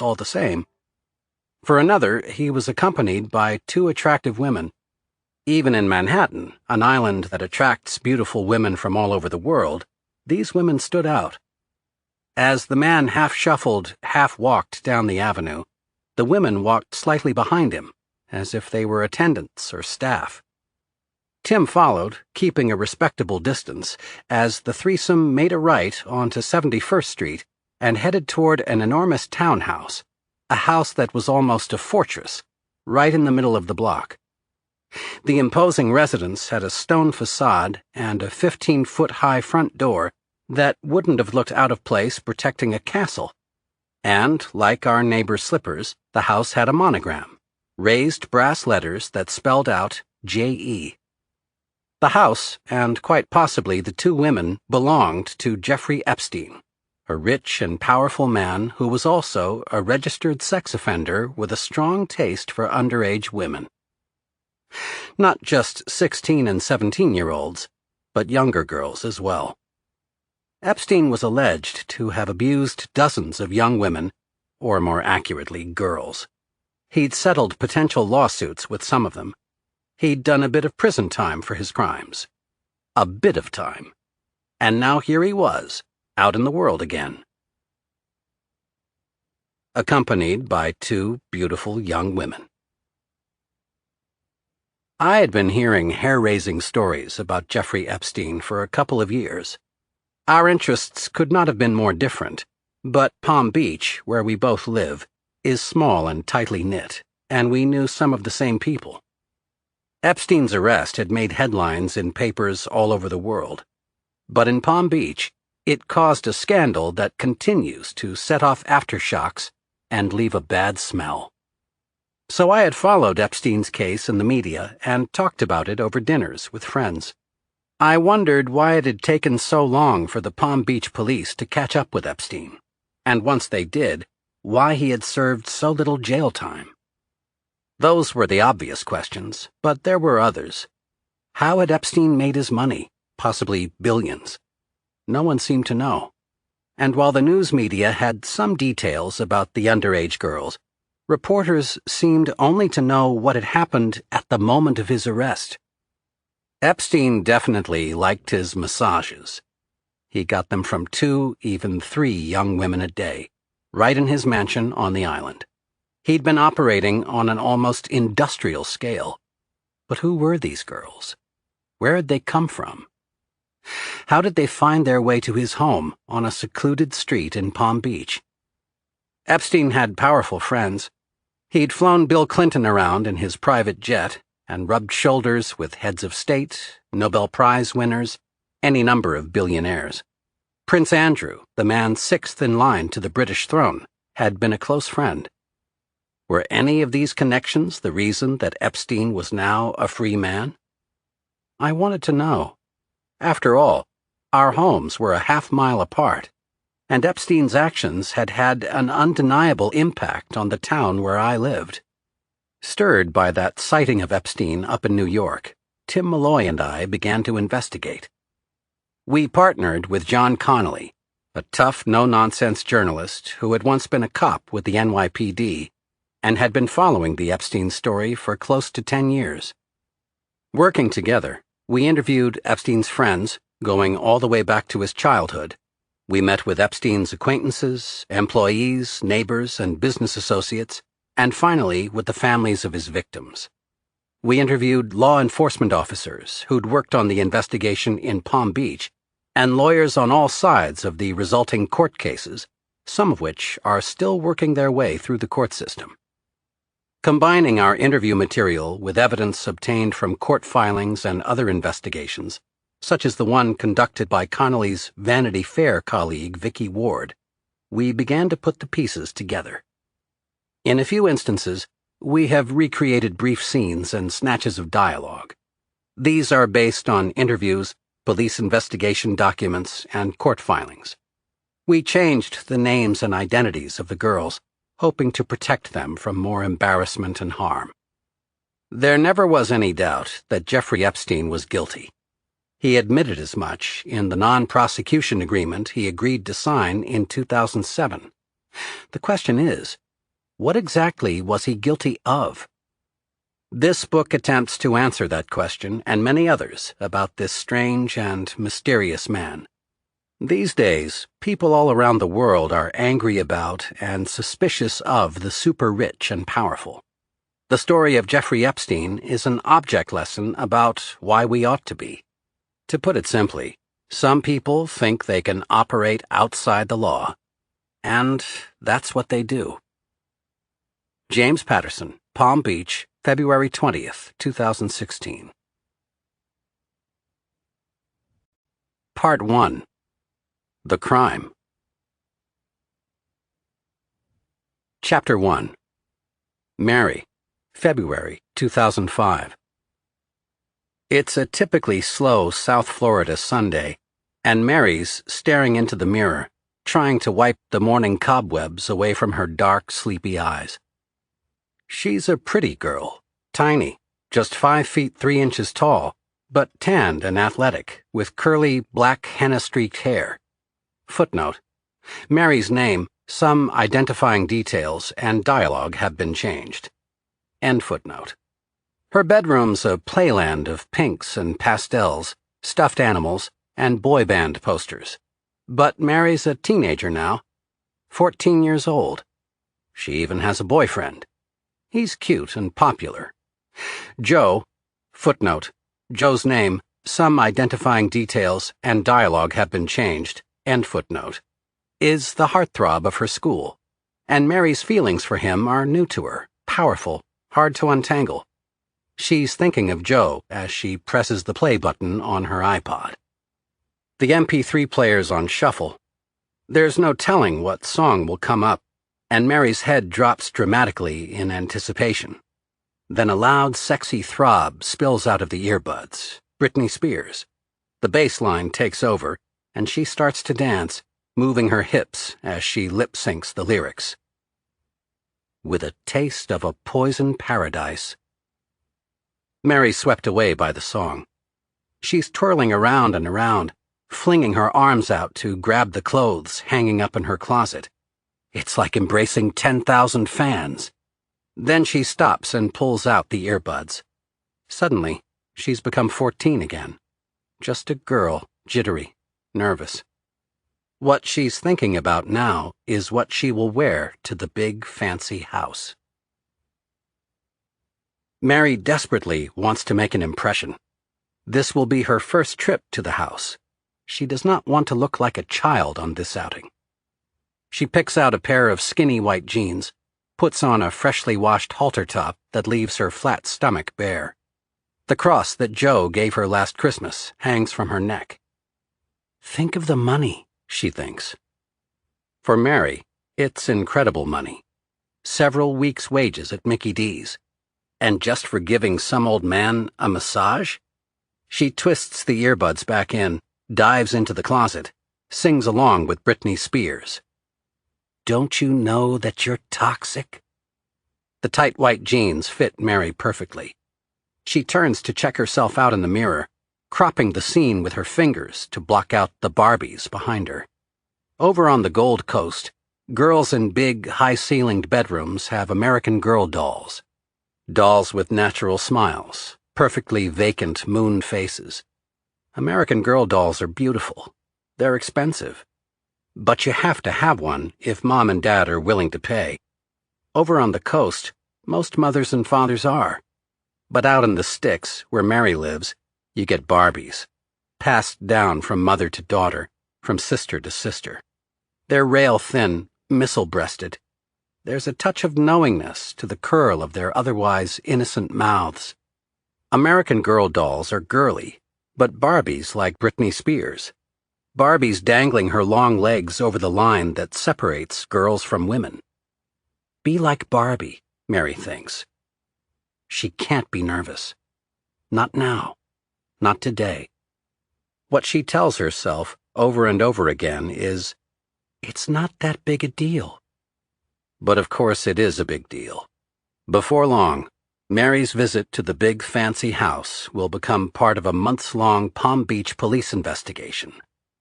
all the same. For another, he was accompanied by two attractive women. Even in Manhattan, an island that attracts beautiful women from all over the world, these women stood out. As the man half shuffled, half walked down the avenue, the women walked slightly behind him, as if they were attendants or staff. Tim followed, keeping a respectable distance, as the threesome made a right onto 71st Street and headed toward an enormous townhouse, a house that was almost a fortress, right in the middle of the block. The imposing residence had a stone facade and a 15-foot-high front door that wouldn't have looked out of place protecting a castle. And, like our neighbor's slippers, the house had a monogram, raised brass letters that spelled out J.E. The house, and quite possibly the two women, belonged to Jeffrey Epstein, a rich and powerful man who was also a registered sex offender with a strong taste for underage women. Not just 16 and 17-year-olds, but younger girls as well. Epstein was alleged to have abused dozens of young women, or more accurately, girls. He'd settled potential lawsuits with some of them. He'd done a bit of prison time for his crimes. A bit of time. And now here he was, out in the world again. Accompanied by two beautiful young women. I had been hearing hair-raising stories about Jeffrey Epstein for a couple of years. Our interests could not have been more different, but Palm Beach, where we both live, is small and tightly knit, and we knew some of the same people. Epstein's arrest had made headlines in papers all over the world, but in Palm Beach, it caused a scandal that continues to set off aftershocks and leave a bad smell. So I had followed Epstein's case in the media and talked about it over dinners with friends. I wondered why it had taken so long for the Palm Beach police to catch up with Epstein, and once they did, why he had served so little jail time. Those were the obvious questions, but there were others. How had Epstein made his money, possibly billions? No one seemed to know. And while the news media had some details about the underage girls, reporters seemed only to know what had happened at the moment of his arrest. Epstein definitely liked his massages. He got them from 2, even 3 young women a day, right in his mansion on the island. He'd been operating on an almost industrial scale. But who were these girls? Where had they come from? How did they find their way to his home on a secluded street in Palm Beach? Epstein had powerful friends. He'd flown Bill Clinton around in his private jet and rubbed shoulders with heads of state, Nobel Prize winners, any number of billionaires. Prince Andrew, the man 6th in line to the British throne, had been a close friend. Were any of these connections the reason that Epstein was now a free man? I wanted to know. After all, our homes were a half-mile apart, and Epstein's actions had had an undeniable impact on the town where I lived. Stirred by that sighting of Epstein up in New York, Tim Malloy and I began to investigate. We partnered with John Connolly, a tough, no-nonsense journalist who had once been a cop with the NYPD and had been following the Epstein story for close to 10 years. Working together, we interviewed Epstein's friends, going all the way back to his childhood. We met with Epstein's acquaintances, employees, neighbors, and business associates, and finally with the families of his victims. We interviewed law enforcement officers who'd worked on the investigation in Palm Beach, and lawyers on all sides of the resulting court cases, some of which are still working their way through the court system. Combining our interview material with evidence obtained from court filings and other investigations, such as the one conducted by Connolly's Vanity Fair colleague Vicky Ward, we began to put the pieces together. In a few instances, we have recreated brief scenes and snatches of dialogue. These are based on interviews, police investigation documents, and court filings. We changed the names and identities of the girls, hoping to protect them from more embarrassment and harm. There never was any doubt that Jeffrey Epstein was guilty. He admitted as much in the non-prosecution agreement he agreed to sign in 2007. The question is, What exactly was he guilty of? This book attempts to answer that question and many others about this strange and mysterious man. These days, people all around the world are angry about and suspicious of the super-rich and powerful. The story of Jeffrey Epstein is an object lesson about why we ought to be. To put it simply, some people think they can operate outside the law, and that's what they do. James Patterson, Palm Beach, February 20th, 2016. Part 1. The Crime. Chapter 1. Mary, February 2005. It's a typically slow South Florida Sunday, and Mary's staring into the mirror, trying to wipe the morning cobwebs away from her dark, sleepy eyes. She's a pretty girl, tiny, just 5 feet 3 inches tall, but tanned and athletic, with curly, black henna-streaked hair. Footnote: Mary's name, some identifying details, and dialogue have been changed. End footnote. Her bedroom's a playland of pinks and pastels, stuffed animals, and boy band posters. But Mary's a teenager now, 14 years old. She even has a boyfriend. He's cute and popular. Joe, footnote, Joe's name, some identifying details, and dialogue have been changed, end footnote, is the heartthrob of her school, and Mary's feelings for him are new to her, powerful, hard to untangle. She's thinking of Joe as she presses the play button on her iPod. The MP3 player's on shuffle. There's no telling what song will come up, and Mary's head drops dramatically in anticipation. Then a loud, sexy throb spills out of the earbuds. Britney Spears. The bass line takes over, and she starts to dance, moving her hips as she lip-syncs the lyrics. With a taste of a poison paradise. Mary's swept away by the song. She's twirling around and around, flinging her arms out to grab the clothes hanging up in her closet. It's like embracing 10,000 fans. Then she stops and pulls out the earbuds. Suddenly, she's become 14 again. Just a girl, jittery, nervous. What she's thinking about now is what she will wear to the big, fancy house. Mary desperately wants to make an impression. This will be her first trip to the house. She does not want to look like a child on this outing. She picks out a pair of skinny white jeans, puts on a freshly washed halter top that leaves her flat stomach bare. The cross that Joe gave her last Christmas hangs from her neck. Think of the money, she thinks. For Mary, it's incredible money. Several weeks' wages at Mickey D's. And just for giving some old man a massage? She twists the earbuds back in, dives into the closet, sings along with Britney Spears. Don't you know that you're toxic? The tight white jeans fit Mary perfectly. She turns to check herself out in the mirror, cropping the scene with her fingers to block out the Barbies behind her. Over on the Gold Coast, girls in big, high-ceilinged bedrooms have American Girl dolls. Dolls with natural smiles, perfectly vacant moon faces. American Girl dolls are beautiful. They're expensive. But you have to have one if Mom and Dad are willing to pay. Over on the coast, most mothers and fathers are. But out in the sticks, where Mary lives, you get Barbies, passed down from mother to daughter, from sister to sister. They're rail-thin, missile-breasted. There's a touch of knowingness to the curl of their otherwise innocent mouths. American Girl dolls are girly, but Barbies like Britney Spears. Barbie's dangling her long legs over the line that separates girls from women. Be like Barbie, Mary thinks. She can't be nervous. Not now. Not today. What she tells herself over and over again is, it's not that big a deal. But of course it is a big deal. Before long, Mary's visit to the big fancy house will become part of a months-long Palm Beach police investigation.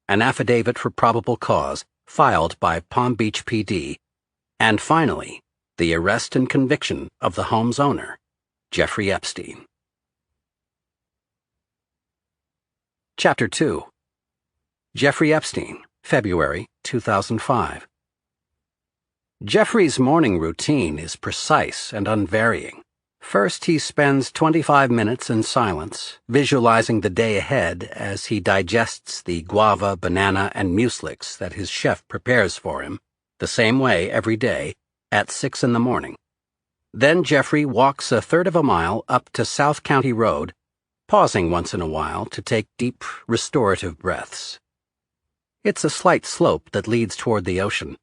An affidavit for probable cause filed by Palm Beach PD, and finally, the arrest and conviction of the home's owner, Jeffrey Epstein. Chapter 2. Jeffrey Epstein, February 2005. Jeffrey's morning routine is precise and unvarying. First, he spends 25 minutes in silence, visualizing the day ahead as he digests the guava, banana, and muesli that his chef prepares for him, the same way every day, at 6 in the morning. Then Jeffrey walks a third of a mile up to South County Road, pausing once in a while to take deep, restorative breaths. It's a slight slope that leads toward the ocean.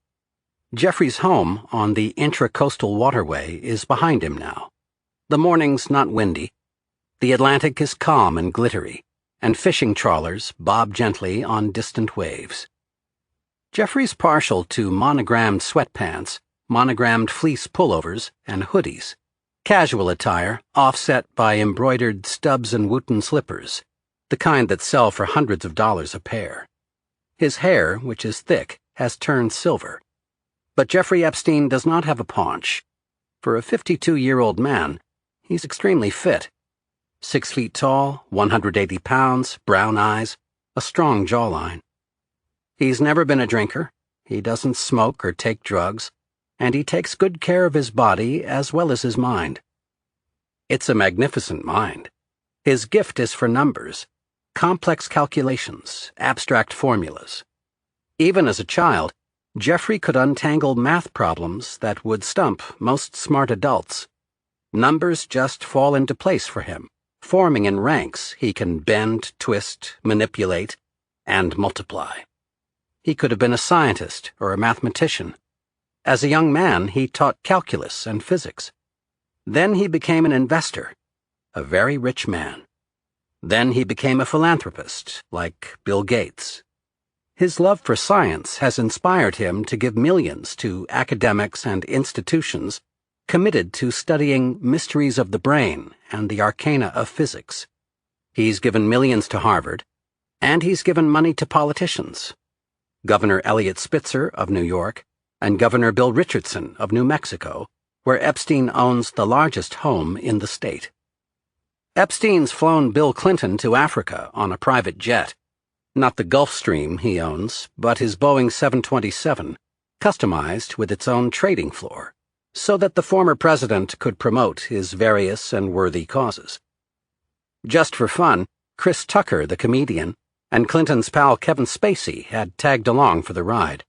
Jeffrey's home on the intracoastal waterway is behind him now. The morning's not windy. The Atlantic is calm and glittery, and fishing trawlers bob gently on distant waves. Jeffrey's partial to monogrammed sweatpants, monogrammed fleece pullovers, and hoodies, casual attire offset by embroidered Stubbs and Wooten slippers, the kind that sell for hundreds of dollars a pair. His hair, which is thick, has turned silver. But Jeffrey Epstein does not have a paunch. For a 52-year-old man, he's extremely fit. 6 feet tall, 180 pounds, brown eyes, a strong jawline. He's never been a drinker, he doesn't smoke or take drugs, and he takes good care of his body as well as his mind. It's a magnificent mind. His gift is for numbers, complex calculations, abstract formulas. Even as a child, Jeffrey could untangle math problems that would stump most smart adults. Numbers just fall into place for him, forming in ranks he can bend, twist, manipulate, and multiply. He could have been a scientist or a mathematician. As a young man, he taught calculus and physics. Then he became an investor, a very rich man. Then he became a philanthropist, like Bill Gates. His love for science has inspired him to give millions to academics and institutions committed to studying mysteries of the brain and the arcana of physics. He's given millions to Harvard, and he's given money to politicians. Governor Eliot Spitzer of New York and Governor Bill Richardson of New Mexico, where Epstein owns the largest home in the state. Epstein's flown Bill Clinton to Africa on a private jet. Not the Gulfstream he owns, but his Boeing 727, customized with its own trading floor, so that the former president could promote his various and worthy causes. Just for fun, Chris Tucker, the comedian, and Clinton's pal Kevin Spacey had tagged along for the ride.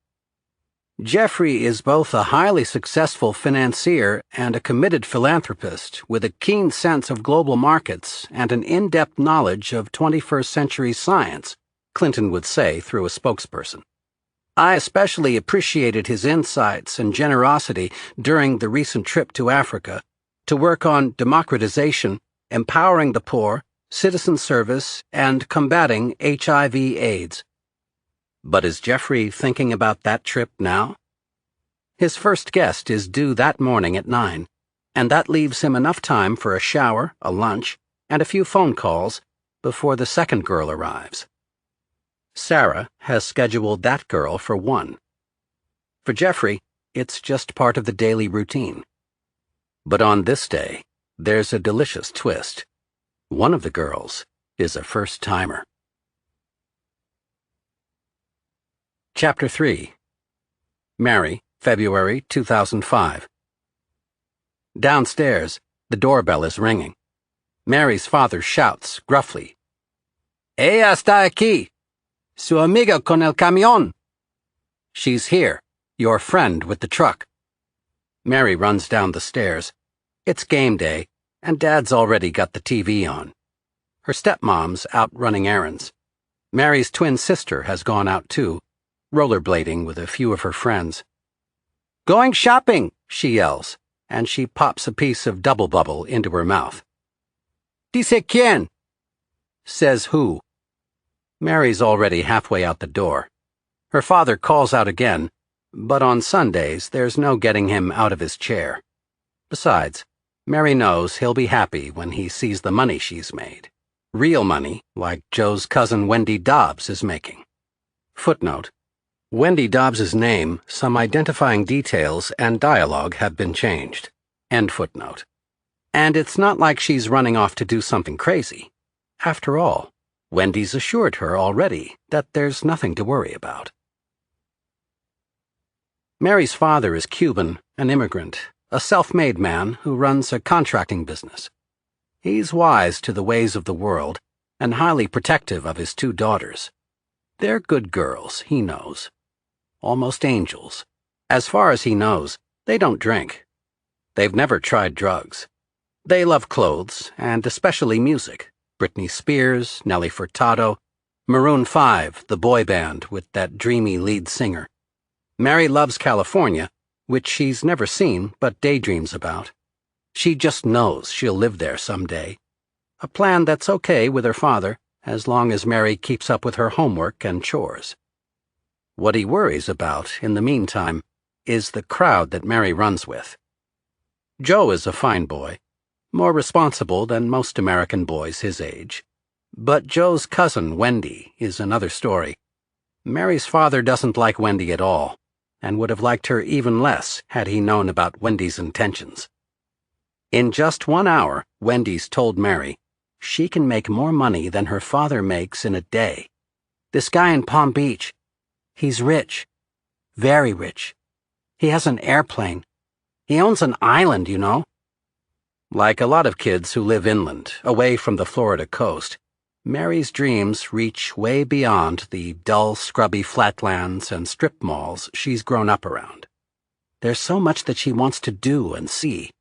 Jeffrey is both a highly successful financier and a committed philanthropist with a keen sense of global markets and an in-depth knowledge of 21st century science, Clinton would say through a spokesperson. I especially appreciated his insights and generosity during the recent trip to Africa to work on democratization, empowering the poor, citizen service, and combating HIV/AIDS. But is Jeffrey thinking about that trip now? His first guest is due that morning at 9, and that leaves him enough time for a shower, a lunch, and a few phone calls before the second girl arrives. Sarah has scheduled that girl for 1. For Jeffrey, it's just part of the daily routine. But on this day, there's a delicious twist. One of the girls is a first-timer. Chapter 3. Mary, February 2005. Downstairs, the doorbell is ringing. Mary's father shouts gruffly, "Ella está aquí! Su amiga con el camión!" She's here, your friend with the truck. Mary runs down the stairs. It's game day, and Dad's already got the TV on. Her stepmom's out running errands. Mary's twin sister has gone out too, rollerblading with a few of her friends. "Going shopping," she yells, and she pops a piece of double bubble into her mouth. "Dice quién?" Says who. Mary's already halfway out the door. Her father calls out again, but on Sundays there's no getting him out of his chair. Besides, Mary knows he'll be happy when he sees the money she's made. Real money, like Joe's cousin Wendy Dobbs is making. Footnote: Wendy Dobbs's name, some identifying details, and dialogue have been changed. End footnote. And it's not like she's running off to do something crazy. After all, Wendy's assured her already that there's nothing to worry about. Mary's father is Cuban, an immigrant, a self-made man who runs a contracting business. He's wise to the ways of the world and highly protective of his two daughters. They're good girls, he knows. Almost angels. As far as he knows, they don't drink. They've never tried drugs. They love clothes, and especially music. Britney Spears, Nelly Furtado, Maroon 5, the boy band with that dreamy lead singer. Mary loves California, which she's never seen but daydreams about. She just knows she'll live there someday. A plan that's okay with her father, as long as Mary keeps up with her homework and chores. What he worries about, in the meantime, is the crowd that Mary runs with. Joe is a fine boy, more responsible than most American boys his age. But Joe's cousin, Wendy, is another story. Mary's father doesn't like Wendy at all, and would have liked her even less had he known about Wendy's intentions. In just 1 hour, Wendy's told Mary she can make more money than her father makes in a day. This guy in Palm Beach, he's rich. Very rich. He has an airplane. He owns an island, you know. Like a lot of kids who live inland, away from the Florida coast, Mary's dreams reach way beyond the dull, scrubby flatlands and strip malls she's grown up around. There's so much that she wants to do and see.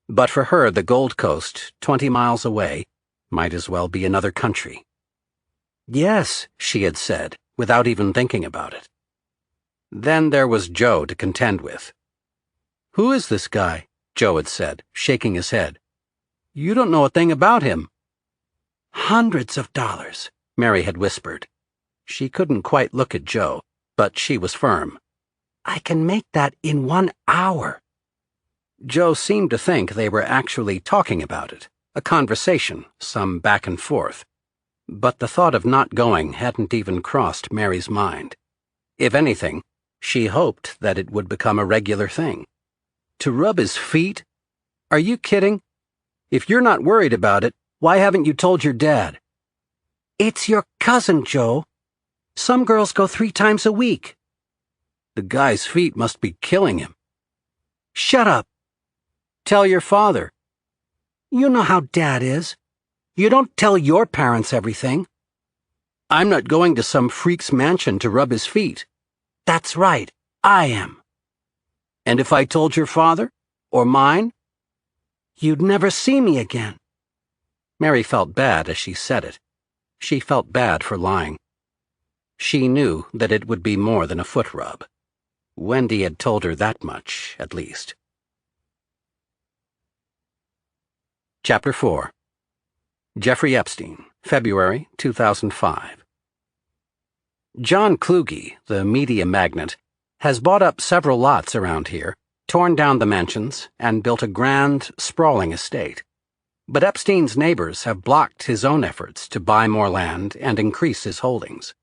But for her, the Gold Coast, 20 miles away, might as well be another country. Yes, she had said, without even thinking about it. Then there was Joe to contend with. Who is this guy? Joe had said, shaking his head. You don't know a thing about him. Hundreds of dollars, Mary had whispered. She couldn't quite look at Joe, but she was firm. I can make that in 1 hour. Joe seemed to think they were actually talking about it, a conversation, some back and forth. But the thought of not going hadn't even crossed Mary's mind. If anything, she hoped that it would become a regular thing. To rub his feet? Are you kidding? If you're not worried about it, why haven't you told your dad? It's your cousin, Joe. Some girls go 3 times a week. The guy's feet must be killing him. Shut up. Tell your father. You know how Dad is. You don't tell your parents everything. I'm not going to some freak's mansion to rub his feet. That's right, I am. And if I told your father? Or mine? You'd never see me again. Mary felt bad as she said it. She felt bad for lying. She knew that it would be more than a foot rub. Wendy had told her that much, at least. Chapter 4. Jeffrey Epstein, February 2005. John Kluge, the media magnate, has bought up several lots around here, torn down the mansions, and built a grand, sprawling estate. But Epstein's neighbors have blocked his own efforts to buy more land and increase his holdings.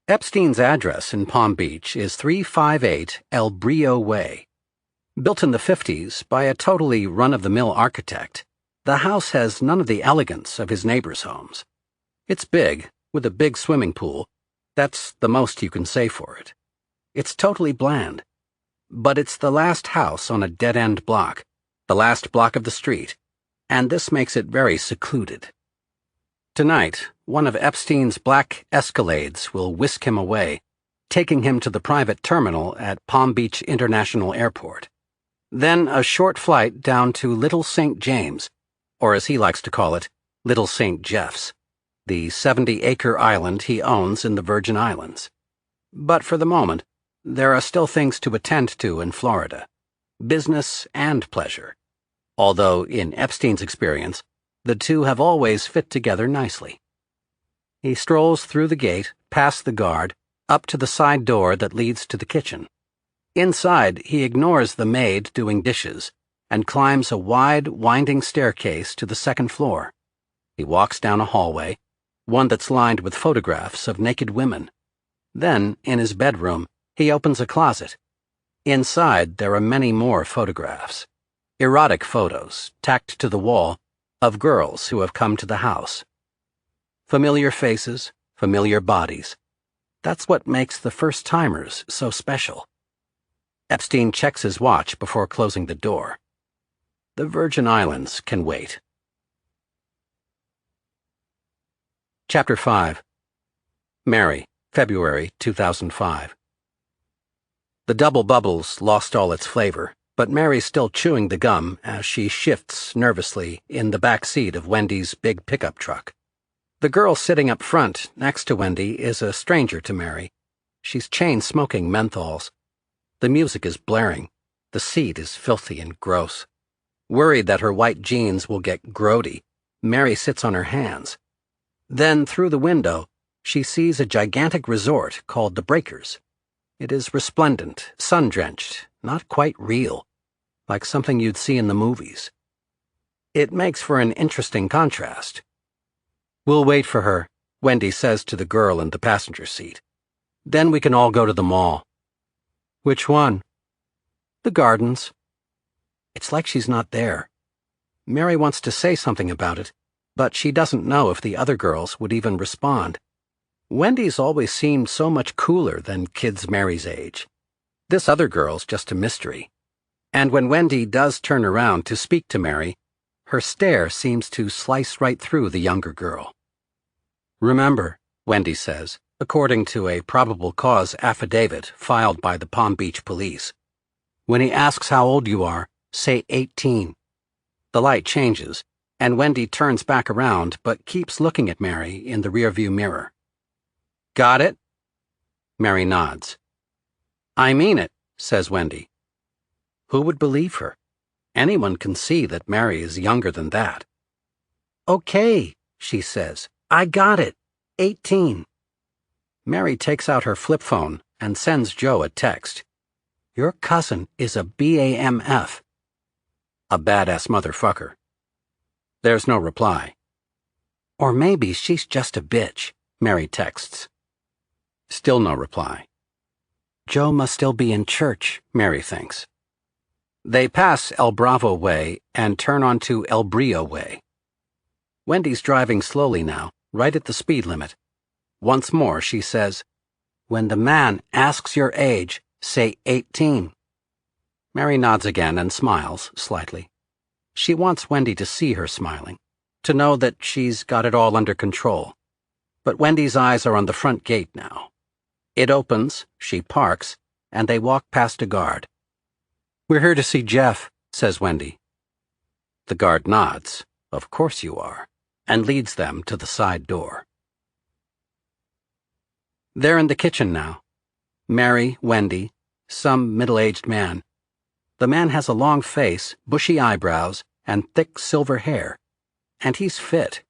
Epstein's address in Palm Beach is 358 El Brillo Way. Built in the 50s by a totally run-of-the-mill architect, the house has none of the elegance of his neighbors' homes. It's big, with a big swimming pool. That's the most you can say for it. It's totally bland. But it's the last house on a dead-end block, the last block of the street, and this makes it very secluded. Tonight, one of Epstein's black Escalades will whisk him away, taking him to the private terminal at Palm Beach International Airport. Then a short flight down to Little St. James, or as he likes to call it, Little St. Jeff's, the 70-acre island he owns in the Virgin Islands. But for the moment, there are still things to attend to in Florida, business and pleasure, although in Epstein's experience, the two have always fit together nicely. He strolls through the gate, past the guard, up to the side door that leads to the kitchen. Inside, he ignores the maid doing dishes and climbs a wide, winding staircase to the second floor. He walks down a hallway, one that's lined with photographs of naked women. Then, in his bedroom, he opens a closet. Inside, there are many more photographs. Erotic photos, tacked to the wall, of girls who have come to the house. Familiar faces, familiar bodies. That's what makes the first-timers so special. Epstein checks his watch before closing the door. The Virgin Islands can wait. Chapter 5. Mary, February 2005. The double bubbles lost all its flavor, but Mary's still chewing the gum as she shifts nervously in the back seat of Wendy's big pickup truck. The girl sitting up front next to Wendy is a stranger to Mary. She's chain-smoking menthols. The music is blaring. The seat is filthy and gross. Worried that her white jeans will get grody, Mary sits on her hands. Then, through the window, she sees a gigantic resort called the Breakers. It is resplendent, sun-drenched, not quite real, like something you'd see in the movies. It makes for an interesting contrast. "We'll wait for her," Wendy says to the girl in the passenger seat. "Then we can all go to the mall." "Which one?" "The gardens." It's like she's not there. Mary wants to say something about it, but she doesn't know if the other girls would even respond. Wendy's always seemed so much cooler than kids Mary's age. This other girl's just a mystery. And when Wendy does turn around to speak to Mary, her stare seems to slice right through the younger girl. "Remember," Wendy says, according to a probable cause affidavit filed by the Palm Beach police, "when he asks how old you are, say 18. The light changes, and Wendy turns back around but keeps looking at Mary in the rearview mirror. "Got it?" Mary nods. "I mean it," says Wendy. Who would believe her? Anyone can see that Mary is younger than that. "Okay," she says. "I got it. 18. Mary takes out her flip phone and sends Joe a text. "Your cousin is a BAMF. A badass motherfucker." There's no reply. "Or maybe she's just a bitch," Mary texts. Still no reply. Joe must still be in church, Mary thinks. They pass El Bravo Way and turn onto El Brio Way. Wendy's driving slowly now, right at the speed limit. Once more she says, "When the man asks your age, say 18. Mary nods again and smiles slightly. She wants Wendy to see her smiling, to know that she's got it all under control. But Wendy's eyes are on the front gate now. It opens, she parks, and they walk past a guard. "We're here to see Jeff," says Wendy. The guard nods, "Of course you are," and leads them to the side door. They're in the kitchen now. Mary, Wendy, some middle-aged man. The man has a long face, bushy eyebrows, and thick silver hair. And he's fit.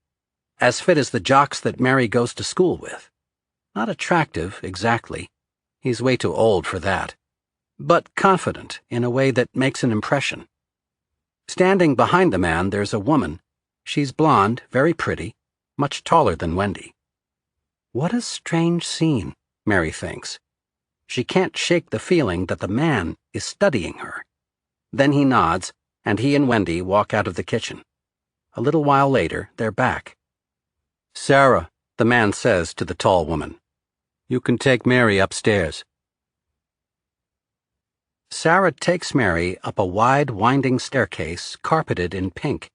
As fit as the jocks that Mary goes to school with. Not attractive, exactly. He's way too old for that. But confident in a way that makes an impression. Standing behind the man, there's a woman. She's blonde, very pretty, much taller than Wendy. What a strange scene, Mary thinks. She can't shake the feeling that the man is studying her. Then he nods, and he and Wendy walk out of the kitchen. A little while later, they're back. "Sarah," the man says to the tall woman, "you can take Mary upstairs." Sarah takes Mary up a wide, winding staircase carpeted in pink.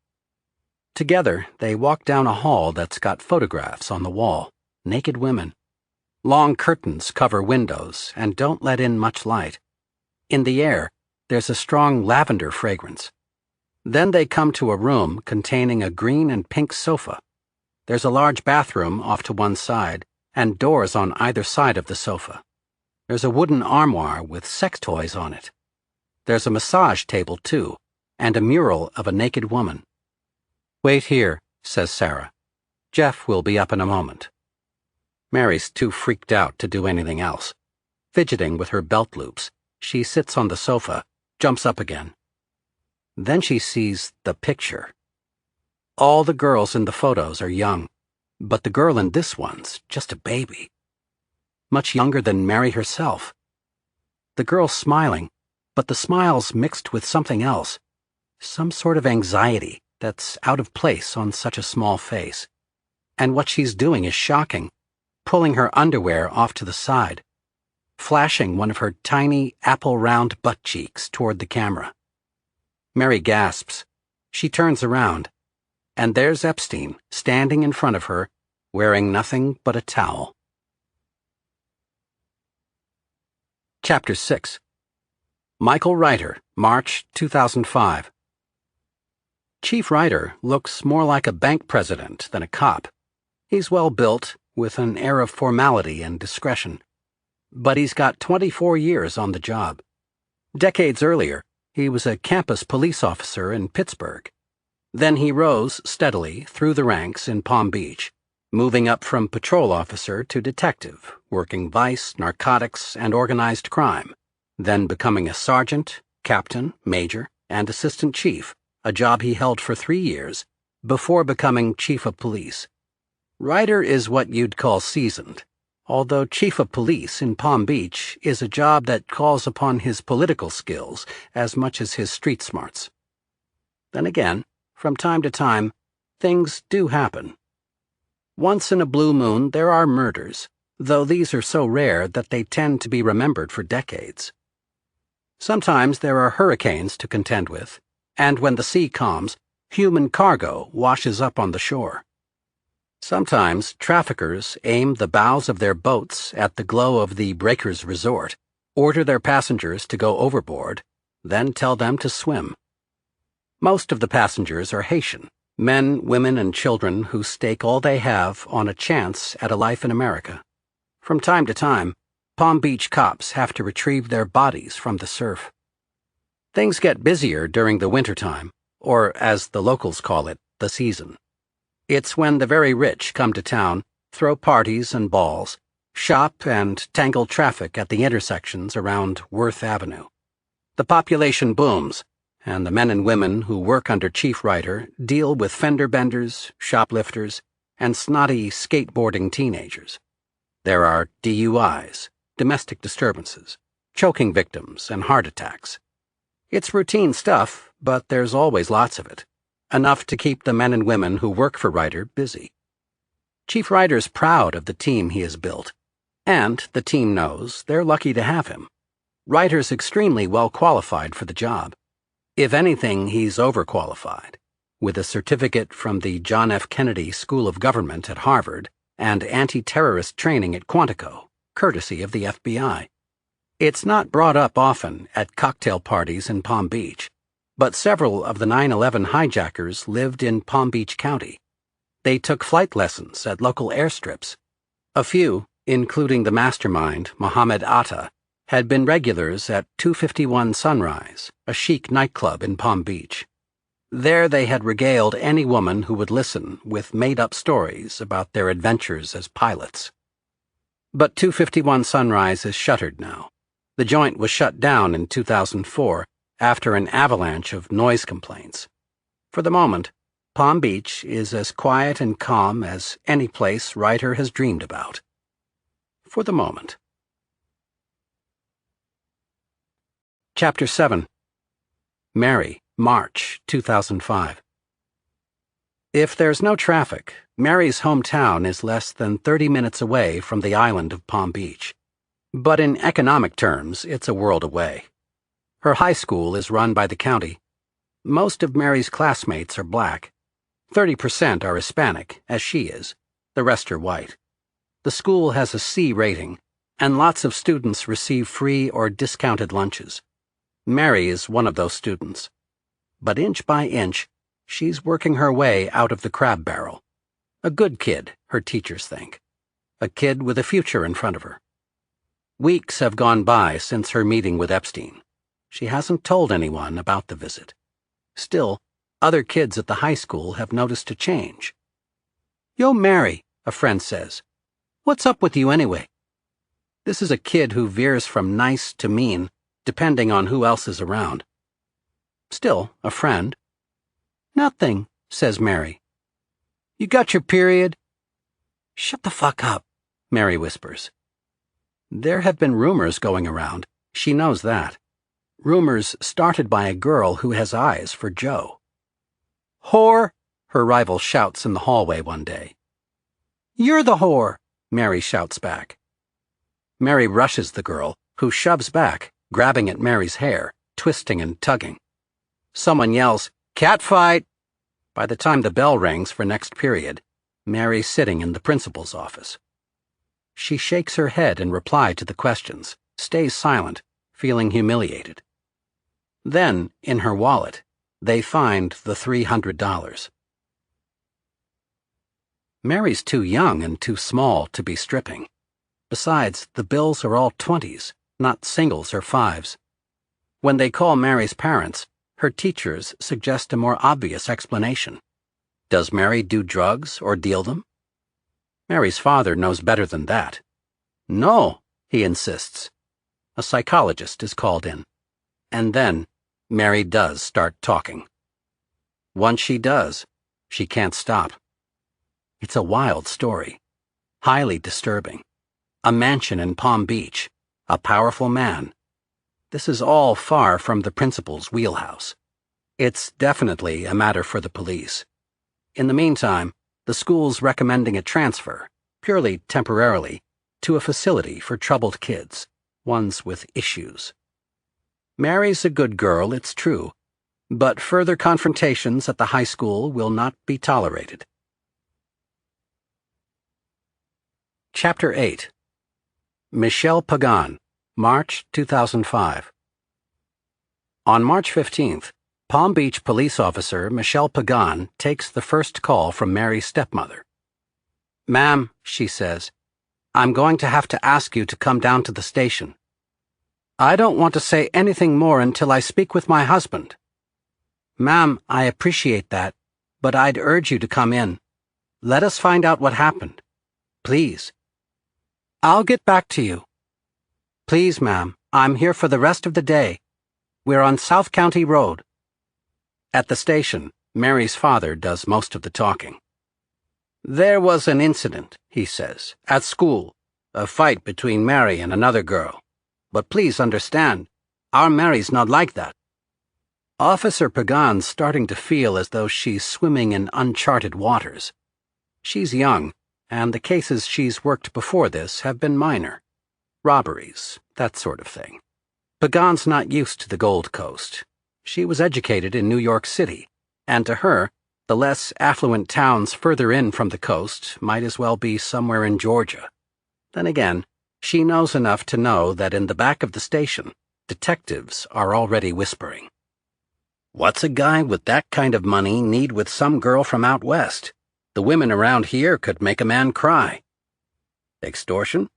Together, they walk down a hall that's got photographs on the wall, naked women. Long curtains cover windows and don't let in much light. In the air, there's a strong lavender fragrance. Then they come to a room containing a green and pink sofa. There's a large bathroom off to one side, and doors on either side of the sofa. There's a wooden armoire with sex toys on it. There's a massage table, too, and a mural of a naked woman. "Wait here," says Sarah. "Jeff will be up in a moment." Mary's too freaked out to do anything else. Fidgeting with her belt loops, she sits on the sofa, jumps up again. Then she sees the picture. All the girls in the photos are young, but the girl in this one's just a baby. much younger than Mary herself. The girl's smiling, but the smile's mixed with something else, some sort of anxiety that's out of place on such a small face. And what she's doing is shocking, pulling her underwear off to the side, flashing one of her tiny apple-round butt cheeks toward the camera. Mary gasps. She turns around, and there's Epstein standing in front of her, wearing nothing but a towel. Chapter 6. Michael Reiter, March 2005. Chief Reiter looks more like a bank president than a cop. He's well built, with an air of formality and discretion. But he's got 24 years on the job. Decades earlier, he was a campus police officer in Pittsburgh. Then he rose steadily through the ranks in Palm Beach, moving up from patrol officer to detective, working vice, narcotics, and organized crime, then becoming a sergeant, captain, major, and assistant chief, a job he held for 3 years, before becoming chief of police. Reiter is what you'd call seasoned, although chief of police in Palm Beach is a job that calls upon his political skills as much as his street smarts. Then again, from time to time, things do happen. Once in a blue moon there are murders, though these are so rare that they tend to be remembered for decades. Sometimes there are hurricanes to contend with, and when the sea calms, human cargo washes up on the shore. Sometimes traffickers aim the bows of their boats at the glow of the breakers' resort, order their passengers to go overboard, then tell them to swim. Most of the passengers are Haitian, men, women, and children who stake all they have on a chance at a life in America. From time to time, Palm Beach cops have to retrieve their bodies from the surf. Things get busier during the wintertime, or as the locals call it, the season. It's when the very rich come to town, throw parties and balls, shop and tangle traffic at the intersections around Worth Avenue. The population booms, and the men and women who work under Chief Reiter deal with fender benders, shoplifters, and snotty skateboarding teenagers. There are DUIs, domestic disturbances, choking victims, and heart attacks. It's routine stuff, but there's always lots of it. Enough to keep the men and women who work for Reiter busy. Chief Reiter's proud of the team he has built, and the team knows they're lucky to have him. Reiter's extremely well qualified for the job. If anything, he's overqualified, with a certificate from the John F. Kennedy School of Government at Harvard and anti-terrorist training at Quantico, courtesy of the FBI. It's not brought up often at cocktail parties in Palm Beach, but several of the 9/11 hijackers lived in Palm Beach County. They took flight lessons at local airstrips. A few, including the mastermind, Mohammed Atta, had been regulars at 251 Sunrise, a chic nightclub in Palm Beach. There they had regaled any woman who would listen with made-up stories about their adventures as pilots. But 251 Sunrise is shuttered now. The joint was shut down in 2004 after an avalanche of noise complaints. For the moment, Palm Beach is as quiet and calm as any place Reiter has dreamed about. For the moment. Chapter 7. Mary, March 2005. If there's no traffic, Mary's hometown is less than 30 minutes away from the island of Palm Beach. But in economic terms, it's a world away. Her high school is run by the county. Most of Mary's classmates are black. 30% are Hispanic, as she is. The rest are white. The school has a C rating, and lots of students receive free or discounted lunches. Mary is one of those students. But inch by inch, she's working her way out of the crab barrel. A good kid, her teachers think. A kid with a future in front of her. Weeks have gone by since her meeting with Epstein. She hasn't told anyone about the visit. Still, other kids at the high school have noticed a change. "Yo, Mary," a friend says. "What's up with you anyway?" This is a kid who veers from nice to mean, depending on who else is around. Still, a friend. "Nothing," says Mary. "You got your period?" "Shut the fuck up," Mary whispers. There have been rumors going around. She knows that. Rumors started by a girl who has eyes for Joe. "Whore!" her rival shouts in the hallway one day. "You're the whore!" Mary shouts back. Mary rushes the girl, who shoves back, grabbing at Mary's hair, twisting and tugging. Someone yells, "Catfight!" By the time the bell rings for next period, Mary's sitting in the principal's office. She shakes her head in reply to the questions, stays silent, feeling humiliated. Then, in her wallet, they find the $300. Mary's too young and too small to be stripping. Besides, the bills are all 20s, not singles or 5s. When they call Mary's parents, her teachers suggest a more obvious explanation. Does Mary do drugs or deal them? Mary's father knows better than that. No, he insists. A psychologist is called in. And then, Mary does start talking. Once she does, she can't stop. It's a wild story, highly disturbing. A mansion in Palm Beach, a powerful man. This is all far from the principal's wheelhouse. It's definitely a matter for the police. In the meantime, the school's recommending a transfer, purely temporarily, to a facility for troubled kids, ones with issues. Mary's a good girl, it's true, but further confrontations at the high school will not be tolerated. Chapter 8. Michelle Pagan, March 2005. On March 15th, Palm Beach police officer Michelle Pagan takes the first call from Mary's stepmother. "Ma'am," she says, "I'm going to have to ask you to come down to the station. I don't want to say anything more until I speak with my husband." "Ma'am, I appreciate that, but I'd urge you to come in. Let us find out what happened. Please." "I'll get back to you." "Please, ma'am, I'm here for the rest of the day. We're on South County Road." At the station, Mary's father does most of the talking. "There was an incident," he says, "at school, a fight between Mary and another girl. But please understand, our Mary's not like that." Officer Pagan's starting to feel as though she's swimming in uncharted waters. She's young, and the cases she's worked before this have been minor. Robberies, that sort of thing. Pagan's not used to the Gold Coast. She was educated in New York City, and to her, the less affluent towns further in from the coast might as well be somewhere in Georgia. Then again, she knows enough to know that in the back of the station, detectives are already whispering. What's a guy with that kind of money need with some girl from out west? The women around here could make a man cry. Extortion?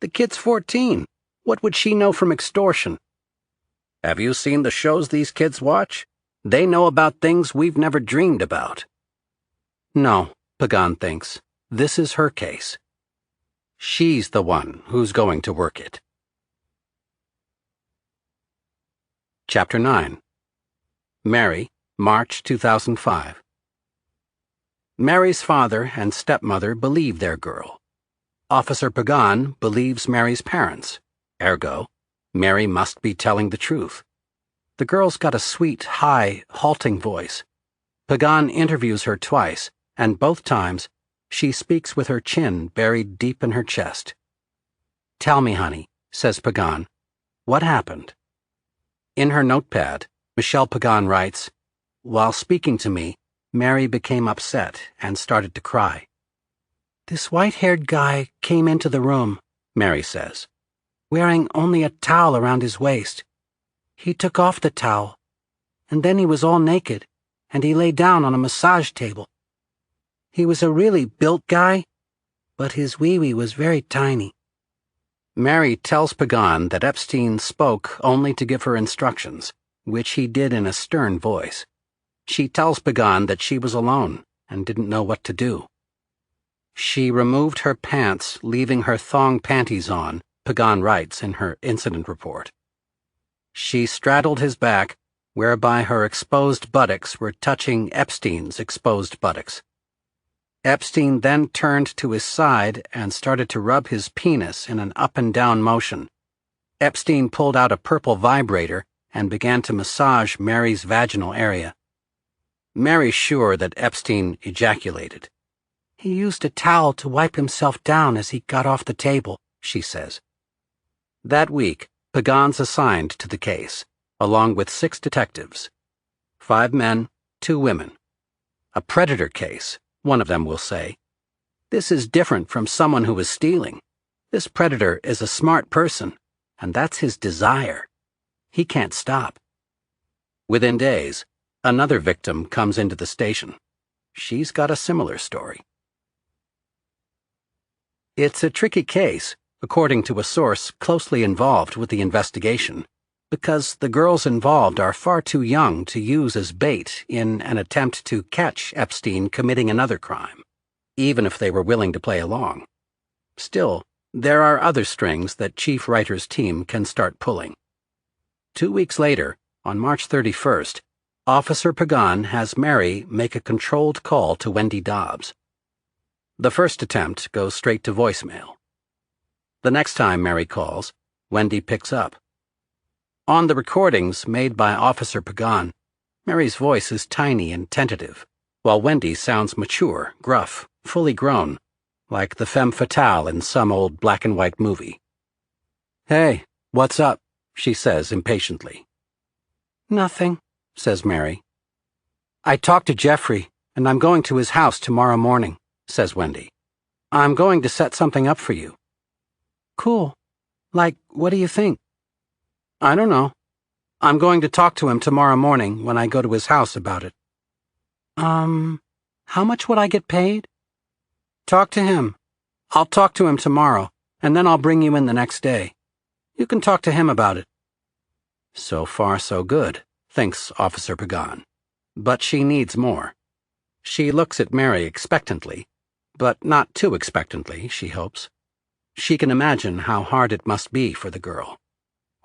The kid's 14. What would she know from extortion? Have you seen the shows these kids watch? They know about things we've never dreamed about. No, Pagan thinks, this is her case. She's the one who's going to work it. Chapter 9. Mary, March 2005. Mary's father and stepmother believe their girl. Officer Pagan believes Mary's parents. Ergo, Mary must be telling the truth. The girl's got a sweet, high, halting voice. Pagan interviews her twice, and both times, she speaks with her chin buried deep in her chest. "Tell me, honey," says Pagan, "what happened?" In her notepad, Michelle Pagan writes, "While speaking to me, Mary became upset and started to cry. This white-haired guy came into the room," Mary says, "wearing only a towel around his waist. He took off the towel, and then he was all naked, and he lay down on a massage table. He was a really built guy, but his wee-wee was very tiny." Mary tells Pagan that Epstein spoke only to give her instructions, which he did in a stern voice. She tells Pagan that she was alone and didn't know what to do. She removed her pants, leaving her thong panties on, Pagan writes in her incident report. She straddled his back, whereby her exposed buttocks were touching Epstein's exposed buttocks. Epstein then turned to his side and started to rub his penis in an up-and-down motion. Epstein pulled out a purple vibrator and began to massage Mary's vaginal area. Mary's sure that Epstein ejaculated. "He used a towel to wipe himself down as he got off the table," she says. That week, Pagan's assigned to the case, along with 6 detectives. 5 men, 2 women. A predator case, one of them will say. This is different from someone who is stealing. This predator is a smart person, and that's his desire. He can't stop. Within days, another victim comes into the station. She's got a similar story. It's a tricky case, according to a source closely involved with the investigation, because the girls involved are far too young to use as bait in an attempt to catch Epstein committing another crime, even if they were willing to play along. Still, there are other strings that Chief Reiter's team can start pulling. 2 weeks later, on March 31st, Officer Pagan has Mary make a controlled call to Wendy Dobbs. The first attempt goes straight to voicemail. The next time Mary calls, Wendy picks up. On the recordings made by Officer Pagan, Mary's voice is tiny and tentative, while Wendy sounds mature, gruff, fully grown, like the femme fatale in some old black-and-white movie. "Hey, what's up?" she says impatiently. "Nothing," says Mary. "I talked to Jeffrey, and I'm going to his house tomorrow morning," says Wendy. "I'm going to set something up for you." "Cool. Like, what do you think?" "I don't know. I'm going to talk to him tomorrow morning when I go to his house about it." How much would I get paid?" "Talk to him. I'll talk to him tomorrow, and then I'll bring you in the next day. You can talk to him about it." So far, so good, thinks Officer Pagan. But she needs more. She looks at Mary expectantly, but not too expectantly, she hopes. She can imagine how hard it must be for the girl.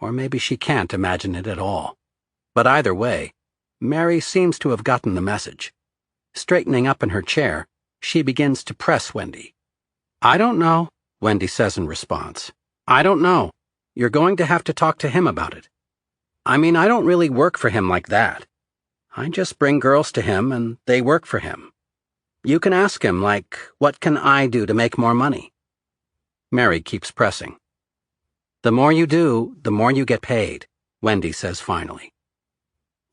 Or maybe she can't imagine it at all. But either way, Mary seems to have gotten the message. Straightening up in her chair, she begins to press Wendy. "I don't know," Wendy says in response. "I don't know. You're going to have to talk to him about it. I mean, I don't really work for him like that. I just bring girls to him and they work for him. You can ask him, like, what can I do to make more money?" Mary keeps pressing. "The more you do, the more you get paid," Wendy says finally.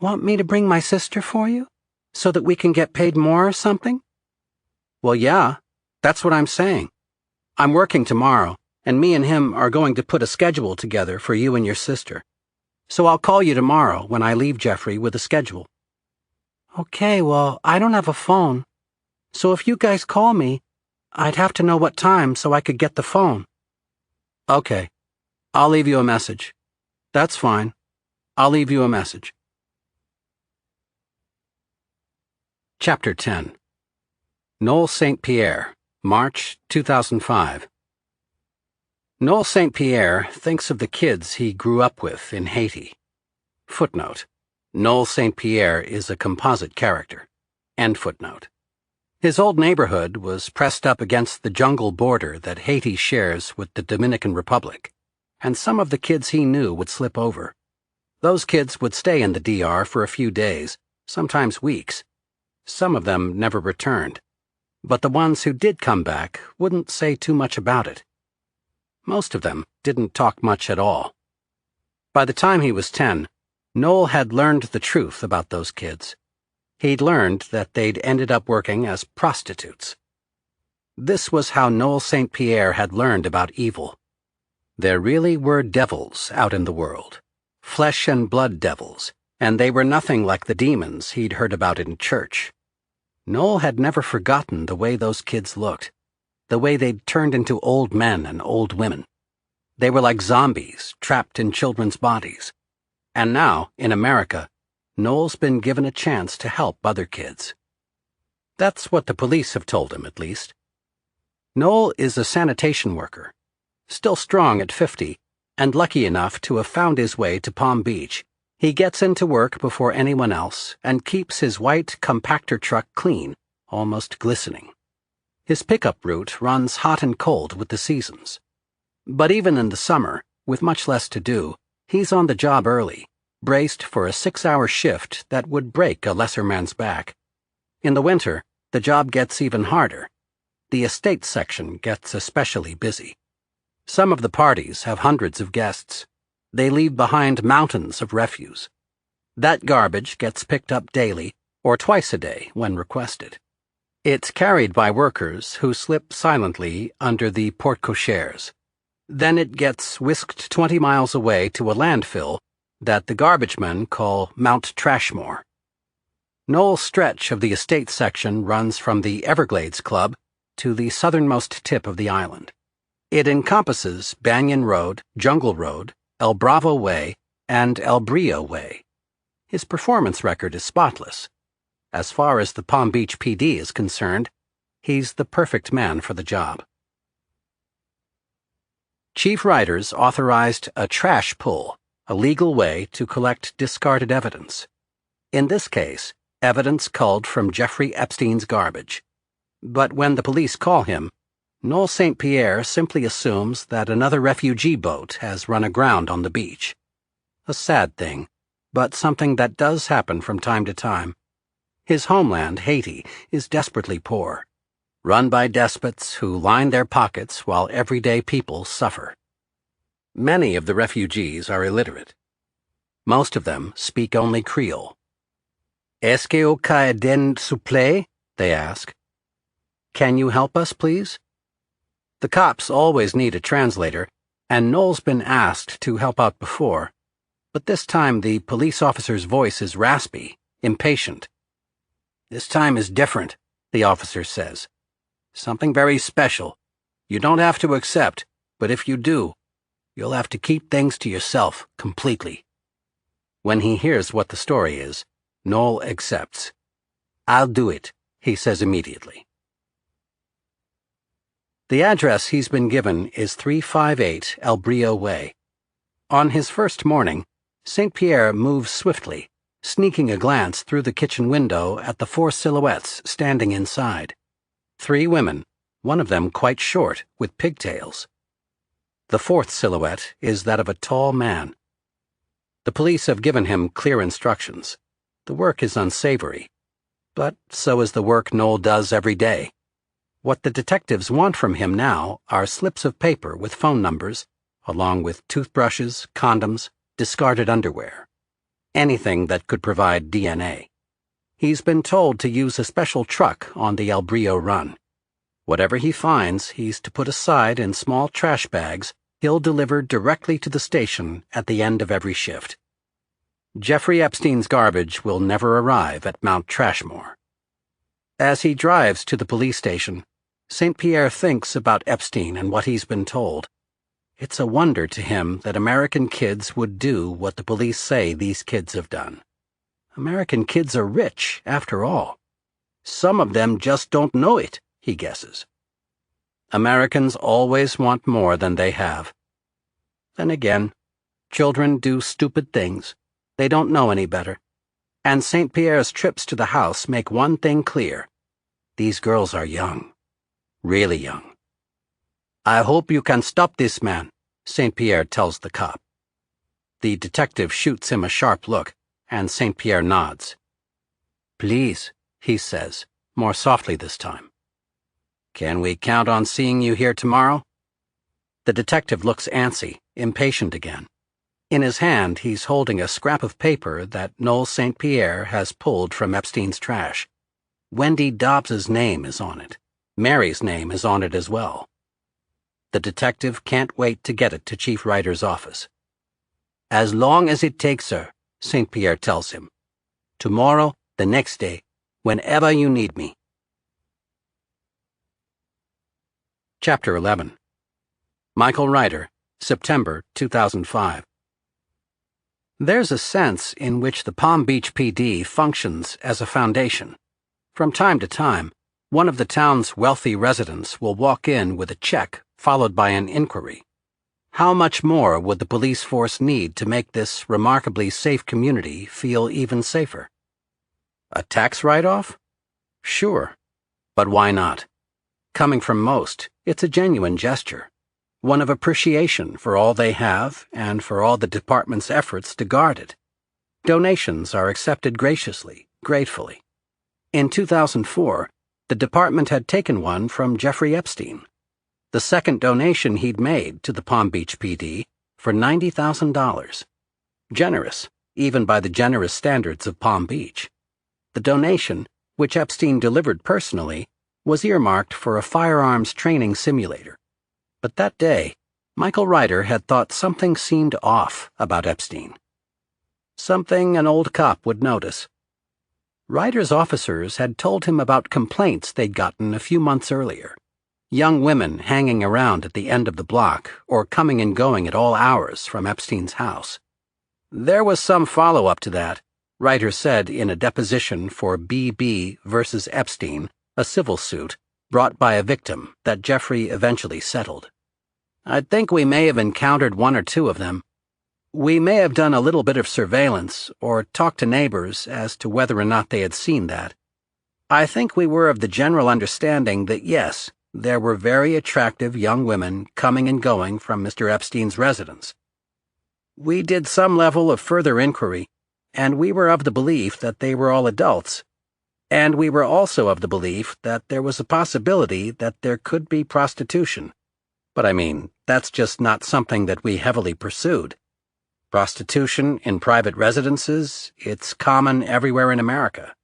"Want me to bring my sister for you? So that we can get paid more or something?" "Well, yeah, that's what I'm saying. I'm working tomorrow, and me and him are going to put a schedule together for you and your sister. So I'll call you tomorrow when I leave Jeffrey with a schedule." "Okay, well, I don't have a phone. So if you guys call me, I'd have to know what time so I could get the phone." "Okay, I'll leave you a message." "That's fine. I'll leave you a message." Chapter 10. Noel St. Pierre, March 2005. Noel St. Pierre thinks of the kids he grew up with in Haiti. Footnote: Noel St. Pierre is a composite character. End footnote. His old neighborhood was pressed up against the jungle border that Haiti shares with the Dominican Republic, and some of the kids he knew would slip over. Those kids would stay in the DR for a few days, sometimes weeks. Some of them never returned, but the ones who did come back wouldn't say too much about it. Most of them didn't talk much at all. By the time he was 10, Noel had learned the truth about those kids. He'd learned that they'd ended up working as prostitutes. This was how Noel St. Pierre had learned about evil. There really were devils out in the world, flesh and blood devils, and they were nothing like the demons he'd heard about in church. Noel had never forgotten the way those kids looked, the way they'd turned into old men and old women. They were like zombies trapped in children's bodies. And now, in America, Noel's been given a chance to help other kids. That's what the police have told him, at least. Noel is a sanitation worker, still strong at 50, and lucky enough to have found his way to Palm Beach. He gets into work before anyone else and keeps his white compactor truck clean, almost glistening. His pickup route runs hot and cold with the seasons. But even in the summer, with much less to do, he's on the job early, braced for a 6-hour shift that would break a lesser man's back. In the winter, the job gets even harder. The estate section gets especially busy. Some of the parties have hundreds of guests. They leave behind mountains of refuse. That garbage gets picked up daily or twice a day when requested. It's carried by workers who slip silently under the porte-cocheres. Then it gets whisked 20 miles away to a landfill that the garbage men call Mount Trashmore. Noel's stretch of the estate section runs from the Everglades Club to the southernmost tip of the island. It encompasses Banyan Road, Jungle Road, El Bravo Way, and El Brio Way. His performance record is spotless. As far as the Palm Beach PD is concerned, he's the perfect man for the job. Chief Ryder's authorized a trash pull, a legal way to collect discarded evidence. In this case, evidence culled from Jeffrey Epstein's garbage. But when the police call him, Noel St. Pierre simply assumes that another refugee boat has run aground on the beach. A sad thing, but something that does happen from time to time. His homeland, Haiti, is desperately poor, run by despots who line their pockets while everyday people suffer. Many of the refugees are illiterate. Most of them speak only Creole. Est-ce que vous aidez, s'il vous plaît? They ask. Can you help us, please? The cops always need a translator, and Noel's been asked to help out before, but this time the police officer's voice is raspy, impatient. This time is different, the officer says. Something very special. You don't have to accept, but if you do, you'll have to keep things to yourself completely. When he hears what the story is, Noel accepts. I'll do it, he says immediately. The address he's been given is 358 El Brio Way. On his first morning, St. Pierre moves swiftly, sneaking a glance through the kitchen window at the 4 silhouettes standing inside. 3 women, one of them quite short, with pigtails. The 4th silhouette is that of a tall man. The police have given him clear instructions. The work is unsavory, but so is the work Noel does every day. What the detectives want from him now are slips of paper with phone numbers, along with toothbrushes, condoms, discarded underwear. Anything that could provide DNA. He's been told to use a special truck on the El Brio run. Whatever he finds, he's to put aside in small trash bags he'll deliver directly to the station at the end of every shift. Jeffrey Epstein's garbage will never arrive at Mount Trashmore. As he drives to the police station, St. Pierre thinks about Epstein and what he's been told. It's a wonder to him that American kids would do what the police say these kids have done. American kids are rich, after all. Some of them just don't know it, he guesses. Americans always want more than they have. Then again, children do stupid things. They don't know any better. And St. Pierre's trips to the house make one thing clear. These girls are young. Really young. I hope you can stop this man, St. Pierre tells the cop. The detective shoots him a sharp look, and St. Pierre nods. Please, he says, more softly this time. Can we count on seeing you here tomorrow? The detective looks antsy, impatient again. In his hand, he's holding a scrap of paper that Noel St. Pierre has pulled from Epstein's trash. Wendy Dobbs's name is on it. Mary's name is on it as well. The detective can't wait to get it to Chief Ryder's office. As long as it takes, sir, St. Pierre tells him. Tomorrow, the next day, whenever you need me. Chapter 11. Michael Ryder, September 2005. There's a sense in which the Palm Beach PD functions as a foundation. From time to time, one of the town's wealthy residents will walk in with a check followed by an inquiry. How much more would the police force need to make this remarkably safe community feel even safer? A tax write-off? Sure. But why not? Coming from most, it's a genuine gesture, one of appreciation for all they have and for all the department's efforts to guard it. Donations are accepted graciously, gratefully. In 2004, the department had taken one from Jeffrey Epstein, the second donation he'd made to the Palm Beach PD, for $90,000. Generous, even by the generous standards of Palm Beach. The donation, which Epstein delivered personally, was earmarked for a firearms training simulator. But that day, Michael Ryder had thought something seemed off about Epstein. Something an old cop would notice. Ryder's officers had told him about complaints they'd gotten a few months earlier. Young women hanging around at the end of the block or coming and going at all hours from Epstein's house. There was some follow-up to that, Ryder said in a deposition for B.B. versus Epstein, a civil suit brought by a victim that Jeffrey eventually settled. I think we may have encountered one or two of them. We may have done a little bit of surveillance or talked to neighbors as to whether or not they had seen that. I think we were of the general understanding that yes, there were very attractive young women coming and going from Mr. Epstein's residence. We did some level of further inquiry, and we were of the belief that they were all adults. And we were also of the belief that there was a possibility that there could be prostitution. But I mean, that's just not something that we heavily pursued. Prostitution in private residences, it's common everywhere in America.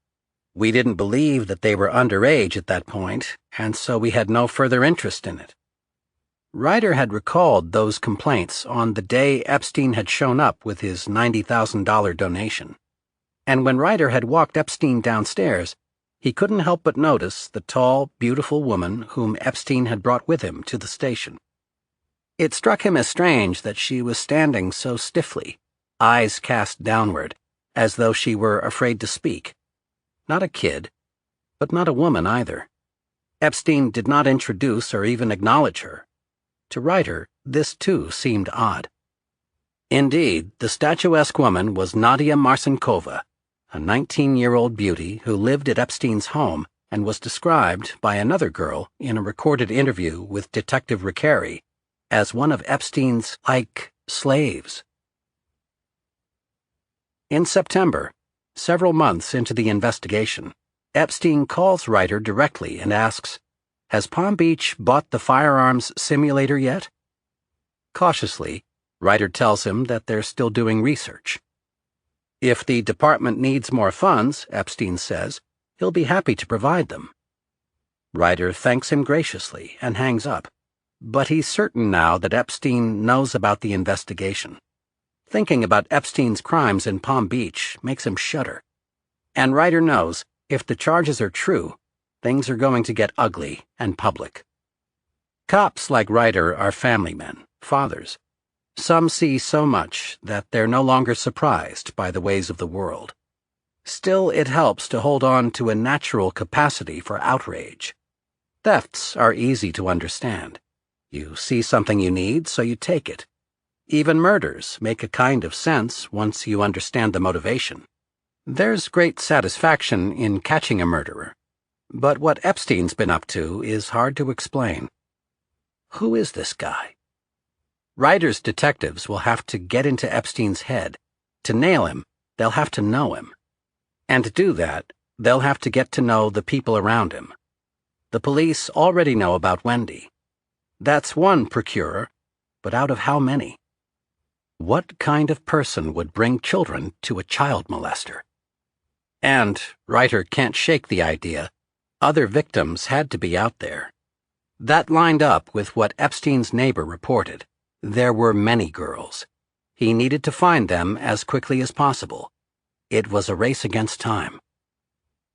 We didn't believe that they were underage at that point, and so we had no further interest in it. Ryder had recalled those complaints on the day Epstein had shown up with his $90,000 donation. And when Ryder had walked Epstein downstairs, he couldn't help but notice the tall, beautiful woman whom Epstein had brought with him to the station. It struck him as strange that she was standing so stiffly, eyes cast downward, as though she were afraid to speak. Not a kid, but not a woman either. Epstein did not introduce or even acknowledge her. To Ryder, this too seemed odd. Indeed, the statuesque woman was Nadia Marcinkova, a 19-year-old beauty who lived at Epstein's home and was described by another girl in a recorded interview with Detective Riccari as one of Epstein's, slaves. In September, several months into the investigation, Epstein calls Ryder directly and asks, "Has Palm Beach bought the firearms simulator yet?" Cautiously, Ryder tells him that they're still doing research. If the department needs more funds, Epstein says, he'll be happy to provide them. Ryder thanks him graciously and hangs up, but he's certain now that Epstein knows about the investigation. Thinking about Epstein's crimes in Palm Beach makes him shudder. And Ryder knows, if the charges are true, things are going to get ugly and public. Cops like Ryder are family men, fathers. Some see so much that they're no longer surprised by the ways of the world. Still, it helps to hold on to a natural capacity for outrage. Thefts are easy to understand. You see something you need, so you take it. Even murders make a kind of sense once you understand the motivation. There's great satisfaction in catching a murderer. But what Epstein's been up to is hard to explain. Who is this guy? Ryder's detectives will have to get into Epstein's head. To nail him, they'll have to know him. And to do that, they'll have to get to know the people around him. The police already know about Wendy. That's one procurer, but out of how many? What kind of person would bring children to a child molester? And Ryder can't shake the idea other victims had to be out there. That lined up with what Epstein's neighbor reported. There were many girls. He needed to find them as quickly as possible. It was a race against time.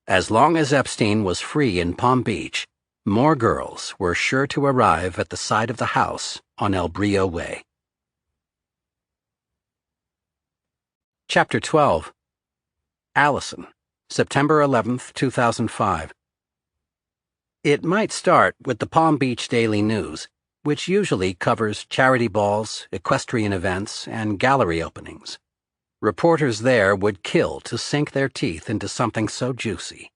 As long as Epstein was free in Palm Beach, more girls were sure to arrive at the side of the house on El Brillo Way. Chapter 12. Allison, September 11th, 2005. It might start with the Palm Beach Daily News, which usually covers charity balls, equestrian events, and gallery openings. Reporters there would kill to sink their teeth into something so juicy.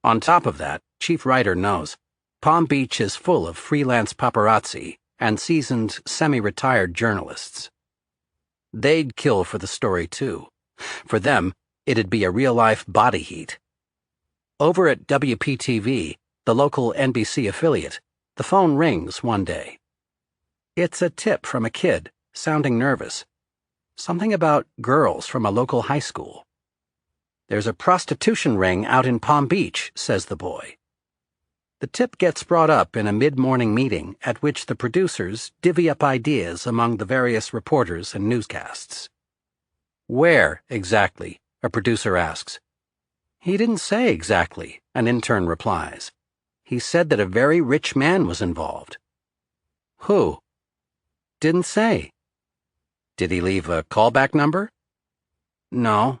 On top of that, Chief Ryder knows Palm Beach is full of freelance paparazzi and seasoned, semi-retired journalists. They'd kill for the story, too. For them, it'd be a real-life body heat. Over at WPTV, the local NBC affiliate, the phone rings one day. It's a tip from a kid, sounding nervous. Something about girls from a local high school. "There's a prostitution ring out in Palm Beach," says the boy. The tip gets brought up in a mid-morning meeting at which the producers divvy up ideas among the various reporters and newscasts. "Where, exactly?" a producer asks. "He didn't say exactly," an intern replies. "He said that a very rich man was involved." "Who?" "Didn't say." "Did he leave a callback number?" "No.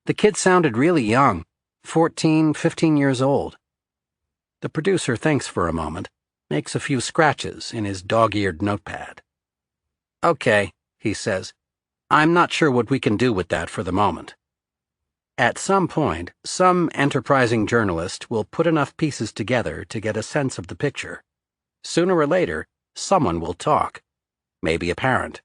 The kid sounded really young, 14, 15 years old." The producer thinks for a moment, makes a few scratches in his dog-eared notepad. "Okay," he says. "I'm not sure what we can do with that for the moment." At some point, some enterprising journalist will put enough pieces together to get a sense of the picture. Sooner or later, someone will talk. Maybe a parent.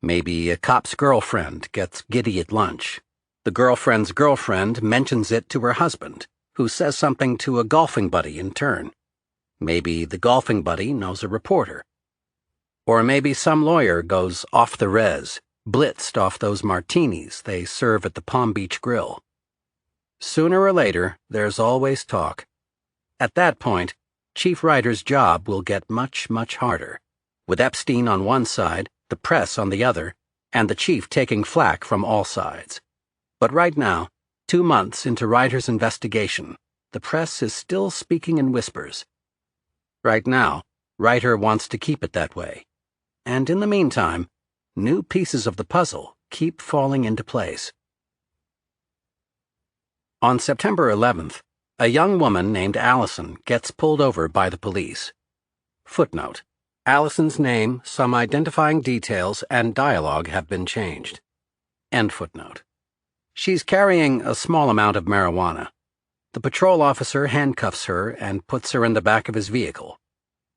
Maybe a cop's girlfriend gets giddy at lunch. The girlfriend's girlfriend mentions it to her husband, who says something to a golfing buddy in turn. Maybe the golfing buddy knows a reporter. Or maybe some lawyer goes off the res, blitzed off those martinis they serve at the Palm Beach Grill. Sooner or later, there's always talk. At that point, chief writer's job will get much, much harder, with Epstein on one side, the press on the other, and the chief taking flack from all sides. But right now, 2 months into Ryder's investigation, the press is still speaking in whispers. Right now, Ryder wants to keep it that way. And in the meantime, new pieces of the puzzle keep falling into place. On September 11th, a young woman named Allison gets pulled over by the police. Footnote: Allison's name, some identifying details, and dialogue have been changed. End footnote. She's carrying a small amount of marijuana. The patrol officer handcuffs her and puts her in the back of his vehicle.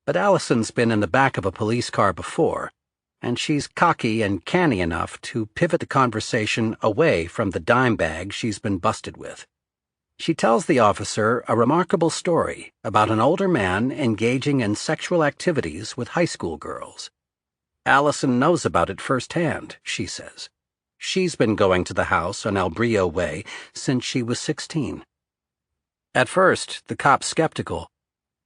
But Allison's been in the back of a police car before, and she's cocky and canny enough to pivot the conversation away from the dime bag she's been busted with. She tells the officer a remarkable story about an older man engaging in sexual activities with high school girls. Allison knows about it firsthand, she says. She's been going to the house on El Brillo Way since she was 16. At first, the cop's skeptical.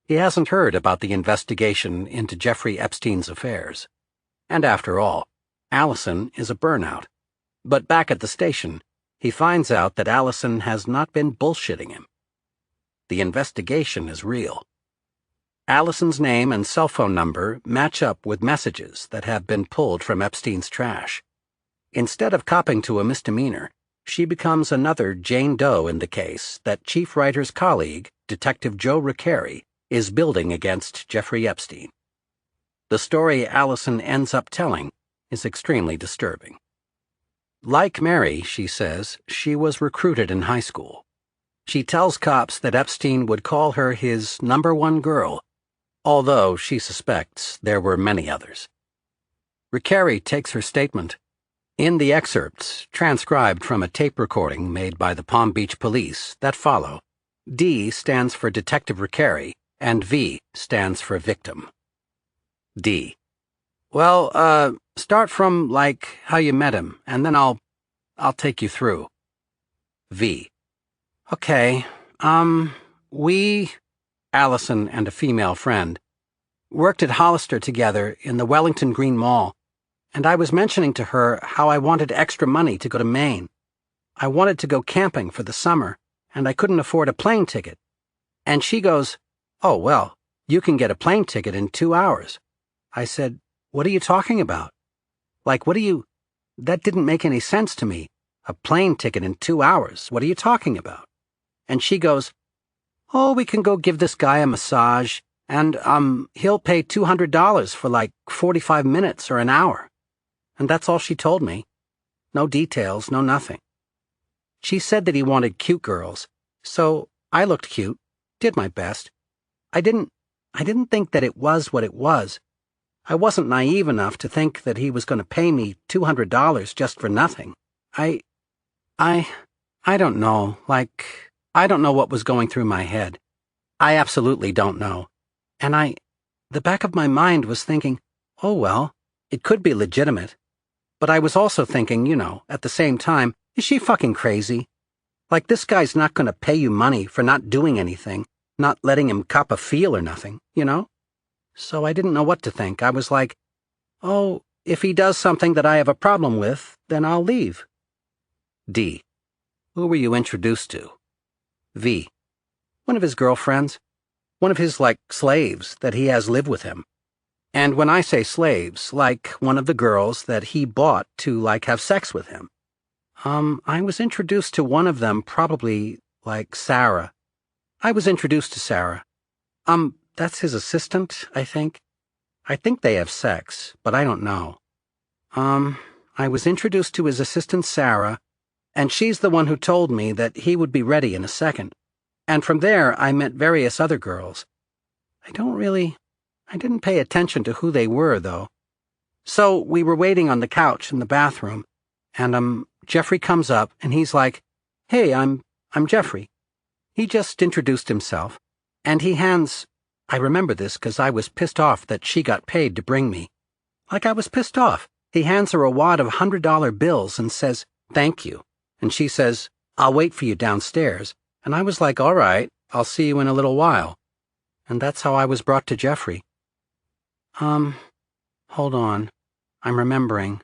He hasn't heard about the investigation into Jeffrey Epstein's affairs. And after all, Allison is a burnout. But back at the station, he finds out that Allison has not been bullshitting him. The investigation is real. Allison's name and cell phone number match up with messages that have been pulled from Epstein's trash. Instead of copping to a misdemeanor, she becomes another Jane Doe in the case that Chief Ryder's colleague, Detective Joe Riccari, is building against Jeffrey Epstein. The story Allison ends up telling is extremely disturbing. Like Mary, she says, she was recruited in high school. She tells cops that Epstein would call her his #1 girl, although she suspects there were many others. Riccari takes her statement. In the excerpts, transcribed from a tape recording made by the Palm Beach police that follow, D stands for Detective Riccari, and V stands for victim. D: Well, start from, like, how you met him, and then I'll take you through. V: Okay, we, Allison and a female friend, worked at Hollister together in the Wellington Green Mall, and I was mentioning to her how I wanted extra money to go to Maine. I wanted to go camping for the summer, and I couldn't afford a plane ticket. And she goes, "Oh, well, you can get a plane ticket in 2 hours. I said, "What are you talking about? Like, that didn't make any sense to me. A plane ticket in 2 hours. What are you talking about?" And she goes, "Oh, we can go give this guy a massage, and, he'll pay $200 for like 45 minutes or an hour." And that's all she told me. No details, no nothing. She said that he wanted cute girls, so I looked cute, did my best. I didn't I didn't think that it was what it was. I wasn't naive enough to think that he was going to pay me $200 just for nothing. I I don't know, I don't know what was going through my head. I absolutely don't know. And the back of my mind was thinking, oh well, it could be legitimate. But I was also thinking, at the same time, is she fucking crazy? Like, this guy's not going to pay you money for not doing anything, not letting him cop a feel or nothing, So I didn't know what to think. I was like, oh, if he does something that I have a problem with, then I'll leave. D. Who were you introduced to? V. One of his girlfriends. One of his, slaves that he has live with him. And when I say slaves, one of the girls that he bought to, have sex with him. I was introduced to one of them probably, Sarah. I was introduced to Sarah. That's his assistant, I think. I think they have sex, but I don't know. I was introduced to his assistant Sarah, and she's the one who told me that he would be ready in a second. And from there, I met various other girls. I didn't pay attention to who they were, though. So we were waiting on the couch in the bathroom, and, Jeffrey comes up, and he's like, hey, I'm Jeffrey. He just introduced himself, and he hands... I remember this because I was pissed off that she got paid to bring me. I was pissed off. He hands her a wad of $100 bills and says, thank you. And she says, I'll wait for you downstairs. And I was like, all right, I'll see you in a little while. And that's how I was brought to Jeffrey. Hold on. I'm remembering.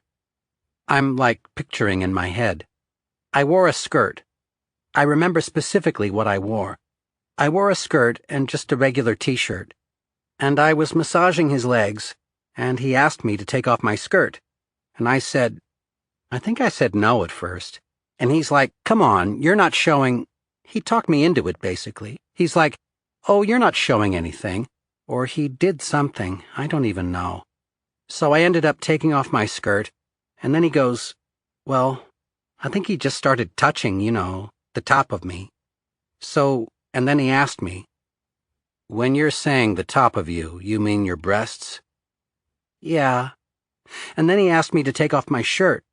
I'm, picturing in my head. I wore a skirt. I remember specifically what I wore. I wore a skirt and just a regular t-shirt. And I was massaging his legs, and he asked me to take off my skirt. And I think I said no at first. And he's like, come on, you're not showing... He talked me into it, basically. He's like, oh, you're not showing anything. Or he did something, I don't even know. So I ended up taking off my skirt, and then he goes, well, I think he just started touching, the top of me. And then he asked me, when you're saying the top of you, you mean your breasts? Yeah. And then he asked me to take off my shirt.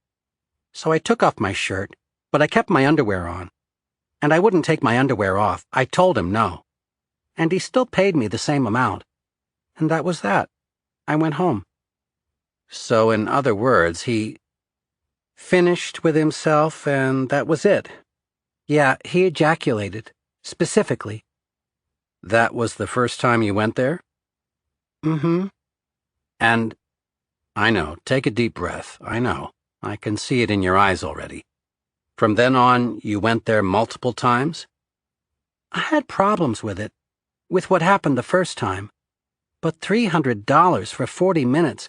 So I took off my shirt, but I kept my underwear on. And I wouldn't take my underwear off. I told him no. And he still paid me the same amount. And that was that. I went home. So in other words, he finished with himself, and that was it. Yeah, he ejaculated. Specifically. That was the first time you went there? Mm-hmm. And, I know, take a deep breath, I know. I can see it in your eyes already. From then on, you went there multiple times? I had problems with it, with what happened the first time. But $300 for 40 minutes,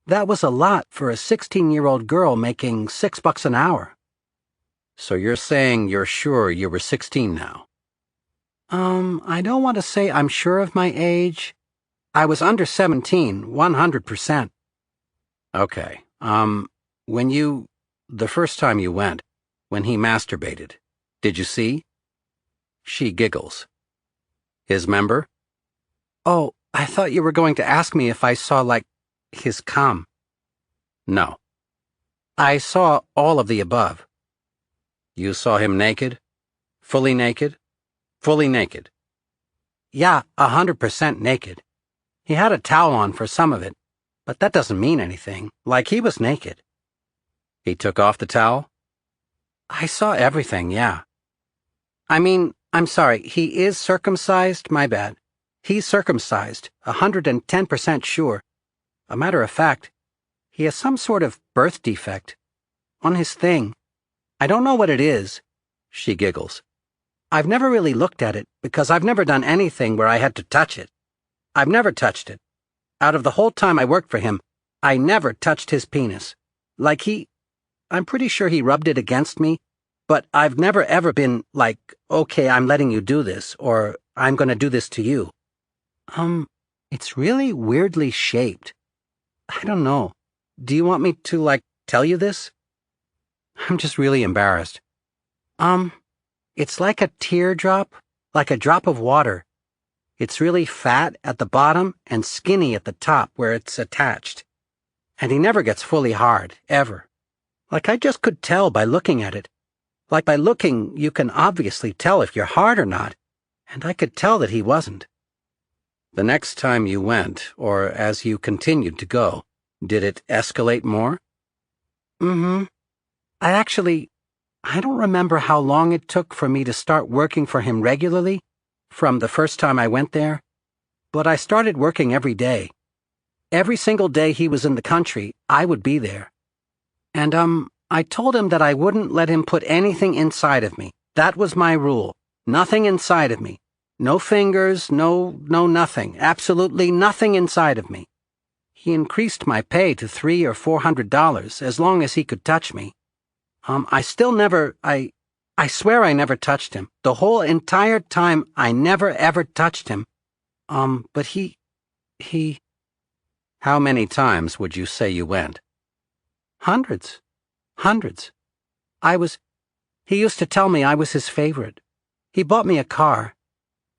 that was a lot for a 16-year-old girl making $6 an hour. So you're saying you're sure you were 16 now? I don't want to say I'm sure of my age. I was under 17, 100%. Okay, the first time you went, when he masturbated, did you see? She giggles. His member? Oh, I thought you were going to ask me if I saw, his cum. No. I saw all of the above. You saw him naked? Fully naked? Fully naked. Yeah, 100% naked. He had a towel on for some of it, but that doesn't mean anything. He was naked. He took off the towel? I saw everything, yeah. I'm sorry, he is circumcised? My bad. He's circumcised, 110% sure. A matter of fact, he has some sort of birth defect. On his thing. I don't know what it is. She giggles. I've never really looked at it because I've never done anything where I had to touch it. I've never touched it. Out of the whole time I worked for him, I never touched his penis. I'm pretty sure he rubbed it against me, but I've never ever been okay, I'm letting you do this, or I'm gonna do this to you. It's really weirdly shaped. I don't know. Do you want me to, tell you this? I'm just really embarrassed. It's like a teardrop, like a drop of water. It's really fat at the bottom and skinny at the top where it's attached. And he never gets fully hard, ever. Like I just could tell by looking at it. Like by looking, you can obviously tell if you're hard or not, and I could tell that he wasn't. The next time you went, or as you continued to go, did it escalate more? Mm-hmm. I don't remember how long it took for me to start working for him regularly, from the first time I went there, but I started working every day. Every single day he was in the country, I would be there. And, I told him that I wouldn't let him put anything inside of me. That was my rule. Nothing inside of me. No fingers, no nothing. Absolutely nothing inside of me. He increased my pay to $300 or $400 as long as he could touch me. I swear I never touched him. The whole entire time I never ever touched him. But he... How many times would you say you went? Hundreds. He used to tell me I was his favorite. He bought me a car.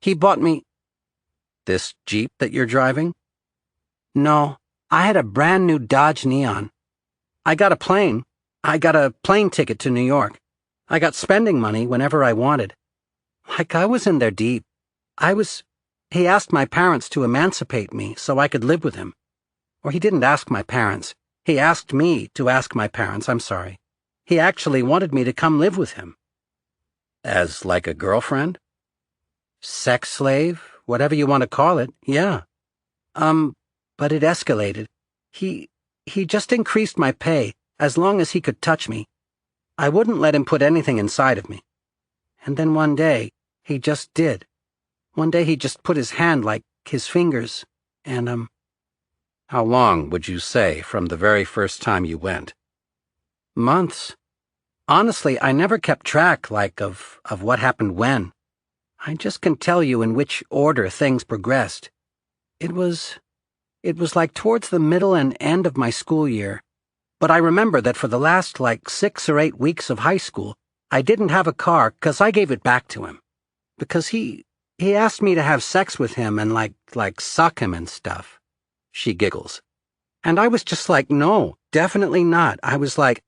He bought me... This Jeep that you're driving? No, I had a brand new Dodge Neon. I got a plane ticket to New York. I got spending money whenever I wanted. Like I was in there deep. He asked my parents to emancipate me so I could live with him. Or he didn't ask my parents. He asked me to ask my parents, I'm sorry. He actually wanted me to come live with him. As like a girlfriend? Sex slave? Whatever you want to call it, yeah. But it escalated. He just increased my pay as long as he could touch me. I wouldn't let him put anything inside of me. And then one day, he just did. One day he just put his hand like his fingers, and, How long would you say from the very first time you went? Months. Honestly, I never kept track, of what happened when. I just can tell you in which order things progressed. It was like towards the middle and end of my school year. But I remember that for the last, 6 or 8 weeks of high school, I didn't have a car 'cause I gave it back to him. Because he asked me to have sex with him and, suck him and stuff. She giggles. And I was just like, no, definitely not. I was like,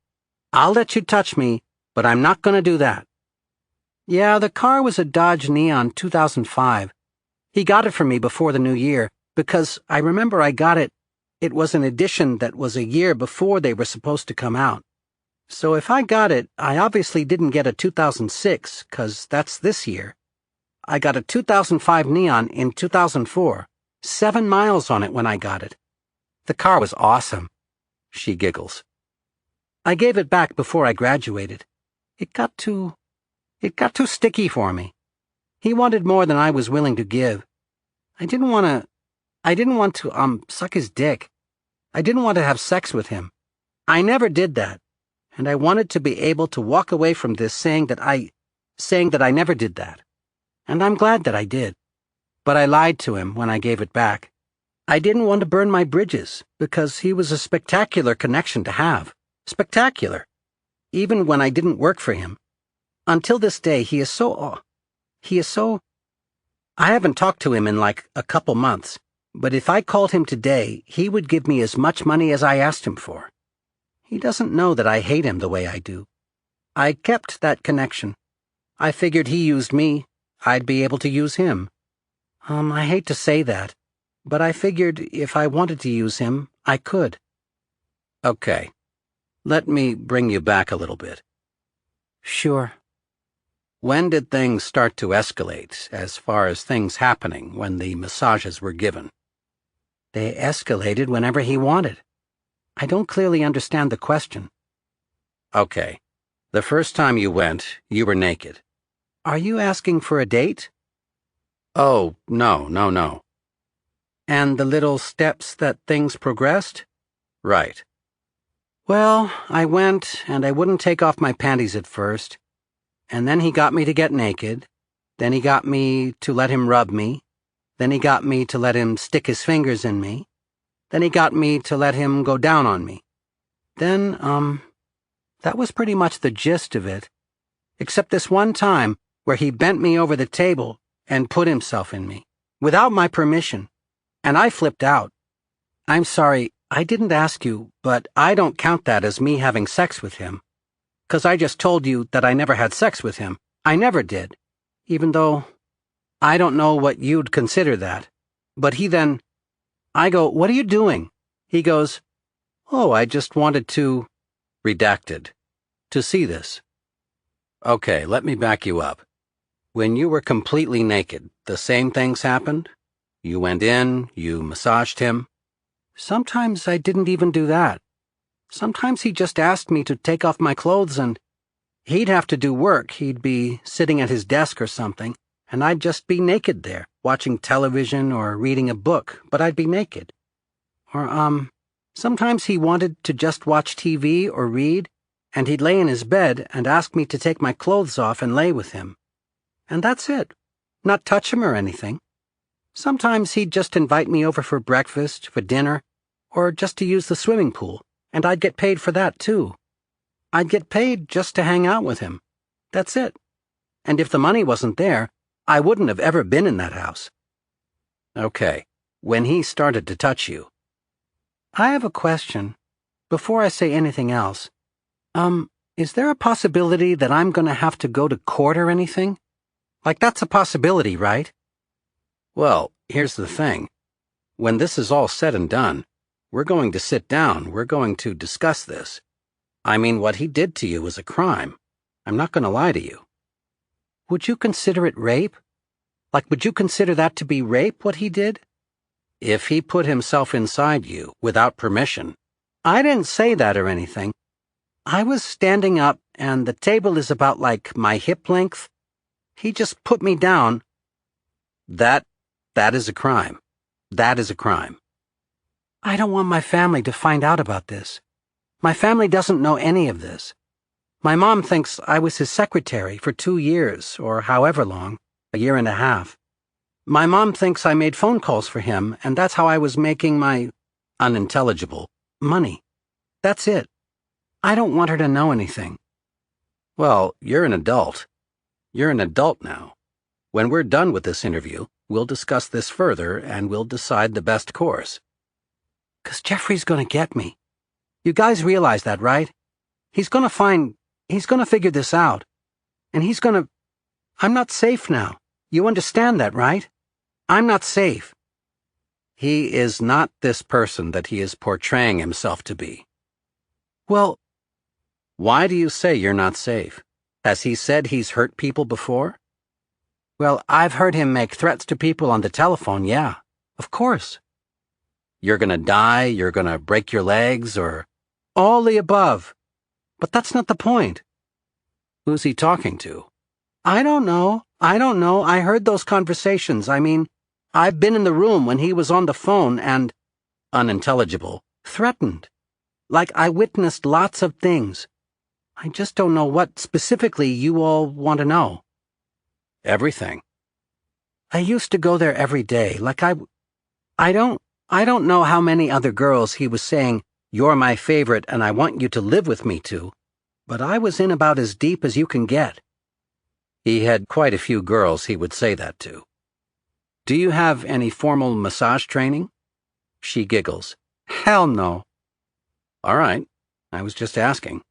I'll let you touch me, but I'm not going to do that. Yeah, the car was a Dodge Neon 2005. He got it for me before the new year, because I remember I got it. It was an edition that was a year before they were supposed to come out. So if I got it, I obviously didn't get a 2006, 'cause that's this year. I got a 2005 Neon in 2004, 7 miles on it when I got it. The car was awesome. She giggles. I gave it back before I graduated. It got too sticky for me. He wanted more than I was willing to give. I didn't want to suck his dick. I didn't want to have sex with him. I never did that. And I wanted to be able to walk away from this saying that I never did that. And I'm glad that I did. But I lied to him when I gave it back. I didn't want to burn my bridges, because he was a spectacular connection to have. Spectacular. Even when I didn't work for him. Until this day, he is so... I haven't talked to him in a couple months, but if I called him today, he would give me as much money as I asked him for. He doesn't know that I hate him the way I do. I kept that connection. I figured he used me, I'd be able to use him. I hate to say that, but I figured if I wanted to use him, I could. Okay. Let me bring you back a little bit. Sure. When did things start to escalate, as far as things happening when the massages were given? They escalated whenever he wanted. I don't clearly understand the question. Okay. The first time you went, you were naked. Are you asking for a date? Oh, no. And the little steps that things progressed? Right. Well, I went, and I wouldn't take off my panties at first. And then he got me to get naked. Then he got me to let him rub me. Then he got me to let him stick his fingers in me. Then he got me to let him go down on me. Then, that was pretty much the gist of it. Except this one time where he bent me over the table and put himself in me. without my permission, and I flipped out. I'm sorry, I didn't ask you, but I don't count that as me having sex with him. 'Cause I just told you that I never had sex with him. I never did. Even though I don't know what you'd consider that. But I go, what are you doing? He goes, oh, I just wanted to, redacted, to see this. Okay, let me back you up. When you were completely naked, the same things happened? You went in, you massaged him? Sometimes I didn't even do that. Sometimes he just asked me to take off my clothes and he'd have to do work. He'd be sitting at his desk or something, and I'd just be naked there, watching television or reading a book, but I'd be naked. Or, sometimes he wanted to just watch TV or read, and he'd lay in his bed and ask me to take my clothes off and lay with him. And that's it. Not touch him or anything. Sometimes he'd just invite me over for breakfast, for dinner, or just to use the swimming pool, and I'd get paid for that, too. I'd get paid just to hang out with him. That's it. And if the money wasn't there, I wouldn't have ever been in that house. Okay, when he started to touch you. I have a question. Before I say anything else, is there a possibility that I'm going to have to go to court or anything? Like, that's a possibility, right? Well, here's the thing. When this is all said and done, we're going to sit down, we're going to discuss this. I mean, what he did to you was a crime. I'm not going to lie to you. Would you consider it rape? Like, would you consider that to be rape, what he did? If he put himself inside you, without permission. I didn't say that or anything. I was standing up, and the table is about, like, my hip length. He just put me down. That is a crime. That is a crime. I don't want my family to find out about this. My family doesn't know any of this. My mom thinks I was his secretary for 2 years, or however long, a year and a half. My mom thinks I made phone calls for him, and that's how I was making my, unintelligible, money. That's it. I don't want her to know anything. Well, you're an adult. You're an adult now. When we're done with this interview, we'll discuss this further, and we'll decide the best course. 'Cause Jeffrey's gonna get me. You guys realize that, right? He's gonna figure this out. And I'm not safe now. You understand that, right? I'm not safe. He is not this person that he is portraying himself to be. Well, why do you say you're not safe? Has he said he's hurt people before? Well, I've heard him make threats to people on the telephone, yeah. Of course. You're gonna die, you're gonna break your legs, or all the above. But that's not the point. Who's he talking to? I don't know. I heard those conversations. I mean, I've been in the room when he was on the phone and, unintelligible, threatened. Like, I witnessed lots of things. I just don't know what specifically you all want to know. Everything. I used to go there every day. Like, I don't know how many other girls he was saying, "You're my favorite and I want you to live with me" to, but I was in about as deep as you can get. He had quite a few girls he would say that to. Do you have any formal massage training? She giggles. Hell no. All right, I was just asking.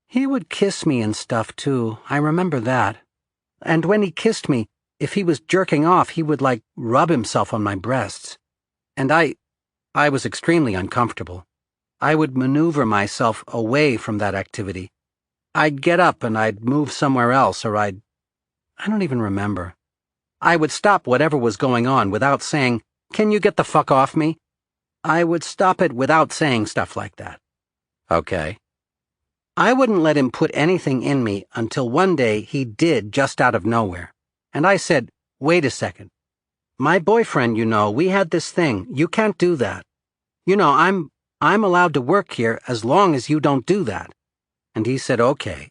He would kiss me and stuff too, I remember that. And when he kissed me, if he was jerking off, he would, like, rub himself on my breasts. And I was extremely uncomfortable. I would maneuver myself away from that activity. I'd get up and I'd move somewhere else, or I don't even remember. I would stop whatever was going on without saying, "Can you get the fuck off me?" I would stop it without saying stuff like that. Okay. I wouldn't let him put anything in me until one day he did, just out of nowhere. And I said, "Wait a second. My boyfriend, we had this thing. You can't do that. I'm allowed to work here as long as you don't do that." And he said, okay.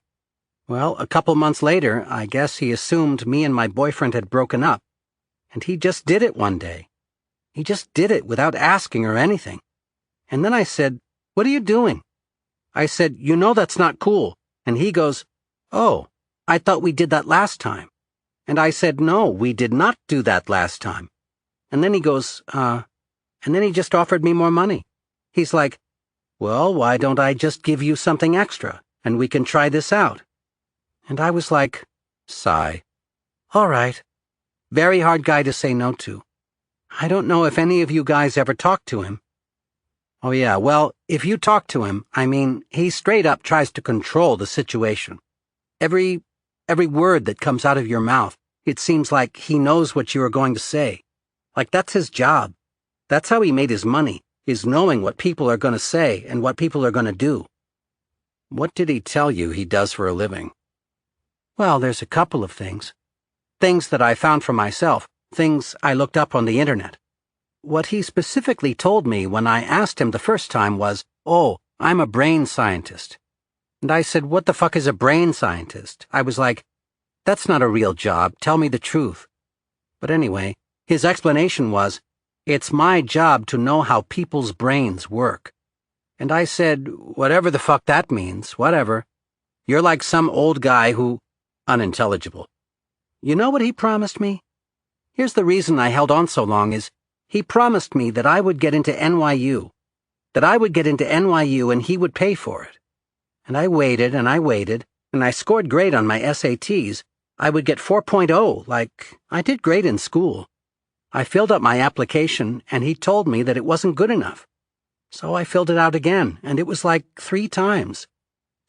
Well, a couple months later, I guess he assumed me and my boyfriend had broken up. And he just did it one day. He just did it without asking or anything. And then I said, "What are you doing?" I said, "That's not cool." And he goes, "Oh, I thought we did that last time." And I said, "No, we did not do that last time. And then he goes, and then he just offered me more money. He's like, well, why don't I just give you something extra, and we can try this out? And I was like, sigh, all right. Very hard guy to say no to. I don't know if any of you guys ever talked to him. Oh yeah, well, if you talk to him, I mean, he straight up tries to control the situation. Every word that comes out of your mouth, it seems like he knows what you are going to say. Like that's his job. That's how he made his money, is knowing what people are going to say and what people are going to do. What did he tell you he does for a living? Well, there's a couple of things. Things that I found for myself, things I looked up on the internet. What he specifically told me when I asked him the first time was, oh, I'm a brain scientist. And I said, what the fuck is a brain scientist? I was like, that's not a real job, tell me the truth. But anyway, his explanation was, it's my job to know how people's brains work. And I said, whatever the fuck that means, whatever. You're like some old guy who... unintelligible. You know what he promised me? Here's the reason I held on so long is, he promised me that I would get into NYU. That I would get into NYU and he would pay for it. And I waited, and I scored great on my SATs. I would get 4.0, like, I did great in school. I filled up my application, and he told me that it wasn't good enough. So I filled it out again, and it was like 3 times.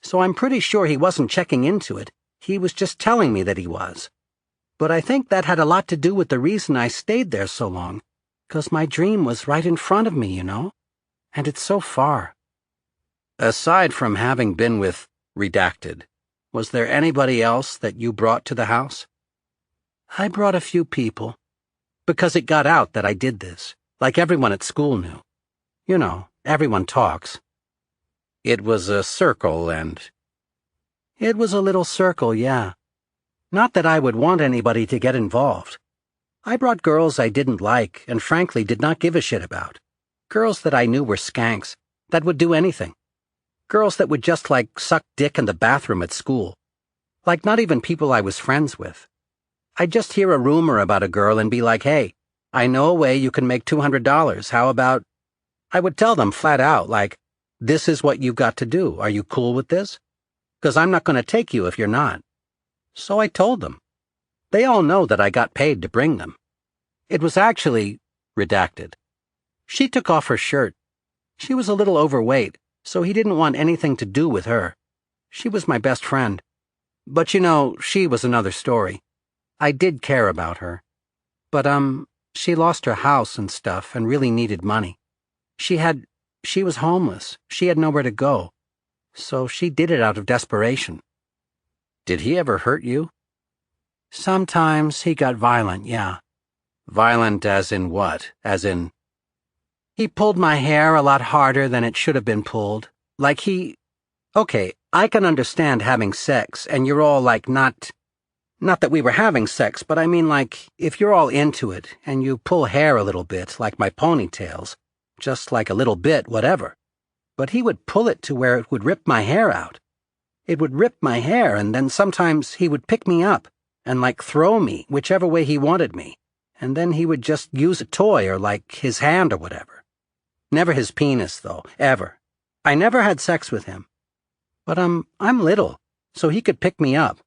So I'm pretty sure he wasn't checking into it. He was just telling me that he was. But I think that had a lot to do with the reason I stayed there so long, 'cause my dream was right in front of me, you know? And it's so far. Aside from having been with Redacted, was there anybody else that you brought to the house? I brought a few people. Because it got out that I did this, like everyone at school knew. You know, everyone talks. It was a circle and... It was a little circle, yeah. Not that I would want anybody to get involved. I brought girls I didn't like and frankly did not give a shit about. Girls that I knew were skanks, that would do anything. Girls that would just, like, suck dick in the bathroom at school. Like not even people I was friends with. I'd just hear a rumor about a girl and be like, hey, I know a way you can make $200. How about... I would tell them flat out, like, this is what you've got to do. Are you cool with this? 'Cause I'm not going to take you if you're not. So I told them. They all know that I got paid to bring them. It was actually... Redacted. She took off her shirt. She was a little overweight, so he didn't want anything to do with her. She was my best friend. But you know, she was another story. I did care about her. But, she lost her house and stuff and really needed money. She was homeless. She had nowhere to go. So she did it out of desperation. Did he ever hurt you? Sometimes he got violent, yeah. Violent as in what? As in... He pulled my hair a lot harder than it should have been pulled. Like he... Okay, I can understand having sex, and you're all like not that we were having sex, but I mean like, if you're all into it, and you pull hair a little bit, like my ponytails, just like a little bit, whatever. But he would pull it to where it would rip my hair out. It would rip my hair, and then sometimes he would pick me up, and like throw me, whichever way he wanted me, and then he would just use a toy or like his hand or whatever. Never his penis, though, ever. I never had sex with him. But I'm little, so he could pick me up.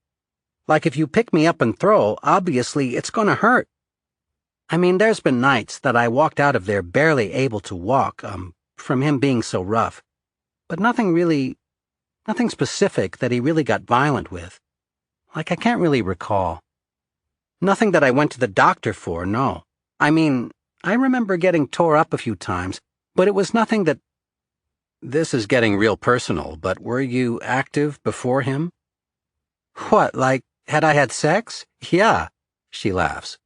Like if you pick me up and throw, obviously it's gonna hurt. I mean, there's been nights that I walked out of there barely able to walk, from him being so rough. But nothing specific that he really got violent with. Like I can't really recall. Nothing that I went to the doctor for, no. I mean, I remember getting tore up a few times, but it was nothing that... This is getting real personal, but were you active before him? What, like, had I had sex? Yeah, she laughs.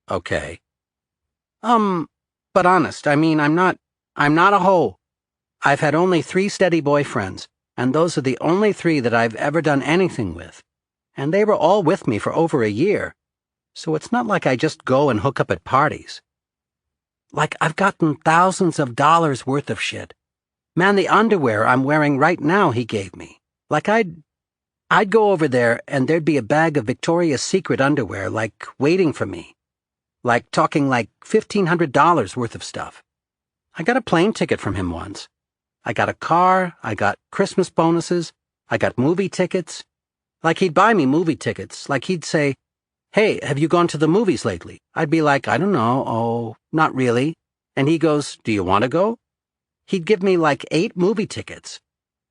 Okay. But honest, I mean, I'm not a hoe. I've had only 3 steady boyfriends, and those are the only 3 that I've ever done anything with. And they were all with me for over a year, so it's not like I just go and hook up at parties. Like, I've gotten thousands of dollars worth of shit. Man, the underwear I'm wearing right now he gave me. Like, I'd go over there and there'd be a bag of Victoria's Secret underwear, like, waiting for me. talking like $1,500 worth of stuff. I got a plane ticket from him once. I got a car, I got Christmas bonuses, I got movie tickets. Like he'd buy me movie tickets, like he'd say, "Hey, have you gone to the movies lately?" I'd be like, "I don't know, oh, not really." And he goes, "Do you want to go?" He'd give me like 8 movie tickets.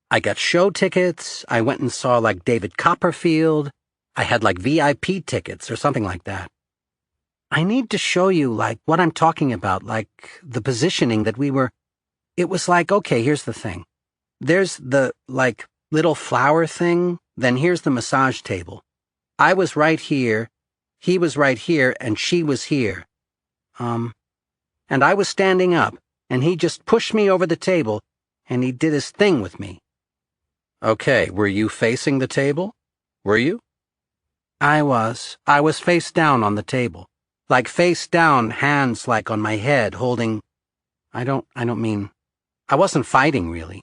I got show tickets, I went and saw like David Copperfield, I had like VIP tickets or something like that. I need to show you like what I'm talking about, like the positioning that we were. It was like, okay, here's the thing. There's the like little flower thing, then here's the massage table. I was right here, he was right here, and she was here. And I was standing up, and he just pushed me over the table, and he did his thing with me. Okay, were you facing the table? Were you? I was face down on the table. Like face down, hands like on my head, holding. I don't mean, I wasn't fighting really.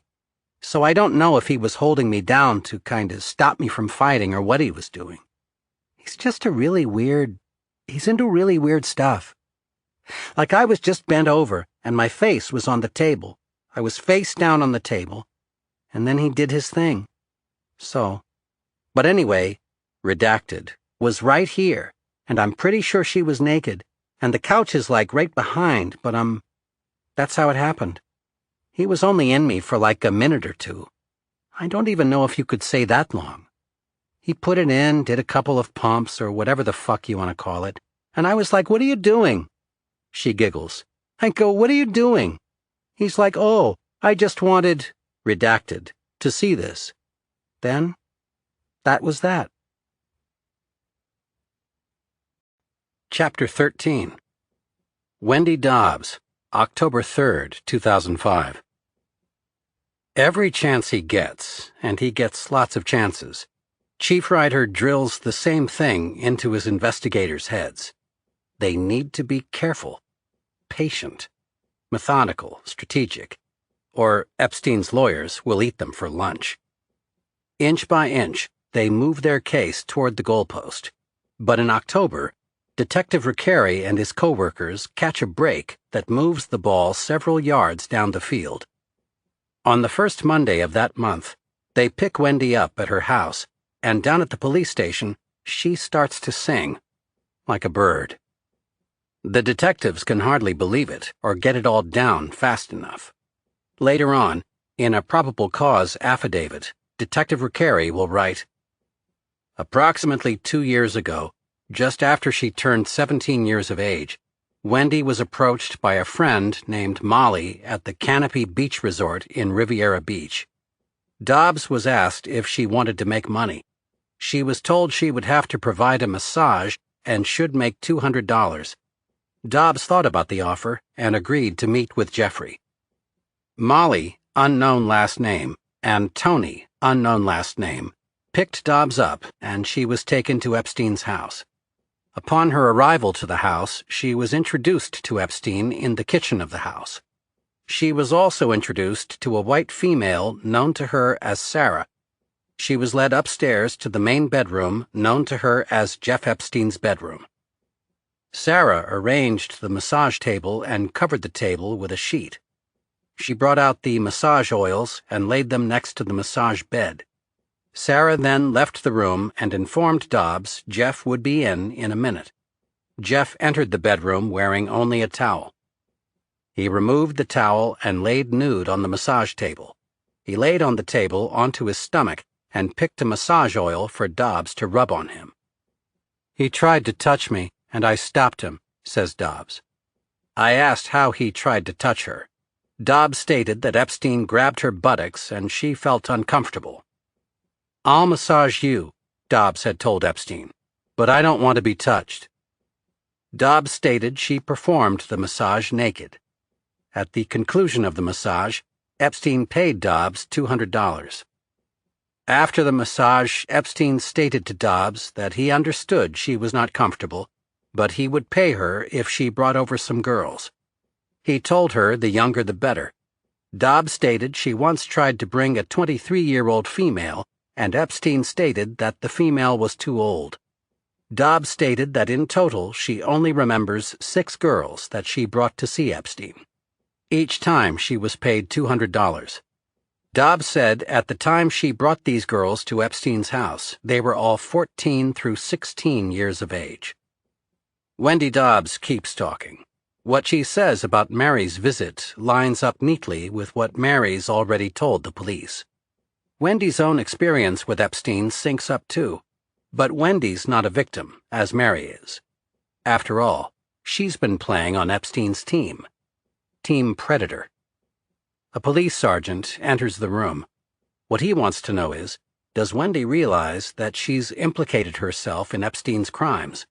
So I don't know if he was holding me down to kind of stop me from fighting or what he was doing. He's just he's into really weird stuff. Like I was just bent over and my face was on the table. I was face down on the table, and then he did his thing. So, but anyway, redacted, was right here, and I'm pretty sure she was naked, and the couch is like right behind, but that's how it happened. He was only in me for like a minute or two. I don't even know if you could say that long. He put it in, did a couple of pumps, or whatever the fuck you want to call it, and I was like, "What are you doing?" She giggles. I go, "What are you doing?" He's like, "Oh, I just wanted," redacted, "to see this." Then, that was that. Chapter 13. Wendy Dobbs, October 3rd, 2005. Every chance he gets, and he gets lots of chances, Chief Ryder drills the same thing into his investigators' heads. They need to be careful, patient, methodical, strategic, or Epstein's lawyers will eat them for lunch. Inch by inch, they move their case toward the goalpost. But in October, Detective Riccari and his co-workers catch a break that moves the ball several yards down the field. On the first Monday of that month, they pick Wendy up at her house, and down at the police station, she starts to sing, like a bird. The detectives can hardly believe it or get it all down fast enough. Later on, in a probable cause affidavit, Detective Riccari will write, "Approximately 2 years ago, just after she turned 17 years of age, Wendy was approached by a friend named Molly at the Canopy Beach Resort in Riviera Beach. Dobbs was asked if she wanted to make money. She was told she would have to provide a massage and should make $200. Dobbs thought about the offer and agreed to meet with Jeffrey. Molly, unknown last name, and Tony, unknown last name, picked Dobbs up, and she was taken to Epstein's house. Upon her arrival to the house, she was introduced to Epstein in the kitchen of the house. She was also introduced to a white female known to her as Sarah. She was led upstairs to the main bedroom known to her as Jeff Epstein's bedroom. Sarah arranged the massage table and covered the table with a sheet. She brought out the massage oils and laid them next to the massage bed. Sarah then left the room and informed Dobbs Jeff would be in a minute. Jeff entered the bedroom wearing only a towel. He removed the towel and laid nude on the massage table. He laid on the table onto his stomach and picked a massage oil for Dobbs to rub on him. "He tried to touch me, and I stopped him," says Dobbs. I asked how he tried to touch her. Dobbs stated that Epstein grabbed her buttocks and she felt uncomfortable. "I'll massage you," Dobbs had told Epstein, "but I don't want to be touched." Dobbs stated she performed the massage naked. At the conclusion of the massage, Epstein paid Dobbs $200. After the massage, Epstein stated to Dobbs that he understood she was not comfortable, but he would pay her if she brought over some girls. He told her the younger the better. Dobbs stated she once tried to bring a 23-year-old female, and Epstein stated that the female was too old. Dobbs stated that in total she only remembers 6 girls that she brought to see Epstein. Each time she was paid $200. Dobbs said at the time she brought these girls to Epstein's house, they were all 14 through 16 years of age. Wendy Dobbs keeps talking. What she says about Mary's visit lines up neatly with what Mary's already told the police. Wendy's own experience with Epstein syncs up too, but Wendy's not a victim, as Mary is. After all, she's been playing on Epstein's team. Team Predator. A police sergeant enters the room. What he wants to know is, does Wendy realize that she's implicated herself in Epstein's crimes?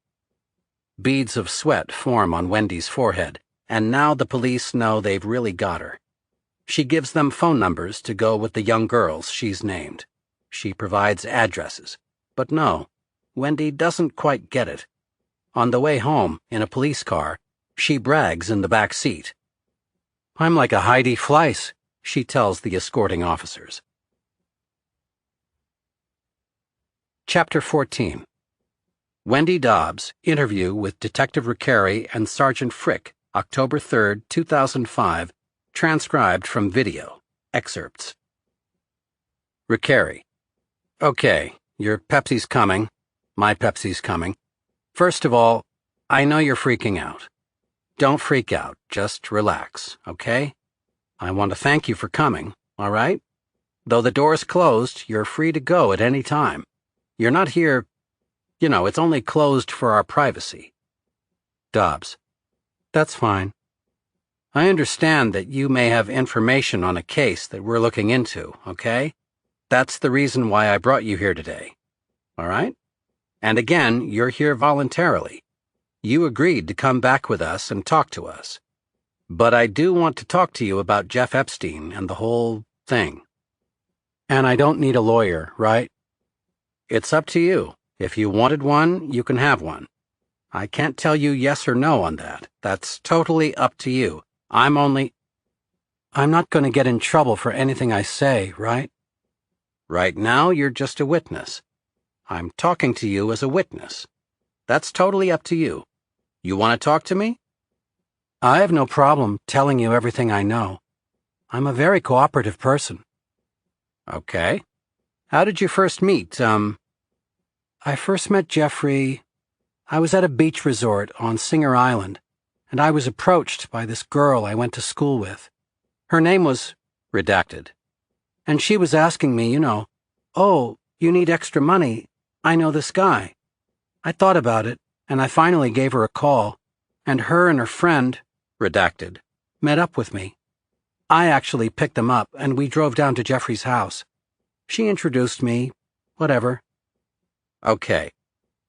Beads of sweat form on Wendy's forehead, and now the police know they've really got her. She gives them phone numbers to go with the young girls she's named. She provides addresses. But no, Wendy doesn't quite get it. On the way home, in a police car, she brags in the back seat. "I'm like a Heidi Fleiss," she tells the escorting officers. Chapter 14. Wendy Dobbs, interview with Detective Recarey and Sergeant Frick, October 3, 2005, transcribed from video. Excerpts. Recarey. Okay, your Pepsi's coming. My Pepsi's coming. First of all, I know you're freaking out. Don't freak out, just relax, okay? I want to thank you for coming, all right? Though the door's closed, you're free to go at any time. You're not here... You know, it's only closed for our privacy. Dobbs. That's fine. I understand that you may have information on a case that we're looking into, okay? That's the reason why I brought you here today. All right? And again, you're here voluntarily. You agreed to come back with us and talk to us. But I do want to talk to you about Jeff Epstein and the whole thing. And I don't need a lawyer, right? It's up to you. If you wanted one, you can have one. I can't tell you yes or no on that. That's totally up to you. I'm not going to get in trouble for anything I say, right? Right now, you're just a witness. I'm talking to you as a witness. That's totally up to you. You want to talk to me? I have no problem telling you everything I know. I'm a very cooperative person. Okay. How did you first meet, I first met Jeffrey. I was at a beach resort on Singer Island, and I was approached by this girl I went to school with. Her name was redacted. And she was asking me, "Oh, you need extra money. I know this guy." I thought about it, and I finally gave her a call, and her and her friend, redacted, met up with me. I actually picked them up, and we drove down to Jeffrey's house. She introduced me, whatever. Okay.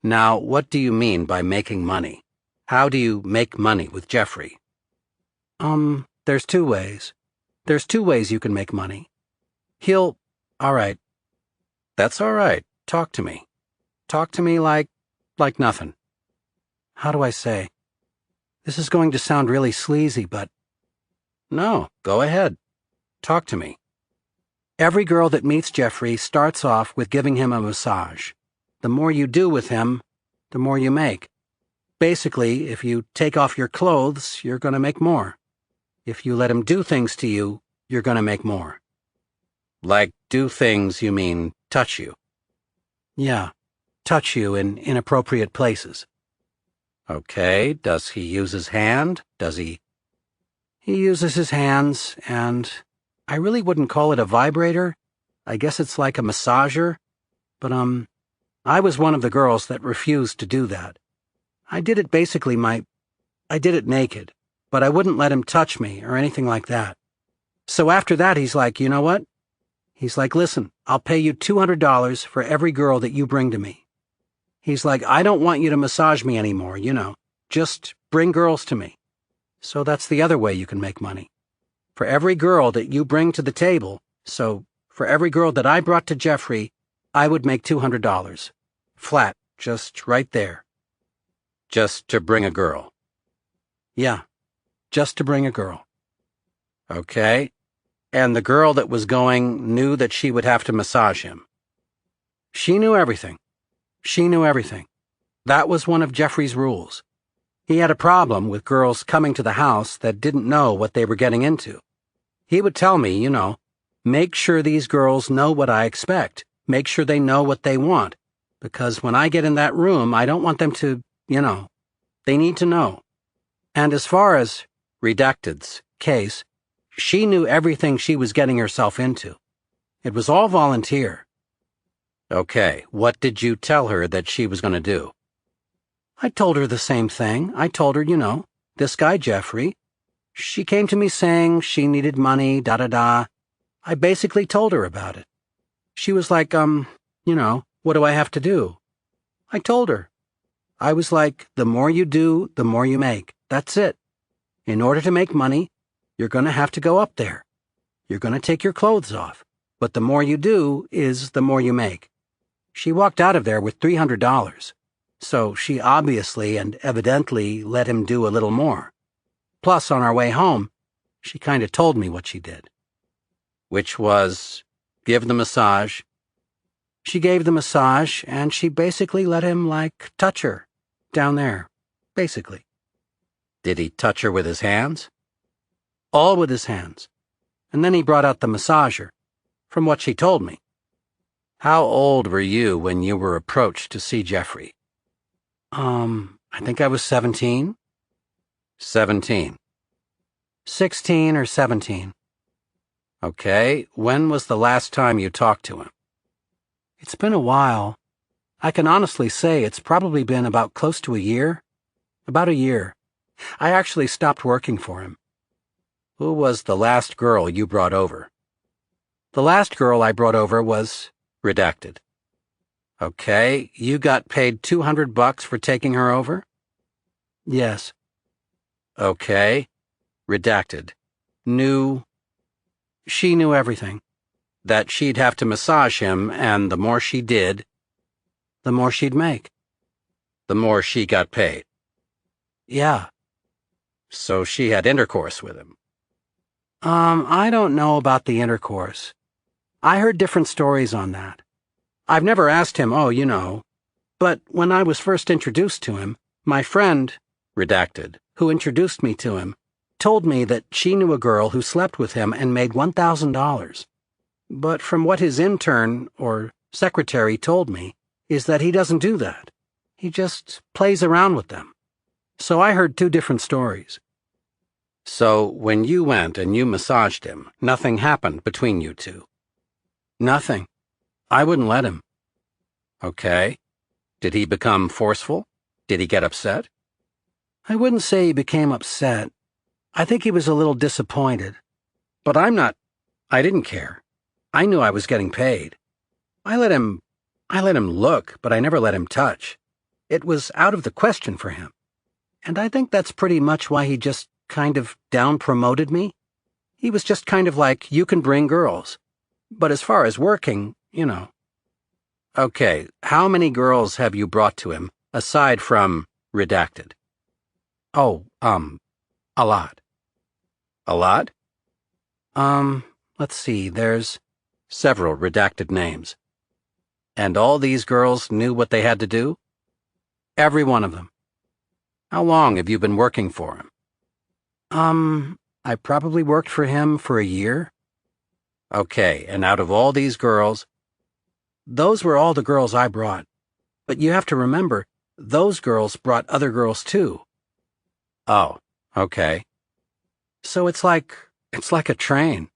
Now, what do you mean by making money? How do you make money with Jeffrey? There's 2 ways. There's 2 ways you can make money. All right. That's all right. Talk to me. Talk to me like nothing. How do I say? This is going to sound really sleazy, but... No, go ahead. Talk to me. Every girl that meets Jeffrey starts off with giving him a massage. The more you do with him, the more you make. Basically, if you take off your clothes, you're going to make more. If you let him do things to you, you're going to make more. Like do things, you mean touch you? Yeah, touch you in inappropriate places. Okay, does he use his hand? He uses his hands, and I really wouldn't call it a vibrator. I guess it's like a massager. But, I was one of the girls that refused to do that. I did it naked, but I wouldn't let him touch me or anything like that. So after that, he's like, you know what? He's like, listen, I'll pay you $200 for every girl that you bring to me. He's like, I don't want you to massage me anymore, just bring girls to me. So that's the other way you can make money. For every girl that you bring to the table, so for every girl that I brought to Jeffrey, I would make $200. Flat, just right there. Just to bring a girl? Yeah, just to bring a girl. Okay. And the girl that was going knew that she would have to massage him. She knew everything. That was one of Jeffrey's rules. He had a problem with girls coming to the house that didn't know what they were getting into. He would tell me, make sure these girls know what I expect. Make sure they know what they want. Because when I get in that room, I don't want them to, they need to know. And as far as Redacted's case, she knew everything she was getting herself into. It was all volunteer. Okay, what did you tell her that she was going to do? I told her the same thing. I told her, this guy Jeffrey. She came to me saying she needed money, da-da-da. I basically told her about it. She was like, what do I have to do? I told her. I was like, the more you do, the more you make. That's it. In order to make money, you're going to have to go up there. You're going to take your clothes off. But the more you do is the more you make. She walked out of there with $300. So she obviously and evidently let him do a little more. Plus, on our way home, she kind of told me what she did. Which was, give the massage. She gave the massage, and she basically let him, touch her. Down there. Basically. Did he touch her with his hands? All with his hands. And then he brought out the massager, from what she told me. How old were you when you were approached to see Jeffrey? I think I was 17. 17. 16 or 17. Okay, when was the last time you talked to him? It's been a while. I can honestly say it's probably been about close to a year. About a year. I actually stopped working for him. Who was the last girl you brought over? The last girl I brought over was Redacted. Okay, you got paid $200 for taking her over? Yes. Okay. Redacted. She knew everything. That she'd have to massage him, and the more she did, the more she'd make. The more she got paid. Yeah. So she had intercourse with him. I don't know about the intercourse. I heard different stories on that. I've never asked him, but when I was first introduced to him, my friend, Redacted, who introduced me to him, told me that she knew a girl who slept with him and made $1,000. But from what his intern, or secretary, told me, is that he doesn't do that. He just plays around with them. So I heard two different stories. So when you went and you massaged him, nothing happened between you two? Nothing. I wouldn't let him. Okay. Did he become forceful? Did he get upset? I wouldn't say he became upset. I think he was a little disappointed. But I didn't care. I knew I was getting paid. I let him look, but I never let him touch. It was out of the question for him. And I think that's pretty much why he just kind of down-promoted me. He was just kind of like, you can bring girls. But as far as working, Okay, how many girls have you brought to him, aside from Redacted? Oh, a lot. A lot? Let's see, there's several Redacted names. And all these girls knew what they had to do? Every one of them. How long have you been working for him? I probably worked for him for a year. Okay, and out of all these girls, those were all the girls I brought. But you have to remember, those girls brought other girls too. Oh, okay. So it's like a train.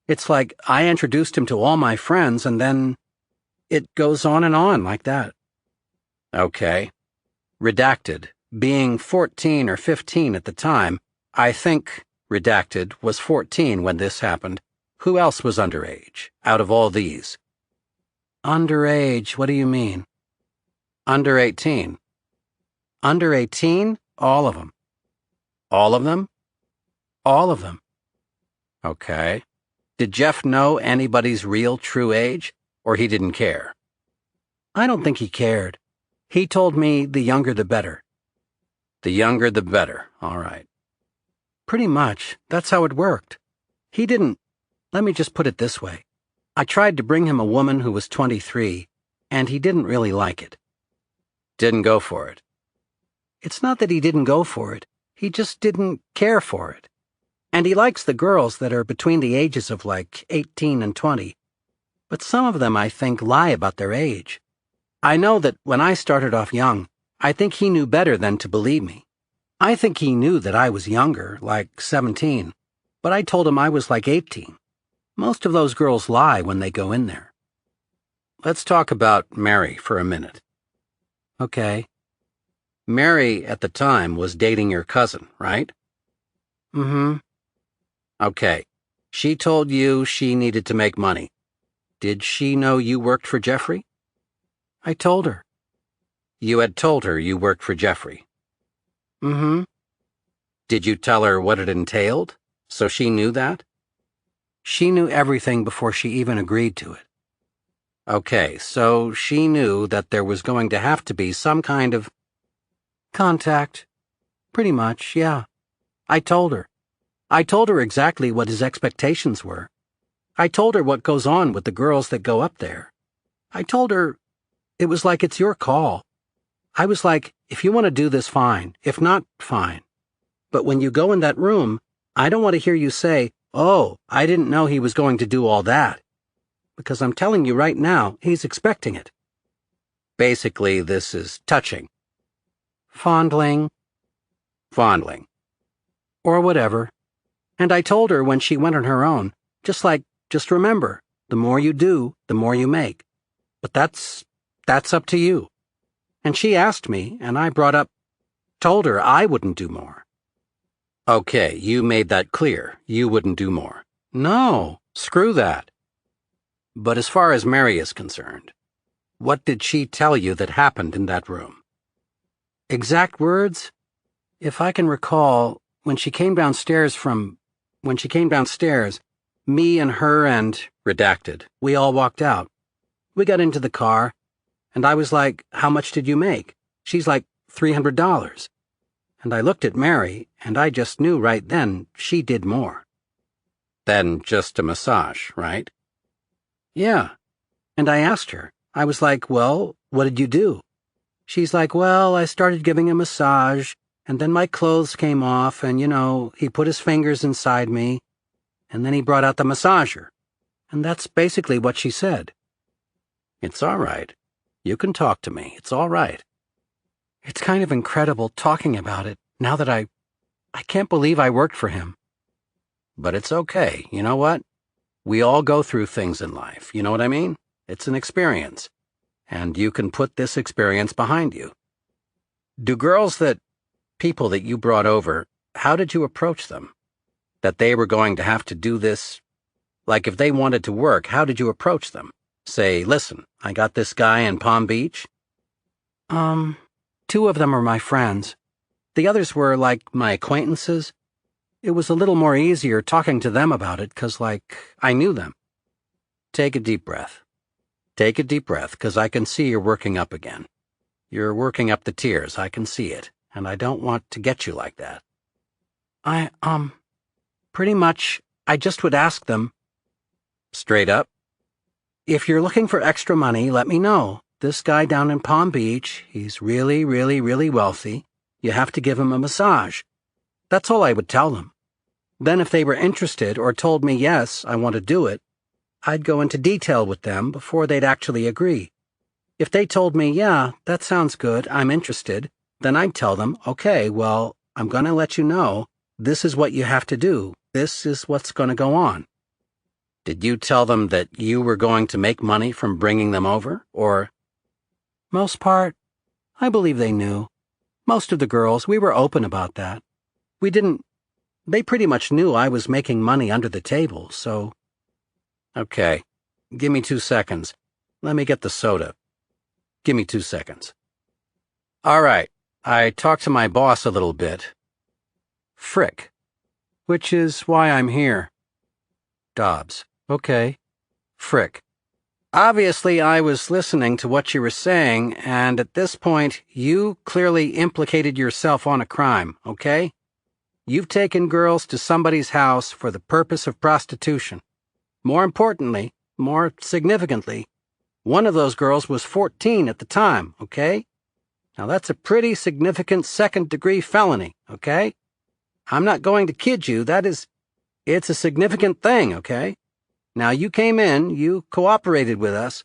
It's like I introduced him to all my friends and then it goes on and on like that. Okay. Redacted, being 14 or 15 at the time, I think Redacted was 14 when this happened. Who else was underage, out of all these? Underage, what do you mean? Under 18. Under 18? All of them. All of them? All of them. Okay. Did Jeff know anybody's real true age, or he didn't care? I don't think he cared. He told me the younger the better. The younger the better, all right. Pretty much, that's how it worked. He didn't. Let me just put it this way. I tried to bring him a woman who was 23, and he didn't really like it. Didn't go for it. It's not that he didn't go for it. He just didn't care for it. And he likes the girls that are between the ages of like 18 and 20. But some of them, I think, lie about their age. I know that when I started off young, I think he knew better than to believe me. I think he knew that I was younger, like 17, but I told him I was like 18. Most of those girls lie when they go in there. Let's talk about Mary for a minute. Okay. Mary, at the time, was dating your cousin, right? Mm-hmm. Okay. She told you she needed to make money. Did she know you worked for Jeffrey? I told her. You had told her you worked for Jeffrey? Mm-hmm. Did you tell her what it entailed, so she knew that? She knew everything before she even agreed to it. Okay, so she knew that there was going to have to be some kind of contact. Pretty much, yeah. I told her. I told her exactly what his expectations were. I told her what goes on with the girls that go up there. I told her it was like it's your call. I was like, if you want to do this, fine. If not, fine. But when you go in that room, I don't want to hear you say, oh, I didn't know he was going to do all that. Because I'm telling you right now, he's expecting it. Basically, this is touching. Fondling. Fondling. Or whatever. And I told her when she went on her own, just remember, the more you do, the more you make. But that's up to you. And she asked me, and I told her I wouldn't do more. Okay, you made that clear. You wouldn't do more. No, screw that. But as far as Mary is concerned, what did she tell you that happened in that room? Exact words? If I can recall, when she came downstairs, me and her and redacted, we all walked out. We got into the car, and I was like, how much did you make? She's like, $300. And I looked at Mary, and I just knew right then she did more. Than just a massage, right? Yeah. And I asked her. I was like, well, what did you do? She's like, well, I started giving him a massage, and then my clothes came off, and, he put his fingers inside me, and then he brought out the massager. And that's basically what she said. It's all right. You can talk to me. It's all right. It's kind of incredible talking about it, now that I can't believe I worked for him. But it's okay. You know what? We all go through things in life. You know what I mean? It's an experience. And you can put this experience behind you. People that you brought over, how did you approach them? That they were going to have to do this? Like if they wanted to work, how did you approach them? Say, listen, I got this guy in Palm Beach. 2 of them are my friends. The others were like my acquaintances. It was a little more easier talking to them about it, 'cause I knew them. Take a deep breath. Take a deep breath, 'cause I can see you're working up again. You're working up the tears, I can see it, and I don't want to get you like that. Pretty much, I just would ask them. Straight up? If you're looking for extra money, let me know. This guy down in Palm Beach, he's really, really, really wealthy. You have to give him a massage. That's all I would tell them. Then if they were interested or told me, yes, I want to do it, I'd go into detail with them before they'd actually agree. If they told me, yeah, that sounds good, I'm interested, then I'd tell them, okay, well, I'm going to let you know, this is what you have to do. This is what's going to go on. Did you tell them that you were going to make money from bringing them over, or? Most part, I believe they knew. Most of the girls, we were open about that. They pretty much knew I was making money under the table, so. Okay, give me 2 seconds. Let me get the soda. Give me 2 seconds. All right, I talked to my boss a little bit. Frick. Which is why I'm here. Dobbs. Okay. Frick. Obviously, I was listening to what you were saying, and at this point, you clearly implicated yourself on a crime, okay? You've taken girls to somebody's house for the purpose of prostitution. More importantly, more significantly, one of those girls was 14 at the time, okay? Now that's a pretty significant second-degree felony, okay? I'm not going to kid you, it's a significant thing, okay? Now you came in, you cooperated with us.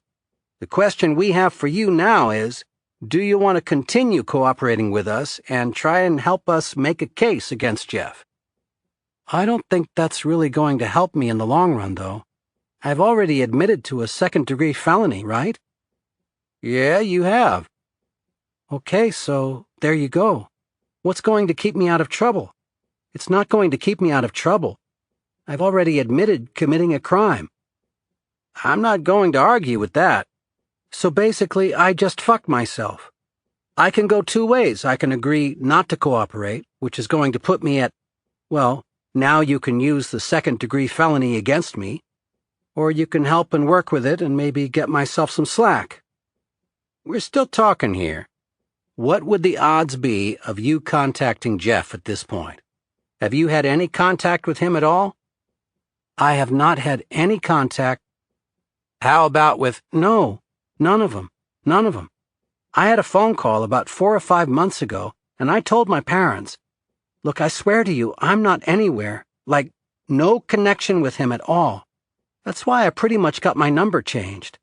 The question we have for you now is, do you want to continue cooperating with us and try and help us make a case against Jeff? I don't think that's really going to help me in the long run, though. I've already admitted to a second-degree felony, right? Yeah, you have. Okay, so there you go. What's going to keep me out of trouble? It's not going to keep me out of trouble. I've already admitted committing a crime. I'm not going to argue with that. So basically, I just fucked myself. I can go two ways. I can agree not to cooperate, which is going to put me at, well, now you can use the second-degree felony against me, or you can help and work with it and maybe get myself some slack. We're still talking here. What would the odds be of you contacting Jeff at this point? Have you had any contact with him at all? I have not had any contact. How about with... No, none of them. I had a phone call about 4 or 5 months ago, and I told my parents, look, I swear to you, I'm not anywhere, like, no connection with him at all. That's why I pretty much got my number changed.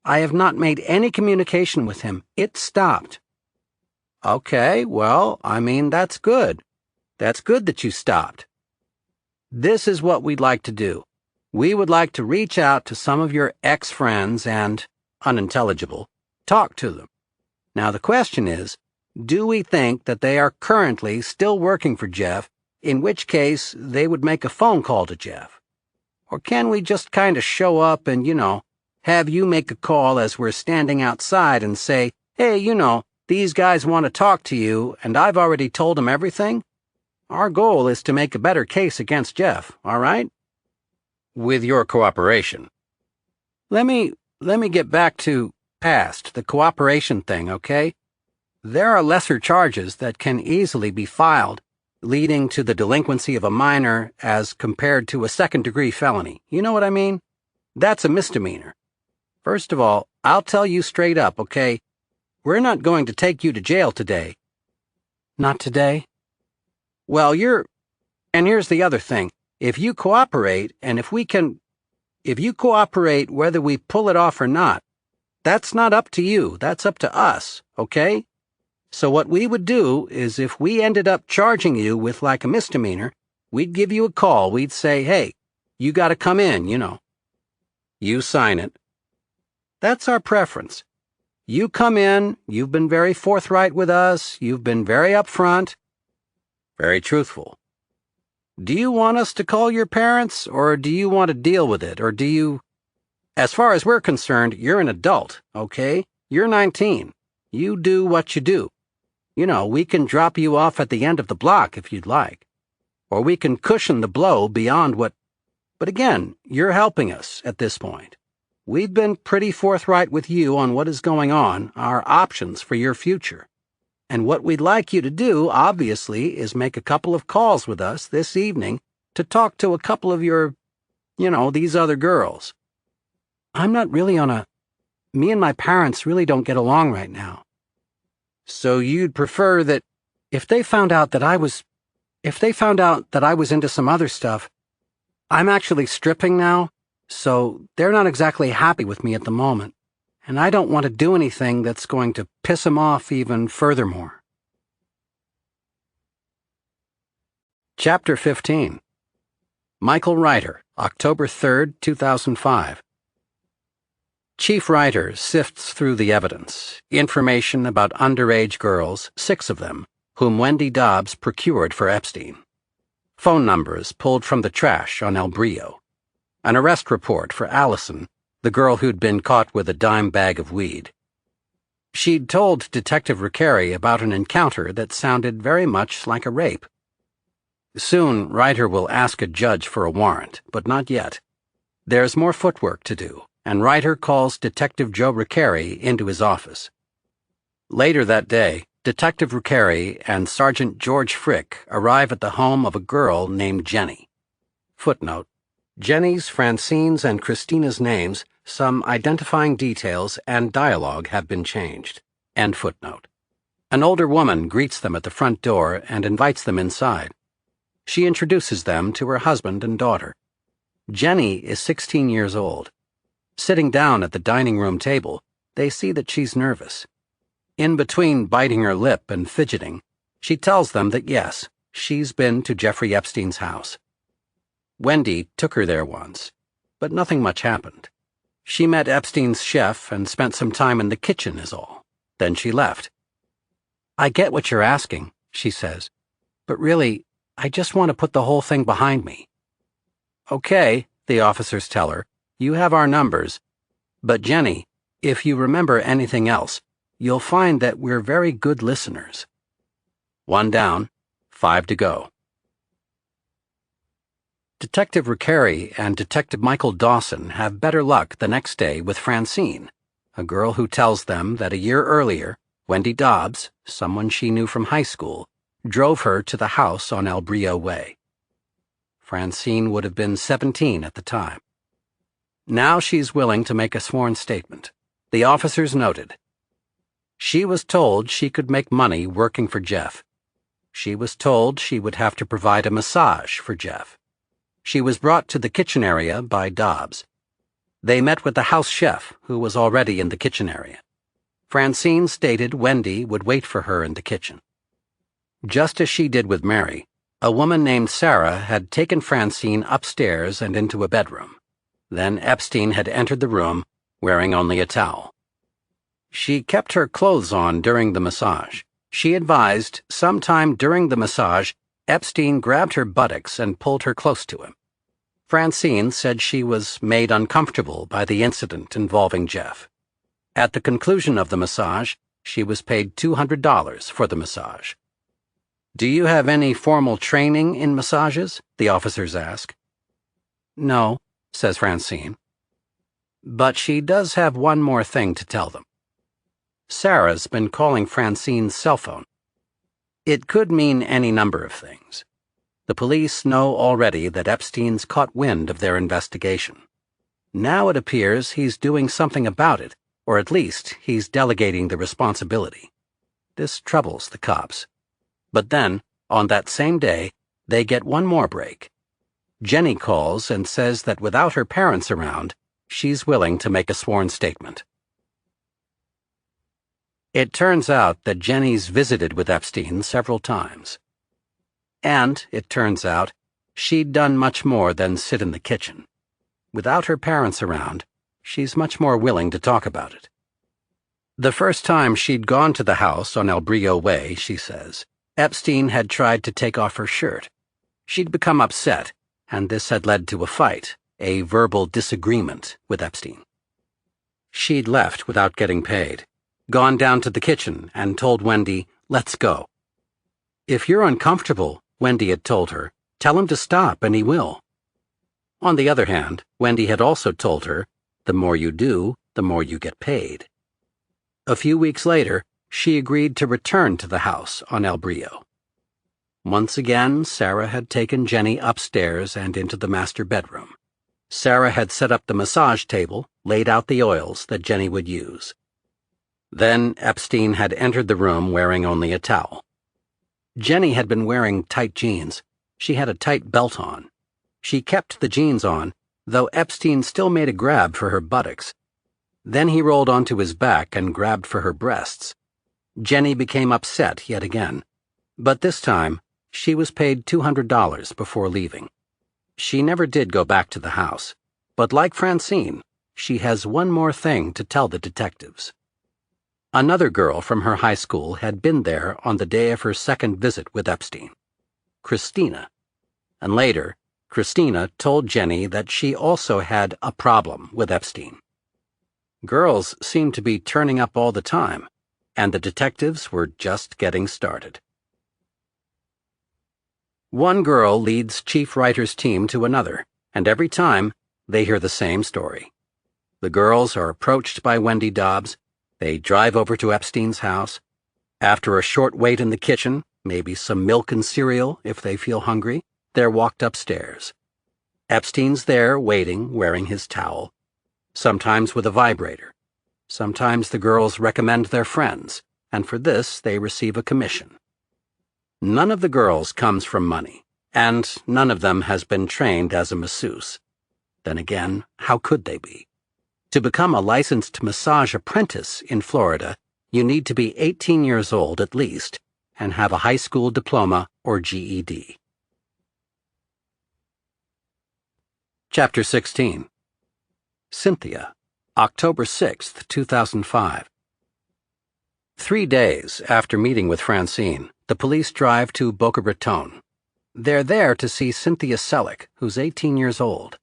I have not made any communication with him. It stopped. Okay, well, I mean, that's good. That's good that you stopped. This is what we'd like to do. We would like to reach out to some of your ex-friends and, unintelligible, talk to them. Now the question is, do we think that they are currently still working for Jeff, in which case they would make a phone call to Jeff? Or can we just kind of show up and, have you make a call as we're standing outside and say, hey, these guys want to talk to you, and I've already told them everything? Our goal is to make a better case against Jeff, all right? With your cooperation. Let me get back to past, the cooperation thing, okay? There are lesser charges that can easily be filed, leading to the delinquency of a minor as compared to a second-degree felony. You know what I mean? That's a misdemeanor. First of all, I'll tell you straight up, okay? We're not going to take you to jail today. Not today? Well, and here's the other thing. If you cooperate, and if you cooperate whether we pull it off or not, that's not up to you, that's up to us, okay? So what we would do is if we ended up charging you with like a misdemeanor, we'd give you a call, we'd say, hey, you gotta come in, You sign it. That's our preference. You come in, you've been very forthright with us, you've been very upfront, very truthful. Do you want us to call your parents, or do you want to deal with it, or do you... As far as we're concerned, you're an adult, okay? You're 19. You do what you do. We can drop you off at the end of the block if you'd like. Or we can cushion the blow beyond what... But again, you're helping us at this point. We've been pretty forthright with you on what is going on, our options for your future. And what we'd like you to do, obviously, is make a couple of calls with us this evening to talk to a couple of your, these other girls. I'm not really me and my parents really don't get along right now. So you'd prefer that if they found out that I was into some other stuff, I'm actually stripping now, so they're not exactly happy with me at the moment. And I don't want to do anything that's going to piss him off even furthermore. Chapter 15. Michael Reiter, October 3rd, 2005. Chief Reiter sifts through the evidence, information about underage girls, 6 of them, whom Wendy Dobbs procured for Epstein. Phone numbers pulled from the trash on El Brillo. An arrest report for Allison, the girl who'd been caught with a dime bag of weed. She'd told Detective Riccari about an encounter that sounded very much like a rape. Soon, Reiter will ask a judge for a warrant, but not yet. There's more footwork to do, and Reiter calls Detective Joe Riccari into his office. Later that day, Detective Riccari and Sergeant George Frick arrive at the home of a girl named Jenny. Footnote: Jenny's, Francine's, and Christina's names, some identifying details, and dialogue have been changed. End footnote. An older woman greets them at the front door and invites them inside. She introduces them to her husband and daughter. Jenny is 16 years old. Sitting down at the dining room table, they see that she's nervous. In between biting her lip and fidgeting, she tells them that yes, she's been to Jeffrey Epstein's house. Wendy took her there once, but nothing much happened. She met Epstein's chef and spent some time in the kitchen is all. Then she left. "I get what you're asking," she says, "but really, I just want to put the whole thing behind me." "Okay," the officers tell her, "you have our numbers. But Jenny, if you remember anything else, you'll find that we're very good listeners." 1 down, 5 to go. Detective Rickeri and Detective Michael Dawson have better luck the next day with Francine, a girl who tells them that a year earlier, Wendy Dobbs, someone she knew from high school, drove her to the house on El Brillo Way. Francine would have been 17 at the time. Now she's willing to make a sworn statement. The officers noted. She was told she could make money working for Jeff. She was told she would have to provide a massage for Jeff. She was brought to the kitchen area by Dobbs. They met with the house chef, who was already in the kitchen area. Francine stated Wendy would wait for her in the kitchen. Just as she did with Mary, a woman named Sarah had taken Francine upstairs and into a bedroom. Then Epstein had entered the room, wearing only a towel. She kept her clothes on during the massage. She advised, sometime during the massage, Epstein grabbed her buttocks and pulled her close to him. Francine said she was made uncomfortable by the incident involving Jeff. At the conclusion of the massage, she was paid $200 for the massage. "Do you have any formal training in massages?" the officers ask. "No," says Francine. But she does have one more thing to tell them. Sarah's been calling Francine's cell phone. It could mean any number of things. The police know already that Epstein's caught wind of their investigation. Now it appears he's doing something about it, or at least he's delegating the responsibility. This troubles the cops. But then, on that same day, they get one more break. Jenny calls and says that without her parents around, she's willing to make a sworn statement. It turns out that Jenny's visited with Epstein several times. And, it turns out, she'd done much more than sit in the kitchen. Without her parents around, she's much more willing to talk about it. The first time she'd gone to the house on El Brillo Way, she says, Epstein had tried to take off her shirt. She'd become upset, and this had led to a fight, a verbal disagreement with Epstein. She'd left without getting paid, gone down to the kitchen and told Wendy, "Let's go." "If you're uncomfortable," Wendy had told her, "tell him to stop and he will." On the other hand, Wendy had also told her, "The more you do, the more you get paid." A few weeks later, she agreed to return to the house on El Brillo. Once again, Sarah had taken Jenny upstairs and into the master bedroom. Sarah had set up the massage table, laid out the oils that Jenny would use. Then Epstein had entered the room wearing only a towel. Jenny had been wearing tight jeans. She had a tight belt on. She kept the jeans on, though Epstein still made a grab for her buttocks. Then he rolled onto his back and grabbed for her breasts. Jenny became upset yet again, but this time she was paid $200 before leaving. She never did go back to the house, but like Francine, she has one more thing to tell the detectives. Another girl from her high school had been there on the day of her second visit with Epstein, Christina, and later, Christina told Jenny that she also had a problem with Epstein. Girls seemed to be turning up all the time, and the detectives were just getting started. One girl leads Chief Writer's team to another, and every time, they hear the same story. The girls are approached by Wendy Dobbs. They drive over to Epstein's house. After a short wait in the kitchen, maybe some milk and cereal if they feel hungry, they're walked upstairs. Epstein's there waiting, wearing his towel, sometimes with a vibrator. Sometimes the girls recommend their friends, and for this they receive a commission. None of the girls comes from money, and none of them has been trained as a masseuse. Then again, how could they be? To become a licensed massage apprentice in Florida, you need to be 18 years old at least and have a high school diploma or GED. Chapter 16. Cynthia, October 6, 2005. 3 days after meeting with Francine, the police drive to Boca Raton. They're there to see Cynthia Selleck, who's 18 years old.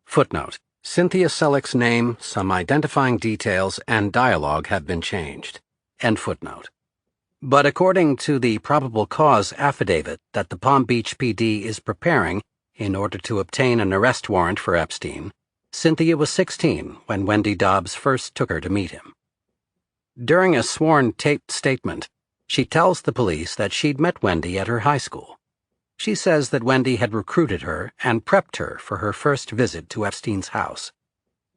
Footnote: Cynthia Selleck's name, some identifying details, and dialogue have been changed. End footnote. But according to the probable cause affidavit that the Palm Beach PD is preparing in order to obtain an arrest warrant for Epstein, Cynthia was 16 when Wendy Dobbs first took her to meet him. During a sworn taped statement, she tells the police that she'd met Wendy at her high school. She says that Wendy had recruited her and prepped her for her first visit to Epstein's house.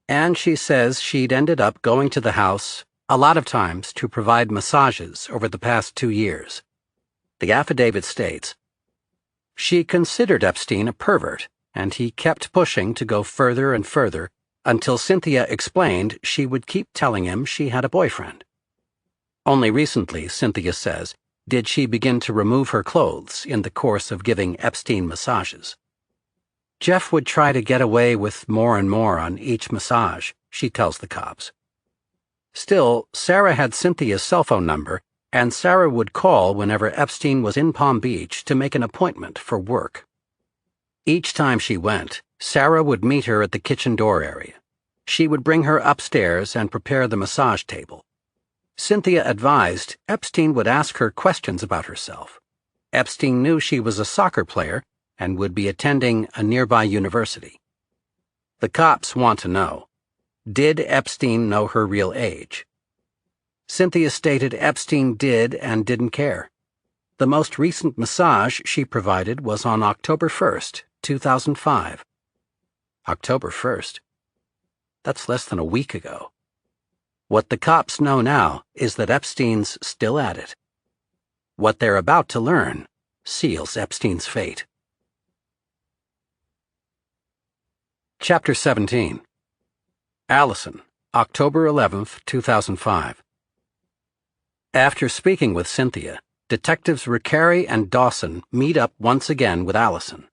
And she says she'd ended up going to the house a lot of times to provide massages over the past 2 years. The affidavit states, she considered Epstein a pervert, and he kept pushing to go further and further until Cynthia explained she would keep telling him she had a boyfriend. Only recently, Cynthia says, did she begin to remove her clothes in the course of giving Epstein massages. Jeff would try to get away with more and more on each massage, she tells the cops. Still, Sarah had Cynthia's cell phone number, and Sarah would call whenever Epstein was in Palm Beach to make an appointment for work. Each time she went, Sarah would meet her at the kitchen door area. She would bring her upstairs and prepare the massage table. Cynthia advised Epstein would ask her questions about herself. Epstein knew she was a soccer player and would be attending a nearby university. The cops want to know, did Epstein know her real age? Cynthia stated Epstein did and didn't care. The most recent massage she provided was on October 1st, 2005. October 1st? That's less than a week ago. What the cops know now is that Epstein's still at it. What they're about to learn seals Epstein's fate. Chapter 17. Allison, October 11th, 2005. After speaking with Cynthia, Detectives Riccari and Dawson meet up once again with Allison.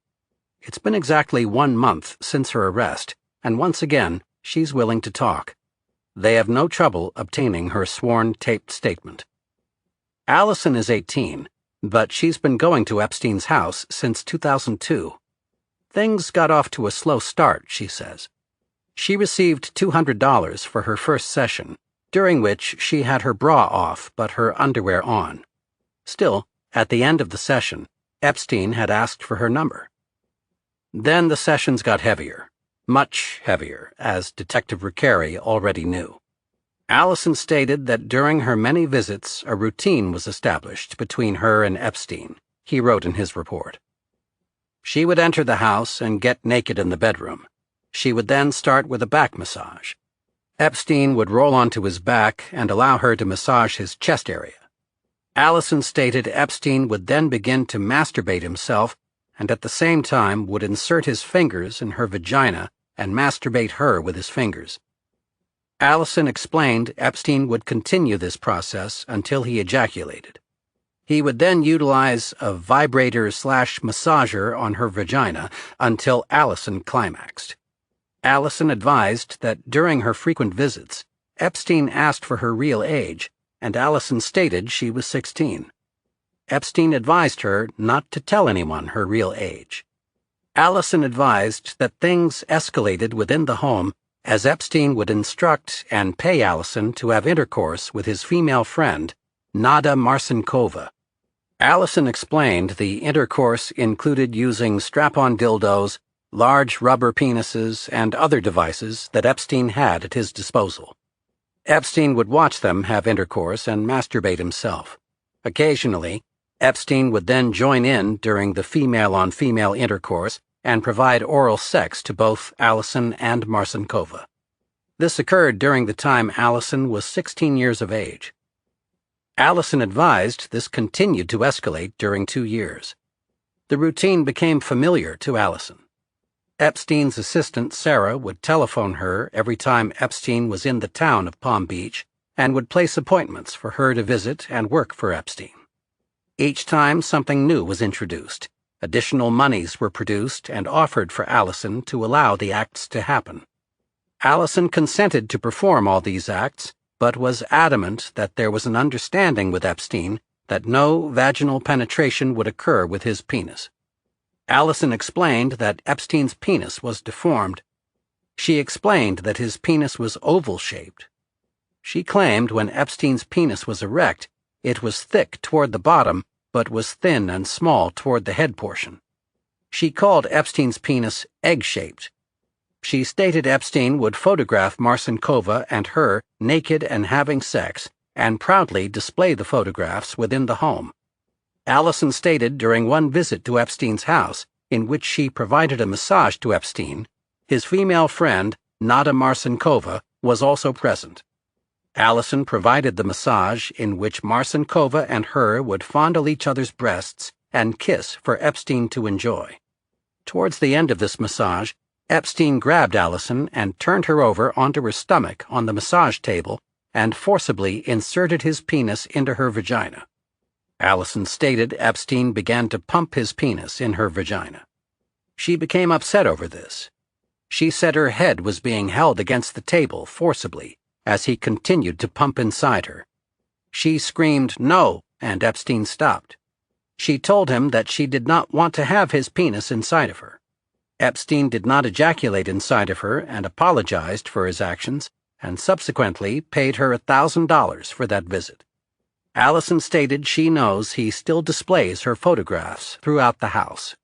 It's been exactly 1 month since her arrest, and once again, she's willing to talk. They have no trouble obtaining her sworn taped statement. Allison is 18, but she's been going to Epstein's house since 2002. Things got off to a slow start, she says. She received $200 for her first session, during which she had her bra off but her underwear on. Still, at the end of the session, Epstein had asked for her number. Then the sessions got heavier, much heavier, as Detective Riccari already knew. Allison stated that during her many visits, a routine was established between her and Epstein, he wrote in his report. She would enter the house and get naked in the bedroom. She would then start with a back massage. Epstein would roll onto his back and allow her to massage his chest area. Allison stated Epstein would then begin to masturbate himself and at the same time would insert his fingers in her vagina and masturbate her with his fingers. Allison explained Epstein would continue this process until he ejaculated. He would then utilize a vibrator/massager on her vagina until Allison climaxed. Allison advised that during her frequent visits, Epstein asked for her real age, and Allison stated she was 16. Epstein advised her not to tell anyone her real age. Allison advised that things escalated within the home as Epstein would instruct and pay Allison to have intercourse with his female friend, Nada Marcinkova. Allison explained the intercourse included using strap-on dildos, large rubber penises, and other devices that Epstein had at his disposal. Epstein would watch them have intercourse and masturbate himself. Occasionally, Epstein would then join in during the female-on-female intercourse and provide oral sex to both Allison and Marcinkova. This occurred during the time Allison was 16 years of age. Allison advised this continued to escalate during 2 years. The routine became familiar to Allison. Epstein's assistant, Sarah, would telephone her every time Epstein was in the town of Palm Beach and would place appointments for her to visit and work for Epstein. Each time something new was introduced, additional monies were produced and offered for Allison to allow the acts to happen. Allison consented to perform all these acts, but was adamant that there was an understanding with Epstein that no vaginal penetration would occur with his penis. Allison explained that Epstein's penis was deformed. She explained that his penis was oval-shaped. She claimed when Epstein's penis was erect, it was thick toward the bottom, but was thin and small toward the head portion. She called Epstein's penis egg-shaped. She stated Epstein would photograph Marcinkova and her naked and having sex, and proudly display the photographs within the home. Allison stated during one visit to Epstein's house, in which she provided a massage to Epstein, his female friend, Nada Marcinkova, was also present. Allison provided the massage in which Marcinkova and her would fondle each other's breasts and kiss for Epstein to enjoy. Towards the end of this massage, Epstein grabbed Allison and turned her over onto her stomach on the massage table and forcibly inserted his penis into her vagina. Allison stated Epstein began to pump his penis in her vagina. She became upset over this. She said her head was being held against the table forcibly as he continued to pump inside her. She screamed, "No," and Epstein stopped. She told him that she did not want to have his penis inside of her. Epstein did not ejaculate inside of her and apologized for his actions, and subsequently paid her $1,000 for that visit. Allison stated she knows he still displays her photographs throughout the house.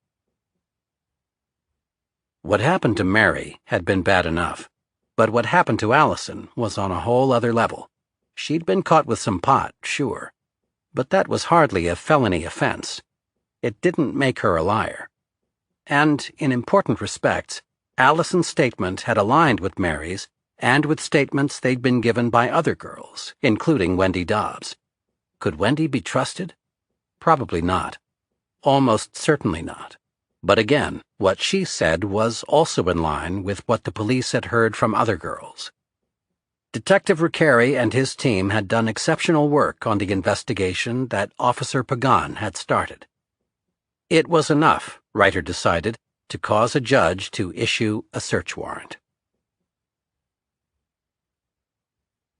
What happened to Mary had been bad enough, but what happened to Allison was on a whole other level. She'd been caught with some pot, sure, but that was hardly a felony offense. It didn't make her a liar. And, in important respects, Allison's statement had aligned with Mary's and with statements they'd been given by other girls, including Wendy Dobbs. Could Wendy be trusted? Probably not. Almost certainly not. But again, what she said was also in line with what the police had heard from other girls. Detective Recarey and his team had done exceptional work on the investigation that Officer Pagan had started. It was enough, Reiter decided, to cause a judge to issue a search warrant.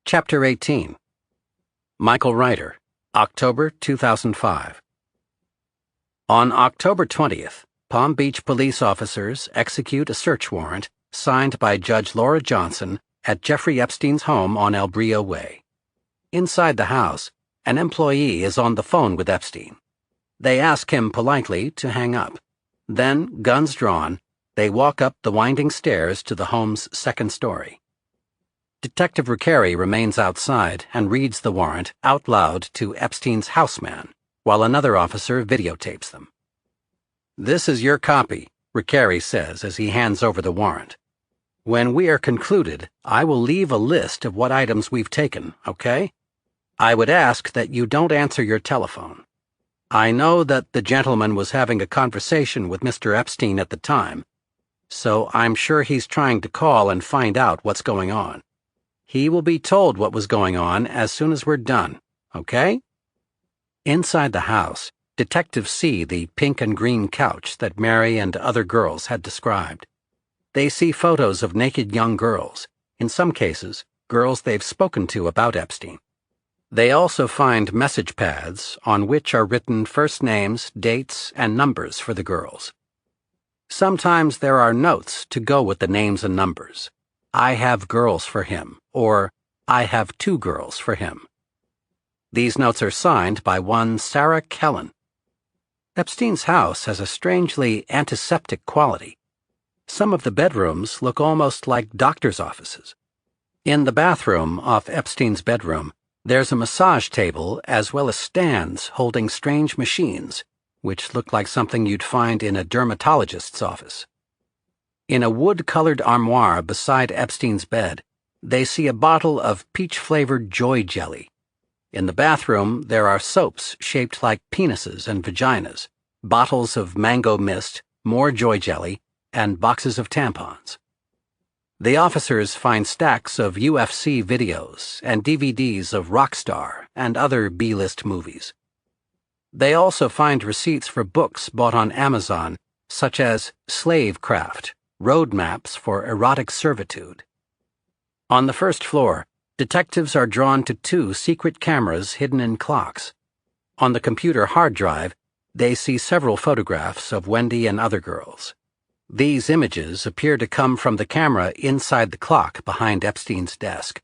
Chapter 18. Michael Reiter, October 2005. On October 20th, Palm Beach police officers execute a search warrant signed by Judge Laura Johnson at Jeffrey Epstein's home on El Brillo Way. Inside the house, an employee is on the phone with Epstein. They ask him politely to hang up. Then, guns drawn, they walk up the winding stairs to the home's second story. Detective Recarey remains outside and reads the warrant out loud to Epstein's houseman, while another officer videotapes them. "This is your copy," Recarey says as he hands over the warrant. "When we are concluded, I will leave a list of what items we've taken, okay? I would ask that you don't answer your telephone. I know that the gentleman was having a conversation with Mr. Epstein at the time, so I'm sure he's trying to call and find out what's going on. He will be told what was going on as soon as we're done, okay?" Inside the house, detectives see the pink and green couch that Mary and other girls had described. They see photos of naked young girls, in some cases, girls they've spoken to about Epstein. They also find message pads on which are written first names, dates, and numbers for the girls. Sometimes there are notes to go with the names and numbers. "I have girls for him," or "I have 2 girls for him." These notes are signed by one Sarah Kellen. Epstein's house has a strangely antiseptic quality. Some of the bedrooms look almost like doctor's offices. In the bathroom off Epstein's bedroom, there's a massage table as well as stands holding strange machines, which look like something you'd find in a dermatologist's office. In a wood-colored armoire beside Epstein's bed, they see a bottle of peach-flavored joy jelly. In the bathroom, there are soaps shaped like penises and vaginas, bottles of mango mist, more joy jelly, and boxes of tampons. The officers find stacks of UFC videos and DVDs of Rockstar and other B-list movies. They also find receipts for books bought on Amazon, such as Slave Craft, Road Maps for Erotic Servitude. On the first floor, detectives are drawn to 2 secret cameras hidden in clocks. On the computer hard drive, they see several photographs of Wendy and other girls. These images appear to come from the camera inside the clock behind Epstein's desk.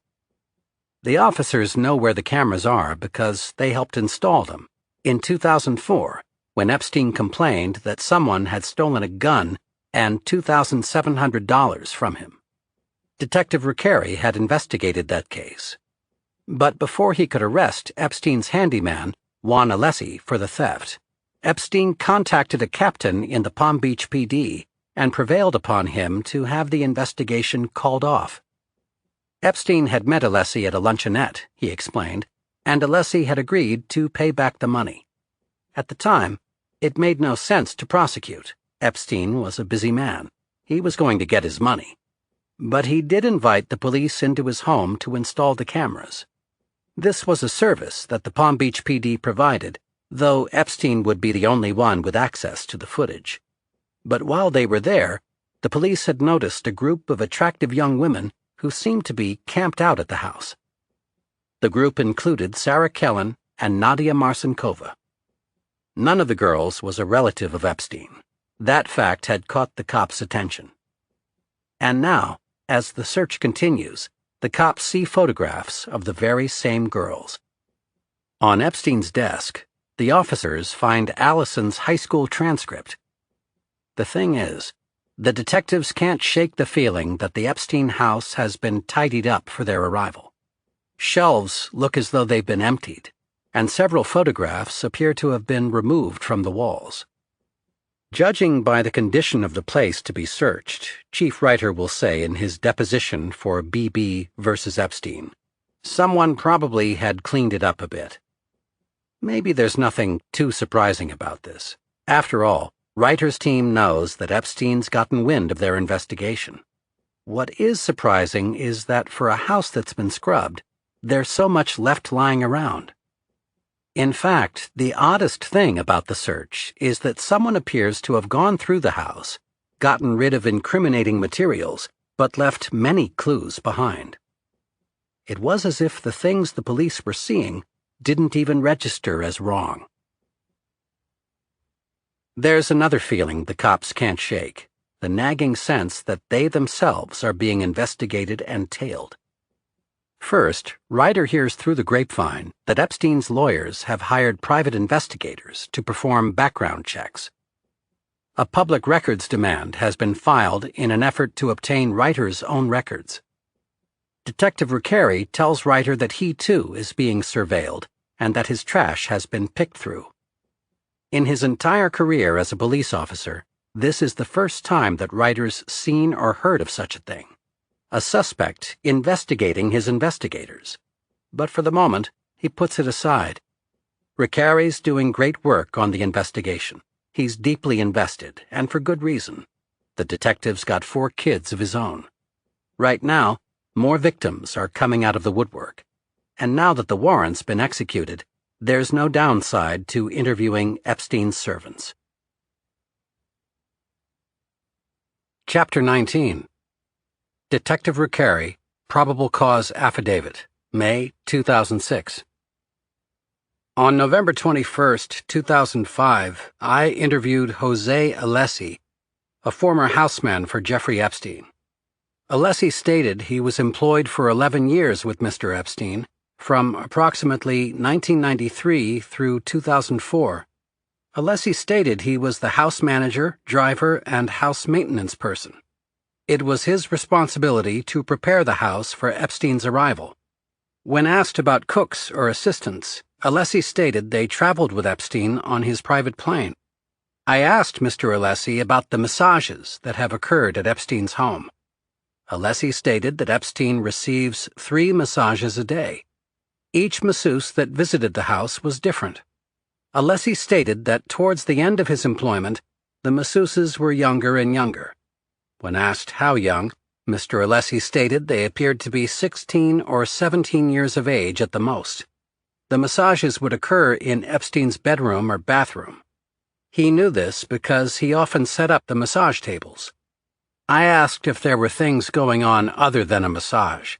The officers know where the cameras are because they helped install them in 2004 when Epstein complained that someone had stolen a gun and $2,700 from him. Detective Recarey had investigated that case. But before he could arrest Epstein's handyman, Juan Alessi, for the theft, Epstein contacted a captain in the Palm Beach PD and prevailed upon him to have the investigation called off. Epstein had met Alessi at a luncheonette, he explained, and Alessi had agreed to pay back the money. At the time, it made no sense to prosecute. Epstein was a busy man. He was going to get his money. But he did invite the police into his home to install the cameras. This was a service that the Palm Beach PD provided, though Epstein would be the only one with access to the footage. But while they were there, the police had noticed a group of attractive young women who seemed to be camped out at the house. The group included Sarah Kellen and Nadia Marcinkova. None of the girls was a relative of Epstein. That fact had caught the cops' attention. And now, as the search continues, the cops see photographs of the very same girls. On Epstein's desk, the officers find Allison's high school transcript. The thing is, the detectives can't shake the feeling that the Epstein house has been tidied up for their arrival. Shelves look as though they've been emptied, and several photographs appear to have been removed from the walls. Judging by the condition of the place to be searched, Chief Reiter will say in his deposition for BB versus Epstein, someone probably had cleaned it up a bit. Maybe there's nothing too surprising about this. After all, Reiter's team knows that Epstein's gotten wind of their investigation. What is surprising is that for a house that's been scrubbed, there's so much left lying around. In fact, the oddest thing about the search is that someone appears to have gone through the house, gotten rid of incriminating materials, but left many clues behind. It was as if the things the police were seeing didn't even register as wrong. There's another feeling the cops can't shake, the nagging sense that they themselves are being investigated and tailed. First, Reiter hears through the grapevine that Epstein's lawyers have hired private investigators to perform background checks. A public records demand has been filed in an effort to obtain Reiter's own records. Detective Recarey tells Reiter that he too is being surveilled and that his trash has been picked through. In his entire career as a police officer, this is the first time that Reiter's seen or heard of such a thing. A suspect investigating his investigators. But for the moment, he puts it aside. Recarey's doing great work on the investigation. He's deeply invested, and for good reason. The detective's got 4 kids of his own. Right now, more victims are coming out of the woodwork. And now that the warrant's been executed, there's no downside to interviewing Epstein's servants. Chapter 19. Detective Recarey, Probable Cause Affidavit, May 2006. On November 21, 2005, I interviewed Jose Alessi, a former houseman for Jeffrey Epstein. Alessi stated he was employed for 11 years with Mr. Epstein, from approximately 1993 through 2004. Alessi stated he was the house manager, driver, and house maintenance person. It was his responsibility to prepare the house for Epstein's arrival. When asked about cooks or assistants, Alessi stated they traveled with Epstein on his private plane. I asked Mr. Alessi about the massages that have occurred at Epstein's home. Alessi stated that Epstein receives 3 massages a day. Each masseuse that visited the house was different. Alessi stated that towards the end of his employment, the masseuses were younger and younger. When asked how young, Mr. Alessi stated they appeared to be 16 or 17 years of age at the most. The massages would occur in Epstein's bedroom or bathroom. He knew this because he often set up the massage tables. I asked if there were things going on other than a massage.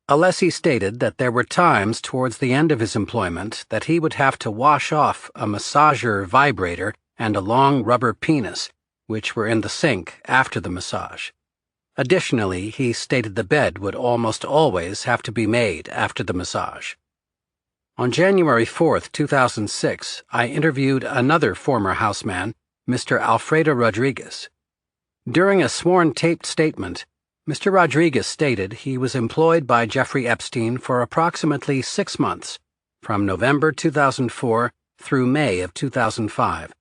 Alessi stated that there were times towards the end of his employment that he would have to wash off a massager vibrator and a long rubber penis, which were in the sink after the massage. Additionally, he stated the bed would almost always have to be made after the massage. On January 4, 2006, I interviewed another former houseman, Mr. Alfredo Rodriguez. During a sworn taped statement, Mr. Rodriguez stated he was employed by Jeffrey Epstein for approximately 6 months, from November 2004 through May of 2005.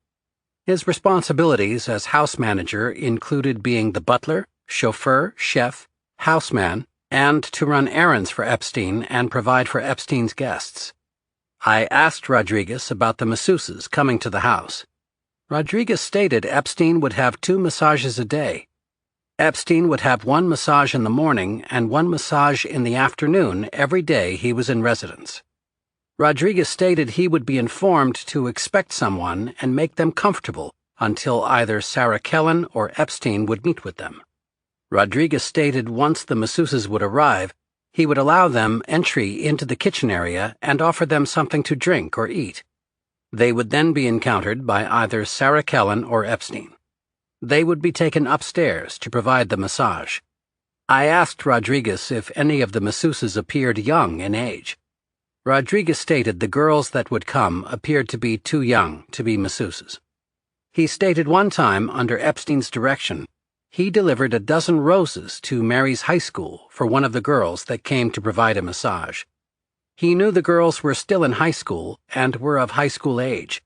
His responsibilities as house manager included being the butler, chauffeur, chef, houseman, and to run errands for Epstein and provide for Epstein's guests. I asked Rodriguez about the masseuses coming to the house. Rodriguez stated Epstein would have 2 massages a day. Epstein would have 1 massage in the morning and 1 massage in the afternoon every day he was in residence. Rodriguez stated he would be informed to expect someone and make them comfortable until either Sarah Kellen or Epstein would meet with them. Rodriguez stated once the masseuses would arrive, he would allow them entry into the kitchen area and offer them something to drink or eat. They would then be encountered by either Sarah Kellen or Epstein. They would be taken upstairs to provide the massage. I asked Rodriguez if any of the masseuses appeared young in age. Rodriguez stated the girls that would come appeared to be too young to be masseuses. He stated one time, under Epstein's direction, he delivered a dozen roses to Mary's high school for one of the girls that came to provide a massage. He knew the girls were still in high school and were of high school age.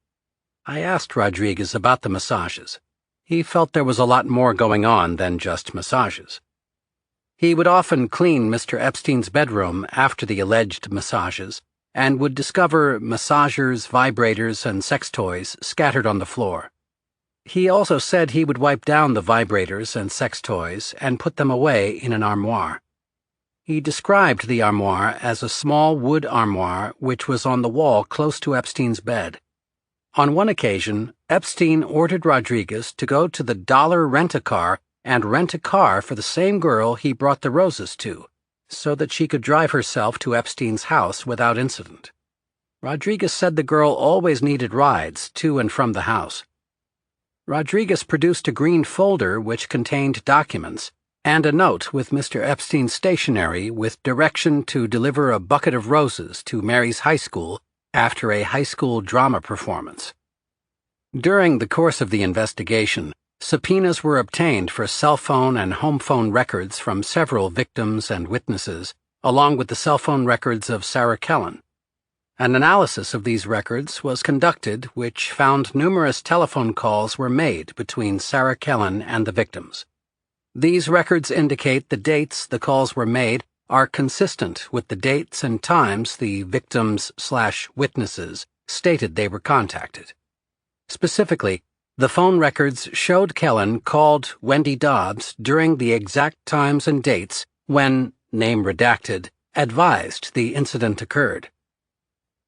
I asked Rodriguez about the massages. He felt there was a lot more going on than just massages. He would often clean Mr. Epstein's bedroom after the alleged massages and would discover massagers, vibrators, and sex toys scattered on the floor. He also said he would wipe down the vibrators and sex toys and put them away in an armoire. He described the armoire as a small wood armoire which was on the wall close to Epstein's bed. On one occasion, Epstein ordered Rodriguez to go to the Dollar Rent-A-Car and rent a car for the same girl he brought the roses to, so that she could drive herself to Epstein's house without incident. Rodriguez said the girl always needed rides to and from the house. Rodriguez produced a green folder which contained documents and a note with Mr. Epstein's stationery with direction to deliver a bucket of roses to Mary's high school after a high school drama performance. During the course of the investigation, subpoenas were obtained for cell phone and home phone records from several victims and witnesses, along with the cell phone records of Sarah Kellen. An analysis of these records was conducted, which found numerous telephone calls were made between Sarah Kellen and the victims. These records indicate the dates the calls were made are consistent with the dates and times the victims/witnesses stated they were contacted. Specifically, the phone records showed Kellen called Wendy Dobbs during the exact times and dates when, name redacted, advised the incident occurred.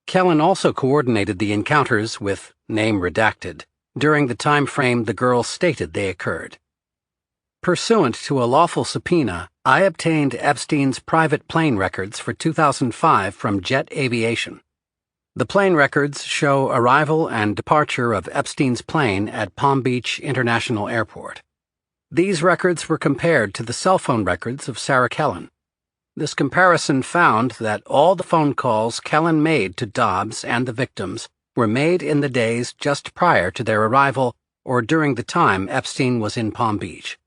Kellen also coordinated the encounters with, name redacted, during the time frame the girls stated they occurred. Pursuant to a lawful subpoena, I obtained Epstein's private plane records for 2005 from Jet Aviation. The plane records show arrival and departure of Epstein's plane at Palm Beach International Airport. These records were compared to the cell phone records of Sarah Kellen. This comparison found that all the phone calls Kellen made to Dobbs and the victims were made in the days just prior to their arrival or during the time Epstein was in Palm Beach.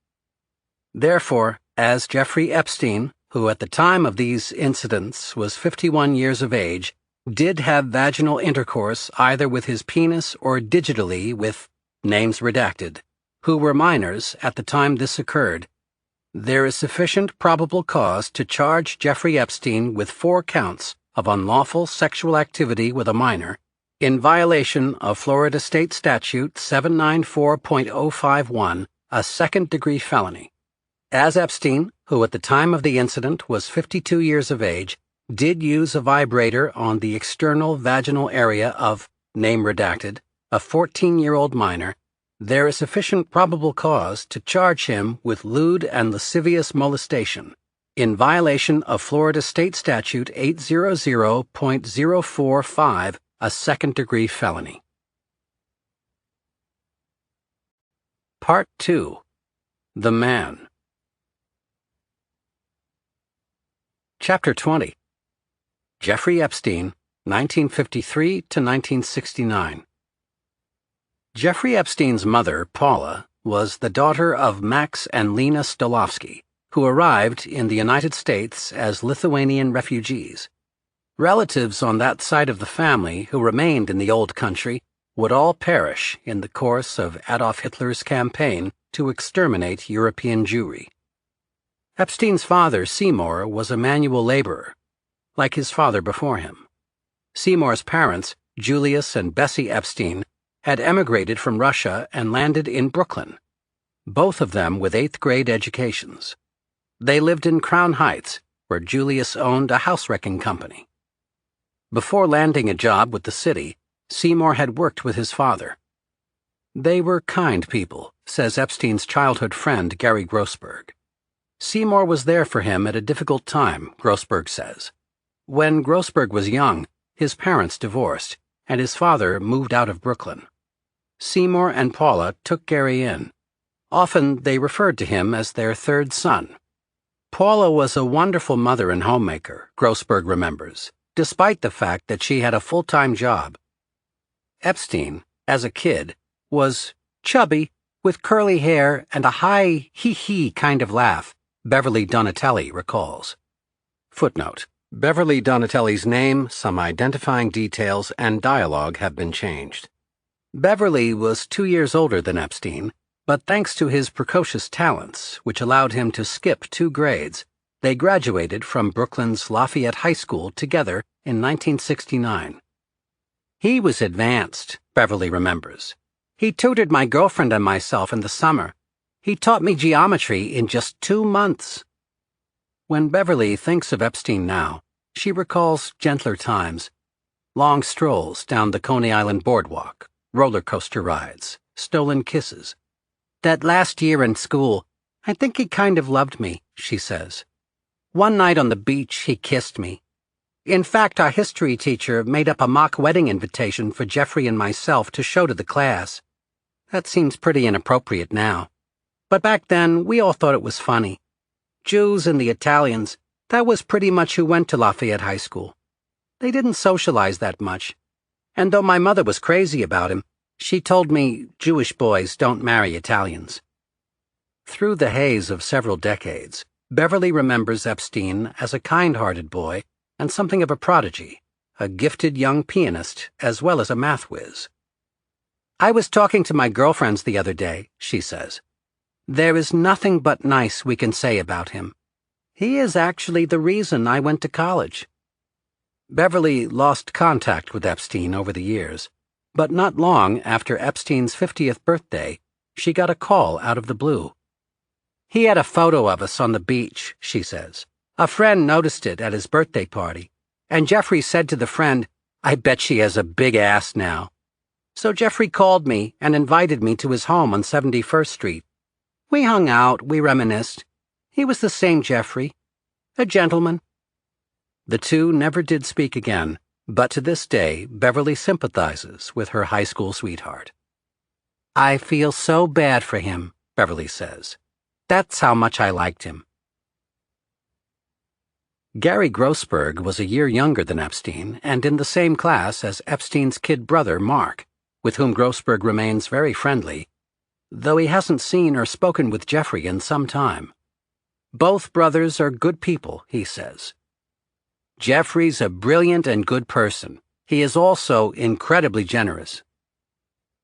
Therefore, as Jeffrey Epstein, who at the time of these incidents was 51 years of age, did have vaginal intercourse either with his penis or digitally with, names redacted, who were minors at the time this occurred, there is sufficient probable cause to charge Jeffrey Epstein with 4 counts of unlawful sexual activity with a minor in violation of Florida State Statute 794.051, a second-degree felony. As Epstein, who at the time of the incident was 52 years of age, did use a vibrator on the external vaginal area of, name redacted, a 14-year-old minor, there is sufficient probable cause to charge him with lewd and lascivious molestation in violation of Florida State Statute 800.045, a second-degree felony. Part 2. The Man. Chapter 20. Jeffrey Epstein, 1953 to 1969. Jeffrey Epstein's mother, Paula, was the daughter of Max and Lena Stolovsky, who arrived in the United States as Lithuanian refugees. Relatives on that side of the family who remained in the old country would all perish in the course of Adolf Hitler's campaign to exterminate European Jewry. Epstein's father, Seymour, was a manual laborer, like his father before him. Seymour's parents, Julius and Bessie Epstein, had emigrated from Russia and landed in Brooklyn, both of them with 8th-grade educations. They lived in Crown Heights, where Julius owned a house-wrecking company. Before landing a job with the city, Seymour had worked with his father. They were kind people, says Epstein's childhood friend Gary Grossberg. Seymour was there for him at a difficult time, Grossberg says. When Grossberg was young, his parents divorced, and his father moved out of Brooklyn. Seymour and Paula took Gary in. Often they referred to him as their third son. Paula was a wonderful mother and homemaker, Grossberg remembers, despite the fact that she had a full-time job. Epstein, as a kid, was chubby, with curly hair and a high hee-hee kind of laugh, Beverly Donatelli recalls. Footnote: Beverly Donatelli's name, some identifying details, and dialogue have been changed. Beverly was 2 years older than Epstein, but thanks to his precocious talents, which allowed him to skip 2 grades, they graduated from Brooklyn's Lafayette High School together in 1969. He was advanced, Beverly remembers. He tutored my girlfriend and myself in the summer. He taught me geometry in just 2 months. When Beverly thinks of Epstein now, she recalls gentler times, long strolls down the Coney Island boardwalk, roller coaster rides, stolen kisses. That last year in school, I think he kind of loved me, she says. One night on the beach, he kissed me. In fact, our history teacher made up a mock wedding invitation for Jeffrey and myself to show to the class. That seems pretty inappropriate now. But back then, we all thought it was funny. Jews and the Italians, that was pretty much who went to Lafayette High School. They didn't socialize that much. And though my mother was crazy about him, she told me Jewish boys don't marry Italians. Through the haze of several decades, Beverly remembers Epstein as a kind-hearted boy and something of a prodigy, a gifted young pianist as well as a math whiz. I was talking to my girlfriends the other day, she says. There is nothing but nice we can say about him. He is actually the reason I went to college. Beverly lost contact with Epstein over the years, but not long after Epstein's 50th birthday, she got a call out of the blue. He had a photo of us on the beach, she says. A friend noticed it at his birthday party, and Jeffrey said to the friend, I bet she has a big ass now. So Jeffrey called me and invited me to his home on 71st Street. We hung out, we reminisced. He was the same Jeffrey, a gentleman. The two never did speak again, but to this day, Beverly sympathizes with her high school sweetheart. I feel so bad for him, Beverly says. That's how much I liked him. Gary Grossberg was a year younger than Epstein and in the same class as Epstein's kid brother, Mark, with whom Grossberg remains very friendly, though he hasn't seen or spoken with Jeffrey in some time. Both brothers are good people, he says. Jeffrey's a brilliant and good person. He is also incredibly generous.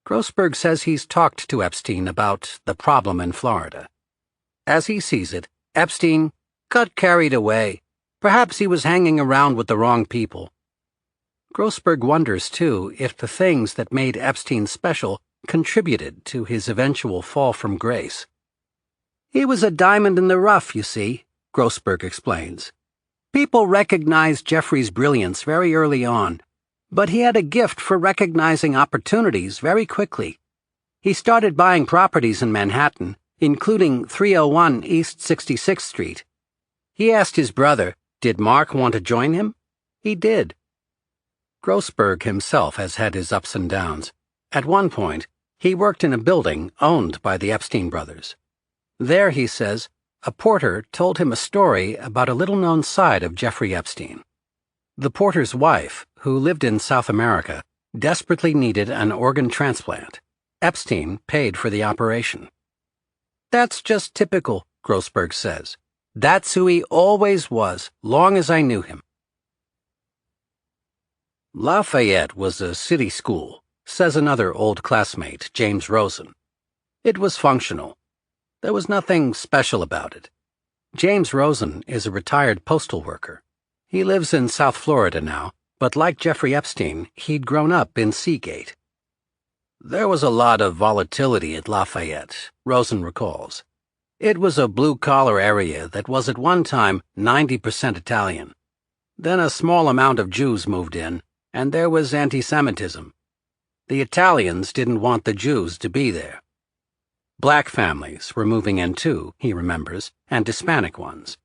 Grossberg says he's talked to Epstein about the problem in Florida. As he sees it, Epstein got carried away. Perhaps he was hanging around with the wrong people. Grossberg wonders, too, if the things that made Epstein special contributed to his eventual fall from grace. He was a diamond in the rough, you see, Grossberg explains. People recognized Jeffrey's brilliance very early on, but he had a gift for recognizing opportunities very quickly. He started buying properties in Manhattan, including 301 East 66th Street. He asked his brother, did Mark want to join him? He did. Grossberg himself has had his ups and downs. At one point, he worked in a building owned by the Epstein brothers. There, he says, a porter told him a story about a little-known side of Jeffrey Epstein. The porter's wife, who lived in South America, desperately needed an organ transplant. Epstein paid for the operation. That's just typical, Grossberg says. That's who he always was, long as I knew him. Lafayette was a city school, says another old classmate, James Rosen. It was functional. There was nothing special about it. James Rosen is a retired postal worker. He lives in South Florida now, but like Jeffrey Epstein, he'd grown up in Seagate. There was a lot of volatility at Lafayette, Rosen recalls. It was a blue-collar area that was at one time 90% Italian. Then a small amount of Jews moved in, and there was anti-Semitism. The Italians didn't want the Jews to be there. Black families were moving in too, he remembers, and Hispanic ones.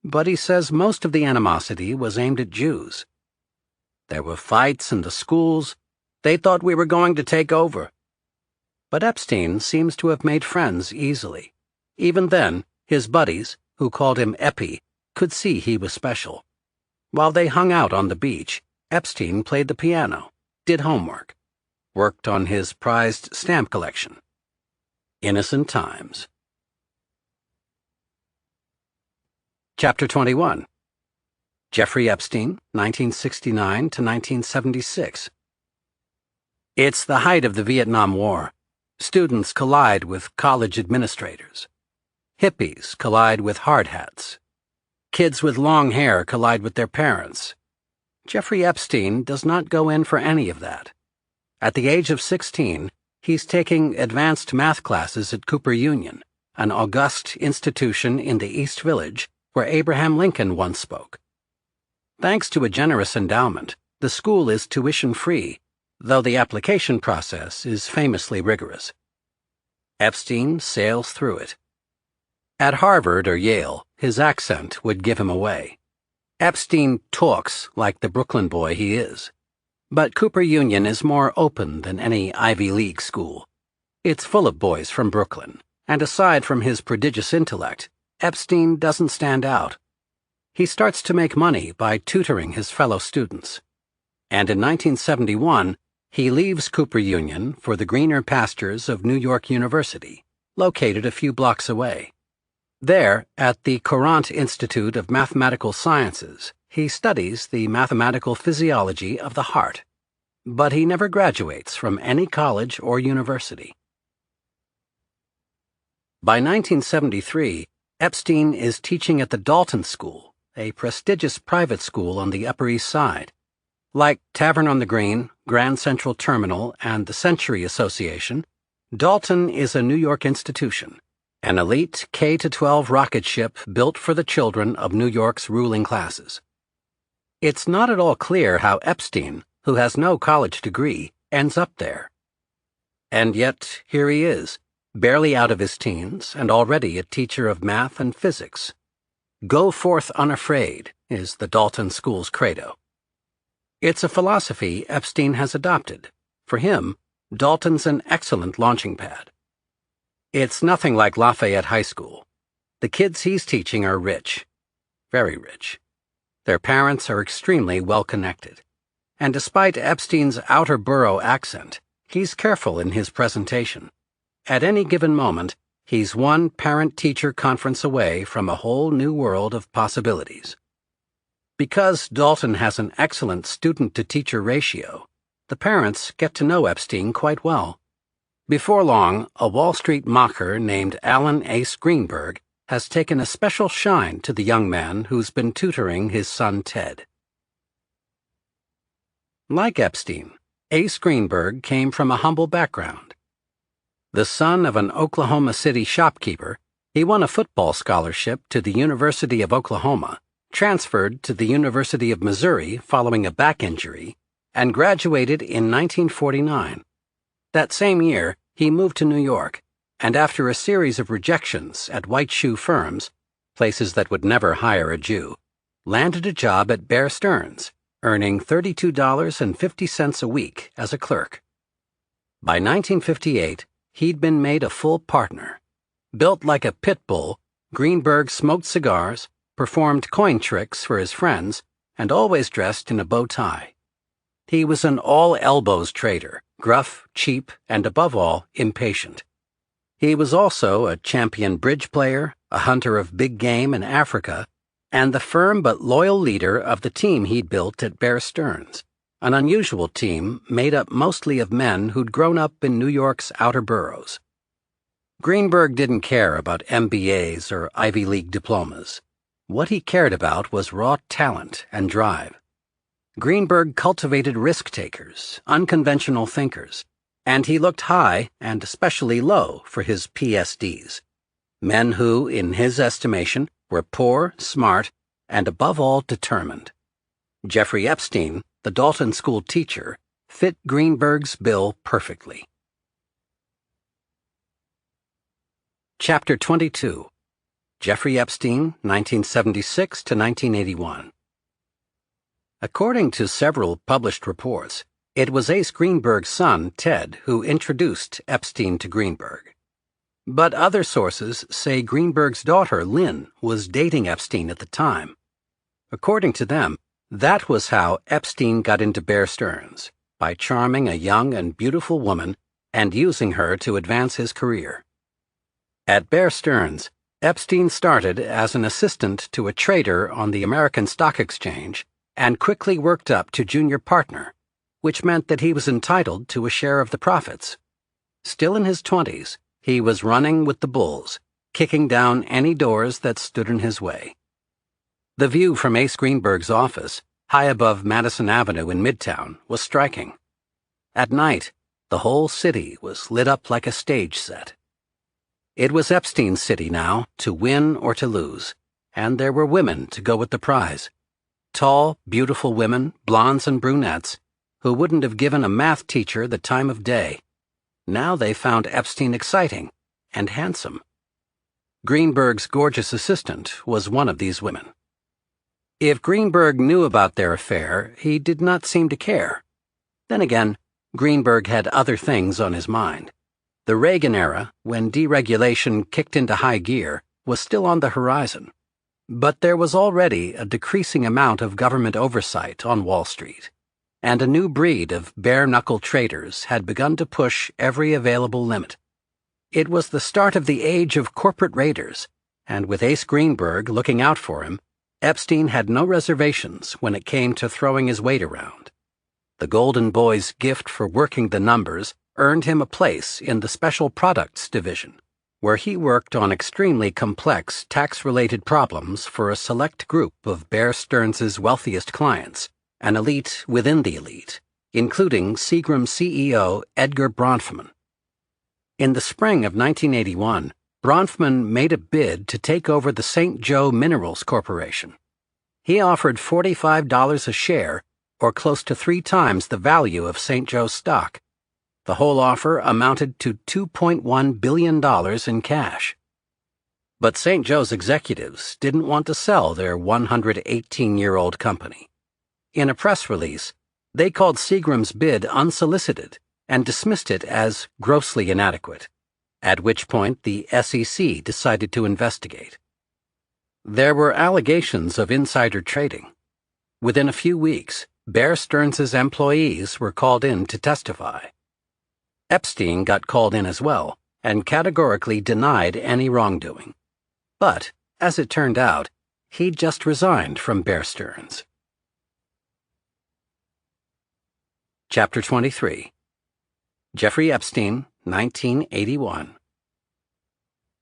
But he says most of the animosity was aimed at Jews. There were fights in the schools. They thought we were going to take over. But Epstein seems to have made friends easily. Even then, his buddies, who called him Epi, could see he was special. While they hung out on the beach, Epstein played the piano, did homework, worked on his prized stamp collection. Innocent times. Chapter 21. Jeffrey Epstein, 1969 to 1976. It's the height of the Vietnam War. Students collide with college administrators. Hippies collide with hard hats. Kids with long hair collide with their parents. Jeffrey Epstein does not go in for any of that. At the age of 16, he's taking advanced math classes at Cooper Union, an august institution in the East Village where Abraham Lincoln once spoke. Thanks to a generous endowment, the school is tuition-free, though the application process is famously rigorous. Epstein sails through it. At Harvard or Yale, his accent would give him away. Epstein talks like the Brooklyn boy he is. But Cooper Union is more open than any Ivy League school. It's full of boys from Brooklyn, and aside from his prodigious intellect, Epstein doesn't stand out. He starts to make money by tutoring his fellow students. And in 1971, he leaves Cooper Union for the greener pastures of New York University, located a few blocks away. There, at the Courant Institute of Mathematical Sciences, he studies the mathematical physiology of the heart. But he never graduates from any college or university. By 1973, Epstein is teaching at the Dalton School, a prestigious private school on the Upper East Side. Like Tavern on the Green, Grand Central Terminal, and the Century Association, Dalton is a New York institution, an elite K-12 rocket ship built for the children of New York's ruling classes. It's not at all clear how Epstein, who has no college degree, ends up there. And yet, here he is, barely out of his teens and already a teacher of math and physics. Go forth unafraid is the Dalton School's credo. It's a philosophy Epstein has adopted. For him, Dalton's an excellent launching pad. It's nothing like Lafayette High School. The kids he's teaching are rich, very rich. Their parents are extremely well-connected. And despite Epstein's outer borough accent, he's careful in his presentation. At any given moment, he's one parent-teacher conference away from a whole new world of possibilities. Because Dalton has an excellent student-to-teacher ratio, the parents get to know Epstein quite well. Before long, a Wall Street mocker named Alan Ace Greenberg has taken a special shine to the young man who's been tutoring his son Ted. Like Epstein, Ace Greenberg came from a humble background. The son of an Oklahoma City shopkeeper, he won a football scholarship to the University of Oklahoma, transferred to the University of Missouri following a back injury, and graduated in 1949. That same year, he moved to New York, and after a series of rejections at white shoe firms, places that would never hire a Jew, landed a job at Bear Stearns, earning $32.50 a week as a clerk. By 1958, he'd been made a full partner. Built like a pit bull, Greenberg smoked cigars, performed coin tricks for his friends, and always dressed in a bow tie. He was an all-elbows trader, gruff, cheap, and above all, impatient. He was also a champion bridge player, a hunter of big game in Africa, and the firm but loyal leader of the team he'd built at Bear Stearns, an unusual team made up mostly of men who'd grown up in New York's outer boroughs. Greenberg didn't care about MBAs or Ivy League diplomas. What he cared about was raw talent and drive. Greenberg cultivated risk-takers, unconventional thinkers, and he looked high and especially low for his PhDs, men who, in his estimation, were poor, smart, and above all determined. Jeffrey Epstein, the Dalton School teacher, fit Greenberg's bill perfectly. Chapter 22. Jeffrey Epstein, 1976 to 1981. According to several published reports, it was Ace Greenberg's son, Ted, who introduced Epstein to Greenberg. But other sources say Greenberg's daughter, Lynn, was dating Epstein at the time. According to them, that was how Epstein got into Bear Stearns, by charming a young and beautiful woman and using her to advance his career. At Bear Stearns, Epstein started as an assistant to a trader on the American Stock Exchange and quickly worked up to junior partner, which meant that he was entitled to a share of the profits. Still in his 20s, he was running with the bulls, kicking down any doors that stood in his way. The view from Ace Greenberg's office, high above Madison Avenue in Midtown, was striking. At night, the whole city was lit up like a stage set. It was Epstein's city now, to win or to lose, and there were women to go with the prize. Tall, beautiful women, blondes and brunettes, who wouldn't have given a math teacher the time of day. Now they found Epstein exciting and handsome. Greenberg's gorgeous assistant was one of these women. If Greenberg knew about their affair, he did not seem to care. Then again, Greenberg had other things on his mind. The Reagan era, when deregulation kicked into high gear, was still on the horizon. But there was already a decreasing amount of government oversight on Wall Street, and a new breed of bare-knuckle traders had begun to push every available limit. It was the start of the age of corporate raiders, and with Ace Greenberg looking out for him, Epstein had no reservations when it came to throwing his weight around. The Golden Boy's gift for working the numbers earned him a place in the Special Products Division, where he worked on extremely complex tax-related problems for a select group of Bear Stearns' wealthiest clients, an elite within the elite, including Seagram CEO Edgar Bronfman. In the spring of 1981, Bronfman made a bid to take over the St. Joe Minerals Corporation. He offered $45 a share, or close to 3 times the value of St. Joe's stock. The whole offer amounted to $2.1 billion in cash. But St. Joe's executives didn't want to sell their 118-year-old company. In a press release, they called Seagram's bid unsolicited and dismissed it as grossly inadequate, at which point the SEC decided to investigate. There were allegations of insider trading. Within a few weeks, Bear Stearns' employees were called in to testify. Epstein got called in as well and categorically denied any wrongdoing. But, as it turned out, he'd just resigned from Bear Stearns. Chapter 23. Jeffrey Epstein, 1981.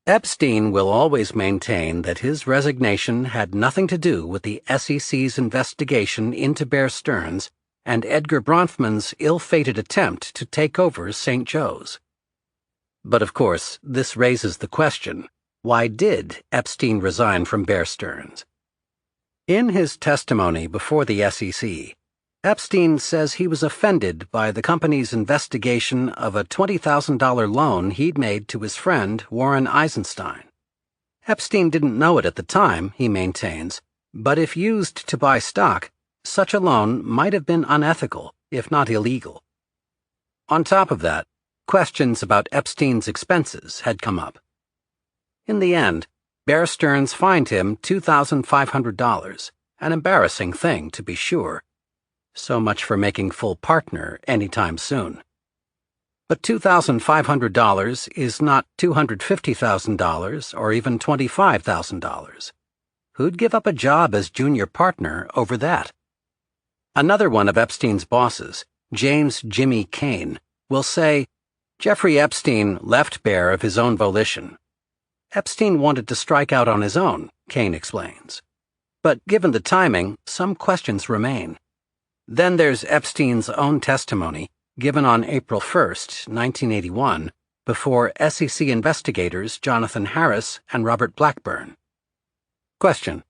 Epstein will always maintain that his resignation had nothing to do with the SEC's investigation into Bear Stearns and Edgar Bronfman's ill-fated attempt to take over St. Joe's. But of course, this raises the question, why did Epstein resign from Bear Stearns? In his testimony before the SEC, Epstein says he was offended by the company's investigation of a $20,000 loan he'd made to his friend Warren Eisenstein. Epstein didn't know it at the time, he maintains, but if used to buy stock, such a loan might have been unethical, if not illegal. On top of that, questions about Epstein's expenses had come up. In the end, Bear Stearns fined him $2,500, an embarrassing thing, to be sure. So much for making full partner anytime soon. But $2,500 is not $250,000 or even $25,000. Who'd give up a job as junior partner over that? Another one of Epstein's bosses, James Jimmy Kane, will say, Jeffrey Epstein left Bear of his own volition. Epstein wanted to strike out on his own, Kane explains. But given the timing, some questions remain. Then there's Epstein's own testimony, given on April 1, 1981, before SEC investigators Jonathan Harris and Robert Blackburn. Question: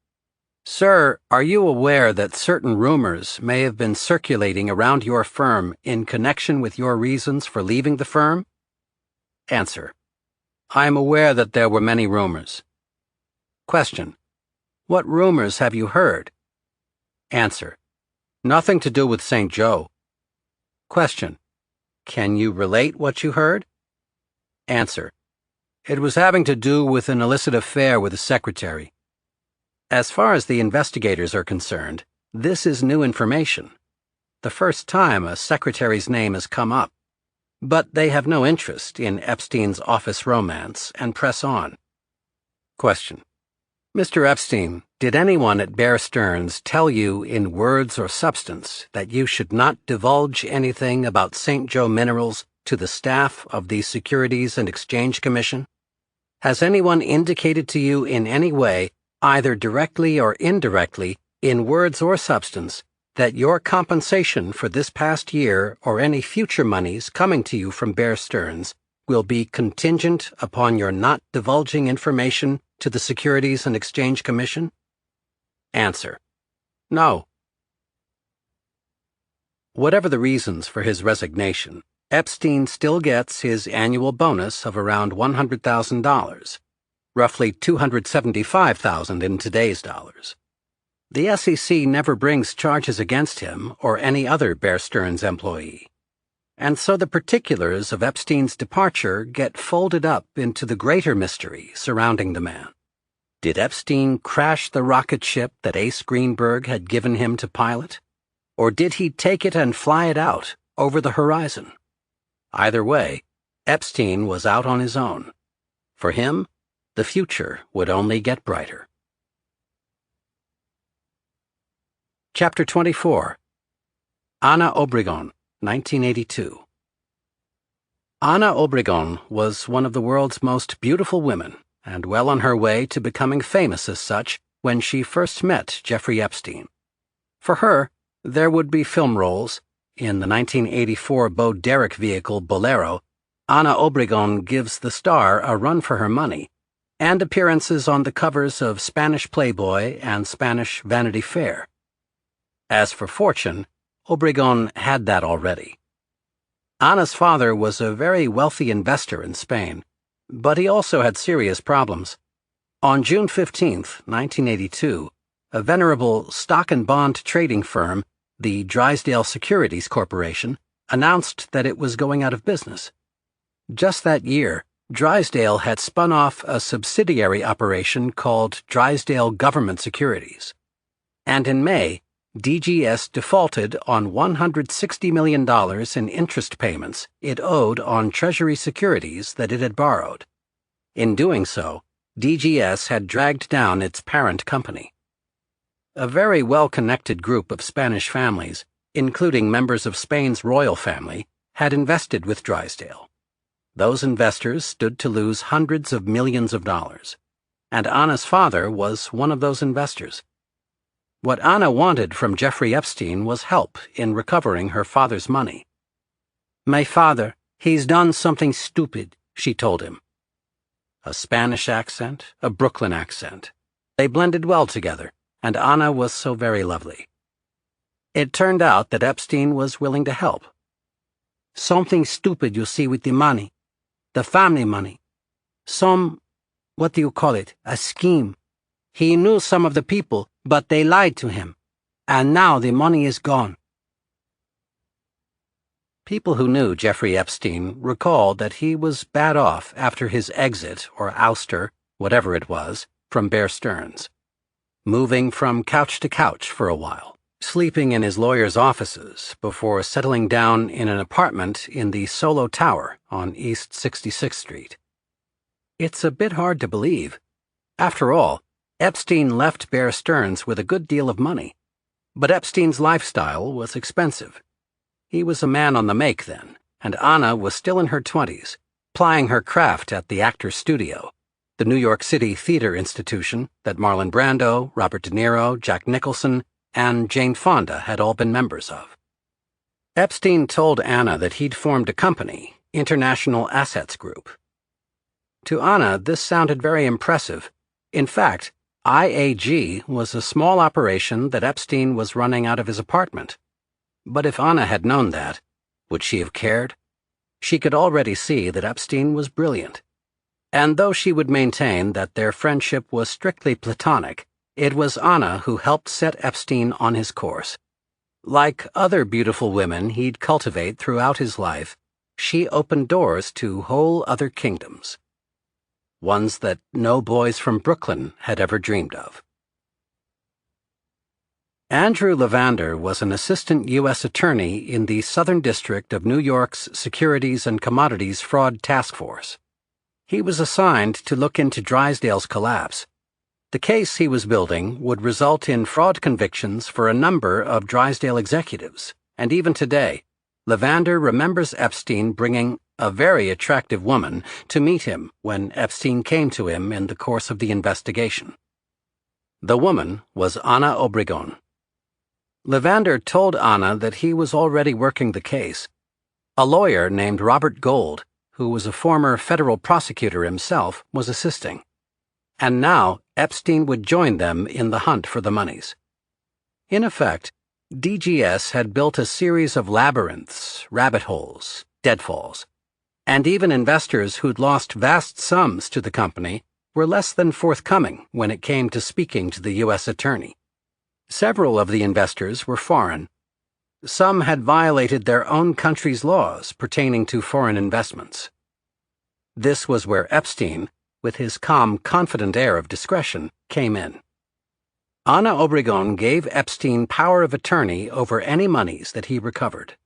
Sir, are you aware that certain rumors may have been circulating around your firm in connection with your reasons for leaving the firm? Answer: I am aware that there were many rumors. Question: What rumors have you heard? Answer: Nothing to do with St. Joe. Question: Can you relate what you heard? Answer: It was having to do with an illicit affair with a secretary. As far as the investigators are concerned, this is new information. The first time a secretary's name has come up. But they have no interest in Epstein's office romance and press on. Question: Mr. Epstein, did anyone at Bear Stearns tell you in words or substance that you should not divulge anything about St. Joe Minerals to the staff of the Securities and Exchange Commission? Has anyone indicated to you in any way, either directly or indirectly, in words or substance, that your compensation for this past year or any future monies coming to you from Bear Stearns will be contingent upon your not divulging information to the Securities and Exchange Commission? Answer: No. Whatever the reasons for his resignation, Epstein still gets his annual bonus of around $100,000, roughly $275,000 in today's dollars. The SEC never brings charges against him or any other Bear Stearns employee. And so the particulars of Epstein's departure get folded up into the greater mystery surrounding the man. Did Epstein crash the rocket ship that Ace Greenberg had given him to pilot? Or did he take it and fly it out over the horizon? Either way, Epstein was out on his own. For him, the future would only get brighter. Chapter 24. Ana Obregon, 1982. Ana Obregon was one of the world's most beautiful women, and well on her way to becoming famous as such when she first met Jeffrey Epstein. For her, there would be film roles. In the 1984 Bo Derek vehicle Bolero, Ana Obregon gives the star a run for her money, and appearances on the covers of Spanish Playboy and Spanish Vanity Fair. As for fortune, Obregon had that already. Ana's father was a very wealthy investor in Spain, but he also had serious problems. On June 15, 1982, a venerable stock and bond trading firm, the Drysdale Securities Corporation, announced that it was going out of business. Just that year, Drysdale had spun off a subsidiary operation called Drysdale Government Securities. And in May, DGS defaulted on $160 million in interest payments it owed on Treasury securities that it had borrowed. In doing so, DGS had dragged down its parent company. A very well-connected group of Spanish families, including members of Spain's royal family, had invested with Drysdale. Those investors stood to lose hundreds of millions of dollars, and Anna's father was one of those investors. What Anna wanted from Jeffrey Epstein was help in recovering her father's money. "My father, he's done something stupid," she told him. A Spanish accent, a Brooklyn accent. They blended well together, and Anna was so very lovely. It turned out that Epstein was willing to help. "Something stupid, you see, with the money. The family money. What do you call it, a scheme. He knew some of the people, but they lied to him. And now the money is gone." People who knew Jeffrey Epstein recalled that he was bad off after his exit, or ouster, whatever it was, from Bear Stearns, moving from couch to couch for a while, sleeping in his lawyer's offices before settling down in an apartment in the Solo Tower on East 66th Street. It's a bit hard to believe. After all, Epstein left Bear Stearns with a good deal of money, but Epstein's lifestyle was expensive. He was a man on the make then, and Anna was still in her 20s, plying her craft at the Actors Studio, the New York City theater institution that Marlon Brando, Robert De Niro, Jack Nicholson, and Jane Fonda had all been members of. Epstein told Anna that he'd formed a company, International Assets Group. To Anna, this sounded very impressive. In fact, IAG was a small operation that Epstein was running out of his apartment. But if Anna had known that, would she have cared? She could already see that Epstein was brilliant. And though she would maintain that their friendship was strictly platonic, it was Anna who helped set Epstein on his course. Like other beautiful women he'd cultivate throughout his life, she opened doors to whole other kingdoms. Ones that no boys from Brooklyn had ever dreamed of. Andrew Levander was an assistant U.S. attorney in the Southern District of New York's Securities and Commodities Fraud Task Force. He was assigned to look into Drysdale's collapse. The case he was building would result in fraud convictions for a number of Drysdale executives, and even today, Levander remembers Epstein bringing a very attractive woman to meet him when Epstein came to him in the course of the investigation. The woman was Anna Obregon. Levander told Anna that he was already working the case. A lawyer named Robert Gold, who was a former federal prosecutor himself, was assisting. And now Epstein would join them in the hunt for the monies. In effect, DGS had built a series of labyrinths, rabbit holes, deadfalls, and even investors who'd lost vast sums to the company were less than forthcoming when it came to speaking to the U.S. attorney. Several of the investors were foreign. Some had violated their own country's laws pertaining to foreign investments. This was where Epstein, with his calm, confident air of discretion, came in. Anna Obregon gave Epstein power of attorney over any monies that he recovered.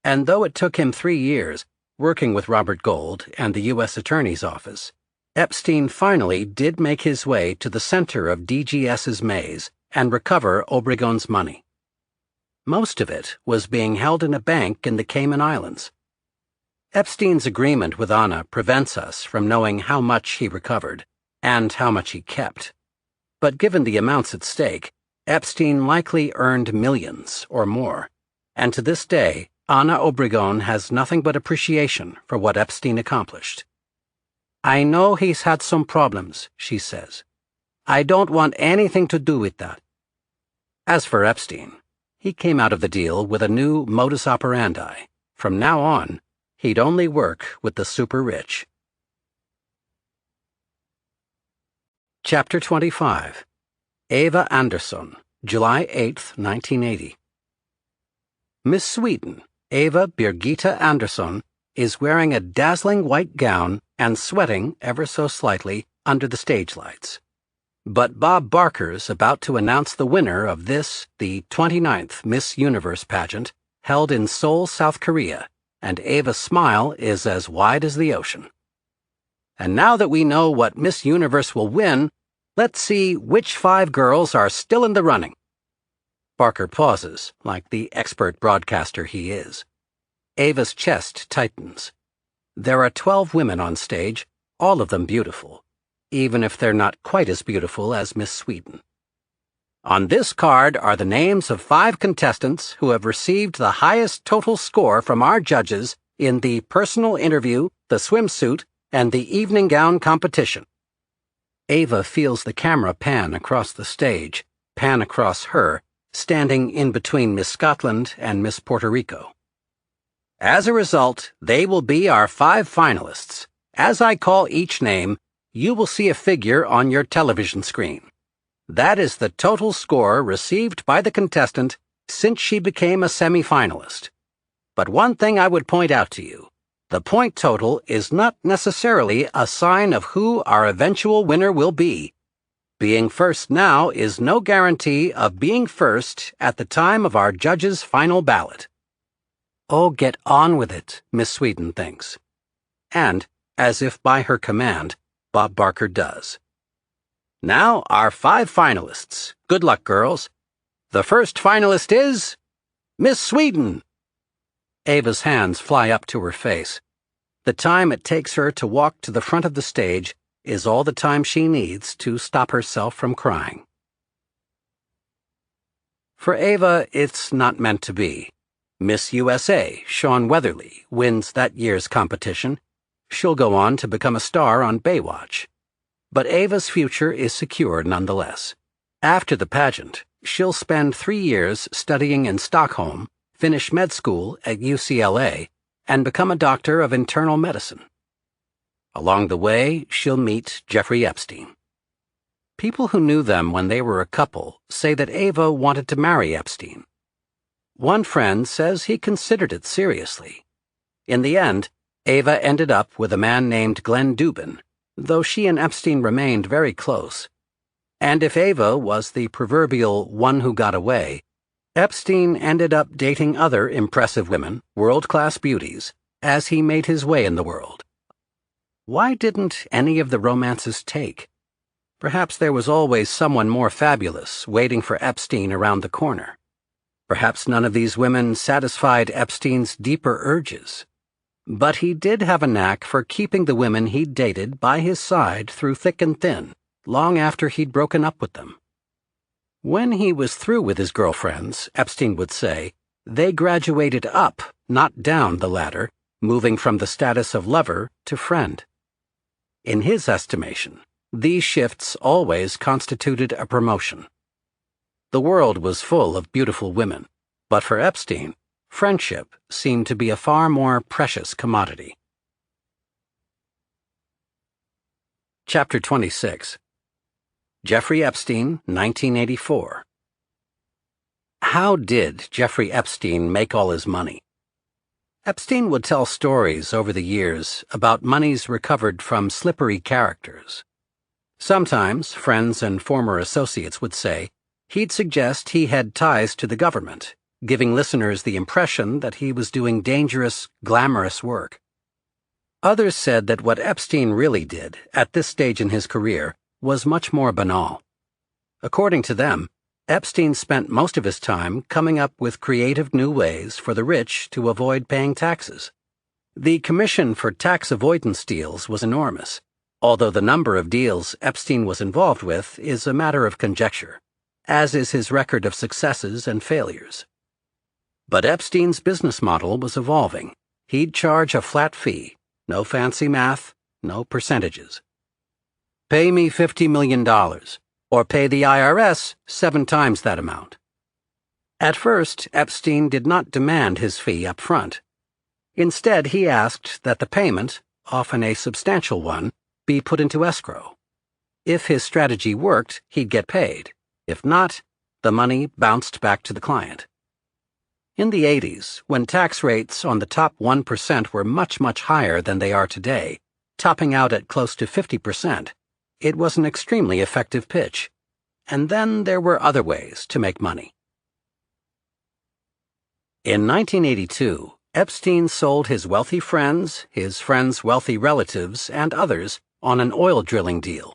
And though it took him 3 years, working with Robert Gold and the U.S. Attorney's Office, Epstein finally did make his way to the center of DGS's maze and recover Obregon's money. Most of it was being held in a bank in the Cayman Islands. Epstein's agreement with Anna prevents us from knowing how much he recovered and how much he kept. But given the amounts at stake, Epstein likely earned millions or more, and to this day, Anna Obregon has nothing but appreciation for what Epstein accomplished. "I know he's had some problems," she says. "I don't want anything to do with that." As for Epstein, he came out of the deal with a new modus operandi. From now on, he'd only work with the super-rich. Chapter 25. Eva Andersson, July 8, 1980. Miss Sweden, Eva Birgitta Andersson, is wearing a dazzling white gown and sweating ever so slightly under the stage lights. But Bob Barker's about to announce the winner of this, the 29th Miss Universe pageant, held in Seoul, South Korea, and Eva's smile is as wide as the ocean. And now that we know what Miss Universe will win, let's see which 5 girls are still in the running. Barker pauses, like the expert broadcaster he is. Eva's chest tightens. There are 12 women on stage, all of them beautiful, even if they're not quite as beautiful as Miss Sweden. On this card are the names of 5 contestants who have received the highest total score from our judges in the personal interview, the swimsuit, and the evening gown competition. Ava feels the camera pan across the stage, pan across her, standing in between Miss Scotland and Miss Puerto Rico. As a result, they will be our 5 finalists. As I call each name, you will see a figure on your television screen. That is the total score received by the contestant since she became a semi-finalist. But one thing I would point out to you, the point total is not necessarily a sign of who our eventual winner will be. Being first now is no guarantee of being first at the time of our judges' final ballot. Oh, get on with it, Miss Sweden thinks. And, as if by her command, Bob Barker does. Now, our 5 finalists. Good luck, girls. The first finalist is Miss Sweden. Ava's hands fly up to her face. The time it takes her to walk to the front of the stage is all the time she needs to stop herself from crying. For Ava, it's not meant to be. Miss USA, Shawn Weatherly, wins that year's competition. She'll go on to become a star on Baywatch. But Ava's future is secure nonetheless. After the pageant, she'll spend 3 years studying in Stockholm, finish med school at UCLA, and become a doctor of internal medicine. Along the way, she'll meet Jeffrey Epstein. People who knew them when they were a couple say that Ava wanted to marry Epstein. One friend says he considered it seriously. In the end, Ava ended up with a man named Glenn Dubin, though she and Epstein remained very close. And if Ava was the proverbial one who got away, Epstein ended up dating other impressive women, world-class beauties, as he made his way in the world. Why didn't any of the romances take? Perhaps there was always someone more fabulous waiting for Epstein around the corner. Perhaps none of these women satisfied Epstein's deeper urges. But he did have a knack for keeping the women he'd dated by his side through thick and thin, long after he'd broken up with them. When he was through with his girlfriends, Epstein would say, they graduated up, not down the ladder, moving from the status of lover to friend. In his estimation, these shifts always constituted a promotion. The world was full of beautiful women, but for Epstein, friendship seemed to be a far more precious commodity. Chapter 26. Jeffrey Epstein, 1984. How did Jeffrey Epstein make all his money? Epstein would tell stories over the years about monies recovered from slippery characters. Sometimes friends and former associates would say he'd suggest he had ties to the government, giving listeners the impression that he was doing dangerous, glamorous work. Others said that what Epstein really did, at this stage in his career, was much more banal. According to them, Epstein spent most of his time coming up with creative new ways for the rich to avoid paying taxes. The commission for tax avoidance deals was enormous, although the number of deals Epstein was involved with is a matter of conjecture, as is his record of successes and failures. But Epstein's business model was evolving. He'd charge a flat fee, no fancy math, no percentages. Pay me $50 million, or pay the IRS 7 times that amount. At first, Epstein did not demand his fee up front. Instead, he asked that the payment, often a substantial one, be put into escrow. If his strategy worked, he'd get paid. If not, the money bounced back to the client. In the 80s, when tax rates on the top 1% were much, much higher than they are today, topping out at close to 50%, it was an extremely effective pitch. And then there were other ways to make money. In 1982, Epstein sold his wealthy friends, his friends' wealthy relatives, and others on an oil drilling deal.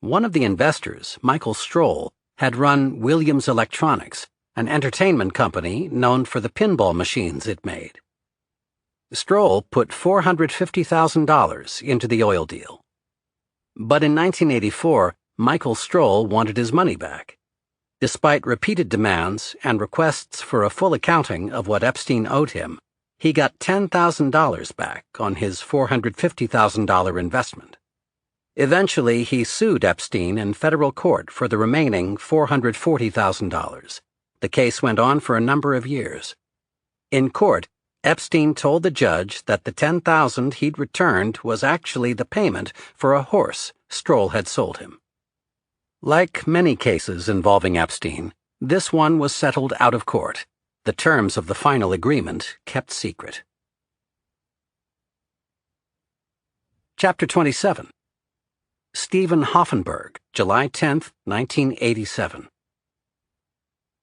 One of the investors, Michael Stroll, had run Williams Electronics, an entertainment company known for the pinball machines it made. Stroll put $450,000 into the oil deal. But in 1984, Michael Stroll wanted his money back. Despite repeated demands and requests for a full accounting of what Epstein owed him, he got $10,000 back on his $450,000 investment. Eventually, he sued Epstein in federal court for the remaining $440,000. The case went on for a number of years. In court, Epstein told the judge that the $10,000 he'd returned was actually the payment for a horse Stroll had sold him. Like many cases involving Epstein, this one was settled out of court, the terms of the final agreement kept secret. Chapter 27. Stephen Hoffenberg, July 10, 1987.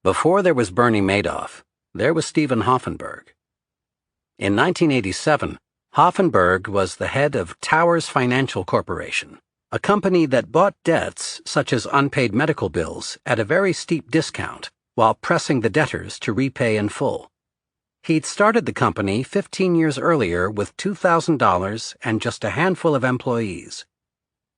Before there was Bernie Madoff, there was Stephen Hoffenberg. In 1987, Hoffenberg was the head of Towers Financial Corporation, a company that bought debts such as unpaid medical bills at a very steep discount while pressing the debtors to repay in full. He'd started the company 15 years earlier with $2,000 and just a handful of employees.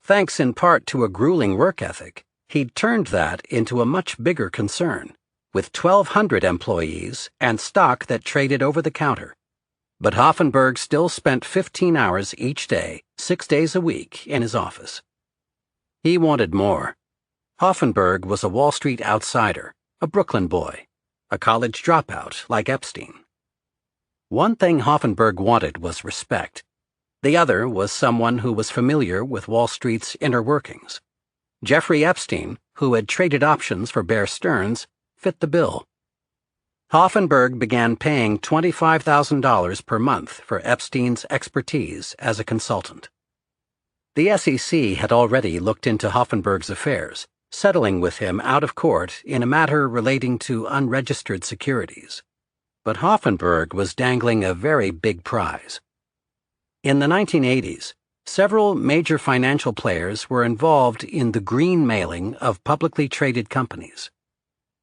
Thanks in part to a grueling work ethic, he'd turned that into a much bigger concern, with 1,200 employees and stock that traded over the counter. But Hoffenberg still spent 15 hours each day, 6 days a week, in his office. He wanted more. Hoffenberg was a Wall Street outsider, a Brooklyn boy, a college dropout like Epstein. One thing Hoffenberg wanted was respect. The other was someone who was familiar with Wall Street's inner workings. Jeffrey Epstein, who had traded options for Bear Stearns, fit the bill. Hoffenberg began paying $25,000 per month for Epstein's expertise as a consultant. The SEC had already looked into Hoffenberg's affairs, settling with him out of court in a matter relating to unregistered securities. But Hoffenberg was dangling a very big prize. In the 1980s, several major financial players were involved in the green mailing of publicly traded companies.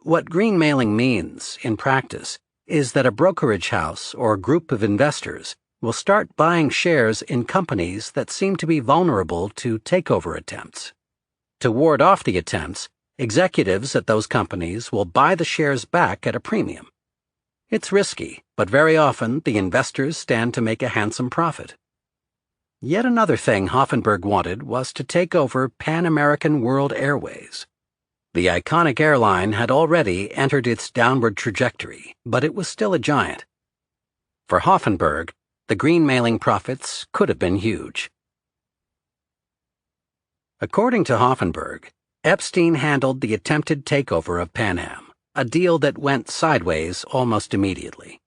What green mailing means, in practice, is that a brokerage house or group of investors will start buying shares in companies that seem to be vulnerable to takeover attempts. To ward off the attempts, executives at those companies will buy the shares back at a premium. It's risky, but very often the investors stand to make a handsome profit. Yet another thing Hoffenberg wanted was to take over Pan American World Airways. The iconic airline had already entered its downward trajectory, but it was still a giant. For Hoffenberg, the green mailing profits could have been huge. According to Hoffenberg, Epstein handled the attempted takeover of Pan Am, a deal that went sideways almost immediately.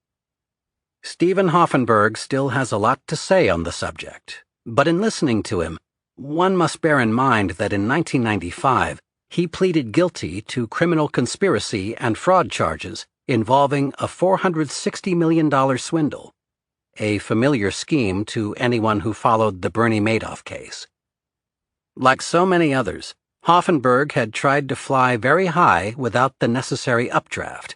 Stephen Hoffenberg still has a lot to say on the subject, but in listening to him, one must bear in mind that in 1995, he pleaded guilty to criminal conspiracy and fraud charges involving a $460 million swindle, a familiar scheme to anyone who followed the Bernie Madoff case. Like so many others, Hoffenberg had tried to fly very high without the necessary updraft.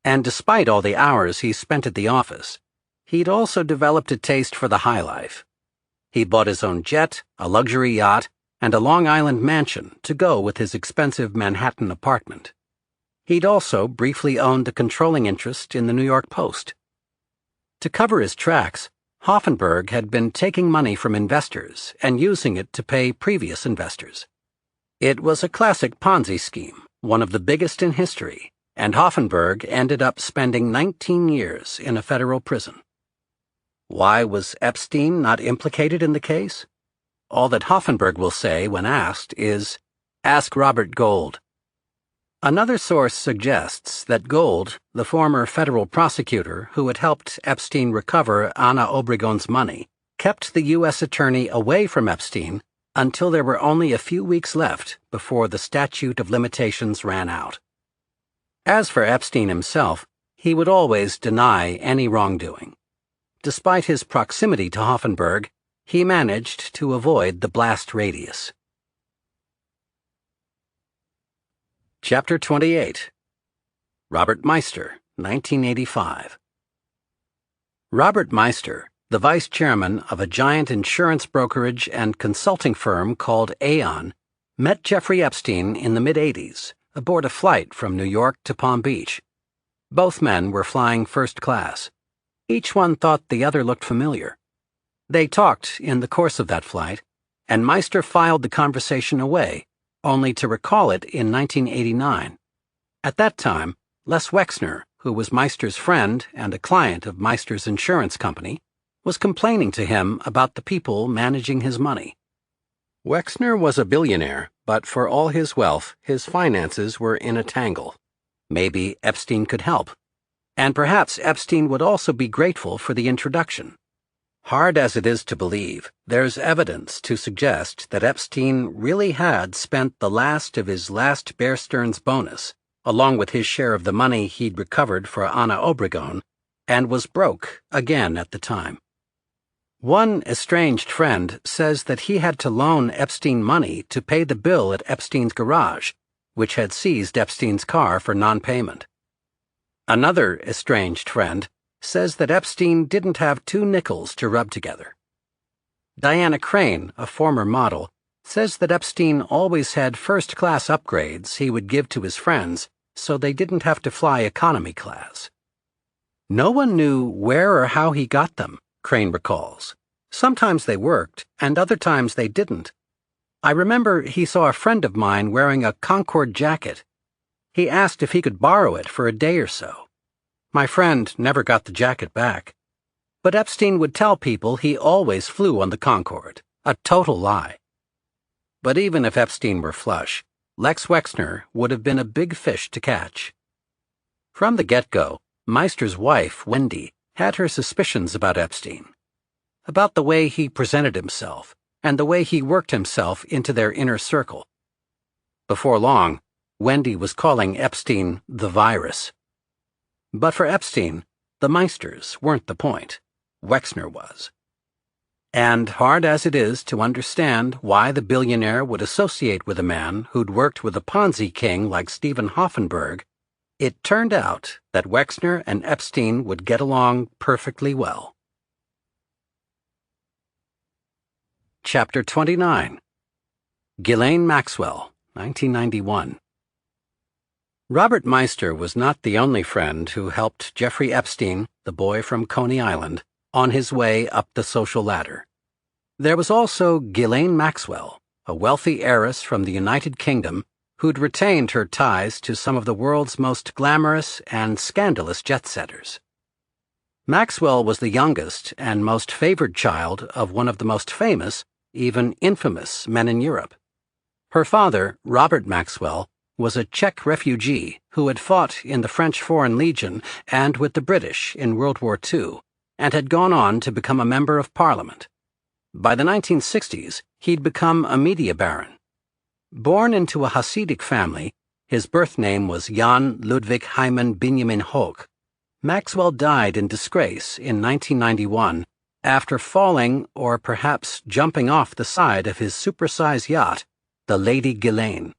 And despite all the hours he spent at the office, he'd also developed a taste for the high life. He bought his own jet, a luxury yacht, and a Long Island mansion to go with his expensive Manhattan apartment. He'd also briefly owned a controlling interest in the New York Post. To cover his tracks, Hoffenberg had been taking money from investors and using it to pay previous investors. It was a classic Ponzi scheme, one of the biggest in history, and Hoffenberg ended up spending 19 years in a federal prison. Why was Epstein not implicated in the case? All that Hoffenberg will say when asked is, "Ask Robert Gold." Another source suggests that Gold, the former federal prosecutor who had helped Epstein recover Ana Obregon's money, kept the U.S. attorney away from Epstein until there were only a few weeks left before the statute of limitations ran out. As for Epstein himself, he would always deny any wrongdoing. Despite his proximity to Hoffenberg, he managed to avoid the blast radius. Chapter 28. Robert Meister, 1985. Robert Meister, the vice chairman of a giant insurance brokerage and consulting firm called Aon, met Jeffrey Epstein in the mid-'80s aboard a flight from New York to Palm Beach. Both men were flying first class. Each one thought the other looked familiar. They talked in the course of that flight, and Meister filed the conversation away, only to recall it in 1989. At that time, Les Wexner, who was Meister's friend and a client of Meister's insurance company, was complaining to him about the people managing his money. Wexner was a billionaire, but for all his wealth, his finances were in a tangle. Maybe Epstein could help. And perhaps Epstein would also be grateful for the introduction. Hard as it is to believe, there's evidence to suggest that Epstein really had spent the last of his last Bear Stearns bonus, along with his share of the money he'd recovered for Anna Obregon, and was broke again at the time. One estranged friend says that he had to loan Epstein money to pay the bill at Epstein's garage, which had seized Epstein's car for non-payment. Another estranged friend says that Epstein didn't have 2 nickels to rub together. Diana Crane, a former model, says that Epstein always had first-class upgrades he would give to his friends so they didn't have to fly economy class. No one knew where or how he got them, Crane recalls. Sometimes they worked, and other times they didn't. I remember he saw a friend of mine wearing a Concorde jacket. He asked if he could borrow it for a day or so. My friend never got the jacket back. But Epstein would tell people he always flew on the Concorde, a total lie. But even if Epstein were flush, Lex Wexner would have been a big fish to catch. From the get-go, Meister's wife, Wendy, had her suspicions about Epstein, about the way he presented himself and the way he worked himself into their inner circle. Before long, Wendy was calling Epstein the virus. But for Epstein, the Meisters weren't the point. Wexner was. And hard as it is to understand why the billionaire would associate with a man who'd worked with a Ponzi king like Stephen Hoffenberg, it turned out that Wexner and Epstein would get along perfectly well. Chapter 29. Ghislaine Maxwell, 1991. Robert Meister was not the only friend who helped Jeffrey Epstein, the boy from Coney Island, on his way up the social ladder. There was also Ghislaine Maxwell, a wealthy heiress from the United Kingdom who'd retained her ties to some of the world's most glamorous and scandalous jet-setters. Maxwell was the youngest and most favored child of one of the most famous, even infamous, men in Europe. Her father, Robert Maxwell, was a Czech refugee who had fought in the French Foreign Legion and with the British in World War II, and had gone on to become a member of Parliament. By the 1960s, he'd become a media baron. Born into a Hasidic family, his birth name was Jan Ludwig Hyman Benjamin Hoch. Maxwell died in disgrace in 1991 after falling or perhaps jumping off the side of his supersized yacht, the Lady Ghislaine.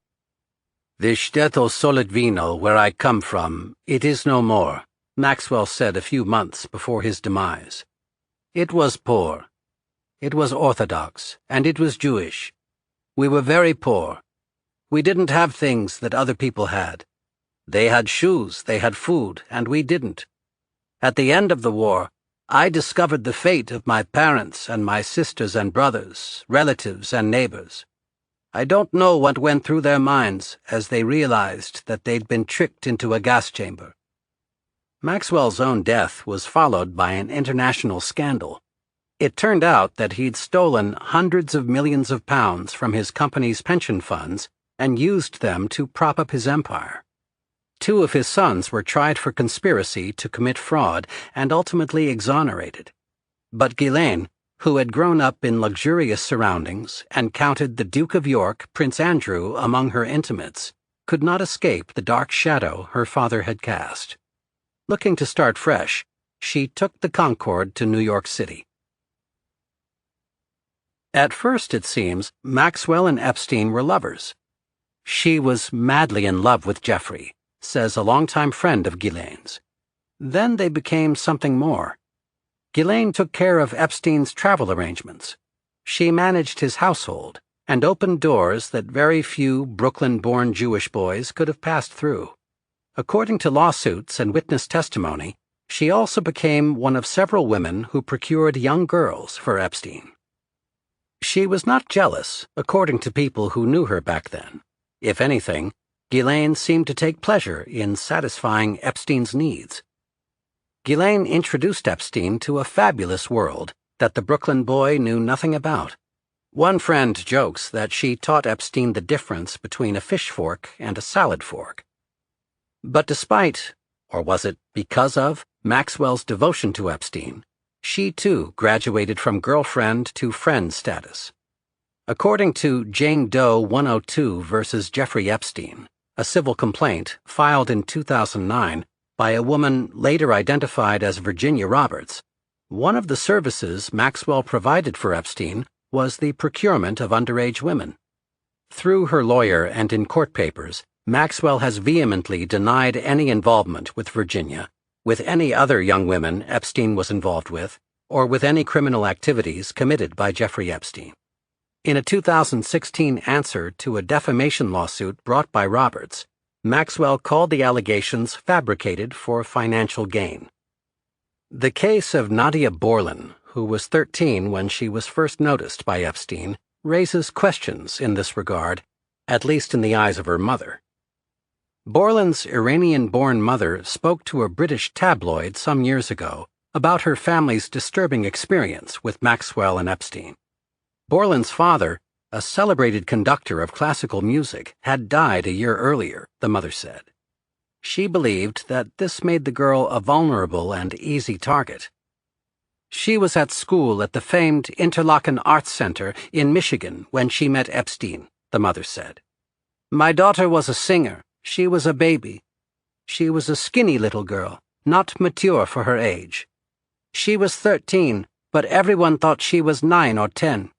"The Shtetl Solitvino, where I come from, it is no more," Maxwell said a few months before his demise. "It was poor. It was Orthodox, and it was Jewish. We were very poor. We didn't have things that other people had. They had shoes, they had food, and we didn't. At the end of the war, I discovered the fate of my parents and my sisters and brothers, relatives and neighbors. I don't know what went through their minds as they realized that they'd been tricked into a gas chamber." Maxwell's own death was followed by an international scandal. It turned out that he'd stolen hundreds of millions of pounds from his company's pension funds and used them to prop up his empire. 2 of his sons were tried for conspiracy to commit fraud and ultimately exonerated. But Ghislaine, who had grown up in luxurious surroundings and counted the Duke of York, Prince Andrew, among her intimates, could not escape the dark shadow her father had cast. Looking to start fresh, she took the Concorde to New York City. At first, it seems, Maxwell and Epstein were lovers. "She was madly in love with Jeffrey," says a longtime friend of Ghislaine's. Then they became something more. Ghislaine took care of Epstein's travel arrangements. She managed his household and opened doors that very few Brooklyn-born Jewish boys could have passed through. According to lawsuits and witness testimony, she also became one of several women who procured young girls for Epstein. She was not jealous, according to people who knew her back then. If anything, Ghislaine seemed to take pleasure in satisfying Epstein's needs. Ghislaine introduced Epstein to a fabulous world that the Brooklyn boy knew nothing about. One friend jokes that she taught Epstein the difference between a fish fork and a salad fork. But despite, or was it because of, Maxwell's devotion to Epstein, she too graduated from girlfriend to friend status. According to Jane Doe 102 versus Jeffrey Epstein, a civil complaint filed in 2009 by a woman later identified as Virginia Roberts, one of the services Maxwell provided for Epstein was the procurement of underage women. Through her lawyer and in court papers, Maxwell has vehemently denied any involvement with Virginia, with any other young women Epstein was involved with, or with any criminal activities committed by Jeffrey Epstein. In a 2016 answer to a defamation lawsuit brought by Roberts, Maxwell called the allegations fabricated for financial gain. The case of Nadia Borlin, who was 13 when she was first noticed by Epstein, raises questions in this regard, at least in the eyes of her mother. Borlin's Iranian-born mother spoke to a British tabloid some years ago about her family's disturbing experience with Maxwell and Epstein. Borlin's father, a celebrated conductor of classical music, had died a year earlier, the mother said. She believed that this made the girl a vulnerable and easy target. She was at school at the famed Interlochen Arts Center in Michigan when she met Epstein, the mother said. My daughter was a singer. She was a baby. She was a skinny little girl, not mature for her age. She was 13, but everyone thought she was 9 or 10.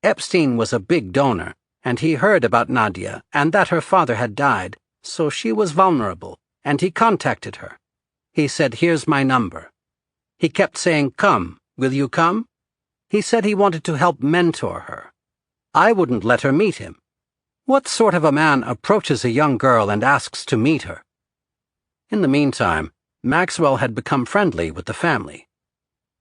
Epstein was a big donor, and he heard about Nadia and that her father had died, so she was vulnerable, and he contacted her. He said, "Here's my number." He kept saying, "Come, will you come?" He said he wanted to help mentor her. I wouldn't let her meet him. What sort of a man approaches a young girl and asks to meet her? In the meantime, Maxwell had become friendly with the family.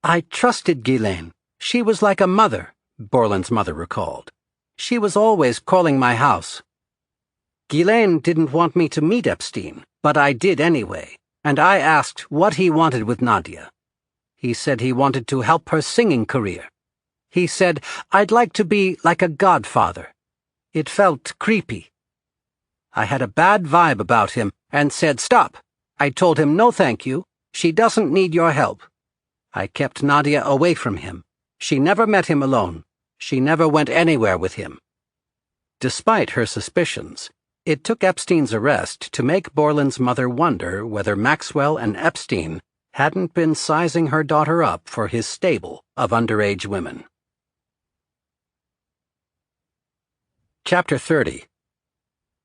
I trusted Ghislaine. She was like a mother, Borlin's mother recalled. She was always calling my house. Ghislaine didn't want me to meet Epstein, but I did anyway, and I asked what he wanted with Nadia. He said he wanted to help her singing career. He said, I'd like to be like a godfather. It felt creepy. I had a bad vibe about him and said, stop. I told him, no thank you. She doesn't need your help. I kept Nadia away from him. She never met him alone. She never went anywhere with him. Despite her suspicions, it took Epstein's arrest to make Borlin's mother wonder whether Maxwell and Epstein hadn't been sizing her daughter up for his stable of underage women. Chapter 30.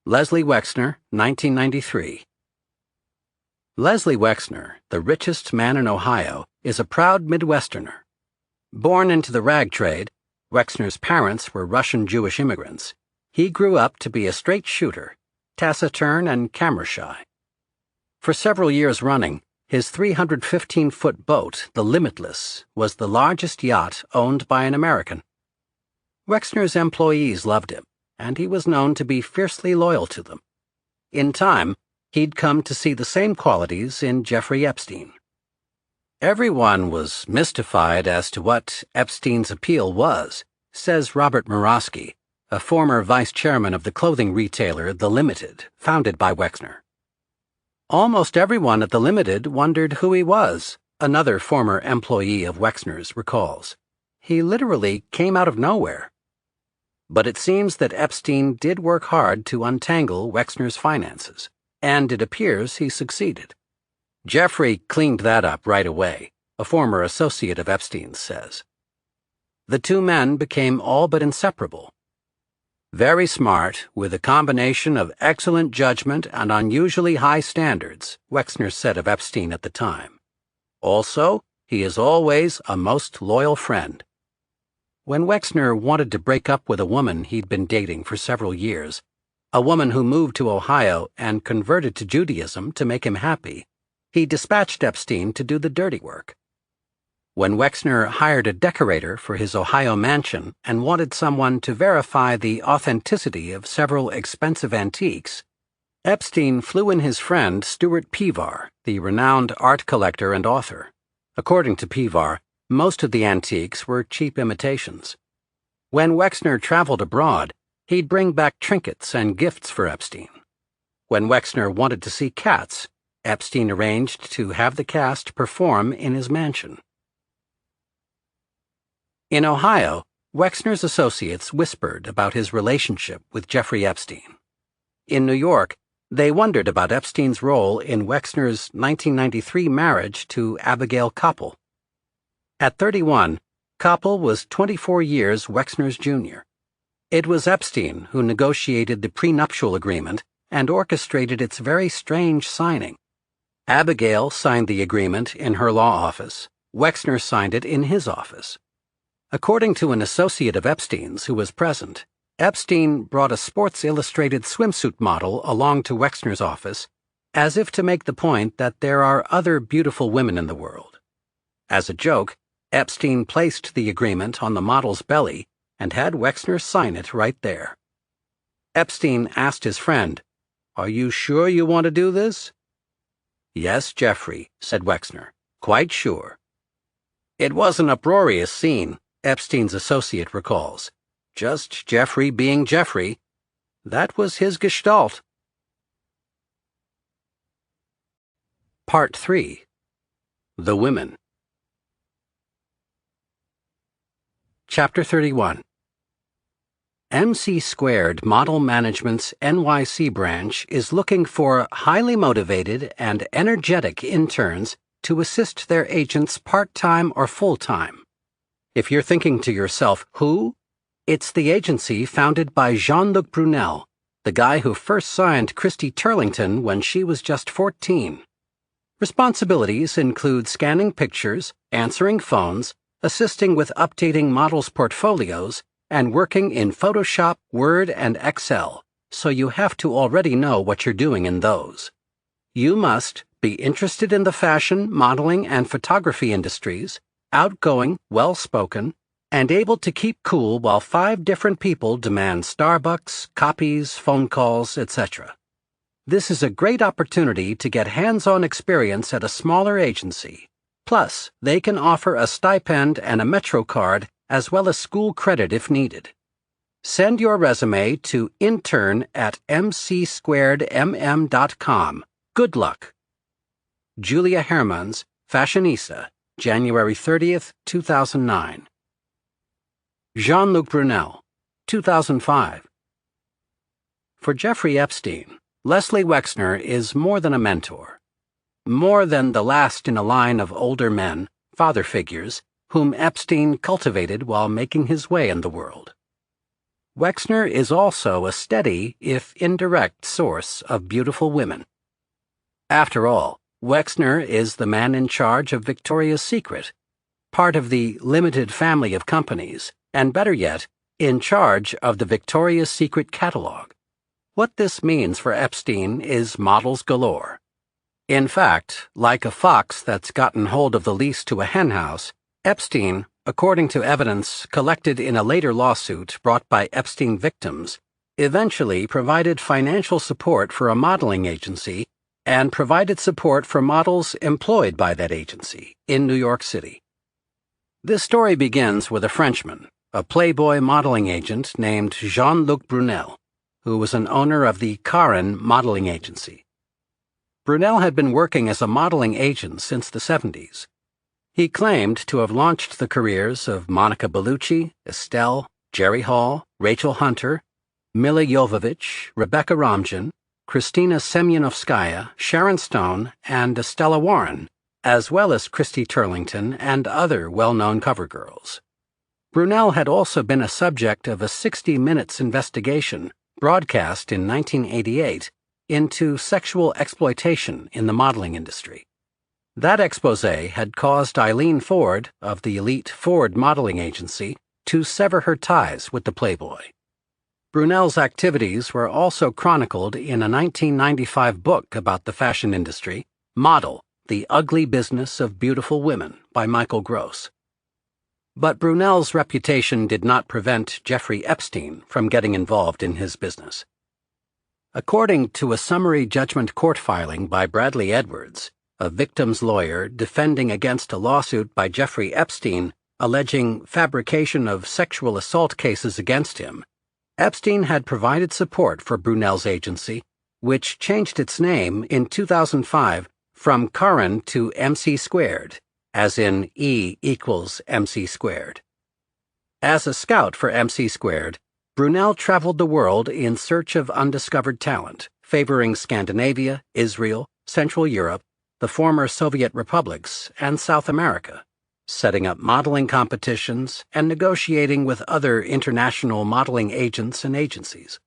Leslie Wexner, 1993. Leslie Wexner, the richest man in Ohio, is a proud Midwesterner. Born into the rag trade, Wexner's parents were Russian Jewish immigrants. He grew up to be a straight shooter, taciturn and camera-shy. For several years running, his 315-foot boat, the Limitless, was the largest yacht owned by an American. Wexner's employees loved him, and he was known to be fiercely loyal to them. In time, he'd come to see the same qualities in Jeffrey Epstein. Everyone was mystified as to what Epstein's appeal was, says Robert Murawski, a former vice chairman of the clothing retailer The Limited, founded by Wexner. Almost everyone at The Limited wondered who he was, another former employee of Wexner's recalls. He literally came out of nowhere. But it seems that Epstein did work hard to untangle Wexner's finances, and it appears he succeeded. Jeffrey cleaned that up right away, a former associate of Epstein's says. The two men became all but inseparable. Very smart, with a combination of excellent judgment and unusually high standards, Wexner said of Epstein at the time. Also, He is always a most loyal friend. When Wexner wanted to break up with a woman he'd been dating for several years, a woman who moved to Ohio and converted to Judaism to make him happy, he dispatched Epstein to do the dirty work. When Wexner hired a decorator for his Ohio mansion and wanted someone to verify the authenticity of several expensive antiques, Epstein flew in his friend Stuart Pevar, the renowned art collector and author. According to Pevar, most of the antiques were cheap imitations. When Wexner traveled abroad, he'd bring back trinkets and gifts for Epstein. When Wexner wanted to see cats, Epstein arranged to have the cast perform in his mansion. In Ohio, Wexner's associates whispered about his relationship with Jeffrey Epstein. In New York, they wondered about Epstein's role in Wexner's 1993 marriage to Abigail Koppel. At 31, Koppel was 24 years Wexner's junior. It was Epstein who negotiated the prenuptial agreement and orchestrated its very strange signing. Abigail signed the agreement in her law office. Wexner signed it in his office. According to an associate of Epstein's who was present, Epstein brought a Sports Illustrated swimsuit model along to Wexner's office, as if to make the point that there are other beautiful women in the world. As a joke, Epstein placed the agreement on the model's belly and had Wexner sign it right there. Epstein asked his friend, "Are you sure you want to do this?" "Yes, Jeffrey," said Wexner. "Quite sure." It was an uproarious scene, Epstein's associate recalls. Just Jeffrey being Jeffrey. That was his gestalt. Part 3. The Women. Chapter 31. MC² Model Management's NYC branch is looking for highly motivated and energetic interns to assist their agents part-time or full-time. If you're thinking to yourself, who? It's the agency founded by Jean-Luc Brunel, the guy who first signed Christy Turlington when she was just 14. Responsibilities include scanning pictures, answering phones, assisting with updating models' portfolios, and working in Photoshop, Word, and Excel, so you have to already know what you're doing in those. You must be interested in the fashion, modeling, and photography industries, outgoing, well-spoken, and able to keep cool while 5 different people demand Starbucks, copies, phone calls, etc. This is a great opportunity to get hands-on experience at a smaller agency. Plus, they can offer a stipend and a Metro card as well as school credit if needed. Send your resume to intern@mcsquaredmm.com. Good luck. Julia Hermans, Fashionista, January 30th, 2009. Jean-Luc Brunel, 2005. For Jeffrey Epstein, Leslie Wexner is more than a mentor. More than the last in a line of older men, father figures, whom Epstein cultivated while making his way in the world. Wexner is also a steady, if indirect, source of beautiful women. After all, Wexner is the man in charge of Victoria's Secret, part of the limited family of companies, and better yet, in charge of the Victoria's Secret catalog. What this means for Epstein is models galore. In fact, like a fox that's gotten hold of the lease to a henhouse, Epstein, according to evidence collected in a later lawsuit brought by Epstein victims, eventually provided financial support for a modeling agency and provided support for models employed by that agency in New York City. This story begins with a Frenchman, a Playboy modeling agent named Jean-Luc Brunel, who was an owner of the Caron modeling agency. Brunel had been working as a modeling agent since the 70s. He claimed to have launched the careers of Monica Bellucci, Estelle, Jerry Hall, Rachel Hunter, Mila Jovovich, Rebecca Ramjan, Christina Semyonovskaya, Sharon Stone, and Estella Warren, as well as Christy Turlington and other well-known cover girls. Brunel had also been a subject of a 60 Minutes investigation broadcast in 1988 into sexual exploitation in the modeling industry. That exposé had caused Eileen Ford, of the elite Ford modeling agency, to sever her ties with the Playboy. Brunel's activities were also chronicled in a 1995 book about the fashion industry, Model: The Ugly Business of Beautiful Women, by Michael Gross. But Brunel's reputation did not prevent Jeffrey Epstein from getting involved in his business. According to a summary judgment court filing by Bradley Edwards, a victim's lawyer defending against a lawsuit by Jeffrey Epstein alleging fabrication of sexual assault cases against him, Epstein had provided support for Brunel's agency, which changed its name in 2005 from Curran to MC², as in E equals MC². As a scout for MC², Brunel traveled the world in search of undiscovered talent, favoring Scandinavia, Israel, Central Europe, the former Soviet republics, and South America, setting up modeling competitions and negotiating with other international modeling agents and agencies.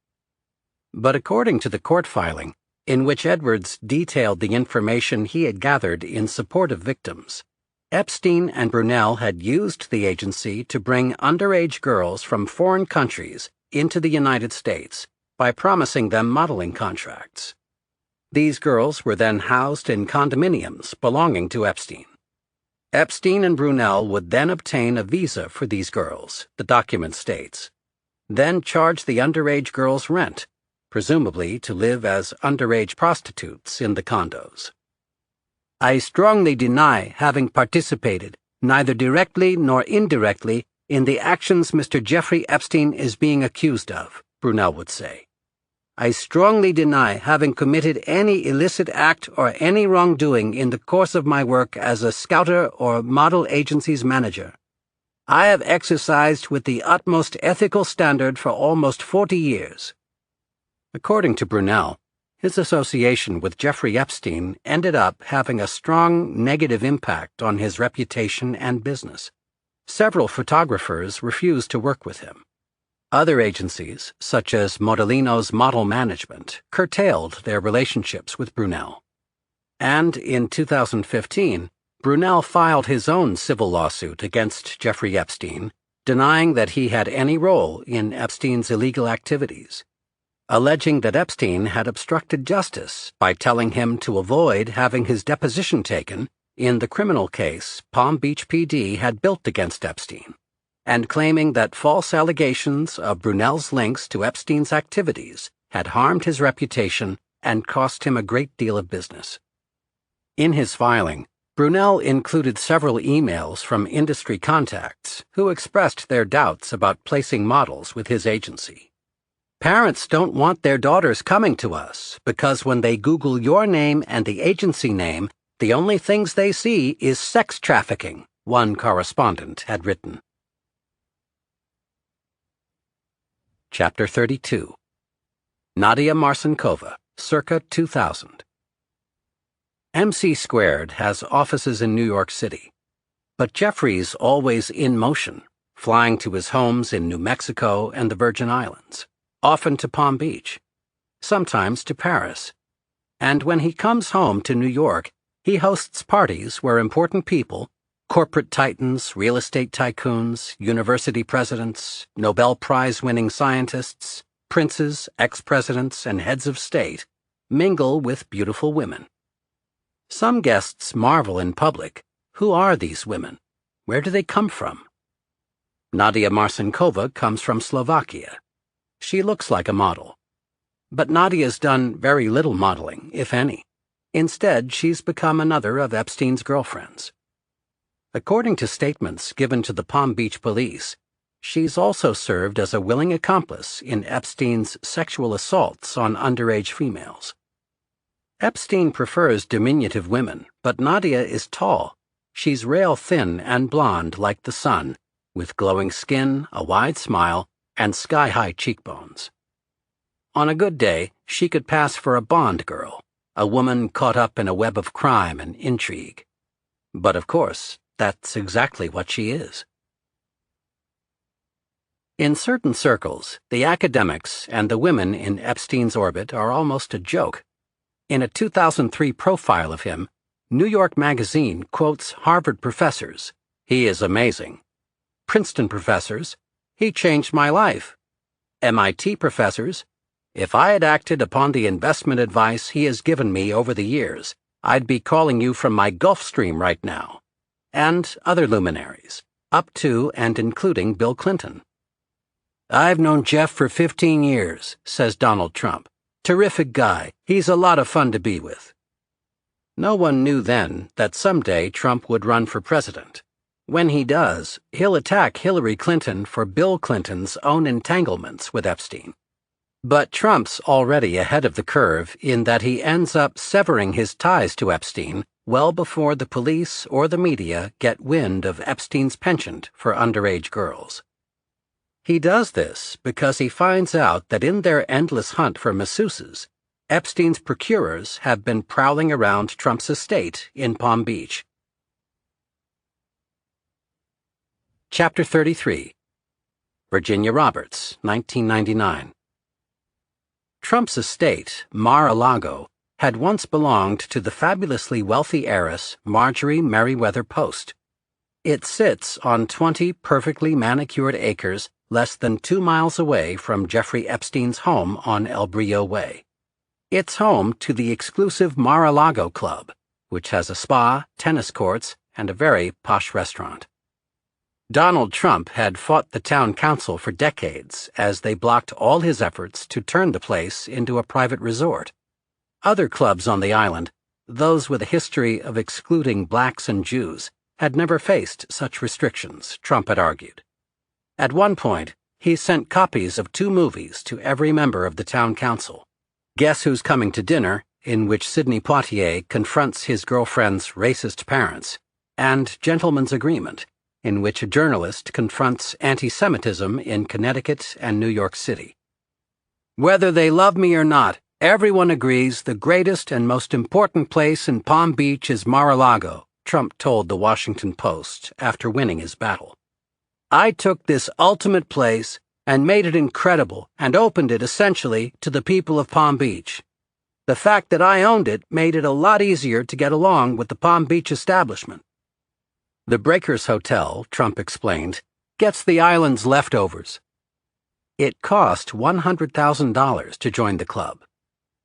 But according to the court filing, in which Edwards detailed the information he had gathered in support of victims, Epstein and Brunel had used the agency to bring underage girls from foreign countries into the United States by promising them modeling contracts. These girls were then housed in condominiums belonging to Epstein. Epstein and Brunel would then obtain a visa for these girls, the document states, then charge the underage girls rent, presumably to live as underage prostitutes in the condos. I strongly deny having participated, neither directly nor indirectly, in the actions Mr. Jeffrey Epstein is being accused of, Brunel would say. I strongly deny having committed any illicit act or any wrongdoing in the course of my work as a scouter or model agency's manager. I have exercised with the utmost ethical standard for almost 40 years. According to Brunel, his association with Jeffrey Epstein ended up having a strong negative impact on his reputation and business. Several photographers refused to work with him. Other agencies, such as Modellino's Model Management, curtailed their relationships with Brunel. And in 2015, Brunel filed his own civil lawsuit against Jeffrey Epstein, denying that he had any role in Epstein's illegal activities, alleging that Epstein had obstructed justice by telling him to avoid having his deposition taken in the criminal case Palm Beach PD had built against Epstein, and claiming that false allegations of Brunel's links to Epstein's activities had harmed his reputation and cost him a great deal of business. In his filing, Brunel included several emails from industry contacts who expressed their doubts about placing models with his agency. Parents don't want their daughters coming to us because when they Google your name and the agency name, the only things they see is sex trafficking, one correspondent had written. Chapter 32. Nadia Marcinkova, circa 2000. MC² has offices in New York City, but Jeffrey's always in motion, flying to his homes in New Mexico and the Virgin Islands, often to Palm Beach, sometimes to Paris. And when he comes home to New York, he hosts parties where important people, corporate titans, real estate tycoons, university presidents, Nobel Prize-winning scientists, princes, ex-presidents, and heads of state, mingle with beautiful women. Some guests marvel in public, who are these women? Where do they come from? Nadia Marcinkova comes from Slovakia. She looks like a model. But Nadia's done very little modeling, if any. Instead, she's become another of Epstein's girlfriends. According to statements given to the Palm Beach police, she's also served as a willing accomplice in Epstein's sexual assaults on underage females. Epstein prefers diminutive women, but Nadia is tall. She's rail-thin and blonde like the sun, with glowing skin, a wide smile, and sky-high cheekbones. On a good day, she could pass for a Bond girl, a woman caught up in a web of crime and intrigue. But of course, that's exactly what she is. In certain circles, the academics and the women in Epstein's orbit are almost a joke. In a 2003 profile of him, New York Magazine quotes Harvard professors. He is amazing. Princeton professors. He changed my life. MIT professors. If I had acted upon the investment advice he has given me over the years, I'd be calling you from my Gulf Stream right now. And other luminaries, up to and including Bill Clinton. I've known Jeff for 15 years, says Donald Trump. Terrific guy. He's a lot of fun to be with. No one knew then that someday Trump would run for president. When he does, he'll attack Hillary Clinton for Bill Clinton's own entanglements with Epstein. But Trump's already ahead of the curve in that he ends up severing his ties to Epstein well before the police or the media get wind of Epstein's penchant for underage girls. He does this because he finds out that in their endless hunt for masseuses, Epstein's procurers have been prowling around Trump's estate in Palm Beach. Chapter 33. Virginia Roberts, 1999. Trump's estate, Mar-a-Lago, had once belonged to the fabulously wealthy heiress Marjorie Merriweather Post. It sits on 20 perfectly manicured acres less than 2 miles away from Jeffrey Epstein's home on El Brillo Way. It's home to the exclusive Mar-a-Lago Club, which has a spa, tennis courts, and a very posh restaurant. Donald Trump had fought the town council for decades as they blocked all his efforts to turn the place into a private resort. Other clubs on the island, those with a history of excluding blacks and Jews, had never faced such restrictions, Trump had argued. At one point, he sent copies of 2 movies to every member of the town council. Guess Who's Coming to Dinner, in which Sidney Poitier confronts his girlfriend's racist parents, and Gentleman's Agreement, in which a journalist confronts anti-Semitism in Connecticut and New York City. Whether they love me or not, everyone agrees the greatest and most important place in Palm Beach is Mar-a-Lago, Trump told the Washington Post after winning his battle. I took this ultimate place and made it incredible and opened it essentially to the people of Palm Beach. The fact that I owned it made it a lot easier to get along with the Palm Beach establishment. The Breakers Hotel, Trump explained, gets the island's leftovers. It cost $100,000 to join the club.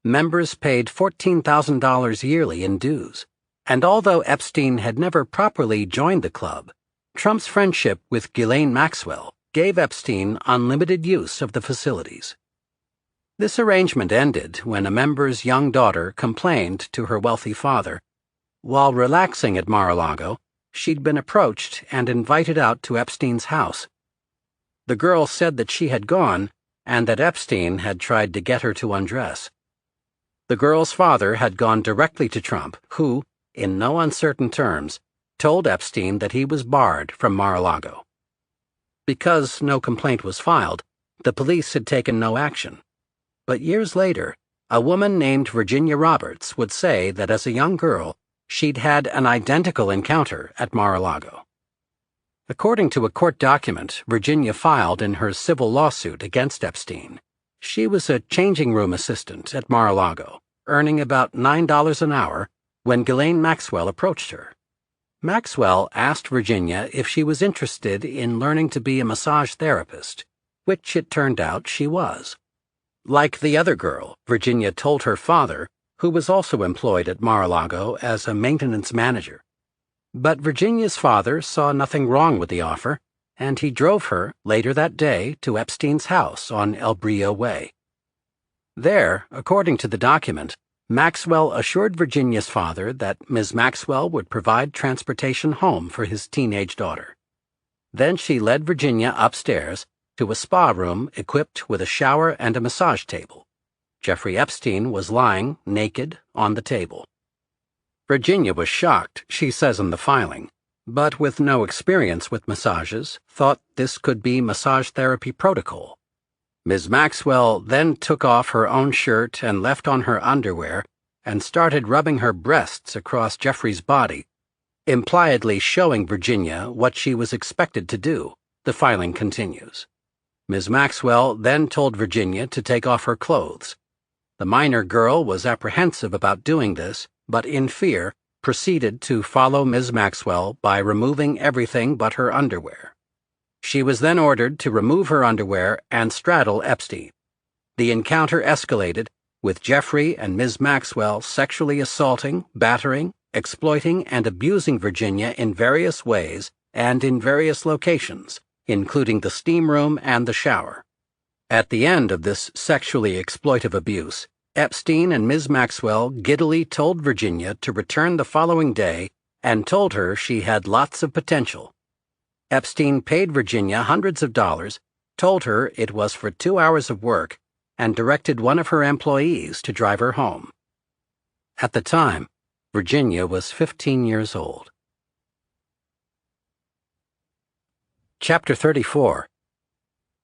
Members paid $14,000 yearly in dues, and although Epstein had never properly joined the club, Trump's friendship with Ghislaine Maxwell gave Epstein unlimited use of the facilities. This arrangement ended when a member's young daughter complained to her wealthy father. While relaxing at Mar-a-Lago, she'd been approached and invited out to Epstein's house. The girl said that she had gone and that Epstein had tried to get her to undress. The girl's father had gone directly to Trump, who, in no uncertain terms, told Epstein that he was barred from Mar-a-Lago. Because no complaint was filed, the police had taken no action. But years later, a woman named Virginia Roberts would say that as a young girl, she'd had an identical encounter at Mar-a-Lago. According to a court document Virginia filed in her civil lawsuit against Epstein, she was a changing room assistant at Mar-a-Lago, earning about $9 an hour when Ghislaine Maxwell approached her. Maxwell asked Virginia if she was interested in learning to be a massage therapist, which it turned out she was. Like the other girl, Virginia told her father, who was also employed at Mar-a-Lago as a maintenance manager. But Virginia's father saw nothing wrong with the offer, and he drove her, later that day, to Epstein's house on El Brillo Way. There, according to the document, Maxwell assured Virginia's father that Ms. Maxwell would provide transportation home for his teenage daughter. Then she led Virginia upstairs to a spa room equipped with a shower and a massage table. Jeffrey Epstein was lying, naked, on the table. Virginia was shocked, she says in the filing, but with no experience with massages, thought this could be massage therapy protocol. Ms. Maxwell then took off her own shirt and left on her underwear and started rubbing her breasts across Jeffrey's body, impliedly showing Virginia what she was expected to do, the filing continues. Ms. Maxwell then told Virginia to take off her clothes. The minor girl was apprehensive about doing this, but in fear, proceeded to follow Ms. Maxwell by removing everything but her underwear. She was then ordered to remove her underwear and straddle Epstein. The encounter escalated, with Jeffrey and Ms. Maxwell sexually assaulting, battering, exploiting, and abusing Virginia in various ways and in various locations, including the steam room and the shower. At the end of this sexually exploitive abuse, Epstein and Ms. Maxwell giddily told Virginia to return the following day and told her she had lots of potential. Epstein paid Virginia hundreds of dollars, told her it was for 2 hours of work, and directed one of her employees to drive her home. At the time, Virginia was 15 years old. Chapter 34.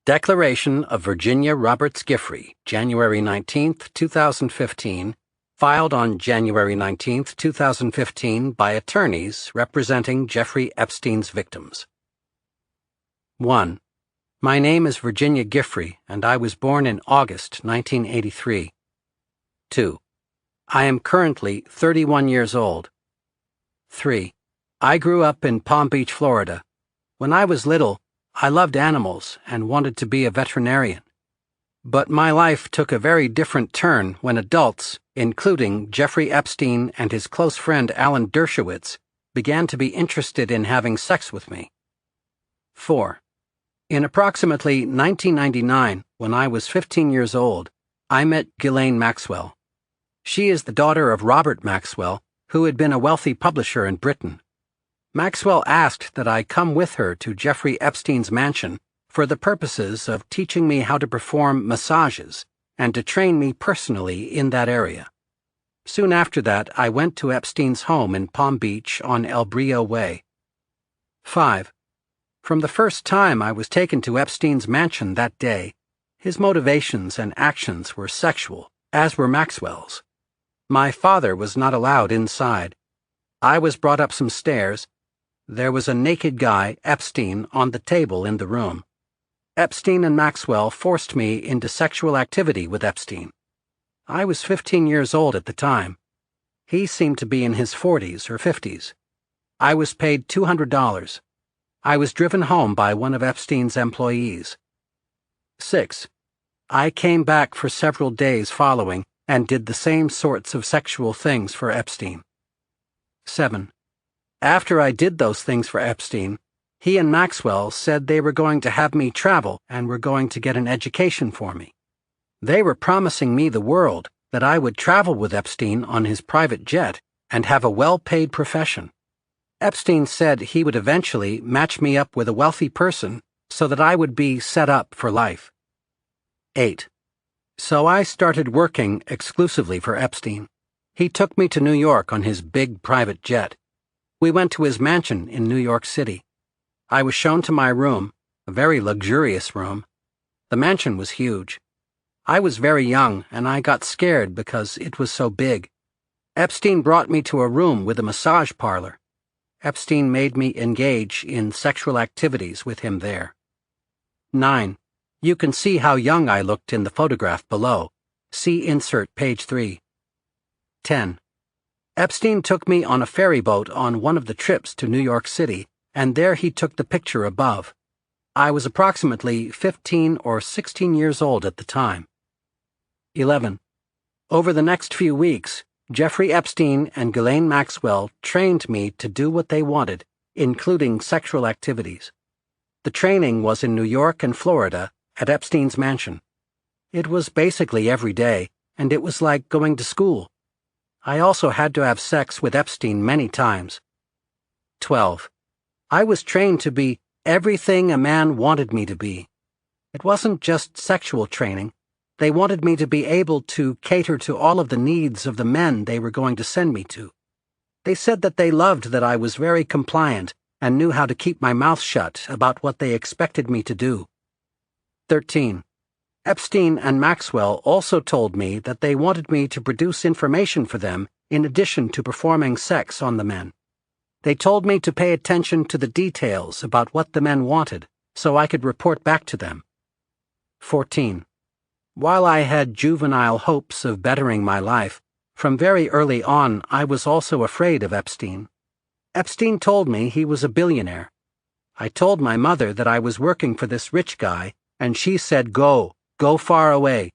Declaration of Virginia Roberts Giffrey, January 19, 2015, filed on January 19, 2015 by attorneys representing Jeffrey Epstein's victims. 1. My name is Virginia Giffrey, and I was born in August 1983. 2. I am currently 31 years old. 3. I grew up in Palm Beach, Florida. When I was little, I loved animals and wanted to be a veterinarian. But my life took a very different turn when adults, including Jeffrey Epstein and his close friend Alan Dershowitz, began to be interested in having sex with me. 4. In approximately 1999, when I was 15 years old, I met Ghislaine Maxwell. She is the daughter of Robert Maxwell, who had been a wealthy publisher in Britain. Maxwell asked that I come with her to Jeffrey Epstein's mansion for the purposes of teaching me how to perform massages and to train me personally in that area. Soon after that, I went to Epstein's home in Palm Beach on El Brillo Way. 5. From the first time I was taken to Epstein's mansion that day, his motivations and actions were sexual, as were Maxwell's. My father was not allowed inside. I was brought up some stairs. There was a naked guy, Epstein, on the table in the room. Epstein and Maxwell forced me into sexual activity with Epstein. I was 15 years old at the time. He seemed to be in his 40s or 50s. I was paid $200. I was driven home by one of Epstein's employees. 6. I came back for several days following and did the same sorts of sexual things for Epstein. 7. After I did those things for Epstein, he and Maxwell said they were going to have me travel and were going to get an education for me. They were promising me the world, that I would travel with Epstein on his private jet and have a well-paid profession. Epstein said he would eventually match me up with a wealthy person so that I would be set up for life. 8. So I started working exclusively for Epstein. He took me to New York on his big private jet. We went to his mansion in New York City. I was shown to my room, a very luxurious room. The mansion was huge. I was very young, and I got scared because it was so big. Epstein brought me to a room with a massage parlor. Epstein made me engage in sexual activities with him there. 9. You can see how young I looked in the photograph below. See insert page 3. 10. Epstein took me on a ferry boat on one of the trips to New York City, and there he took the picture above. I was approximately 15 or 16 years old at the time. 11. Over the next few weeks, Jeffrey Epstein and Ghislaine Maxwell trained me to do what they wanted, including sexual activities. The training was in New York and Florida at Epstein's mansion. It was basically every day, and it was like going to school. I also had to have sex with Epstein many times. 12. I was trained to be everything a man wanted me to be. It wasn't just sexual training. They wanted me to be able to cater to all of the needs of the men they were going to send me to. They said that they loved that I was very compliant and knew how to keep my mouth shut about what they expected me to do. 13. Epstein and Maxwell also told me that they wanted me to produce information for them in addition to performing sex on the men. They told me to pay attention to the details about what the men wanted so I could report back to them. 14. While I had juvenile hopes of bettering my life, From very early on, I was also afraid of Epstein. Epstein told me he was a billionaire. I told my mother that I was working for this rich guy, and she said, go far away.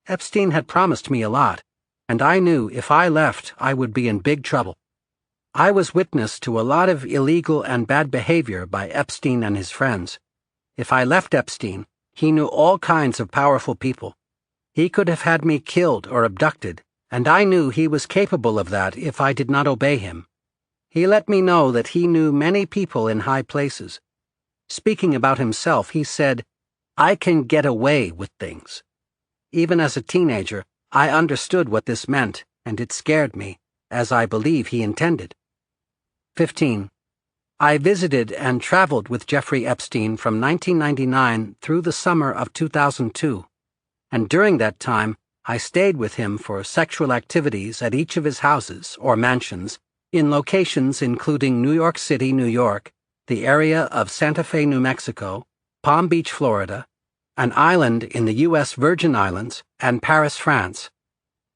Epstein had promised me a lot, and I knew if I left, I would be in big trouble. I was witness to a lot of illegal and bad behavior by Epstein and his friends. If I left Epstein, he knew all kinds of powerful people. He could have had me killed or abducted, and I knew he was capable of that if I did not obey him. He let me know that he knew many people in high places. Speaking about himself, he said, "I can get away with things." Even as a teenager, I understood what this meant, and it scared me, as I believe he intended. 15. I visited and traveled with Jeffrey Epstein from 1999 through the summer of 2002, and during that time, I stayed with him for sexual activities at each of his houses or mansions in locations including New York City, New York, the area of Santa Fe, New Mexico, Palm Beach, Florida, an island in the U.S. Virgin Islands, and Paris, France.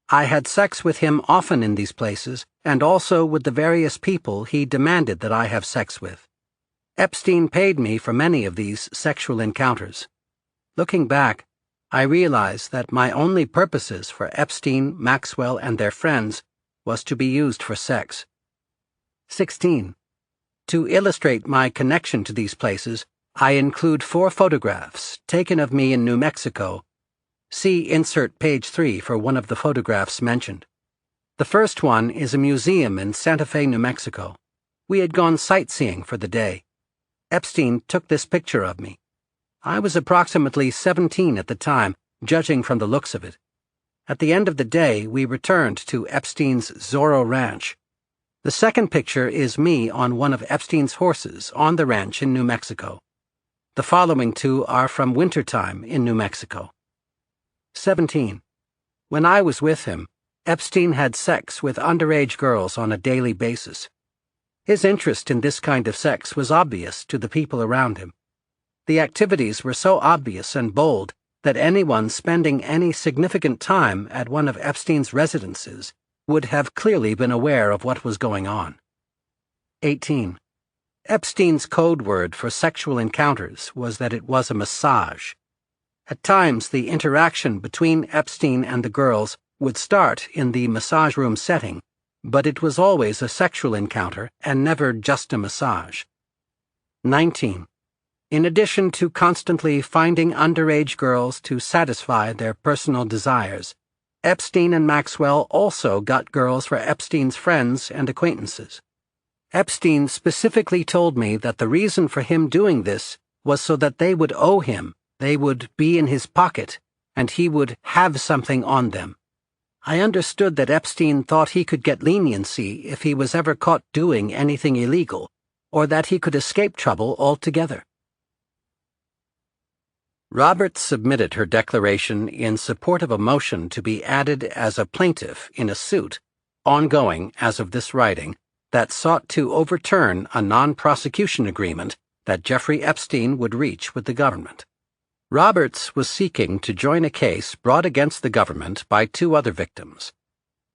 I had sex with him often in these places, and also with the various people he demanded that I have sex with. Epstein paid me for many of these sexual encounters. Looking back, I realize that my only purposes for Epstein, Maxwell, and their friends was to be used for sex. 16. To illustrate my connection to these places, I include 4 photographs taken of me in New Mexico. See insert page 3 for one of the photographs mentioned. The first one is a museum in Santa Fe, New Mexico. We had gone sightseeing for the day. Epstein took this picture of me. I was approximately 17 at the time, judging from the looks of it. At the end of the day, we returned to Epstein's Zorro Ranch. The second picture is me on one of Epstein's horses on the ranch in New Mexico. The following 2 are from wintertime in New Mexico. 17. When I was with him, Epstein had sex with underage girls on a daily basis. His interest in this kind of sex was obvious to the people around him. The activities were so obvious and bold that anyone spending any significant time at one of Epstein's residences would have clearly been aware of what was going on. 18. Epstein's code word for sexual encounters was that it was a massage. At times, the interaction between Epstein and the girls would start in the massage room setting, but it was always a sexual encounter and never just a massage. 19. In addition to constantly finding underage girls to satisfy their personal desires, Epstein and Maxwell also got girls for Epstein's friends and acquaintances. Epstein specifically told me that the reason for him doing this was so that they would owe him, they would be in his pocket, and he would have something on them. I understood that Epstein thought he could get leniency if he was ever caught doing anything illegal, or that he could escape trouble altogether. Roberts submitted her declaration in support of a motion to be added as a plaintiff in a suit, ongoing as of this writing, that sought to overturn a non-prosecution agreement that Jeffrey Epstein would reach with the government. Roberts was seeking to join a case brought against the government by 2 other victims,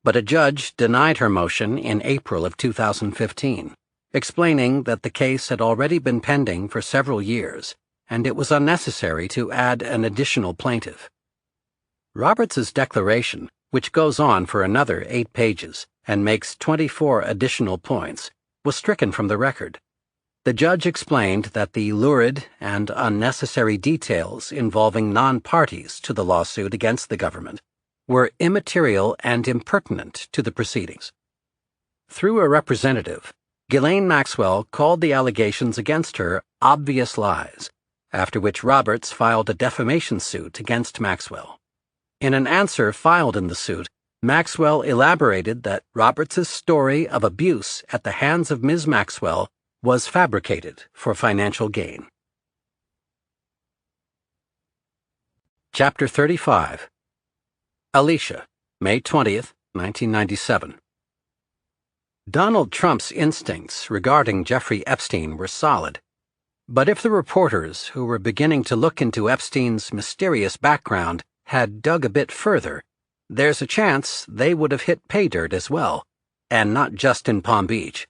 but a judge denied her motion in April of 2015, explaining that the case had already been pending for several years, and it was unnecessary to add an additional plaintiff. Roberts's declaration, which goes on for another 8 pages and makes 24 additional points, was stricken from the record. The judge explained that the lurid and unnecessary details involving non-parties to the lawsuit against the government were immaterial and impertinent to the proceedings. Through a representative, Ghislaine Maxwell called the allegations against her obvious lies, after which Roberts filed a defamation suit against Maxwell. In an answer filed in the suit, Maxwell elaborated that Roberts's story of abuse at the hands of Ms. Maxwell was fabricated for financial gain. Chapter 35. Alicia, May 20th, 1997. Donald Trump's instincts regarding Jeffrey Epstein were solid, but if the reporters who were beginning to look into Epstein's mysterious background had dug a bit further, there's a chance they would have hit pay dirt as well, and not just in Palm Beach.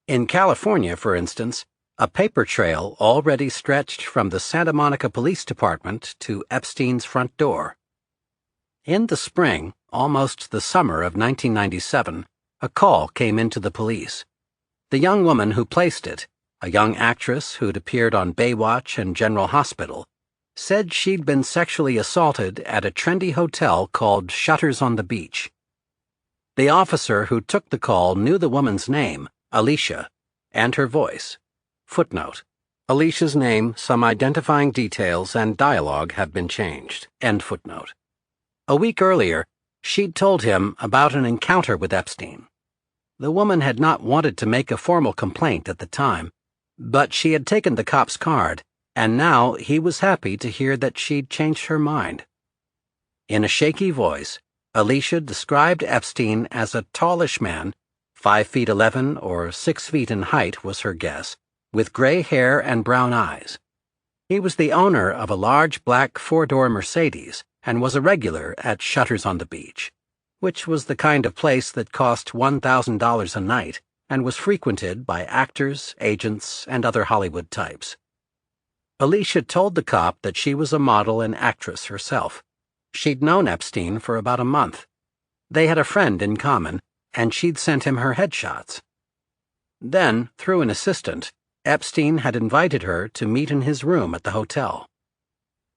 In California, for instance, a paper trail already stretched from the Santa Monica Police Department to Epstein's front door. In the spring, almost the summer of 1997, a call came into the police. The young woman who placed it, a young actress who'd appeared on Baywatch and General Hospital, said she'd been sexually assaulted at a trendy hotel called Shutters on the Beach. The officer who took the call knew the woman's name, Alicia, and her voice. Footnote: Alicia's name, some identifying details, and dialogue have been changed. End footnote. A week earlier, she'd told him about an encounter with Epstein. The woman had not wanted to make a formal complaint at the time, but she had taken the cop's card, and now he was happy to hear that she'd changed her mind. In a shaky voice, Alicia described Epstein as a tallish man, 5'11" or 6 feet in height was her guess, with gray hair and brown eyes. He was the owner of a large black four-door Mercedes and was a regular at Shutters on the Beach, which was the kind of place that cost $1,000 a night and was frequented by actors, agents, and other Hollywood types. Alicia told the cop that she was a model and actress herself. She'd known Epstein for about a month. They had a friend in common, and she'd sent him her headshots. Then, through an assistant, Epstein had invited her to meet in his room at the hotel.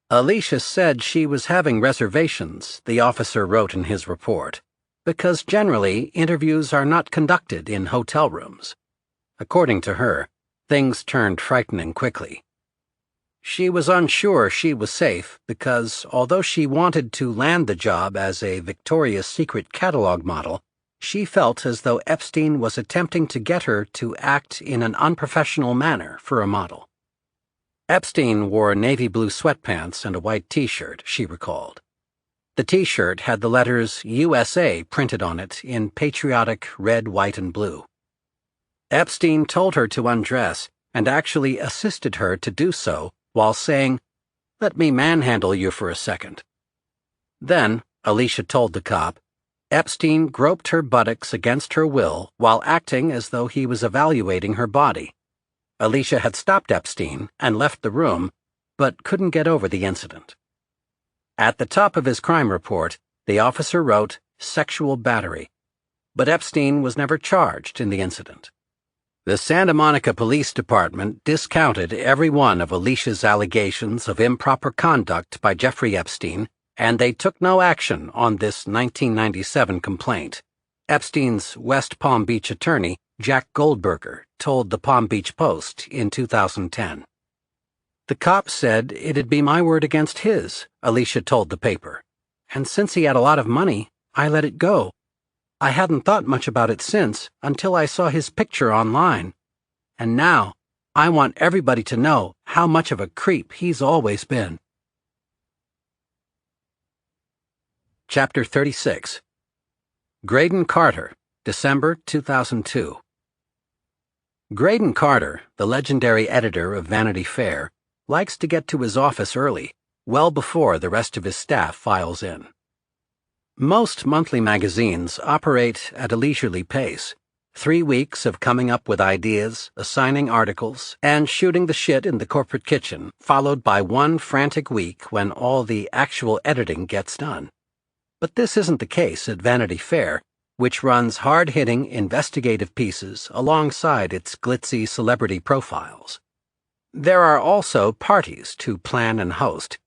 Alicia said she was having reservations, the officer wrote in his report, because generally interviews are not conducted in hotel rooms. According to her, things turned frightening quickly. She was unsure she was safe because, although she wanted to land the job as a Victoria's Secret catalog model, she felt as though Epstein was attempting to get her to act in an unprofessional manner for a model. Epstein wore navy blue sweatpants and a white t-shirt, she recalled. The t-shirt had the letters USA printed on it in patriotic red, white, and blue. Epstein told her to undress and actually assisted her to do so while saying, "Let me manhandle you for a second." Then, Alicia told the cop, Epstein groped her buttocks against her will while acting as though he was evaluating her body. Alicia had stopped Epstein and left the room, but couldn't get over the incident. At the top of his crime report, the officer wrote sexual battery, but Epstein was never charged in the incident. The Santa Monica Police Department discounted every one of Alicia's allegations of improper conduct by Jeffrey Epstein, and they took no action on this 1997 complaint. Epstein's West Palm Beach attorney, Jack Goldberger, told the Palm Beach Post in 2010. "The cop said it'd be my word against his," Alicia told the paper. "And since he had a lot of money, I let it go. I hadn't thought much about it since, until I saw his picture online. And now, I want everybody to know how much of a creep he's always been." Chapter 36. Graydon Carter, December 2002. Graydon Carter, the legendary editor of Vanity Fair, likes to get to his office early, well before the rest of his staff files in. Most monthly magazines operate at a leisurely pace, 3 weeks of coming up with ideas, assigning articles, and shooting the shit in the corporate kitchen, followed by one frantic week when all the actual editing gets done. But this isn't the case at Vanity Fair, which runs hard-hitting investigative pieces alongside its glitzy celebrity profiles. There are also parties to plan and host,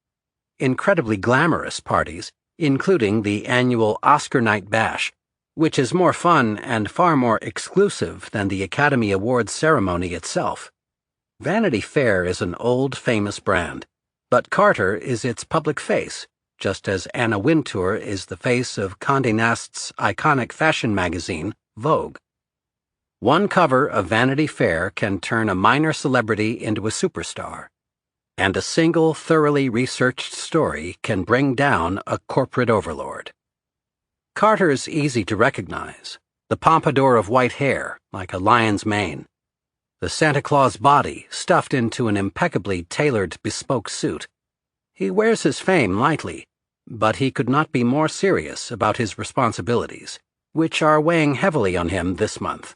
incredibly glamorous parties, including the annual Oscar Night Bash, which is more fun and far more exclusive than the Academy Awards ceremony itself. Vanity Fair is an old, famous brand, but Carter is its public face, just as Anna Wintour is the face of Condé Nast's iconic fashion magazine, Vogue. One cover of Vanity Fair can turn a minor celebrity into a superstar, and a single thoroughly researched story can bring down a corporate overlord. Carter's easy to recognize, the pompadour of white hair, like a lion's mane, the Santa Claus body stuffed into an impeccably tailored bespoke suit. He wears his fame lightly, but he could not be more serious about his responsibilities, which are weighing heavily on him this month.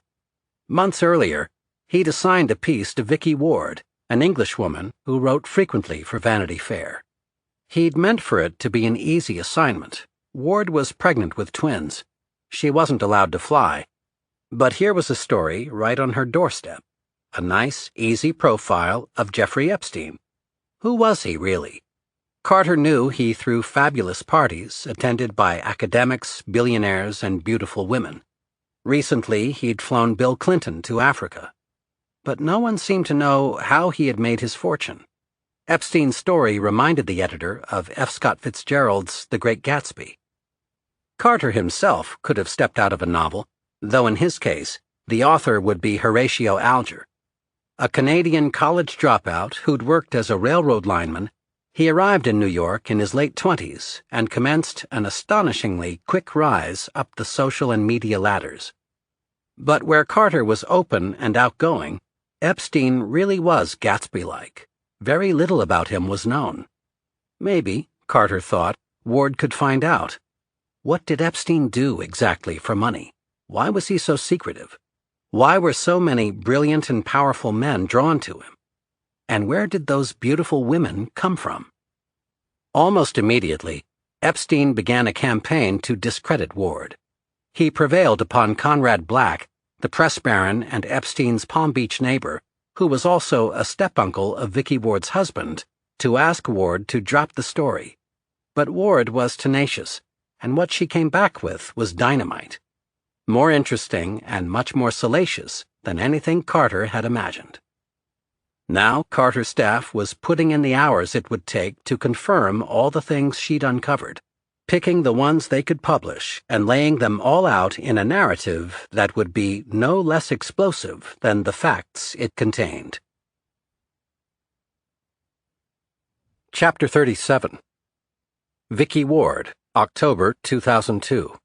Months earlier, he'd assigned a piece to Vicky Ward, an Englishwoman who wrote frequently for Vanity Fair. He'd meant for it to be an easy assignment. Ward was pregnant with twins. She wasn't allowed to fly. But here was a story right on her doorstep. A nice, easy profile of Jeffrey Epstein. Who was he, really? Carter knew he threw fabulous parties attended by academics, billionaires, and beautiful women. Recently, he'd flown Bill Clinton to Africa. But no one seemed to know how he had made his fortune. Epstein's story reminded the editor of F. Scott Fitzgerald's The Great Gatsby. Carter himself could have stepped out of a novel, though in his case, the author would be Horatio Alger. A Canadian college dropout who'd worked as a railroad lineman, he arrived in New York in his late 20s and commenced an astonishingly quick rise up the social and media ladders. But where Carter was open and outgoing, Epstein really was Gatsby-like. Very little about him was known. Maybe, Carter thought, Ward could find out. What did Epstein do exactly for money? Why was he so secretive? Why were so many brilliant and powerful men drawn to him? And where did those beautiful women come from? Almost immediately, Epstein began a campaign to discredit Ward. He prevailed upon Conrad Black, the press baron and Epstein's Palm Beach neighbor, who was also a step-uncle of Vicky Ward's husband, to ask Ward to drop the story. But Ward was tenacious, and what she came back with was dynamite. More interesting and much more salacious than anything Carter had imagined. Now Carter's staff was putting in the hours it would take to confirm all the things she'd uncovered, picking the ones they could publish and laying them all out in a narrative that would be no less explosive than the facts it contained. Chapter 37. Vicky Ward, October 2002.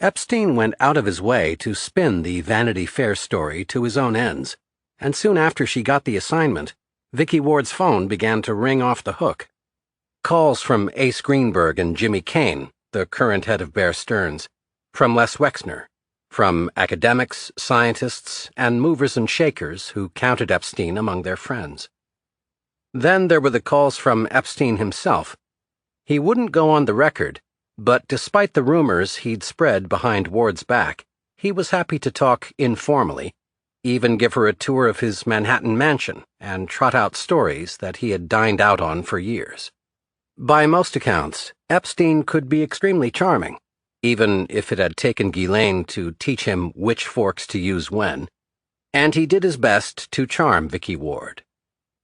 Epstein went out of his way to spin the Vanity Fair story to his own ends, and soon after she got the assignment, Vicky Ward's phone began to ring off the hook. Calls from Ace Greenberg and Jimmy Kane, the current head of Bear Stearns, from Les Wexner, from academics, scientists, and movers and shakers who counted Epstein among their friends. Then there were the calls from Epstein himself. He wouldn't go on the record, but despite the rumors he'd spread behind Ward's back, he was happy to talk informally, even give her a tour of his Manhattan mansion and trot out stories that he had dined out on for years. By most accounts, Epstein could be extremely charming, even if it had taken Ghislaine to teach him which forks to use when, and he did his best to charm Vicky Ward.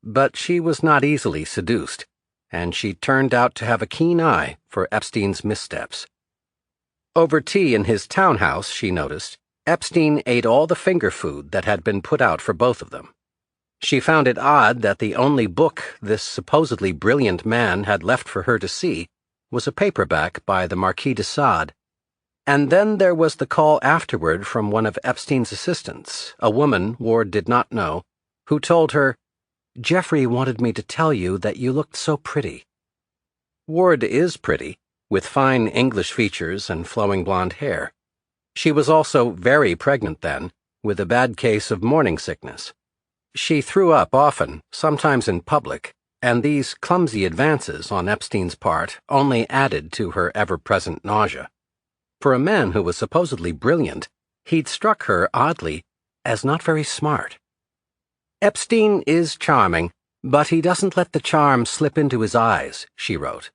But she was not easily seduced, and she turned out to have a keen eye for Epstein's missteps. Over tea in his townhouse, she noticed, Epstein ate all the finger food that had been put out for both of them. She found it odd that the only book this supposedly brilliant man had left for her to see was a paperback by the Marquis de Sade. And then there was the call afterward from one of Epstein's assistants, a woman Ward did not know, who told her, "Jeffrey wanted me to tell you that you looked so pretty." Ward is pretty, with fine English features and flowing blonde hair. She was also very pregnant then, with a bad case of morning sickness. She threw up often, sometimes in public, and these clumsy advances on Epstein's part only added to her ever-present nausea. For a man who was supposedly brilliant, he'd struck her, oddly, as not very smart. "Epstein is charming, but he doesn't let the charm slip into his eyes," she wrote.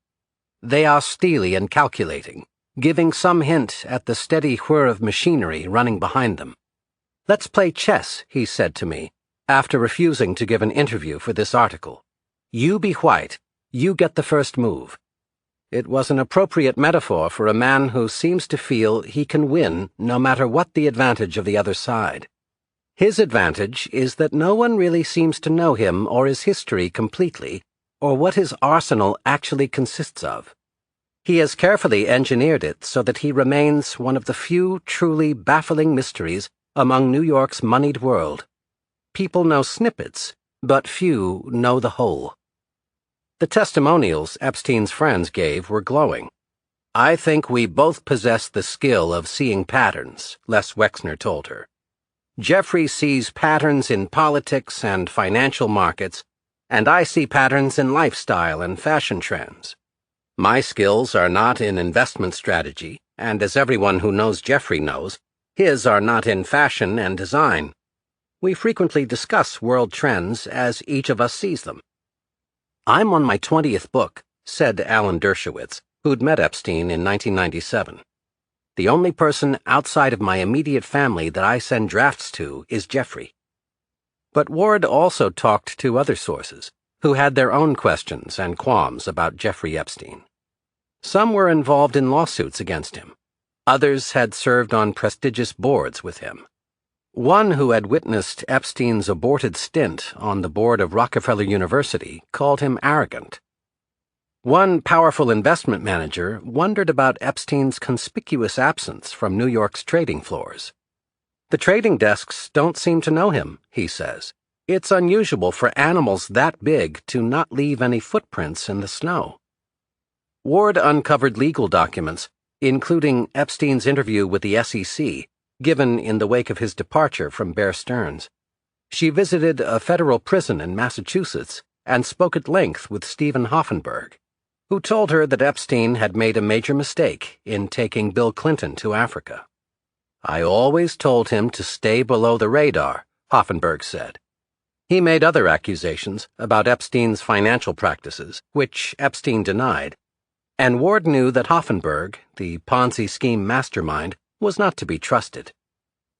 "They are steely and calculating, giving some hint at the steady whir of machinery running behind them. 'Let's play chess,' he said to me, after refusing to give an interview for this article. 'You be white, you get the first move.' It was an appropriate metaphor for a man who seems to feel he can win no matter what the advantage of the other side. His advantage is that no one really seems to know him or his history completely, or what his arsenal actually consists of. He has carefully engineered it so that he remains one of the few truly baffling mysteries among New York's moneyed world. People know snippets, but few know the whole." The testimonials Epstein's friends gave were glowing. "I think we both possess the skill of seeing patterns," Les Wexner told her. "Jeffrey sees patterns in politics and financial markets, and I see patterns in lifestyle and fashion trends. My skills are not in investment strategy, and as everyone who knows Jeffrey knows, his are not in fashion and design. We frequently discuss world trends as each of us sees them." "I'm on my 20th book," said Alan Dershowitz, who'd met Epstein in 1997. "The only person outside of my immediate family that I send drafts to is Jeffrey." But Ward also talked to other sources, who had their own questions and qualms about Jeffrey Epstein. Some were involved in lawsuits against him. Others had served on prestigious boards with him. One who had witnessed Epstein's aborted stint on the board of Rockefeller University called him arrogant. One powerful investment manager wondered about Epstein's conspicuous absence from New York's trading floors. "The trading desks don't seem to know him," he says. "It's unusual for animals that big to not leave any footprints in the snow." Ward uncovered legal documents, including Epstein's interview with the SEC, given in the wake of his departure from Bear Stearns. She visited a federal prison in Massachusetts and spoke at length with Stephen Hoffenberg, who told her that Epstein had made a major mistake in taking Bill Clinton to Africa. "I always told him to stay below the radar," Hoffenberg said. He made other accusations about Epstein's financial practices, which Epstein denied, and Ward knew that Hoffenberg, the Ponzi scheme mastermind, was not to be trusted.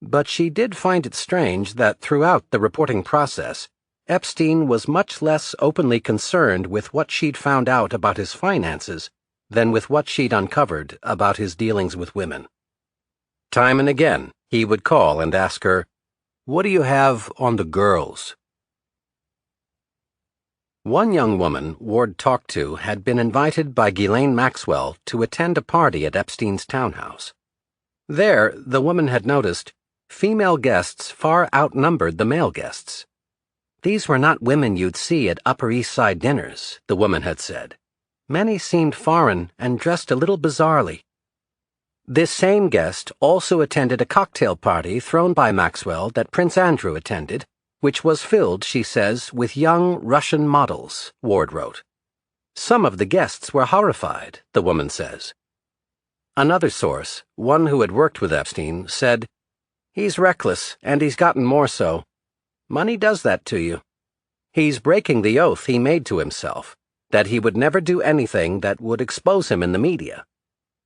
But she did find it strange that throughout the reporting process, Epstein was much less openly concerned with what she'd found out about his finances than with what she'd uncovered about his dealings with women. Time and again, he would call and ask her, "What do you have on the girls?" One young woman Ward talked to had been invited by Ghislaine Maxwell to attend a party at Epstein's townhouse. There, the woman had noticed, female guests far outnumbered the male guests. "These were not women you'd see at Upper East Side dinners," the woman had said. "Many seemed foreign and dressed a little bizarrely." This same guest also attended a cocktail party thrown by Maxwell that Prince Andrew attended, which was filled, she says, with young Russian models, Ward wrote. "Some of the guests were horrified," the woman says. Another source, one who had worked with Epstein, said, "He's reckless, and he's gotten more so. Money does that to you. He's breaking the oath he made to himself, that he would never do anything that would expose him in the media.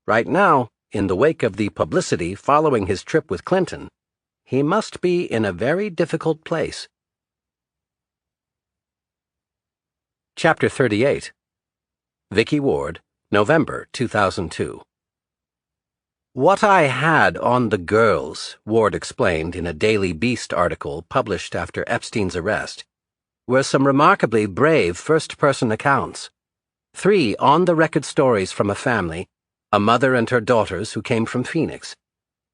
Right now, in the wake of the publicity following his trip with Clinton, he must be in a very difficult place." Chapter 38. Vicky Ward, November 2002. "What I had on the girls," Ward explained in a Daily Beast article published after Epstein's arrest, "were some remarkably brave first-person accounts. 3 on-the-record stories from a family, a mother and her daughters who came from Phoenix.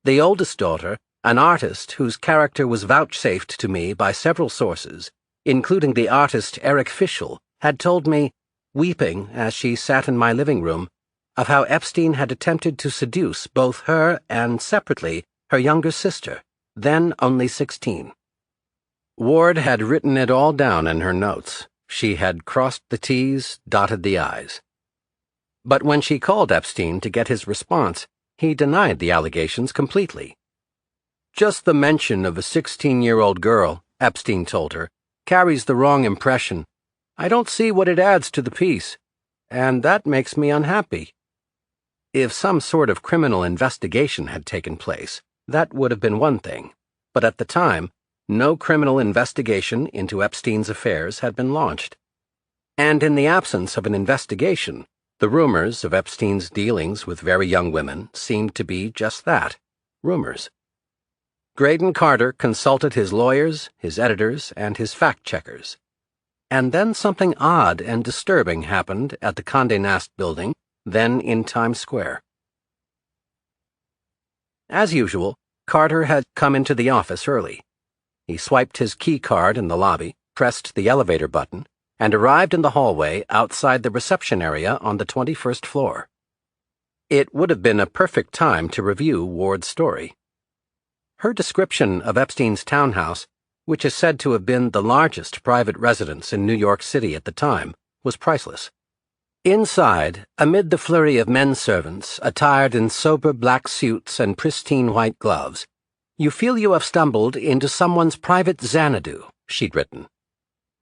The oldest daughter, an artist whose character was vouchsafed to me by several sources, including the artist Eric Fischel, had told me, weeping as she sat in my living room, of how Epstein had attempted to seduce both her and, separately, her younger sister, then only 16. Ward had written it all down in her notes. She had crossed the T's, dotted the I's. But when she called Epstein to get his response, he denied the allegations completely. "Just the mention of a 16-year-old girl," Epstein told her, "carries the wrong impression. I don't see what it adds to the piece, and that makes me unhappy." If some sort of criminal investigation had taken place, that would have been one thing, but at the time, no criminal investigation into Epstein's affairs had been launched. And in the absence of an investigation, the rumors of Epstein's dealings with very young women seemed to be just that, rumors. Graydon Carter consulted his lawyers, his editors, and his fact-checkers. And then something odd and disturbing happened at the Condé Nast building, then in Times Square. As usual, Carter had come into the office early. He swiped his key card in the lobby, pressed the elevator button, and arrived in the hallway outside the reception area on the 21st floor. It would have been a perfect time to review Ward's story. Her description of Epstein's townhouse, which is said to have been the largest private residence in New York City at the time, was priceless. Inside, amid the flurry of men servants attired in sober black suits and pristine white gloves, you feel you have stumbled into someone's private Xanadu, she'd written.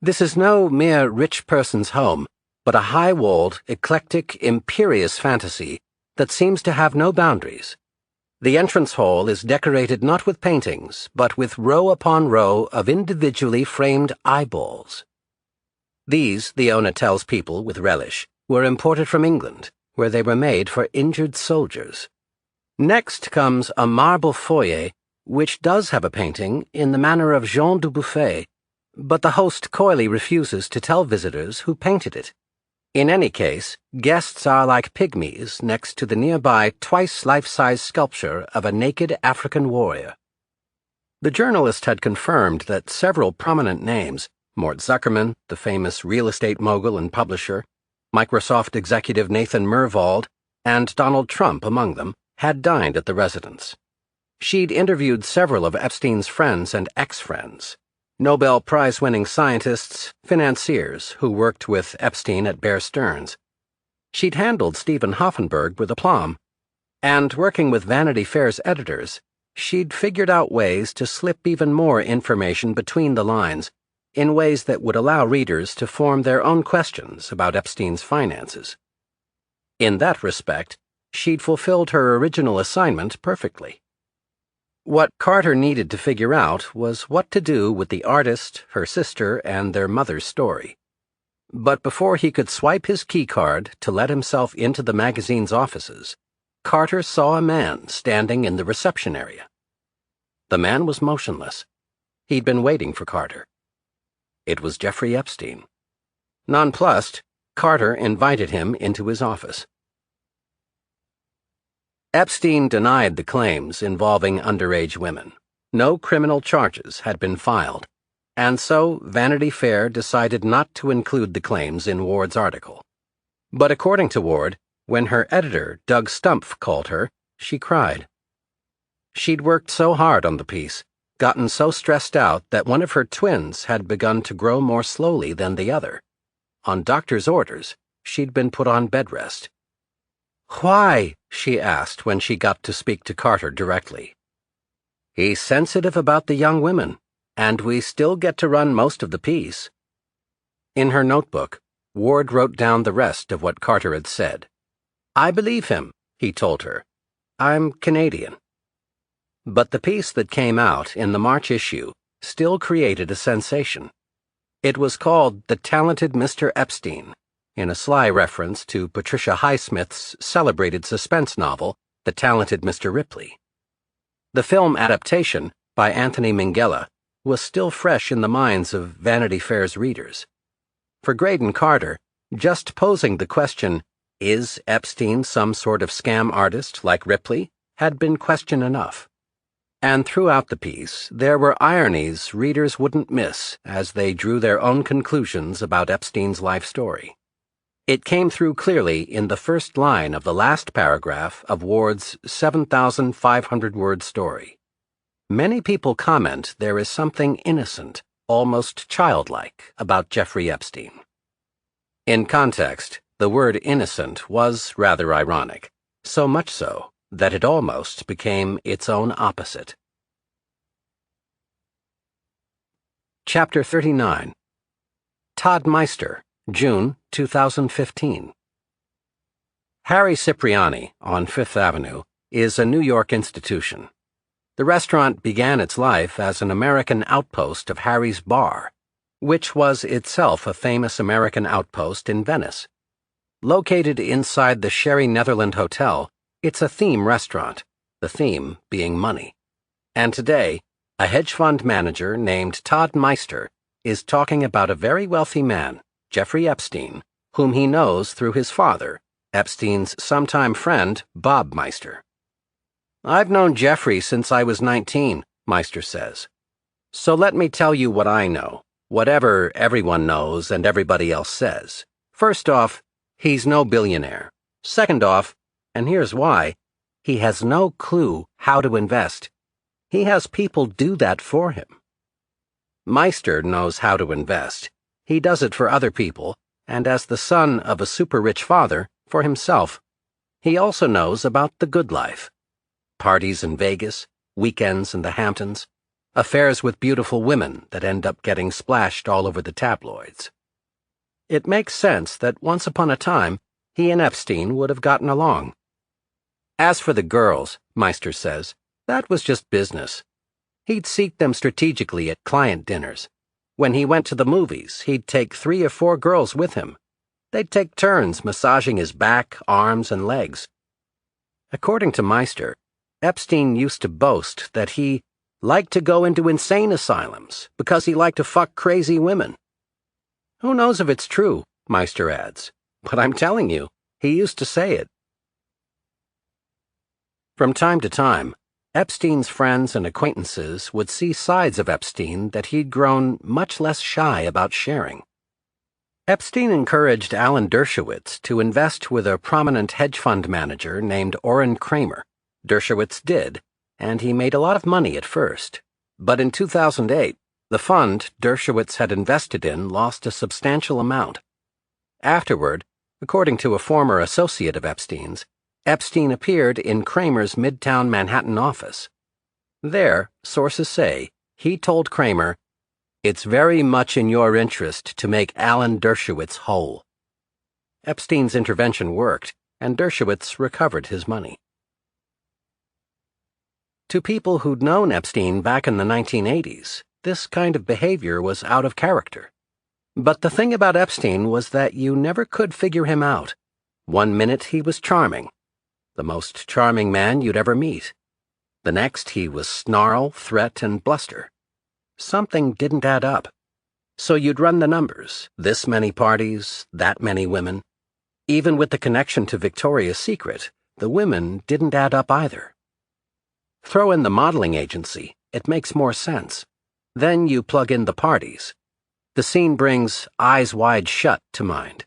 This is no mere rich person's home, but a high-walled, eclectic, imperious fantasy that seems to have no boundaries. The entrance hall is decorated not with paintings, but with row upon row of individually framed eyeballs. These, the owner tells people with relish, were imported from England, where they were made for injured soldiers. Next comes a marble foyer, which does have a painting in the manner of Jean Dubuffet, but the host coyly refuses to tell visitors who painted it. In any case, guests are like pygmies next to the nearby twice life-size sculpture of a naked African warrior. The journalist had confirmed that several prominent names, Mort Zuckerman, the famous real estate mogul and publisher, Microsoft executive Nathan Myhrvold, and Donald Trump among them, had dined at the residence. She'd interviewed several of Epstein's friends and ex-friends, Nobel Prize-winning scientists, financiers who worked with Epstein at Bear Stearns. She'd handled Stephen Hoffenberg with aplomb, and working with Vanity Fair's editors, she'd figured out ways to slip even more information between the lines, in ways that would allow readers to form their own questions about Epstein's finances. In that respect, she'd fulfilled her original assignment perfectly. What Carter needed to figure out was what to do with the artist, her sister, and their mother's story. But before he could swipe his keycard to let himself into the magazine's offices, Carter saw a man standing in the reception area. The man was motionless. He'd been waiting for Carter. It was Jeffrey Epstein. Nonplussed, Carter invited him into his office. Epstein denied the claims involving underage women. No criminal charges had been filed, and so Vanity Fair decided not to include the claims in Ward's article. But according to Ward, when her editor, Doug Stumpf, called her, she cried. She'd worked so hard on the piece, gotten so stressed out that one of her twins had begun to grow more slowly than the other. On doctor's orders, she'd been put on bed rest. "Why?" she asked when she got to speak to Carter directly. "He's sensitive about the young women, and we still get to run most of the piece." In her notebook, Ward wrote down the rest of what Carter had said. "I believe him," he told her. "I'm Canadian." But the piece that came out in the March issue still created a sensation. It was called The Talented Mr. Epstein, in a sly reference to Patricia Highsmith's celebrated suspense novel, The Talented Mr. Ripley. The film adaptation, by Anthony Minghella, was still fresh in the minds of Vanity Fair's readers. For Graydon Carter, just posing the question, "Is Epstein some sort of scam artist like Ripley?" had been question enough. And throughout the piece, there were ironies readers wouldn't miss as they drew their own conclusions about Epstein's life story. It came through clearly in the first line of the last paragraph of Ward's 7,500-word story. Many people comment there is something innocent, almost childlike, about Jeffrey Epstein. In context, the word innocent was rather ironic, so much so that it almost became its own opposite. Chapter 39. Todd Meister, June 2015. Harry Cipriani, on Fifth Avenue, is a New York institution. The restaurant began its life as an American outpost of Harry's Bar, which was itself a famous American outpost in Venice. Located inside the Sherry Netherland Hotel, it's a theme restaurant, the theme being money. And today, a hedge fund manager named Todd Meister is talking about a very wealthy man, Jeffrey Epstein, whom he knows through his father, Epstein's sometime friend, Bob Meister. "I've known Jeffrey since I was 19, Meister says. So let me tell you what I know, Whatever everyone knows and everybody else says. First off, he's no billionaire. Second off, and here's why, he has no clue how to invest. He has people do that for him. Meister knows how to invest. He does it for other people, and as the son of a super-rich father, for himself. He also knows about the good life. Parties in Vegas, weekends in the Hamptons, affairs with beautiful women that end up getting splashed all over the tabloids. It makes sense that once upon a time, he and Epstein would have gotten along. As for the girls, Meister says, that was just business. He'd seek them strategically at client dinners. When he went to the movies, he'd take 3 or 4 girls with him. They'd take turns massaging his back, arms, and legs. According to Meister, Epstein used to boast that he liked to go into insane asylums because he liked to fuck crazy women. Who knows if it's true, Meister adds, but I'm telling you, he used to say it. From time to time, Epstein's friends and acquaintances would see sides of Epstein that he'd grown much less shy about sharing. Epstein encouraged Alan Dershowitz to invest with a prominent hedge fund manager named Orrin Kramer. Dershowitz did, and he made a lot of money at first. But in 2008, the fund Dershowitz had invested in lost a substantial amount. Afterward, according to a former associate of Epstein's, Epstein appeared in Kramer's Midtown Manhattan office. There, sources say, he told Kramer, "It's very much in your interest to make Alan Dershowitz whole." Epstein's intervention worked, and Dershowitz recovered his money. To people who'd known Epstein back in the 1980s, this kind of behavior was out of character. But the thing about Epstein was that you never could figure him out. One minute he was charming, the most charming man you'd ever meet. The next he was snarl, threat, and bluster. Something didn't add up. So you'd run the numbers, this many parties, that many women. Even with the connection to Victoria's Secret, the women didn't add up either. Throw in the modeling agency, it makes more sense. Then you plug in the parties. The scene brings Eyes Wide Shut to mind.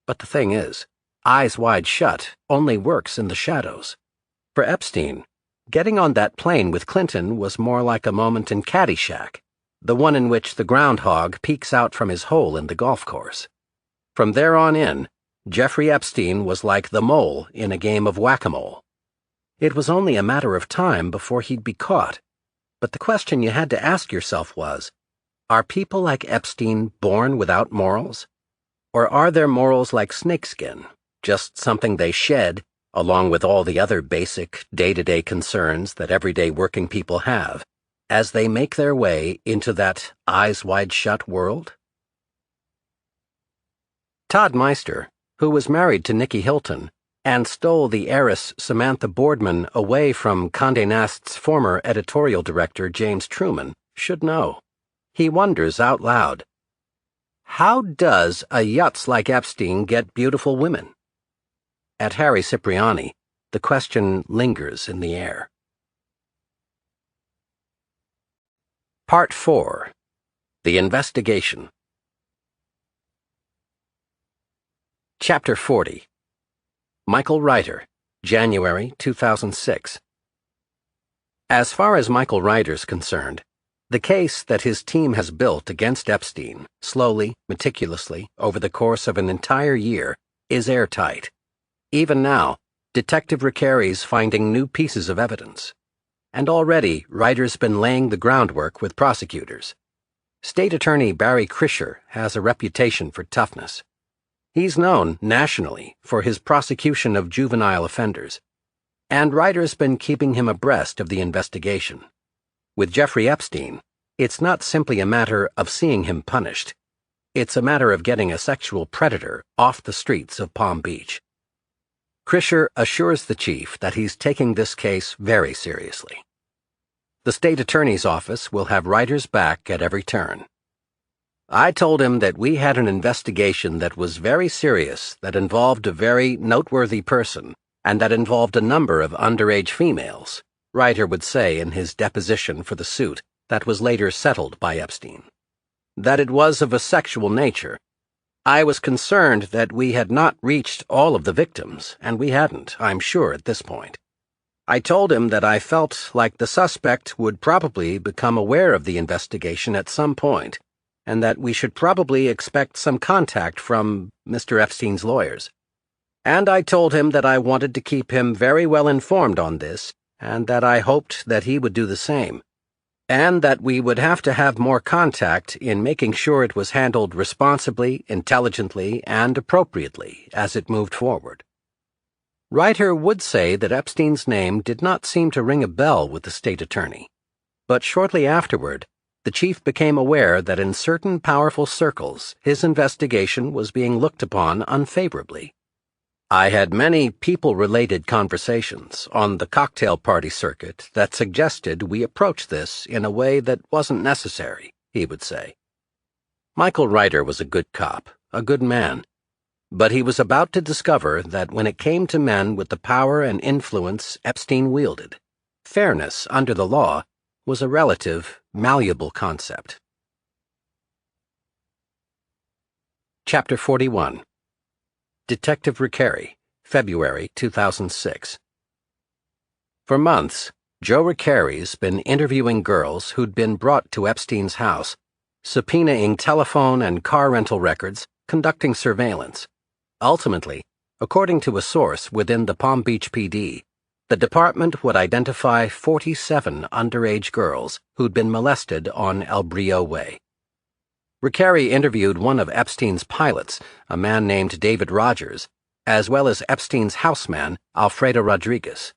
But the thing is, Eyes Wide Shut only works in the shadows. For Epstein, getting on that plane with Clinton was more like a moment in Caddyshack, the one in which the groundhog peeks out from his hole in the golf course. From there on in, Jeffrey Epstein was like the mole in a game of whack-a-mole. It was only a matter of time before he'd be caught. But the question you had to ask yourself was, are people like Epstein born without morals? Or are their morals like snakeskin, just something they shed, along with all the other basic, day-to-day concerns that everyday working people have, as they make their way into that eyes-wide-shut world? Todd Meister, who was married to Nikki Hilton, and stole the heiress Samantha Boardman away from Condé Nast's former editorial director James Truman, should know. He wonders out loud, how does a yutz like Epstein get beautiful women? At Harry Cipriani, the question lingers in the air. Part 4. The Investigation. Chapter 40. Michael Reiter, January 2006. As far as Michael Reiter's concerned, the case that his team has built against Epstein, slowly, meticulously, over the course of an entire year, is airtight. Even now, Detective Ricari's finding new pieces of evidence. And already, Reiter's been laying the groundwork with prosecutors. State Attorney Barry Krischer has a reputation for toughness. He's known, nationally, for his prosecution of juvenile offenders. And Reiter's been keeping him abreast of the investigation. With Jeffrey Epstein, it's not simply a matter of seeing him punished. It's a matter of getting a sexual predator off the streets of Palm Beach. Krischer assures the chief that he's taking this case very seriously. The state attorney's office will have Reiter's back at every turn. I told him that we had an investigation that was very serious, that involved a very noteworthy person, and that involved a number of underage females, Reiter would say in his deposition for the suit that was later settled by Epstein. that it was of a sexual nature. I was concerned that we had not reached all of the victims, and we hadn't, I'm sure, at this point. I told him that I felt like the suspect would probably become aware of the investigation at some point, and that we should probably expect some contact from Mr. Epstein's lawyers. And I told him that I wanted to keep him very well informed on this, and that I hoped that he would do the same, and that we would have to have more contact in making sure it was handled responsibly, intelligently, and appropriately as it moved forward. Reiter would say that Epstein's name did not seem to ring a bell with the state attorney, but shortly afterward, the chief became aware that in certain powerful circles his investigation was being looked upon unfavorably. I had many people-related conversations on the cocktail party circuit that suggested we approach this in a way that wasn't necessary, he would say. Michael Reiter was a good cop, a good man, but he was about to discover that when it came to men with the power and influence Epstein wielded, fairness under the law was a relative, malleable concept. Chapter 41. Detective Recarey, February 2006. For months, Joe Recarey's been interviewing girls who'd been brought to Epstein's house, subpoenaing telephone and car rental records, conducting surveillance. Ultimately, according to a source within the Palm Beach PD, the department would identify 47 underage girls who'd been molested on El Brillo Way. Recarey interviewed one of Epstein's pilots, a man named David Rogers, as well as Epstein's houseman, Alfredo Rodriguez.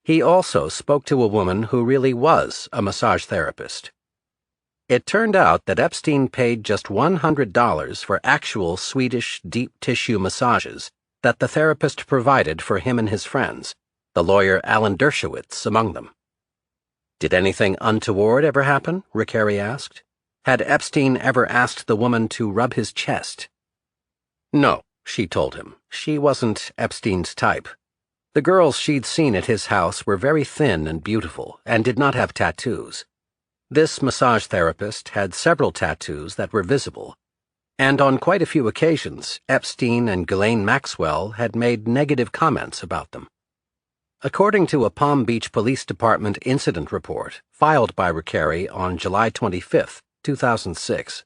He also spoke to a woman who really was a massage therapist. It turned out that Epstein paid just $100 for actual Swedish deep tissue massages that the therapist provided for him and his friends, the lawyer Alan Dershowitz among them. Did anything untoward ever happen? Recarey asked. Had Epstein ever asked the woman to rub his chest? No, she told him. She wasn't Epstein's type. The girls she'd seen at his house were very thin and beautiful and did not have tattoos. This massage therapist had several tattoos that were visible, and on quite a few occasions, Epstein and Ghislaine Maxwell had made negative comments about them. According to a Palm Beach Police Department incident report filed by Recarey on July 25, 2006,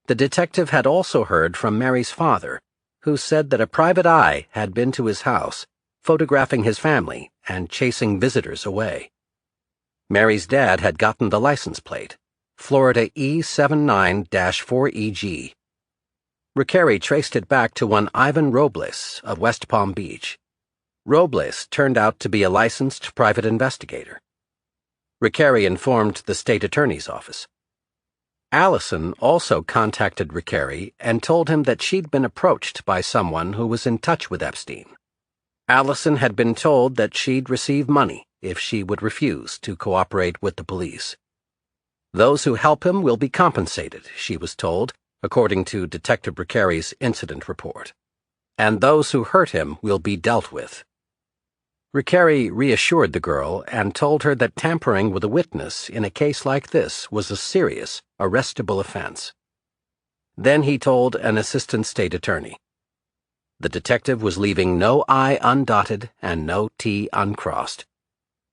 the detective had also heard from Mary's father, who said that a private eye had been to his house, photographing his family and chasing visitors away. Mary's dad had gotten the license plate, Florida E79-4EG. Recarey traced it back to one Ivan Robles of West Palm Beach. Robles turned out to be a licensed private investigator. Recarey informed the state attorney's office. Allison also contacted Recarey and told him that she'd been approached by someone who was in touch with Epstein. Allison had been told that she'd receive money if she would refuse to cooperate with the police. Those who help him will be compensated, she was told, according to Detective Recarey's incident report. And those who hurt him will be dealt with. Recarey reassured the girl and told her that tampering with a witness in a case like this was a serious, arrestable offense. Then he told an assistant state attorney. The detective was leaving no I undotted and no T uncrossed.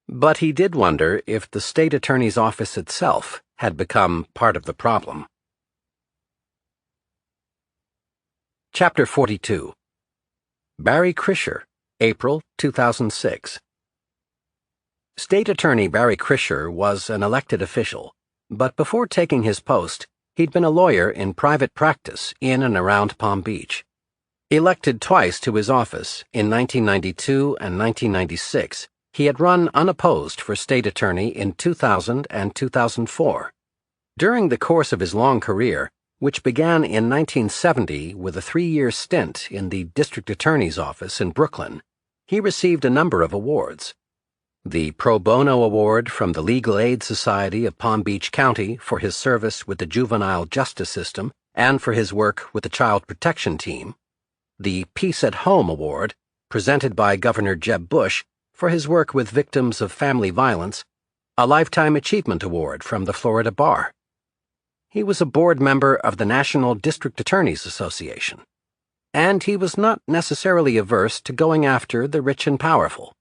But he did wonder if the state attorney's office itself had become part of the problem. Chapter 42. Barry Krischer, April 2006. State Attorney Barry Krischer was an elected official, but before taking his post, he'd been a lawyer in private practice in and around Palm Beach. Elected twice to his office, in 1992 and 1996, he had run unopposed for state attorney in 2000 and 2004. During the course of his long career, which began in 1970 with a 3-year stint in the district attorney's office in Brooklyn, he received a number of awards. The Pro Bono Award from the Legal Aid Society of Palm Beach County for his service with the juvenile justice system and for his work with the Child Protection Team. The Peace at Home Award, presented by Governor Jeb Bush for his work with victims of family violence. A Lifetime Achievement Award from the Florida Bar. He was a board member of the National District Attorneys Association, and he was not necessarily averse to going after the rich and powerful.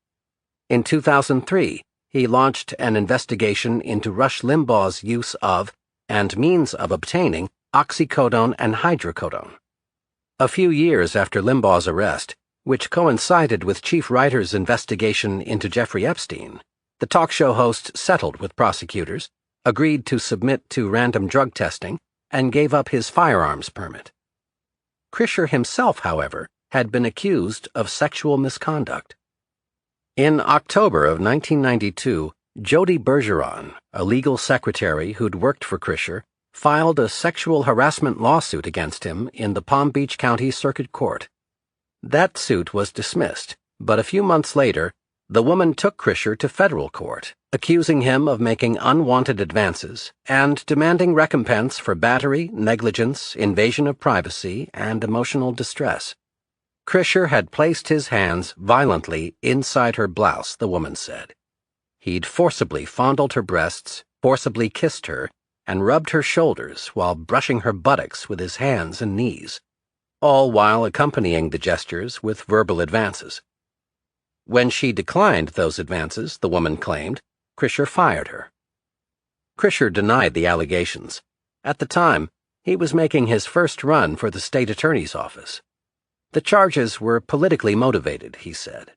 In 2003, he launched an investigation into Rush Limbaugh's use of, and means of obtaining, oxycodone and hydrocodone. A few years after Limbaugh's arrest, which coincided with Chief Reiter's investigation into Jeffrey Epstein, the talk show host settled with prosecutors, agreed to submit to random drug testing, and gave up his firearms permit. Krischer himself, however, had been accused of sexual misconduct. In October of 1992, Jody Bergeron, a legal secretary who'd worked for Krischer, filed a sexual harassment lawsuit against him in the Palm Beach County Circuit Court. That suit was dismissed, but a few months later, the woman took Krischer to federal court, accusing him of making unwanted advances and demanding recompense for battery, negligence, invasion of privacy, and emotional distress. Krischer had placed his hands violently inside her blouse, the woman said. He'd forcibly fondled her breasts, forcibly kissed her, and rubbed her shoulders while brushing her buttocks with his hands and knees, all while accompanying the gestures with verbal advances. When she declined those advances, the woman claimed, Krischer fired her. Krischer denied the allegations. At the time, he was making his first run for the state attorney's office. The charges were politically motivated, he said.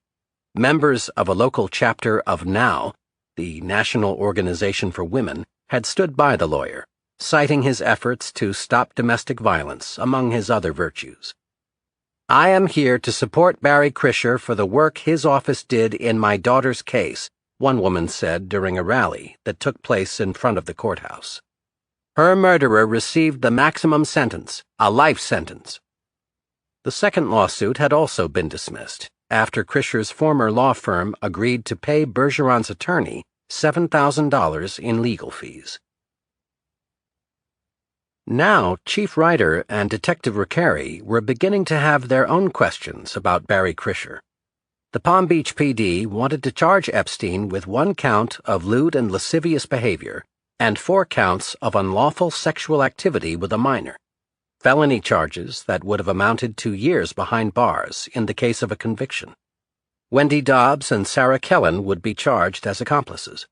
Members of a local chapter of NOW, the National Organization for Women, had stood by the lawyer, citing his efforts to stop domestic violence, among his other virtues. I am here to support Barry Krischer for the work his office did in my daughter's case, one woman said during a rally that took place in front of the courthouse. Her murderer received the maximum sentence, a life sentence. The second lawsuit had also been dismissed after Krischer's former law firm agreed to pay Bergeron's attorney $7,000 in legal fees. Now, Chief Reiter and Detective Riccari were beginning to have their own questions about Barry Krischer. The Palm Beach PD wanted to charge Epstein with 1 count of lewd and lascivious behavior and 4 counts of unlawful sexual activity with a minor, felony charges that would have amounted to years behind bars in the case of a conviction. Wendy Dobbs and Sarah Kellen would be charged as accomplices.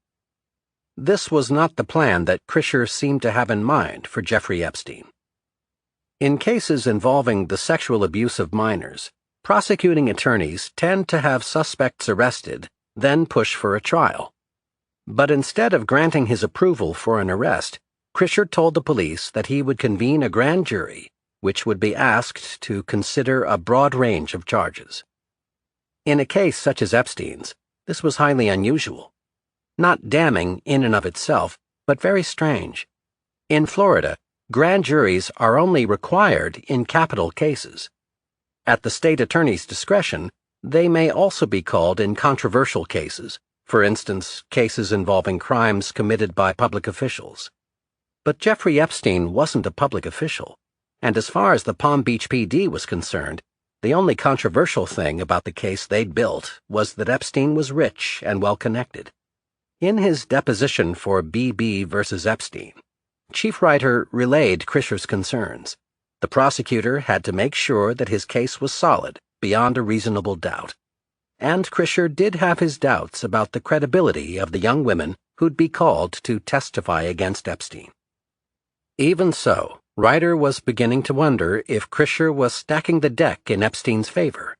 This was not the plan that Krischer seemed to have in mind for Jeffrey Epstein. In cases involving the sexual abuse of minors, prosecuting attorneys tend to have suspects arrested, then push for a trial. But instead of granting his approval for an arrest, Krischer told the police that he would convene a grand jury, which would be asked to consider a broad range of charges. In a case such as Epstein's, this was highly unusual. Not damning in and of itself, but very strange. In Florida, grand juries are only required in capital cases. At the state attorney's discretion, they may also be called in controversial cases, for instance, cases involving crimes committed by public officials. But Jeffrey Epstein wasn't a public official, and as far as the Palm Beach PD was concerned, the only controversial thing about the case they'd built was that Epstein was rich and well-connected. In his deposition for BB versus Epstein, Chief Reiter relayed Krischer's concerns. The prosecutor had to make sure that his case was solid, beyond a reasonable doubt. And Krischer did have his doubts about the credibility of the young women who'd be called to testify against Epstein. Even so, Reiter was beginning to wonder if Krischer was stacking the deck in Epstein's favor.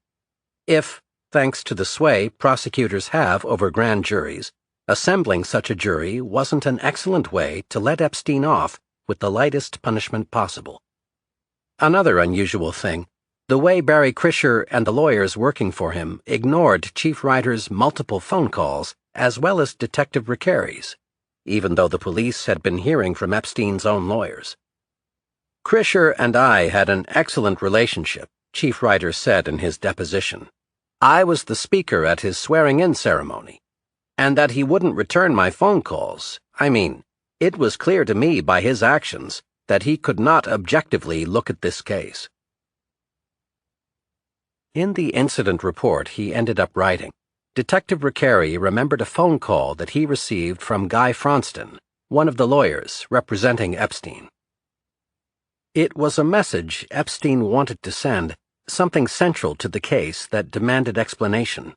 If, thanks to the sway prosecutors have over grand juries, assembling such a jury wasn't an excellent way to let Epstein off with the lightest punishment possible. Another unusual thing, the way Barry Krischer and the lawyers working for him ignored Chief Reiter's multiple phone calls as well as Detective Riccari's, even though the police had been hearing from Epstein's own lawyers. Krischer and I had an excellent relationship, Chief Reiter said in his deposition. I was the speaker at his swearing-in ceremony. And that he wouldn't return my phone calls, it was clear to me by his actions that he could not objectively look at this case. In the incident report he ended up writing, Detective Riccari remembered a phone call that he received from Guy Fronston, one of the lawyers representing Epstein. It was a message Epstein wanted to send, something central to the case that demanded explanation.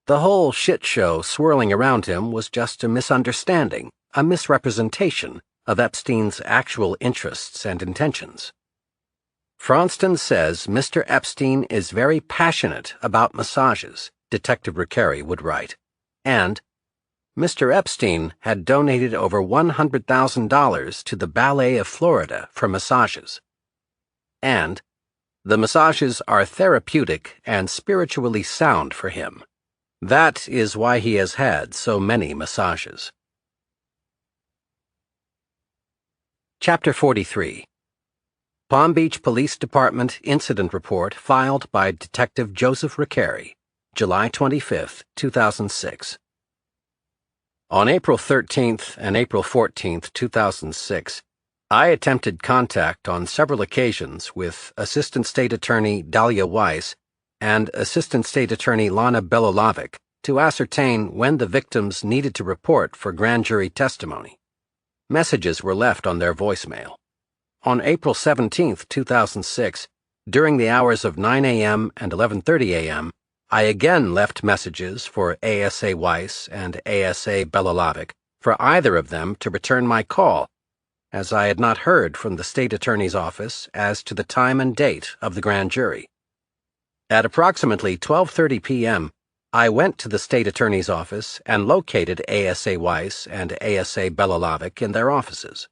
The whole shit show swirling around him was just a misunderstanding, a misrepresentation of Epstein's actual interests and intentions. Fronston says Mr. Epstein is very passionate about massages, Detective Recarey would write, and Mr. Epstein had donated over $100,000 to the Ballet of Florida for massages. And the massages are therapeutic and spiritually sound for him. That is why he has had so many massages. Chapter 43. Palm Beach Police Department Incident Report filed by Detective Joseph Recarey, July 25, 2006. On April 13th and April 14th, 2006, I attempted contact on several occasions with Assistant State Attorney Dahlia Weiss and Assistant State Attorney Lana Belolovic to ascertain when the victims needed to report for grand jury testimony. Messages were left on their voicemail. On April 17, 2006, during the hours of 9 a.m. and 11:30 a.m., I again left messages for ASA Weiss and ASA Belolovic for either of them to return my call, as I had not heard from the state attorney's office as to the time and date of the grand jury. At approximately 12:30 p.m., I went to the state attorney's office and located ASA Weiss and ASA Belolovic in their offices.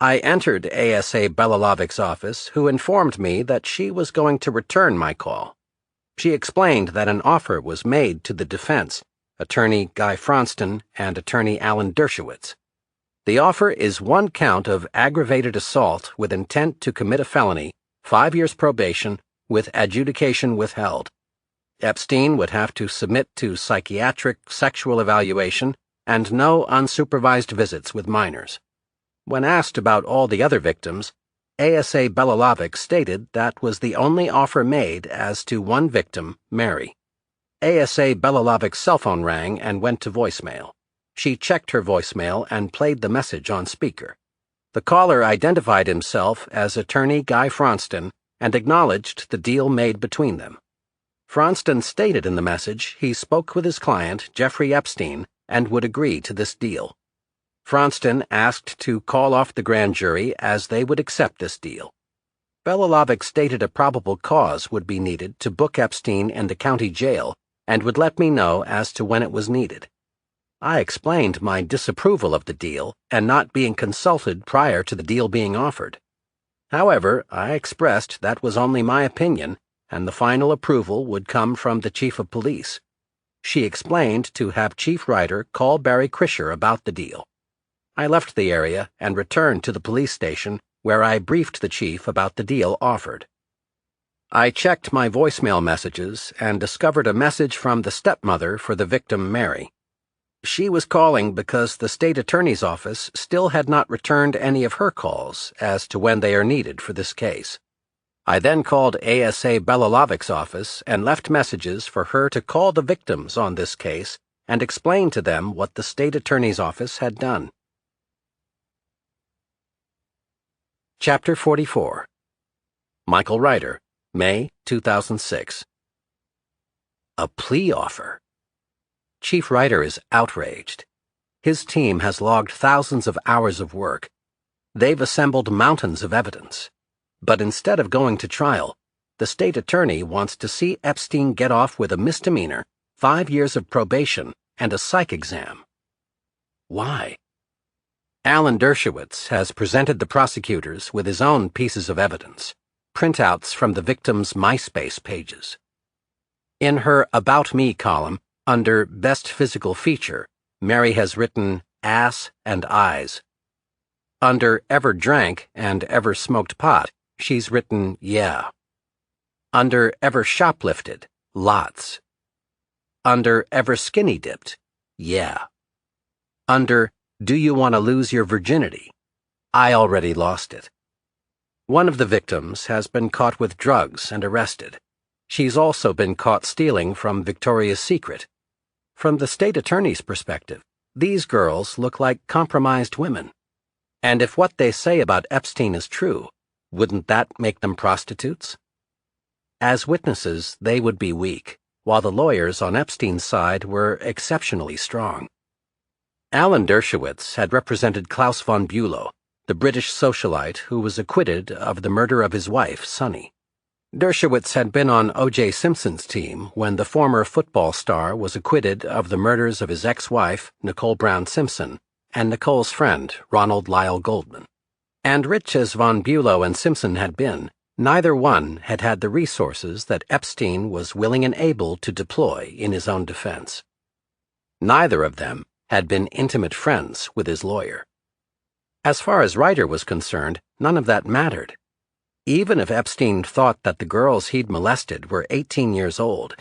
I entered ASA Belolovic's office, who informed me that she was going to return my call. She explained that an offer was made to the defense, Attorney Guy Fronston and Attorney Alan Dershowitz. The offer is 1 count of aggravated assault with intent to commit a felony, 5 years probation, with adjudication withheld. Epstein would have to submit to psychiatric sexual evaluation and no unsupervised visits with minors. When asked about all the other victims, ASA Belolovic stated that was the only offer made as to one victim, Mary. ASA Belolovic's cell phone rang and went to voicemail. She checked her voicemail and played the message on speaker. The caller identified himself as Attorney Guy Fronston and acknowledged the deal made between them. Fronston stated in the message he spoke with his client, Jeffrey Epstein, and would agree to this deal. Fronston asked to call off the grand jury as they would accept this deal. Belolovic stated a probable cause would be needed to book Epstein in the county jail and would let me know as to when it was needed. I explained my disapproval of the deal and not being consulted prior to the deal being offered. However, I expressed that was only my opinion and the final approval would come from the chief of police. She explained to have Chief Ryder call Barry Krischer about the deal. I left the area and returned to the police station where I briefed the chief about the deal offered. I checked my voicemail messages and discovered a message from the stepmother for the victim, Mary. She was calling because the state attorney's office still had not returned any of her calls as to when they are needed for this case. I then called ASA Belolovic's office and left messages for her to call the victims on this case and explain to them what the state attorney's office had done. Chapter 44. Michael Ryder, May 2006. A plea offer. Chief Ryder is outraged. His team has logged thousands of hours of work. They've assembled mountains of evidence. But instead of going to trial, the state attorney wants to see Epstein get off with a misdemeanor, 5 years of probation, and a psych exam. Why? Alan Dershowitz has presented the prosecutors with his own pieces of evidence, printouts from the victim's MySpace pages. In her About Me column, under Best Physical Feature, Mary has written ass and eyes. Under Ever Drank and Ever Smoked Pot, she's written yeah. Under Ever Shoplifted, lots. Under Ever Skinny Dipped, yeah. Under Do You Want to Lose Your Virginity? I already lost it. One of the victims has been caught with drugs and arrested. She's also been caught stealing from Victoria's Secret. From the state attorney's perspective, these girls look like compromised women. And if what they say about Epstein is true, Wouldn't that make them prostitutes? As witnesses, they would be weak, while the lawyers on Epstein's side were exceptionally strong. Alan Dershowitz had represented Klaus von Bülow, the British socialite who was acquitted of the murder of his wife, Sunny. Dershowitz had been on O.J. Simpson's team when the former football star was acquitted of the murders of his ex-wife, Nicole Brown Simpson, and Nicole's friend, Ronald Lyle Goldman. And rich as von Bülow and Simpson had been, neither one had had the resources that Epstein was willing and able to deploy in his own defense. Neither of them had been intimate friends with his lawyer. As far as Reiter was concerned, none of that mattered. Even if Epstein thought that the girls he'd molested were 18 years old,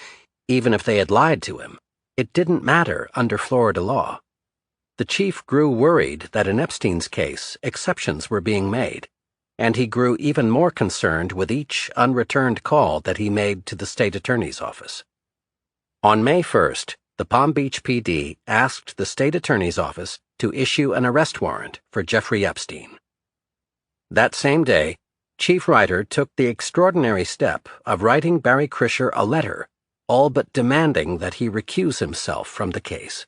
even if they had lied to him, it didn't matter under Florida law. The chief grew worried that in Epstein's case, exceptions were being made, and he grew even more concerned with each unreturned call that he made to the state attorney's office. On May 1st, the Palm Beach PD asked the state attorney's office to issue an arrest warrant for Jeffrey Epstein. That same day, Chief Reiter took the extraordinary step of writing Barry Krischer a letter, all but demanding that he recuse himself from the case.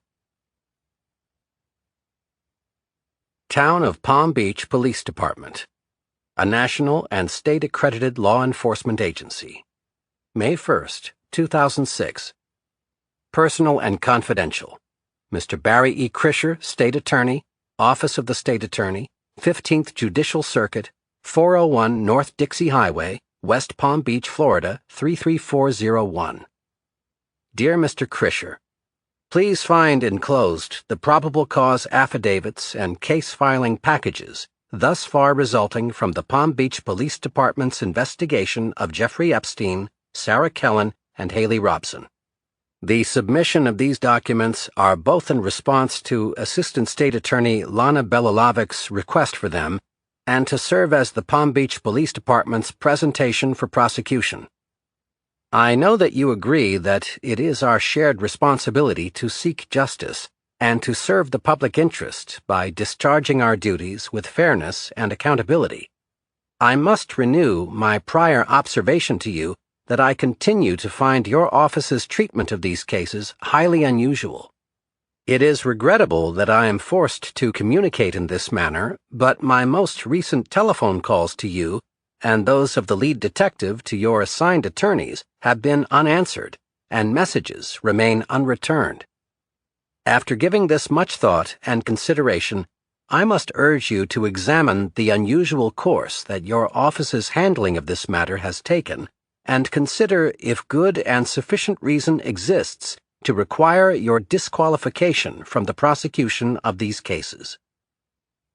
Town of Palm Beach Police Department, a national and state-accredited law enforcement agency. May 1st, 2006. Personal and confidential. Mr. Barry E. Krischer, State Attorney, Office of the State Attorney, 15th Judicial Circuit, 401 North Dixie Highway, West Palm Beach, Florida, 33401. Dear Mr. Krischer, please find enclosed the probable cause affidavits and case filing packages thus far resulting from the Palm Beach Police Department's investigation of Jeffrey Epstein, Sarah Kellen, and Haley Robson. The submission of these documents are both in response to Assistant State Attorney Lana Belilovic's request for them and to serve as the Palm Beach Police Department's presentation for prosecution. I know that you agree that it is our shared responsibility to seek justice and to serve the public interest by discharging our duties with fairness and accountability. I must renew my prior observation to you that I continue to find your office's treatment of these cases highly unusual. It is regrettable that I am forced to communicate in this manner, but my most recent telephone calls to you and those of the lead detective to your assigned attorneys have been unanswered, and messages remain unreturned. After giving this much thought and consideration, I must urge you to examine the unusual course that your office's handling of this matter has taken and consider if good and sufficient reason exists to require your disqualification from the prosecution of these cases.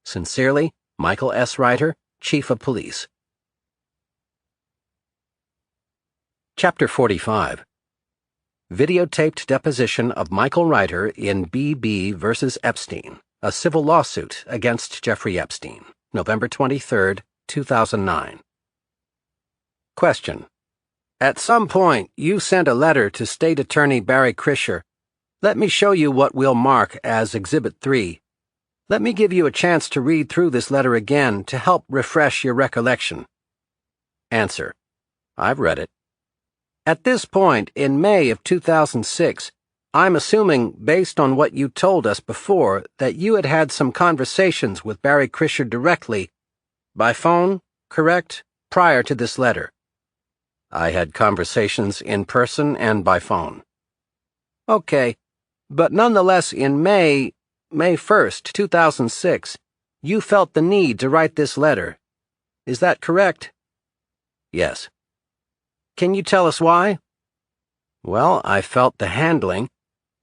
Sincerely, Michael S. Reiter, Chief of Police. Chapter 45. Videotaped deposition of Michael Reiter in B.B. v. Epstein, a civil lawsuit against Jeffrey Epstein, November 23, 2009. Question. At some point, you sent a letter to State Attorney Barry Krischer. Let me show you what we'll mark as Exhibit 3. Let me give you a chance to read through this letter again to help refresh your recollection. Answer. I've read it. At this point, in May of 2006, I'm assuming, based on what you told us before, that you had had some conversations with Barry Krischer directly, by phone, correct, prior to this letter. I had conversations in person and by phone. Okay, but nonetheless in May 1st, 2006, you felt the need to write this letter. Is that correct? Yes. Can you tell us why? Well, I felt the handling,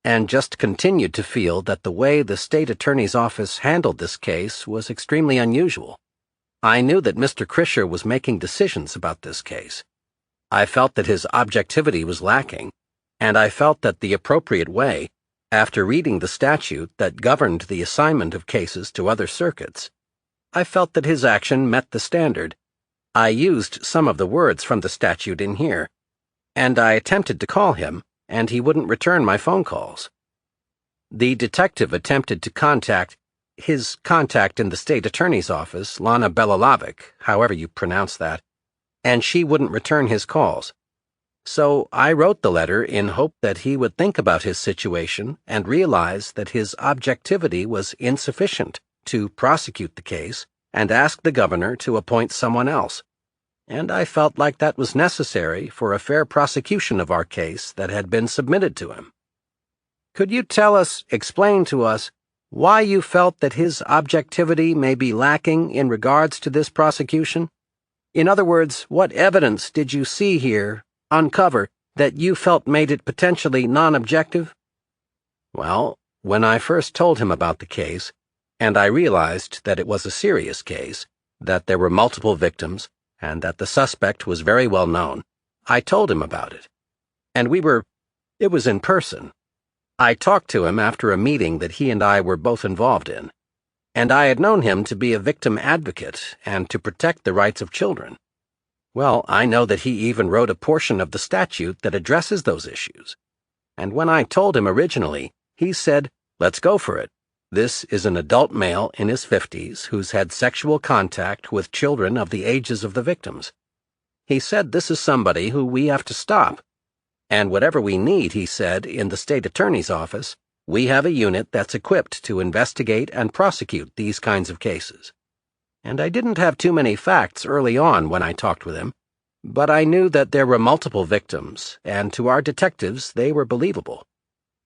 and just continued to feel that the way the state attorney's office handled this case was extremely unusual. I knew that Mr. Krischer was making decisions about this case. I felt that his objectivity was lacking, and I felt that the appropriate way, after reading the statute that governed the assignment of cases to other circuits, I felt that his action met the standard. I used some of the words from the statute in here, and I attempted to call him, and he wouldn't return my phone calls. The detective attempted to contact, his contact in the state attorney's office, Lana Belalovic, however you pronounce that, and she wouldn't return his calls. So I wrote the letter in hope that he would think about his situation and realize that his objectivity was insufficient to prosecute the case and ask the governor to appoint someone else. And I felt like that was necessary for a fair prosecution of our case that had been submitted to him. Could you explain to us, why you felt that his objectivity may be lacking in regards to this prosecution? In other words, what evidence did you see here, uncover, that you felt made it potentially non-objective? Well, when I first told him about the case, and I realized that it was a serious case, that there were multiple victims, and that the suspect was very well known, I told him about it. And it was in person. I talked to him after a meeting that he and I were both involved in, and I had known him to be a victim advocate and to protect the rights of children. Well, I know that he even wrote a portion of the statute that addresses those issues. And when I told him originally, he said, "Let's go for it. This is an adult male in his 50s who's had sexual contact with children of the ages of the victims. He said this is somebody who we have to stop. And whatever we need," he said, in the state attorney's office, we have a unit that's equipped to investigate and prosecute these kinds of cases. And I didn't have too many facts early on when I talked with him, but I knew that there were multiple victims, and to our detectives they were believable.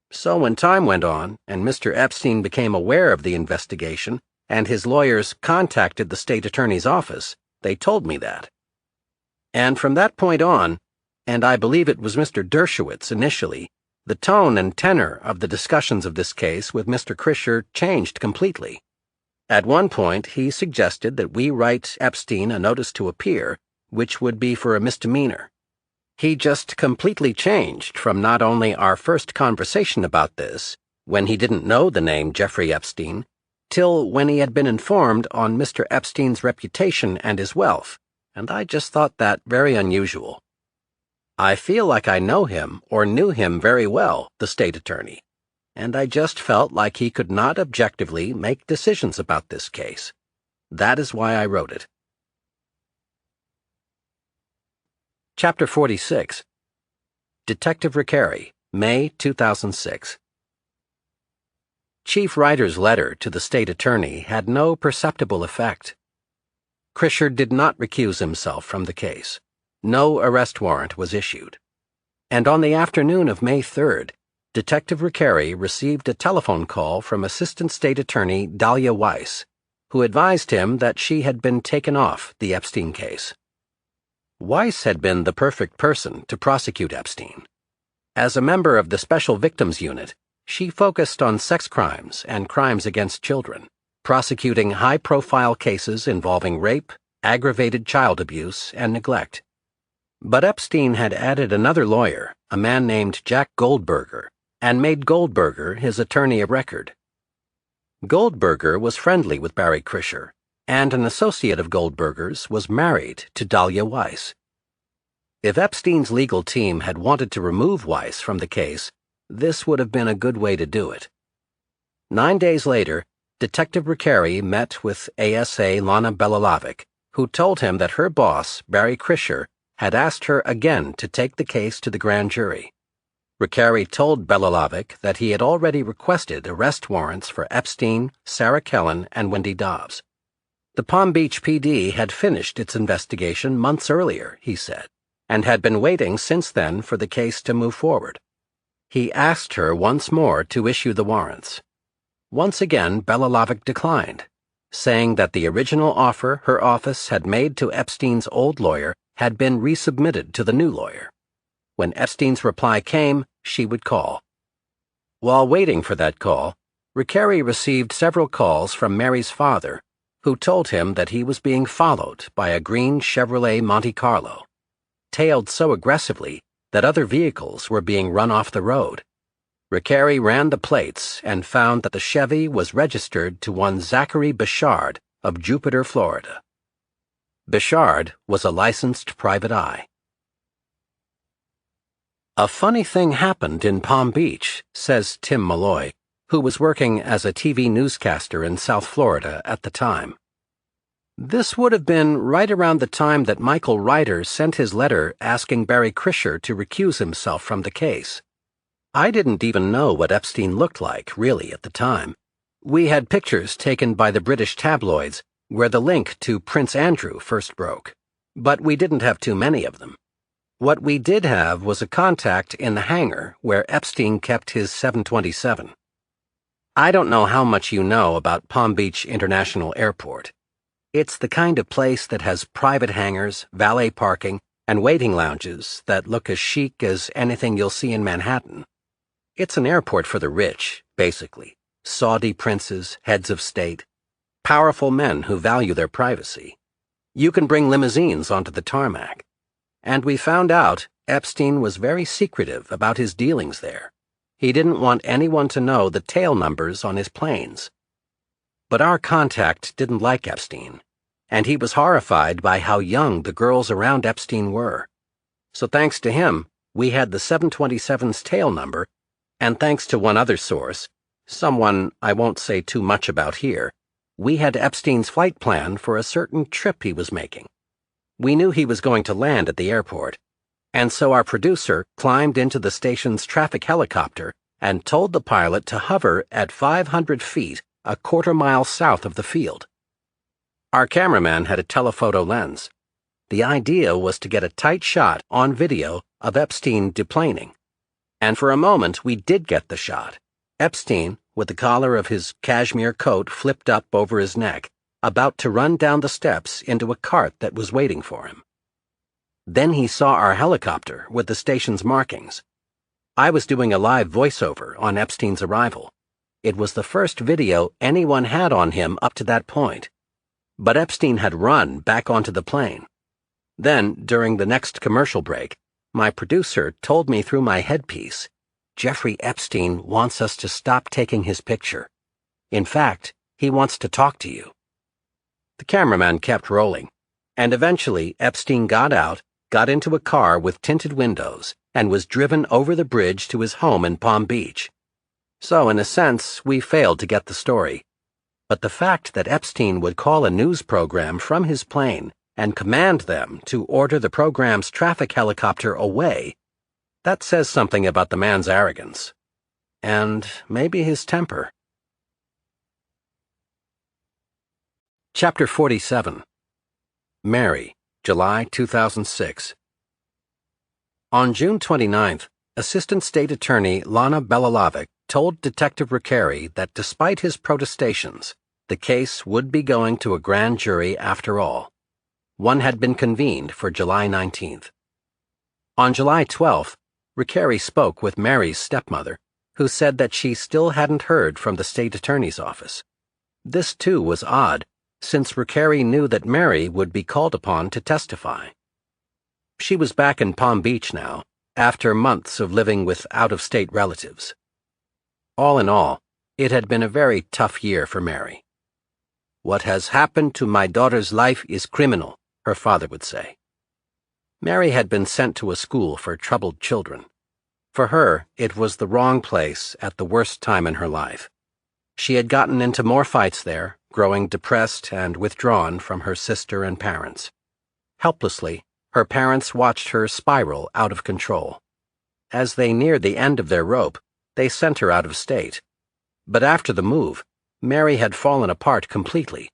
So when time went on, and Mr. Epstein became aware of the investigation, and his lawyers contacted the state attorney's office, they told me that. And from that point on, and I believe it was Mr. Dershowitz initially, the tone and tenor of the discussions of this case with Mr. Krischer changed completely. At one point, he suggested that we write Epstein a notice to appear, which would be for a misdemeanor. He just completely changed from not only our first conversation about this, when he didn't know the name Jeffrey Epstein, till when he had been informed on Mr. Epstein's reputation and his wealth, and I just thought that very unusual. I feel like I know him or knew him very well, the state attorney, and I just felt like he could not objectively make decisions about this case. That is why I wrote it. Chapter 46. Detective Rickeri, May 2006. Chief Ryder's letter to the state attorney had no perceptible effect. Krischer did not recuse himself from the case. No arrest warrant was issued. And on the afternoon of May 3rd, Detective Rickeri received a telephone call from Assistant State Attorney Dahlia Weiss, who advised him that she had been taken off the Epstein case. Weiss had been the perfect person to prosecute Epstein. As a member of the Special Victims Unit, she focused on sex crimes and crimes against children, prosecuting high-profile cases involving rape, aggravated child abuse, and neglect. But Epstein had added another lawyer, a man named Jack Goldberger, and made Goldberger his attorney of record. Goldberger was friendly with Barry Krischer, and an associate of Goldberger's was married to Dahlia Weiss. If Epstein's legal team had wanted to remove Weiss from the case, this would have been a good way to do it. 9 days later, Detective Rickeri met with ASA Lana Belalovic, who told him that her boss, Barry Krischer, had asked her again to take the case to the grand jury. Rickeri told Belalovic that he had already requested arrest warrants for Epstein, Sarah Kellen, and Wendy Dobbs. The Palm Beach PD had finished its investigation months earlier, he said, and had been waiting since then for the case to move forward. He asked her once more to issue the warrants. Once again, Belalovic declined, saying that the original offer her office had made to Epstein's old lawyer had been resubmitted to the new lawyer. When Epstein's reply came, she would call. While waiting for that call, Rickeri received several calls from Mary's father, who told him that he was being followed by a green Chevrolet Monte Carlo, tailed so aggressively that other vehicles were being run off the road. Rickeri ran the plates and found that the Chevy was registered to one Zachary Bichard of Jupiter, Florida. Bichard was a licensed private eye. A funny thing happened in Palm Beach, says Tim Malloy, who was working as a TV newscaster in South Florida at the time. This would have been right around the time that Michael Ryder sent his letter asking Barry Krischer to recuse himself from the case. I didn't even know what Epstein looked like, really, at the time. We had pictures taken by the British tabloids where the link to Prince Andrew first broke, but we didn't have too many of them. What we did have was a contact in the hangar where Epstein kept his 727. I don't know how much you know about Palm Beach International Airport. It's the kind of place that has private hangars, valet parking, and waiting lounges that look as chic as anything you'll see in Manhattan. It's an airport for the rich, basically. Saudi princes, heads of state, powerful men who value their privacy. You can bring limousines onto the tarmac. And we found out Epstein was very secretive about his dealings there. He didn't want anyone to know the tail numbers on his planes. But our contact didn't like Epstein, and he was horrified by how young the girls around Epstein were. So thanks to him, we had the 727's tail number, and thanks to one other source, someone I won't say too much about here, we had Epstein's flight plan for a certain trip he was making. We knew he was going to land at the airport, and so our producer climbed into the station's traffic helicopter and told the pilot to hover at 500 feet, a quarter-mile south of the field. Our cameraman had a telephoto lens. The idea was to get a tight shot on video of Epstein deplaning. And for a moment, we did get the shot. Epstein, with the collar of his cashmere coat flipped up over his neck, about to run down the steps into a cart that was waiting for him. Then he saw our helicopter with the station's markings. I was doing a live voiceover on Epstein's arrival. It was the first video anyone had on him up to that point. But Epstein had run back onto the plane. Then, during the next commercial break, my producer told me through my headpiece, Jeffrey Epstein wants us to stop taking his picture. In fact, he wants to talk to you. The cameraman kept rolling, and eventually Epstein got out, got into a car with tinted windows, and was driven over the bridge to his home in Palm Beach. So, in a sense, we failed to get the story. But the fact that Epstein would call a news program from his plane and command them to order the program's traffic helicopter away, that says something about the man's arrogance. And maybe his temper. Chapter 47. Mary, July 2006. On June 29th, Assistant State Attorney Lana Belalovic told Detective Recarey that despite his protestations, the case would be going to a grand jury after all. One had been convened for July 19th. On July 12th, Recarey spoke with Mary's stepmother, who said that she still hadn't heard from the state attorney's office. This, too, was odd, since Recarey knew that Mary would be called upon to testify. She was back in Palm Beach now, after months of living with out-of-state relatives. All in all, it had been a very tough year for Mary. "What has happened to my daughter's life is criminal," her father would say. Mary had been sent to a school for troubled children. For her, it was the wrong place at the worst time in her life. She had gotten into more fights there, growing depressed and withdrawn from her sister and parents. Helplessly, her parents watched her spiral out of control. As they neared the end of their rope, they sent her out of state. But after the move, Mary had fallen apart completely.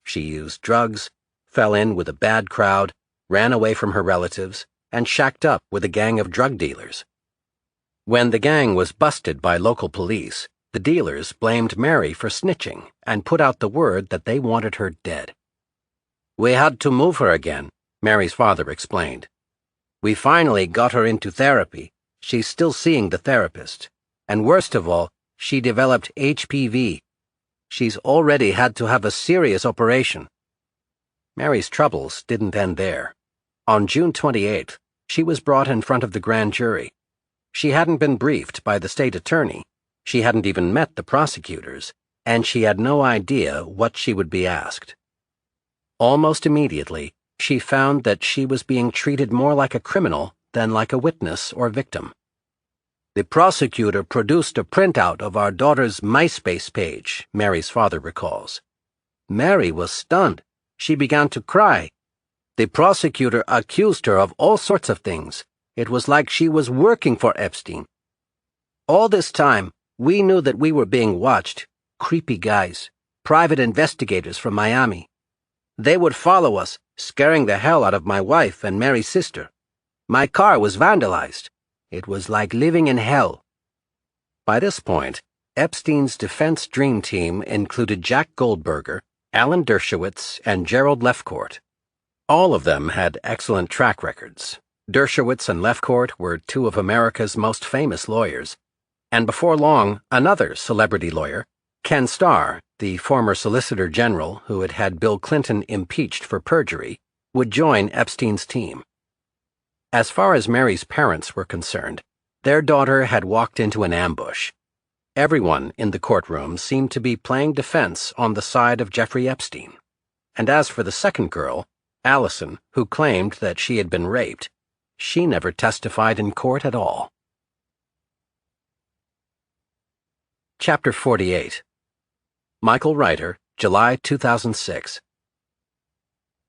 She used drugs, fell in with a bad crowd, ran away from her relatives, and shacked up with a gang of drug dealers. When the gang was busted by local police, the dealers blamed Mary for snitching and put out the word that they wanted her dead. "We had to move her again," Mary's father explained. "We finally got her into therapy. She's still seeing the therapist. And worst of all, she developed HPV. She's already had to have a serious operation." Mary's troubles didn't end there. On June 28th, she was brought in front of the grand jury. She hadn't been briefed by the state attorney, she hadn't even met the prosecutors, and she had no idea what she would be asked. Almost immediately, she found that she was being treated more like a criminal than like a witness or victim. The prosecutor produced a printout of our daughter's MySpace page, Mary's father recalls. Mary was stunned. She began to cry. The prosecutor accused her of all sorts of things. It was like she was working for Epstein. All this time, we knew that we were being watched. Creepy guys, private investigators from Miami. They would follow us, scaring the hell out of my wife and Mary's sister. My car was vandalized. It was like living in hell. By this point, Epstein's defense dream team included Jack Goldberger, Alan Dershowitz, and Gerald Lefcourt. All of them had excellent track records. Dershowitz and Lefcourt were two of America's most famous lawyers, and before long, another celebrity lawyer, Ken Starr, the former Solicitor General who had had Bill Clinton impeached for perjury, would join Epstein's team. As far as Mary's parents were concerned, their daughter had walked into an ambush. Everyone in the courtroom seemed to be playing defense on the side of Jeffrey Epstein. And as for the second girl, Allison, who claimed that she had been raped, she never testified in court at all. Chapter 48. Michael Reiter, July 2006.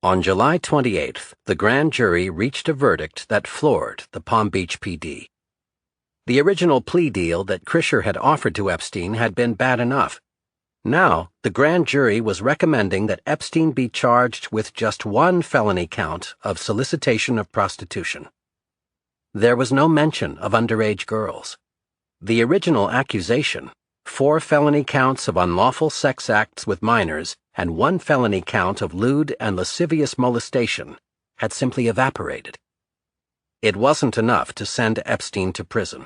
On July 28th, the grand jury reached a verdict that floored the Palm Beach PD. The original plea deal that Krischer had offered to Epstein had been bad enough. Now, the grand jury was recommending that Epstein be charged with just one felony count of solicitation of prostitution. There was no mention of underage girls. The original accusation, 4 felony counts of unlawful sex acts with minors and 1 felony count of lewd and lascivious molestation, had simply evaporated. It wasn't enough to send Epstein to prison.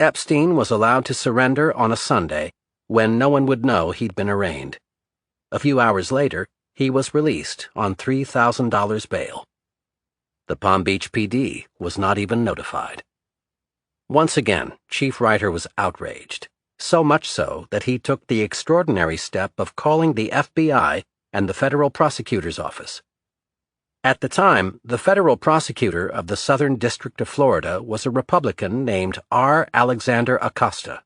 Epstein was allowed to surrender on a Sunday when no one would know he'd been arraigned. A few hours later, he was released on $3,000 bail. The Palm Beach PD was not even notified. Once again, Chief Reiter was outraged. So much so that he took the extraordinary step of calling the FBI and the federal prosecutor's office. At the time, the federal prosecutor of the Southern District of Florida was a Republican named R. Alexander Acosta.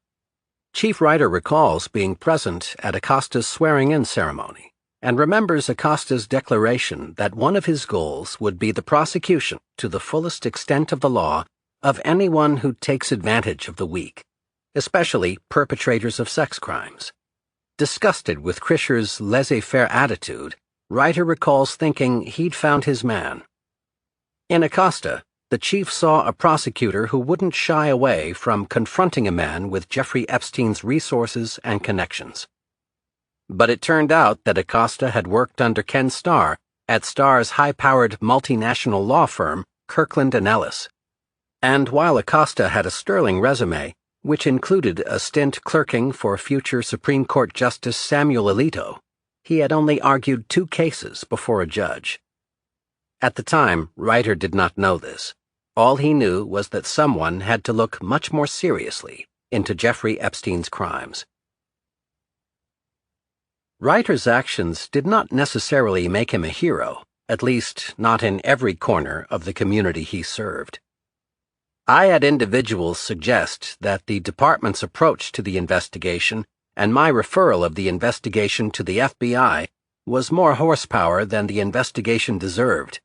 Chief Reiter recalls being present at Acosta's swearing-in ceremony and remembers Acosta's declaration that one of his goals would be the prosecution, to the fullest extent of the law, of anyone who takes advantage of the weak, especially perpetrators of sex crimes. Disgusted with Krischer's laissez-faire attitude, Reiter recalls thinking he'd found his man. In Acosta, the chief saw a prosecutor who wouldn't shy away from confronting a man with Jeffrey Epstein's resources and connections. But it turned out that Acosta had worked under Ken Starr at Starr's high-powered multinational law firm, Kirkland & Ellis. And while Acosta had a sterling resume, which included a stint clerking for future Supreme Court Justice Samuel Alito, he had only argued 2 cases before a judge. At the time, Reiter did not know this. All he knew was that someone had to look much more seriously into Jeffrey Epstein's crimes. Reiter's actions did not necessarily make him a hero, at least not in every corner of the community he served. I had individuals suggest that the department's approach to the investigation and my referral of the investigation to the FBI was more horsepower than the investigation deserved.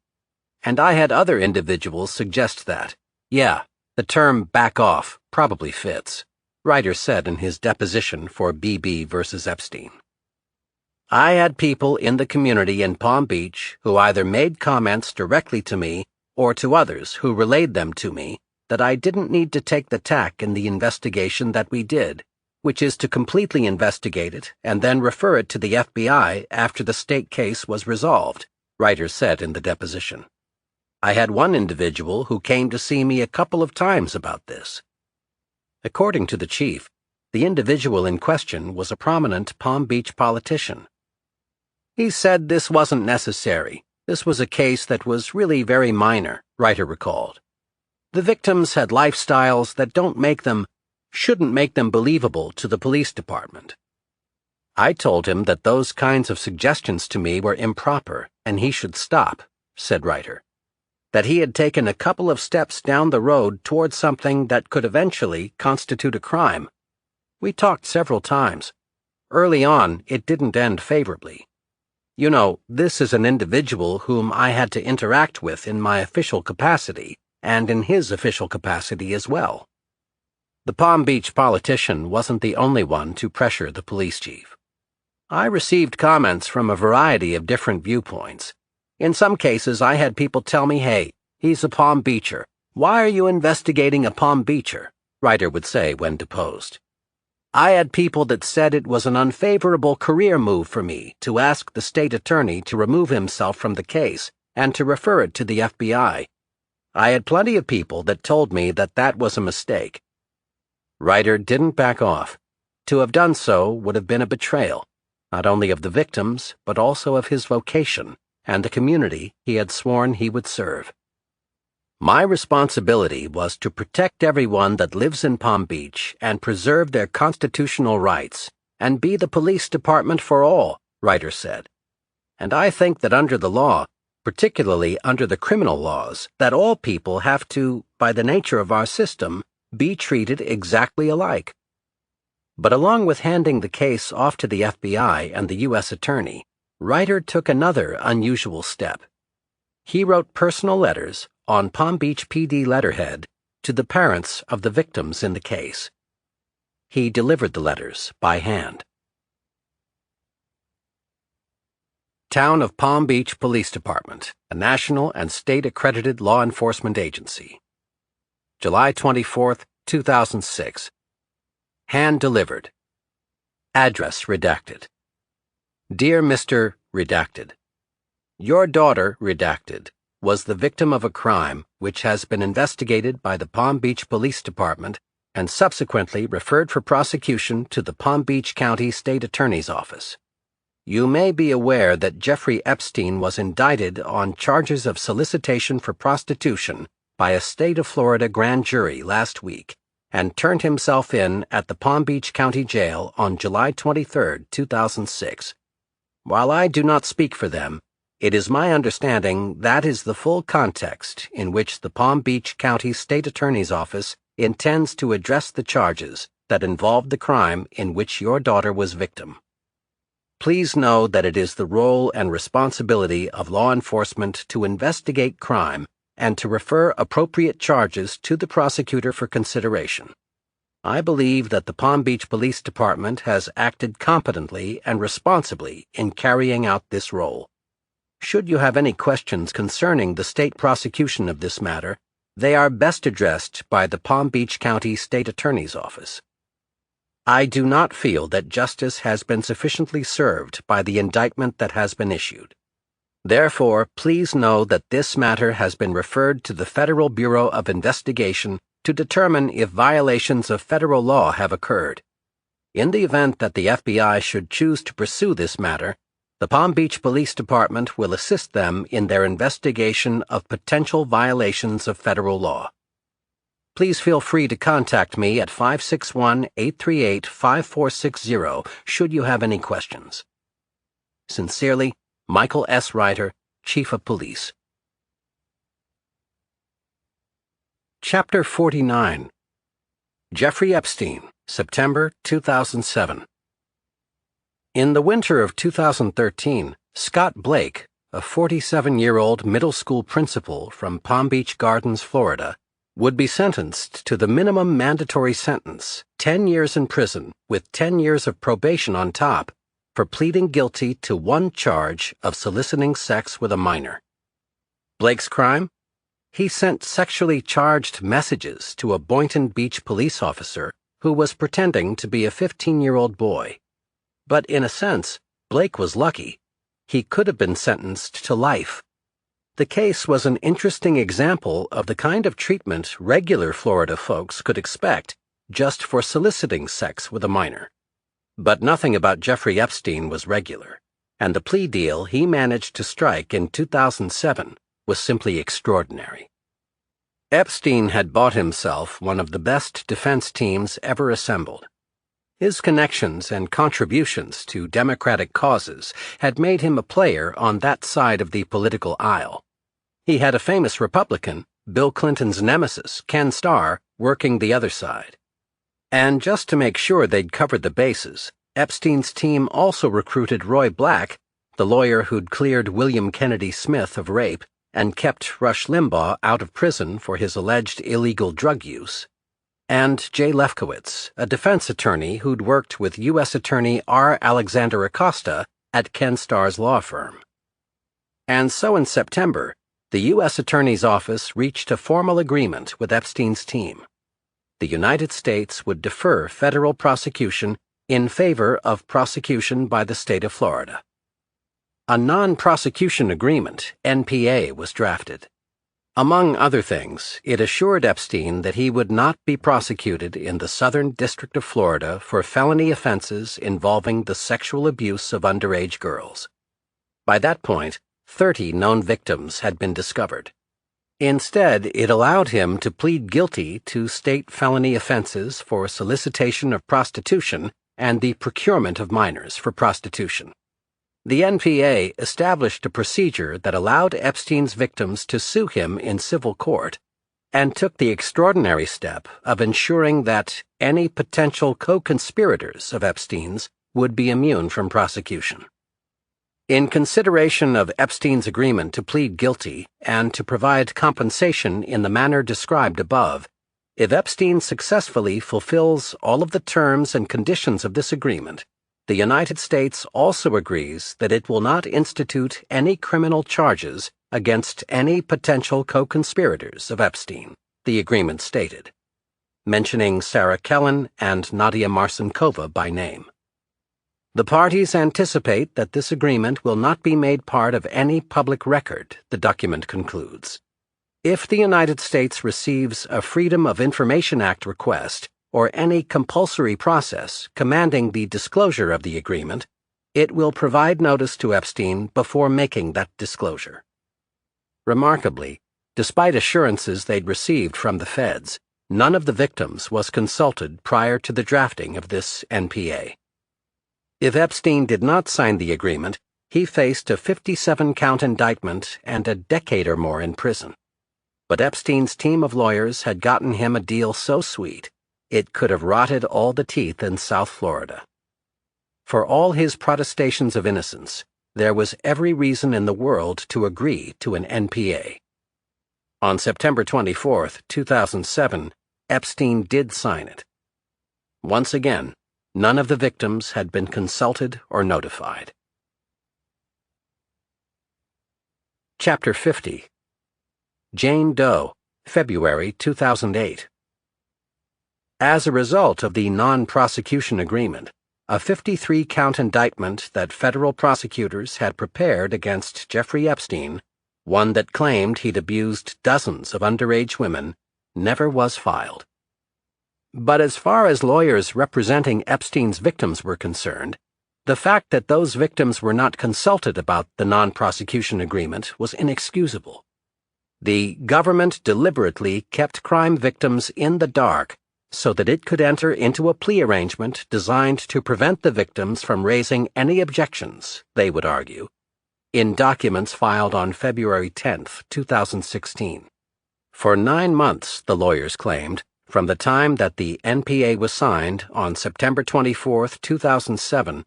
And I had other individuals suggest that, yeah, the term back off probably fits, Reiter said in his deposition for BB versus Epstein. I had people in the community in Palm Beach who either made comments directly to me or to others who relayed them to me that I didn't need to take the tack in the investigation that we did, which is to completely investigate it and then refer it to the FBI after the state case was resolved, Reiter said in the deposition. I had one individual who came to see me a couple of times about this. According to the chief, the individual in question was a prominent Palm Beach politician. He said this wasn't necessary. This was a case that was really very minor, Reiter recalled. The victims had lifestyles that shouldn't make them believable to the police department. I told him that those kinds of suggestions to me were improper and he should stop, said Reiter. that he had taken a couple of steps down the road towards something that could eventually constitute a crime. We talked several times. Early on, it didn't end favorably. You know, this is an individual whom I had to interact with in my official capacity, and in his official capacity as well. The Palm Beach politician wasn't the only one to pressure the police chief. I received comments from a variety of different viewpoints. In some cases, I had people tell me, "Hey, he's a Palm Beacher. Why are you investigating a Palm Beacher?" Ryder would say when deposed. I had people that said it was an unfavorable career move for me to ask the state attorney to remove himself from the case and to refer it to the FBI. I had plenty of people that told me that that was a mistake. Ryder didn't back off. To have done so would have been a betrayal, not only of the victims, but also of his vocation and the community he had sworn he would serve. My responsibility was to protect everyone that lives in Palm Beach and preserve their constitutional rights and be the police department for all, Ryder said. And I think that under the law, particularly under the criminal laws, that all people have to, by the nature of our system, be treated exactly alike. But along with handing the case off to the FBI and the U.S. Attorney, Ryder took another unusual step. He wrote personal letters on Palm Beach PD letterhead to the parents of the victims in the case. He delivered the letters by hand. Town of Palm Beach Police Department, a national and state-accredited law enforcement agency. July 24, 2006. Hand-delivered. Address redacted. Dear Mr. Redacted, your daughter, redacted, was the victim of a crime which has been investigated by the Palm Beach Police Department and subsequently referred for prosecution to the Palm Beach County State Attorney's Office. You may be aware that Jeffrey Epstein was indicted on charges of solicitation for prostitution by a state of Florida grand jury last week and turned himself in at the Palm Beach County Jail on July 23, 2006. While I do not speak for them, it is my understanding that is the full context in which the Palm Beach County State Attorney's Office intends to address the charges that involved the crime in which your daughter was victim. Please know that it is the role and responsibility of law enforcement to investigate crime and to refer appropriate charges to the prosecutor for consideration. I believe that the Palm Beach Police Department has acted competently and responsibly in carrying out this role. Should you have any questions concerning the state prosecution of this matter, they are best addressed by the Palm Beach County State Attorney's Office. I do not feel that justice has been sufficiently served by the indictment that has been issued. Therefore, please know that this matter has been referred to the Federal Bureau of Investigation to determine if violations of federal law have occurred. In the event that the FBI should choose to pursue this matter, the Palm Beach Police Department will assist them in their investigation of potential violations of federal law. Please feel free to contact me at 561-838-5460 should you have any questions. Sincerely, Michael S. Ryder, Chief of Police. Chapter 49. Jeffrey Epstein, September 2007. In the winter of 2013, Scott Blake, a 47-year-old middle school principal from Palm Beach Gardens, Florida, would be sentenced to the minimum mandatory sentence, 10 years in prison with 10 years of probation on top, for pleading guilty to one charge of soliciting sex with a minor. Blake's crime? He sent sexually charged messages to a Boynton Beach police officer who was pretending to be a 15-year-old boy. But in a sense, Blake was lucky. He could have been sentenced to life. The case was an interesting example of the kind of treatment regular Florida folks could expect just for soliciting sex with a minor. But nothing about Jeffrey Epstein was regular, and the plea deal he managed to strike in 2007 was simply extraordinary. Epstein had bought himself one of the best defense teams ever assembled. His connections and contributions to Democratic causes had made him a player on that side of the political aisle. He had a famous Republican, Bill Clinton's nemesis, Ken Starr, working the other side. And just to make sure they'd covered the bases, Epstein's team also recruited Roy Black, the lawyer who'd cleared William Kennedy Smith of rape and kept Rush Limbaugh out of prison for his alleged illegal drug use, and Jay Lefkowitz, a defense attorney who'd worked with U.S. Attorney R. Alexander Acosta at Ken Starr's law firm. And so in September, the U.S. Attorney's Office reached a formal agreement with Epstein's team. The United States would defer federal prosecution in favor of prosecution by the state of Florida. A non-prosecution agreement, NPA, was drafted. Among other things, it assured Epstein that he would not be prosecuted in the Southern District of Florida for felony offenses involving the sexual abuse of underage girls. By that point, 30 known victims had been discovered. Instead, it allowed him to plead guilty to state felony offenses for solicitation of prostitution and the procurement of minors for prostitution. The NPA established a procedure that allowed Epstein's victims to sue him in civil court and took the extraordinary step of ensuring that any potential co-conspirators of Epstein's would be immune from prosecution. In consideration of Epstein's agreement to plead guilty and to provide compensation in the manner described above, if Epstein successfully fulfills all of the terms and conditions of this agreement, the United States also agrees that it will not institute any criminal charges against any potential co-conspirators of Epstein, the agreement stated, mentioning Sarah Kellen and Nadia Marcinkova by name. The parties anticipate that this agreement will not be made part of any public record, the document concludes. If the United States receives a Freedom of Information Act request or any compulsory process commanding the disclosure of the agreement, it will provide notice to Epstein before making that disclosure. Remarkably, despite assurances they'd received from the feds, none of the victims was consulted prior to the drafting of this NPA. If Epstein did not sign the agreement, he faced a 57-count indictment and a decade or more in prison. But Epstein's team of lawyers had gotten him a deal so sweet, it could have rotted all the teeth in South Florida. For all his protestations of innocence, there was every reason in the world to agree to an NPA. On September 24, 2007, Epstein did sign it. Once again, none of the victims had been consulted or notified. Chapter 50. Jane Doe, February 2008. As a result of the non-prosecution agreement, a 53-count indictment that federal prosecutors had prepared against Jeffrey Epstein, one that claimed he'd abused dozens of underage women, never was filed. But as far as lawyers representing Epstein's victims were concerned, the fact that those victims were not consulted about the non-prosecution agreement was inexcusable. The government deliberately kept crime victims in the dark so that it could enter into a plea arrangement designed to prevent the victims from raising any objections, they would argue, in documents filed on February 10, 2016. For 9 months, the lawyers claimed, from the time that the NPA was signed on September 24, 2007,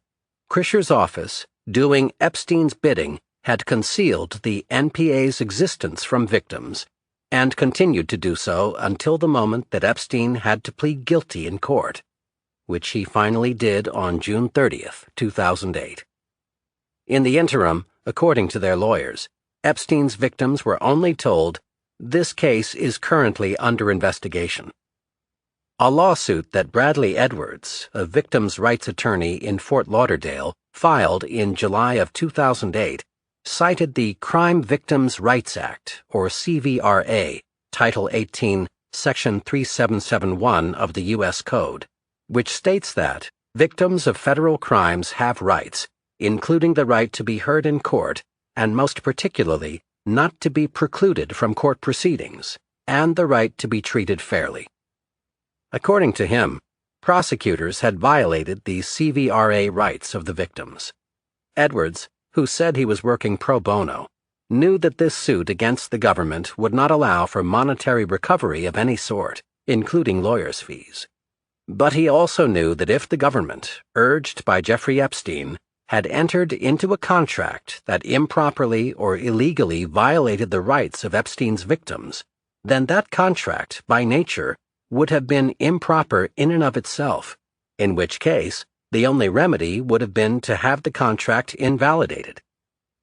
Krischer's office, doing Epstein's bidding, had concealed the NPA's existence from victims and continued to do so until the moment that Epstein had to plead guilty in court, which he finally did on June 30, 2008. In the interim, according to their lawyers, Epstein's victims were only told, "This case is currently under investigation." A lawsuit that Bradley Edwards, a victims' rights attorney in Fort Lauderdale, filed in July of 2008, cited the Crime Victims' Rights Act, or CVRA, Title 18, Section 3771 of the U.S. Code, which states that victims of federal crimes have rights, including the right to be heard in court, and most particularly, not to be precluded from court proceedings, and the right to be treated fairly. According to him, prosecutors had violated the CVRA rights of the victims. Edwards, who said he was working pro bono, knew that this suit against the government would not allow for monetary recovery of any sort, including lawyers' fees. But he also knew that if the government, urged by Jeffrey Epstein, had entered into a contract that improperly or illegally violated the rights of Epstein's victims, then that contract, by nature, would have been improper in and of itself, in which case the only remedy would have been to have the contract invalidated.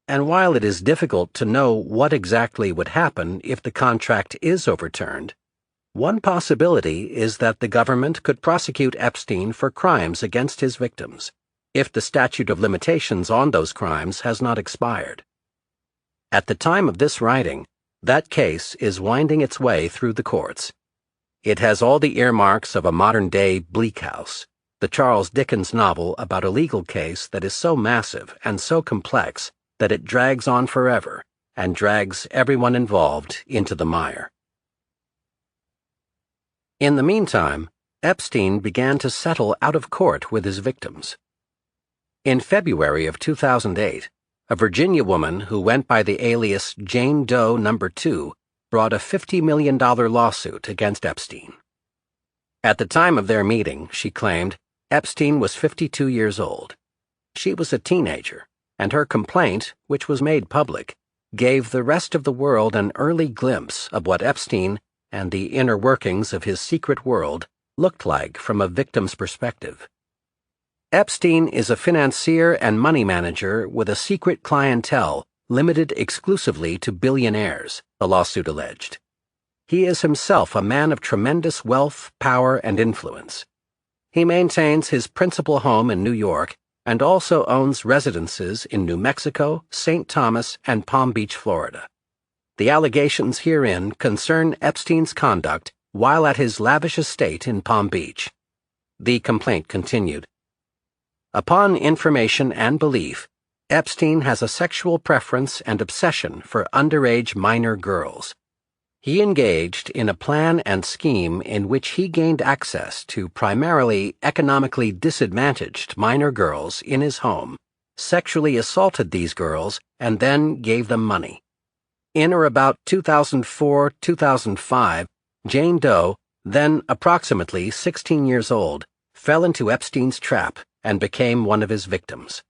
And while it is difficult to know what exactly would happen if the contract is overturned, one possibility is that the government could prosecute Epstein for crimes against his victims, if the statute of limitations on those crimes has not expired. At the time of this writing, that case is winding its way through the courts. It has all the earmarks of a modern-day Bleak House, the Charles Dickens novel about a legal case that is so massive and so complex that it drags on forever and drags everyone involved into the mire. In the meantime, Epstein began to settle out of court with his victims. In February of 2008, a Virginia woman who went by the alias Jane Doe No. 2 brought a $50 million lawsuit against Epstein. At the time of their meeting, she claimed, Epstein was 52 years old. She was a teenager, and her complaint, which was made public, gave the rest of the world an early glimpse of what Epstein and the inner workings of his secret world looked like from a victim's perspective. Epstein is a financier and money manager with a secret clientele limited exclusively to billionaires, the lawsuit alleged. He is himself a man of tremendous wealth, power, and influence. He maintains his principal home in New York and also owns residences in New Mexico, St. Thomas, and Palm Beach, Florida. The allegations herein concern Epstein's conduct while at his lavish estate in Palm Beach. The complaint continued. Upon information and belief, Epstein has a sexual preference and obsession for underage minor girls. He engaged in a plan and scheme in which he gained access to primarily economically disadvantaged minor girls in his home, sexually assaulted these girls, and then gave them money. In or about 2004-2005, Jane Doe, then approximately 16 years old, fell into Epstein's trap and became one of his victims.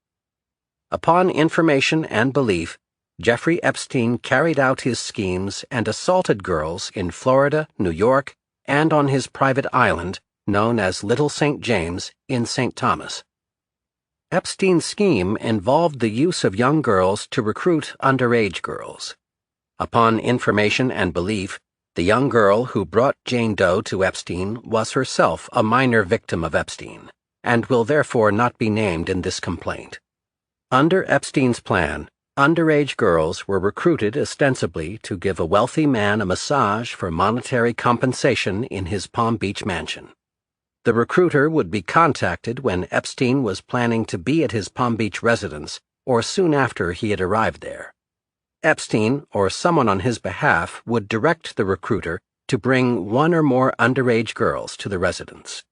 Upon information and belief, Jeffrey Epstein carried out his schemes and assaulted girls in Florida, New York, and on his private island, known as Little St. James, in St. Thomas. Epstein's scheme involved the use of young girls to recruit underage girls. Upon information and belief, the young girl who brought Jane Doe to Epstein was herself a minor victim of Epstein, and will therefore not be named in this complaint. Under Epstein's plan, underage girls were recruited ostensibly to give a wealthy man a massage for monetary compensation in his Palm Beach mansion. The recruiter would be contacted when Epstein was planning to be at his Palm Beach residence or soon after he had arrived there. Epstein or someone on his behalf would direct the recruiter to bring one or more underage girls to the residence.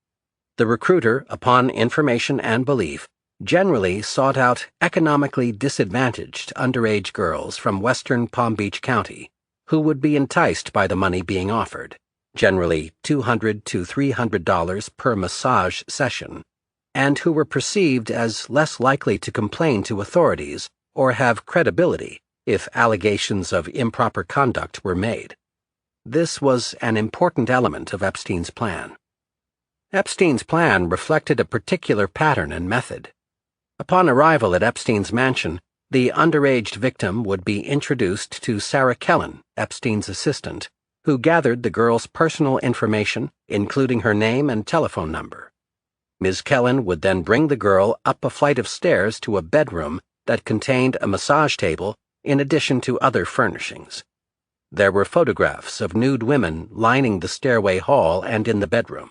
The recruiter, upon information and belief, generally sought out economically disadvantaged underage girls from western Palm Beach County who would be enticed by the money being offered, generally $200 to $300 per massage session, and who were perceived as less likely to complain to authorities or have credibility if allegations of improper conduct were made. This was an important element of Epstein's plan. Epstein's plan reflected a particular pattern and method. Upon arrival at Epstein's mansion, the underage victim would be introduced to Sarah Kellen, Epstein's assistant, who gathered the girl's personal information, including her name and telephone number. Ms. Kellen would then bring the girl up a flight of stairs to a bedroom that contained a massage table in addition to other furnishings. There were photographs of nude women lining the stairway hall and in the bedroom.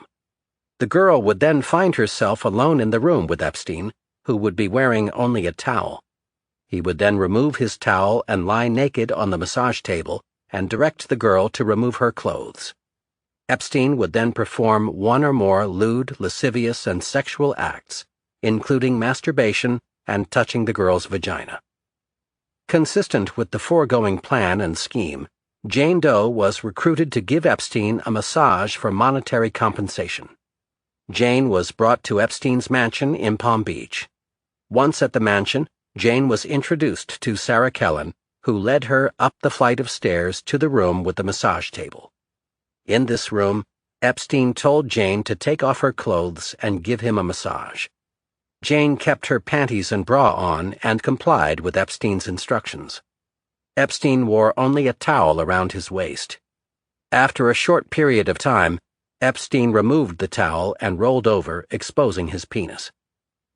The girl would then find herself alone in the room with Epstein, who would be wearing only a towel. He would then remove his towel and lie naked on the massage table and direct the girl to remove her clothes. Epstein would then perform one or more lewd, lascivious, and sexual acts, including masturbation and touching the girl's vagina. Consistent with the foregoing plan and scheme, Jane Doe was recruited to give Epstein a massage for monetary compensation. Jane was brought to Epstein's mansion in Palm Beach. Once at the mansion, Jane was introduced to Sarah Kellen, who led her up the flight of stairs to the room with the massage table. In this room, Epstein told Jane to take off her clothes and give him a massage. Jane kept her panties and bra on and complied with Epstein's instructions. Epstein wore only a towel around his waist. After a short period of time, Epstein removed the towel and rolled over, exposing his penis.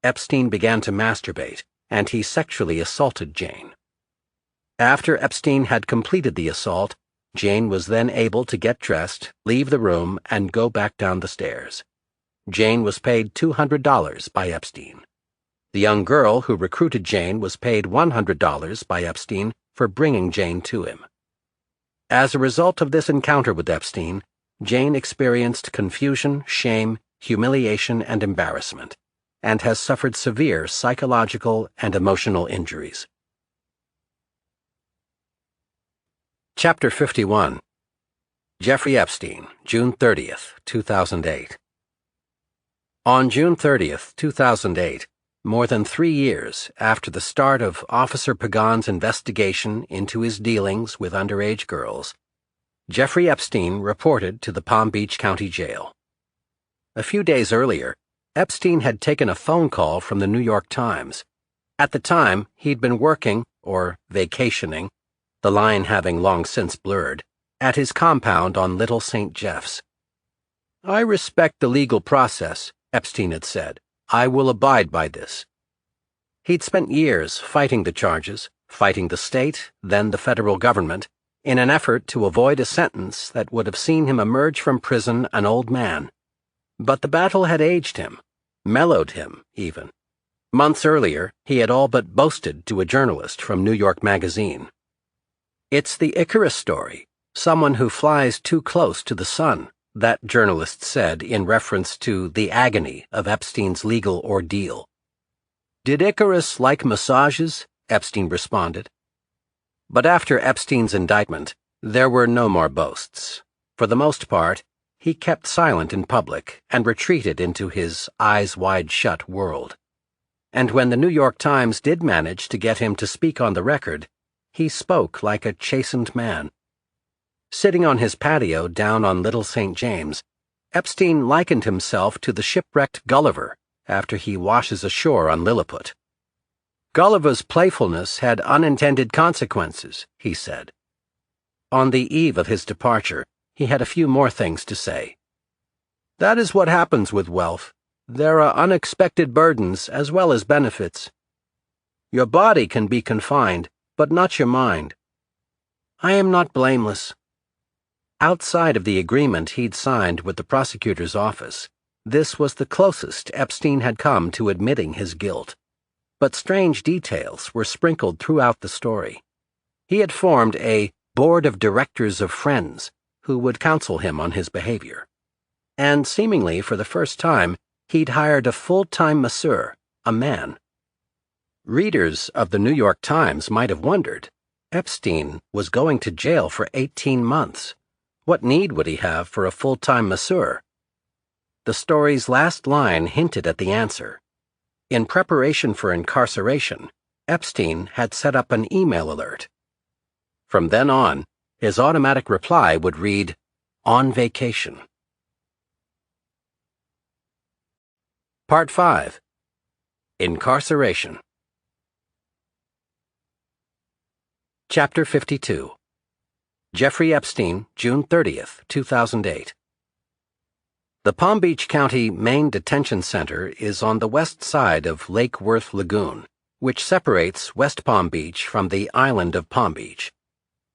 Epstein began to masturbate, and he sexually assaulted Jane. After Epstein had completed the assault, Jane was then able to get dressed, leave the room, and go back down the stairs. Jane was paid $200 by Epstein. The young girl who recruited Jane was paid $100 by Epstein for bringing Jane to him. As a result of this encounter with Epstein, Jane experienced confusion, shame, humiliation, and embarrassment, and has suffered severe psychological and emotional injuries. Chapter 51. Jeffrey Epstein, June 30th, 2008. On June 30th, 2008, more than 3 years after the start of Officer Pagan's investigation into his dealings with underage girls, Jeffrey Epstein reported to the Palm Beach County Jail. A few days earlier, Epstein had taken a phone call from the New York Times. At the time, he'd been working, or vacationing, the line having long since blurred, at his compound on Little St. Jeff's. "I respect the legal process," Epstein had said. "I will abide by this." He'd spent years fighting the charges, fighting the state, then the federal government, in an effort to avoid a sentence that would have seen him emerge from prison an old man. But the battle had aged him, mellowed him, even. Months earlier, he had all but boasted to a journalist from New York Magazine. "It's the Icarus story, someone who flies too close to the sun," that journalist said in reference to the agony of Epstein's legal ordeal. "Did Icarus like massages?" Epstein responded. But after Epstein's indictment, there were no more boasts. For the most part, he kept silent in public and retreated into his eyes-wide-shut world. And when the New York Times did manage to get him to speak on the record, he spoke like a chastened man. Sitting on his patio down on Little St. James, Epstein likened himself to the shipwrecked Gulliver after he washes ashore on Lilliput. "Gulliver's playfulness had unintended consequences," he said. On the eve of his departure, he had a few more things to say. "That is what happens with wealth. There are unexpected burdens as well as benefits. Your body can be confined, but not your mind. I am not blameless." Outside of the agreement he'd signed with the prosecutor's office, this was the closest Epstein had come to admitting his guilt. But strange details were sprinkled throughout the story. He had formed a board of directors of friends who would counsel him on his behavior. And seemingly for the first time, he'd hired a full-time masseur, a man. Readers of the New York Times might have wondered. Epstein was going to jail for 18 months. What need would he have for a full-time masseur? The story's last line hinted at the answer. In preparation for incarceration, Epstein had set up an email alert. From then on, his automatic reply would read, "On vacation." Part 5. Incarceration. Chapter 52. Jeffrey Epstein, June 30th, 2008. The Palm Beach County Main Detention Center is on the west side of Lake Worth Lagoon, which separates West Palm Beach from the island of Palm Beach.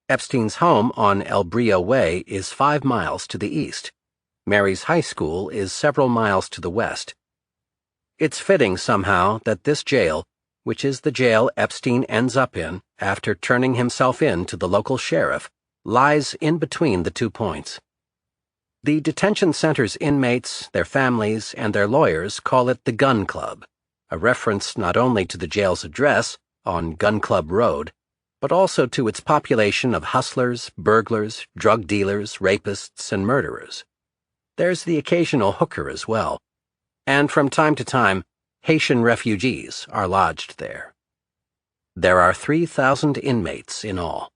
Epstein's home on El Brillo Way is 5 miles to the east. Mary's High School is several miles to the west. It's fitting somehow that this jail, which is the jail Epstein ends up in after turning himself in to the local sheriff, lies in between the 2 points. The detention center's inmates, their families, and their lawyers call it the Gun Club, a reference not only to the jail's address, on Gun Club Road, but also to its population of hustlers, burglars, drug dealers, rapists, and murderers. There's the occasional hooker as well, and from time to time, Haitian refugees are lodged there. There are 3,000 inmates in all.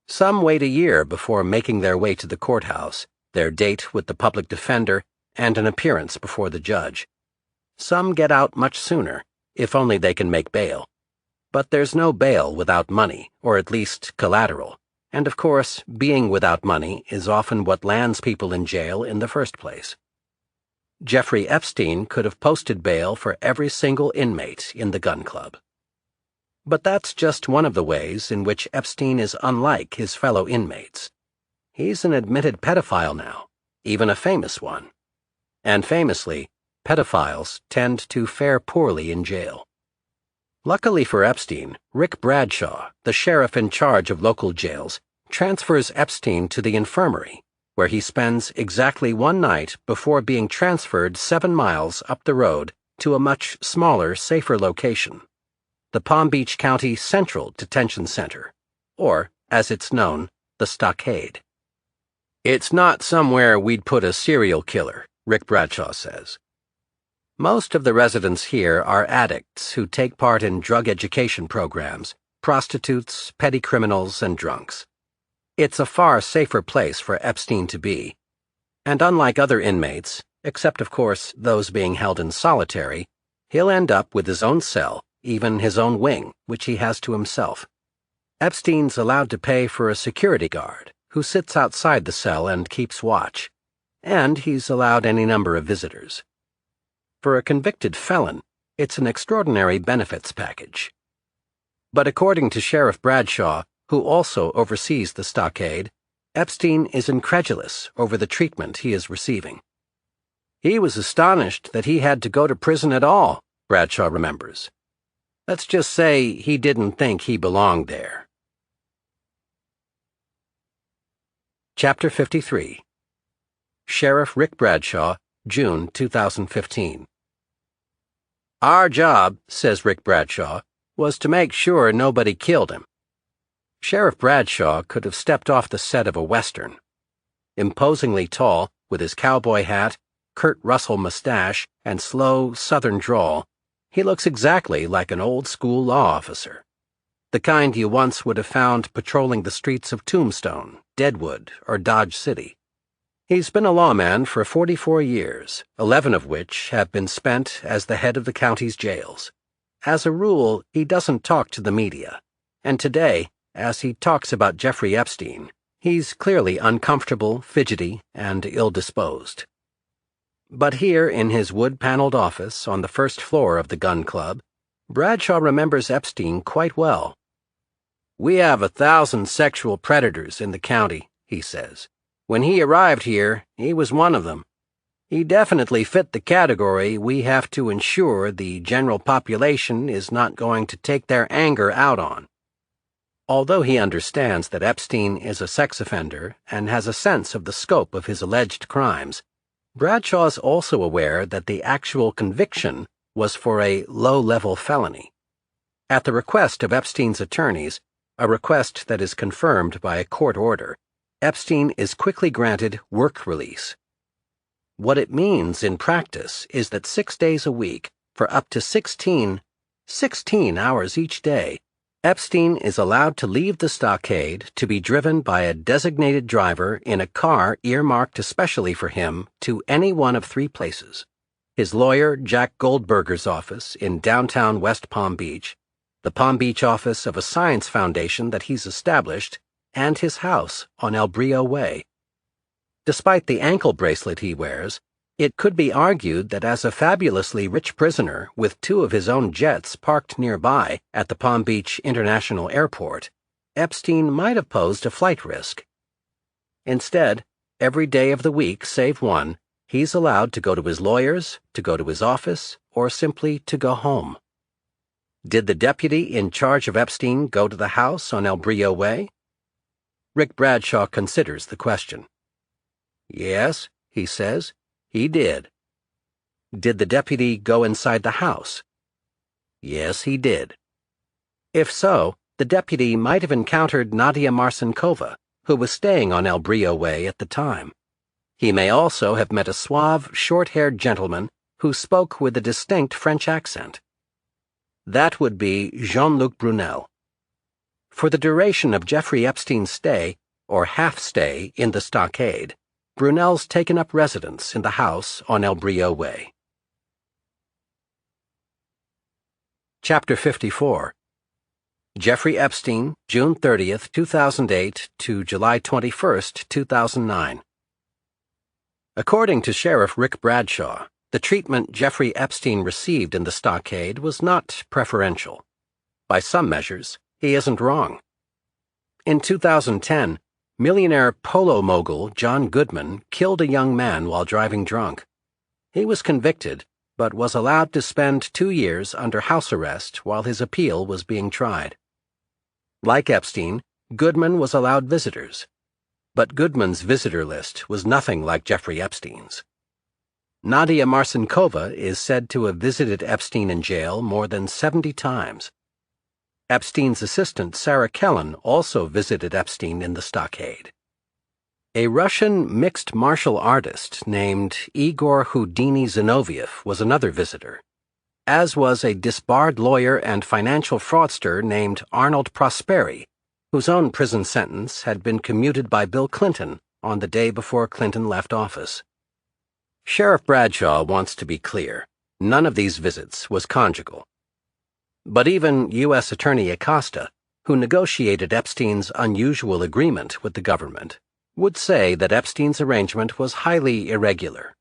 Some wait a year before making their way to the courthouse, their date with the public defender, and an appearance before the judge. Some get out much sooner, if only they can make bail. But there's no bail without money, or at least collateral, and of course, being without money is often what lands people in jail in the first place. Jeffrey Epstein could have posted bail for every single inmate in the gun club. But that's just one of the ways in which Epstein is unlike his fellow inmates. He's an admitted pedophile now, even a famous one. And famously, pedophiles tend to fare poorly in jail. Luckily for Epstein, Rick Bradshaw, the sheriff in charge of local jails, transfers Epstein to the infirmary, where he spends exactly one night before being transferred 7 miles up the road to a much smaller, safer location, the Palm Beach County Central Detention Center, or, as it's known, the Stockade. It's not somewhere we'd put a serial killer, Rick Bradshaw says. Most of the residents here are addicts who take part in drug education programs, prostitutes, petty criminals, and drunks. It's a far safer place for Epstein to be. And unlike other inmates, except of course those being held in solitary, he'll end up with his own cell, even his own wing, which he has to himself. Epstein's allowed to pay for a security guard who sits outside the cell and keeps watch, and he's allowed any number of visitors. For a convicted felon, it's an extraordinary benefits package. But according to Sheriff Bradshaw, who also oversees the Stockade, Epstein is incredulous over the treatment he is receiving. He was astonished that he had to go to prison at all, Bradshaw remembers. Let's just say he didn't think he belonged there. Chapter 53. Sheriff Rick Bradshaw, June 2015. Our job, says Rick Bradshaw, was to make sure nobody killed him. Sheriff Bradshaw could have stepped off the set of a Western. Imposingly tall, with his cowboy hat, Kurt Russell mustache, and slow Southern drawl, he looks exactly like an old-school law officer. The kind you once would have found patrolling the streets of Tombstone, Deadwood, or Dodge City. He's been a lawman for 44 years, 11 of which have been spent as the head of the county's jails. As a rule, he doesn't talk to the media, and today, as he talks about Jeffrey Epstein, he's clearly uncomfortable, fidgety, and ill-disposed. But here in his wood-paneled office on the first floor of the gun club, Bradshaw remembers Epstein quite well. "We have 1,000 sexual predators in the county," he says. "When he arrived here, he was one of them. He definitely fit the category we have to ensure the general population is not going to take their anger out on." Although he understands that Epstein is a sex offender and has a sense of the scope of his alleged crimes, Bradshaw's also aware that the actual conviction was for a low-level felony. At the request of Epstein's attorneys, a request that is confirmed by a court order, Epstein is quickly granted work release. What it means in practice is that 6 days a week, for up to 16 hours each day, Epstein is allowed to leave the Stockade to be driven by a designated driver in a car earmarked especially for him to any one of 3 places: his lawyer Jack Goldberger's office in downtown West Palm Beach, the Palm Beach office of a science foundation that he's established, and his house on El Brillo Way. Despite the ankle bracelet he wears, it could be argued that as a fabulously rich prisoner with 2 of his own jets parked nearby at the Palm Beach International Airport, Epstein might have posed a flight risk. Instead, every day of the week save one, he's allowed to go to his lawyer's, to go to his office, or simply to go home. Did the deputy in charge of Epstein go to the house on El Brillo Way? Rick Bradshaw considers the question. "Yes," he says, "he did." Did the deputy go inside the house? Yes, he did. If so, the deputy might have encountered Nadia Marcinkova, who was staying on El Brillo Way at the time. He may also have met a suave, short-haired gentleman who spoke with a distinct French accent. That would be Jean-Luc Brunel. For the duration of Jeffrey Epstein's stay, or half-stay, in the stockade, Brunel's taken up residence in the house on El Brillo Way. Chapter 54. Jeffrey Epstein, June 30th, 2008 to July 21st, 2009. According to Sheriff Rick Bradshaw, the treatment Jeffrey Epstein received in the stockade was not preferential. By some measures, he isn't wrong. In 2010, millionaire polo mogul John Goodman killed a young man while driving drunk. He was convicted, but was allowed to spend 2 years under house arrest while his appeal was being tried. Like Epstein, Goodman was allowed visitors. But Goodman's visitor list was nothing like Jeffrey Epstein's. Nadia Marcinkova is said to have visited Epstein in jail more than 70 times. Epstein's assistant, Sarah Kellen, also visited Epstein in the stockade. A Russian mixed martial artist named Igor Houdini Zinoviev was another visitor, as was a disbarred lawyer and financial fraudster named Arnold Prosperi, whose own prison sentence had been commuted by Bill Clinton on the day before Clinton left office. Sheriff Bradshaw wants to be clear. None of these visits was conjugal. But even U.S. Attorney Acosta, who negotiated Epstein's unusual agreement with the government, would say that Epstein's arrangement was highly irregular.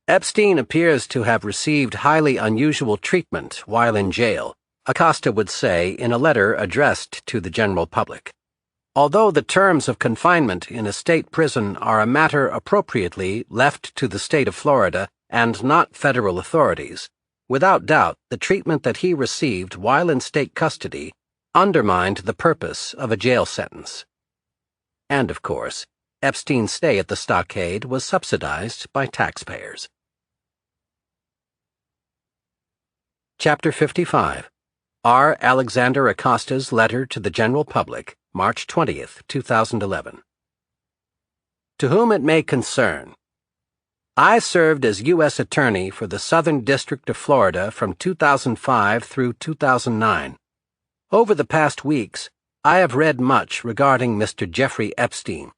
Epstein appears to have received highly unusual treatment while in jail, Acosta would say in a letter addressed to the general public. Although the terms of confinement in a state prison are a matter appropriately left to the state of Florida and not federal authorities, without doubt the treatment that he received while in state custody undermined the purpose of a jail sentence. And, of course, Epstein's stay at the stockade was subsidized by taxpayers. Chapter 55. R. Alexander Acosta's Letter to the General Public, March 20th, 2011. To whom it may concern, I served as U.S. Attorney for the Southern District of Florida from 2005 through 2009. Over the past weeks, I have read much regarding Mr. Jeffrey Epstein.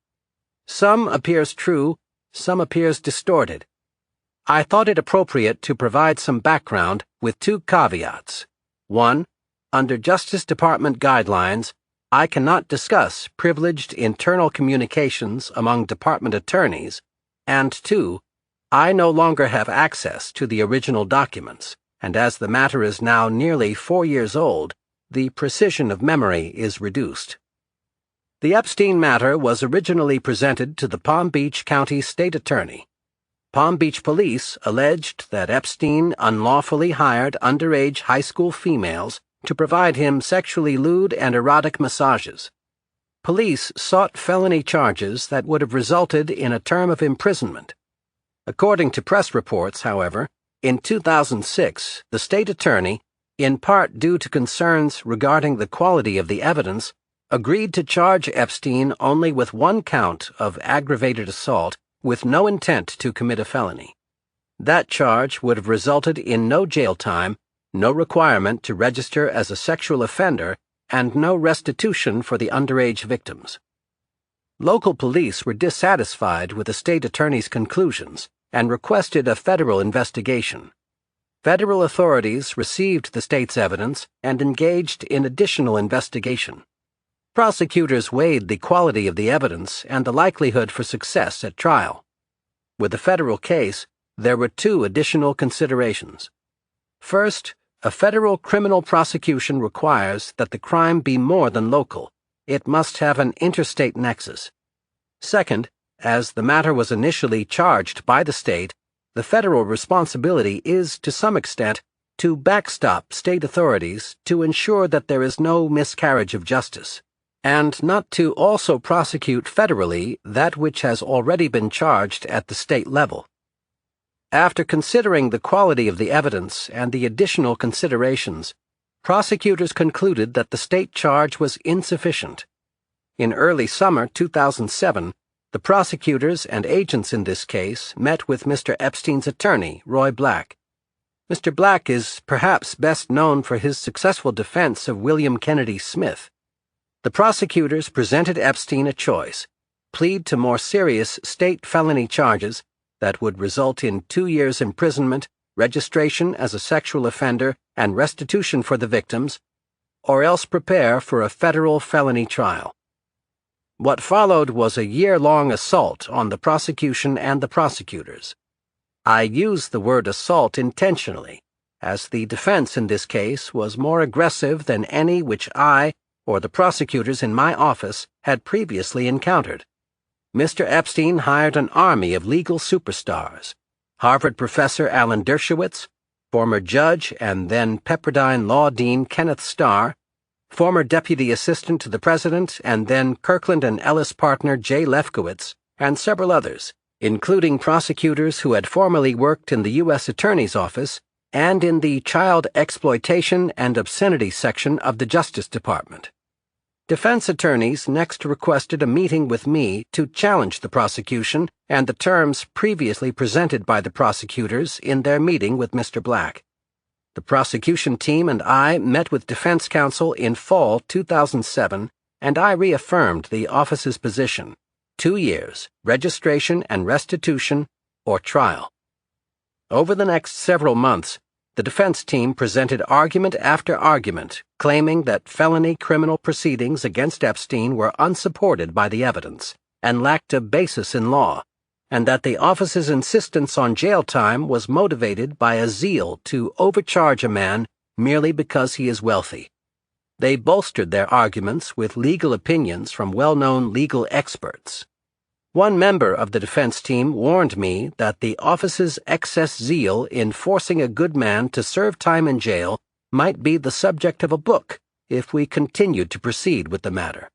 Some appears true, some appears distorted. I thought it appropriate to provide some background with 2 caveats. 1. Under Justice Department guidelines, I cannot discuss privileged internal communications among department attorneys, and 2. I no longer have access to the original documents, and as the matter is now nearly 4 years old, the precision of memory is reduced. The Epstein matter was originally presented to the Palm Beach County State Attorney. Palm Beach police alleged that Epstein unlawfully hired underage high school females to provide him sexually lewd and erotic massages. Police sought felony charges that would have resulted in a term of imprisonment. According to press reports, however, in 2006, the state attorney, in part due to concerns regarding the quality of the evidence, agreed to charge Epstein only with 1 count of aggravated assault with no intent to commit a felony. That charge would have resulted in no jail time, no requirement to register as a sexual offender, and no restitution for the underage victims. Local police were dissatisfied with the state attorney's conclusions and requested a federal investigation. Federal authorities received the state's evidence and engaged in additional investigation. Prosecutors weighed the quality of the evidence and the likelihood for success at trial. With the federal case, there were 2 additional considerations. First, a federal criminal prosecution requires that the crime be more than local. It must have an interstate nexus. Second, as the matter was initially charged by the state, the federal responsibility is, to some extent, to backstop state authorities to ensure that there is no miscarriage of justice, and not to also prosecute federally that which has already been charged at the state level. After considering the quality of the evidence and the additional considerations, prosecutors concluded that the state charge was insufficient. In early summer 2007, the prosecutors and agents in this case met with Mr. Epstein's attorney, Roy Black. Mr. Black is perhaps best known for his successful defense of William Kennedy Smith. The prosecutors presented Epstein a choice: plead to more serious state felony charges that would result in 2 years imprisonment, registration as a sexual offender, and restitution for the victims, or else prepare for a federal felony trial. What followed was a year-long assault on the prosecution and the prosecutors. I use the word assault intentionally, as the defense in this case was more aggressive than any which I or the prosecutors in my office had previously encountered. Mr. Epstein hired an army of legal superstars: Harvard professor Alan Dershowitz, former judge and then Pepperdine Law Dean Kenneth Starr, former deputy assistant to the president and then Kirkland and Ellis partner Jay Lefkowitz, and several others, including prosecutors who had formerly worked in the U.S. Attorney's Office and in the Child Exploitation and Obscenity section of the Justice Department. Defense attorneys next requested a meeting with me to challenge the prosecution and the terms previously presented by the prosecutors in their meeting with Mr. Black. The prosecution team and I met with defense counsel in fall 2007, and I reaffirmed the office's position: 2 years, registration and restitution, or trial. Over the next several months, the defense team presented argument after argument, claiming that felony criminal proceedings against Epstein were unsupported by the evidence and lacked a basis in law, and that the office's insistence on jail time was motivated by a zeal to overcharge a man merely because he is wealthy. They bolstered their arguments with legal opinions from well-known legal experts. One member of the defense team warned me that the office's excess zeal in forcing a good man to serve time in jail might be the subject of a book if we continued to proceed with the matter.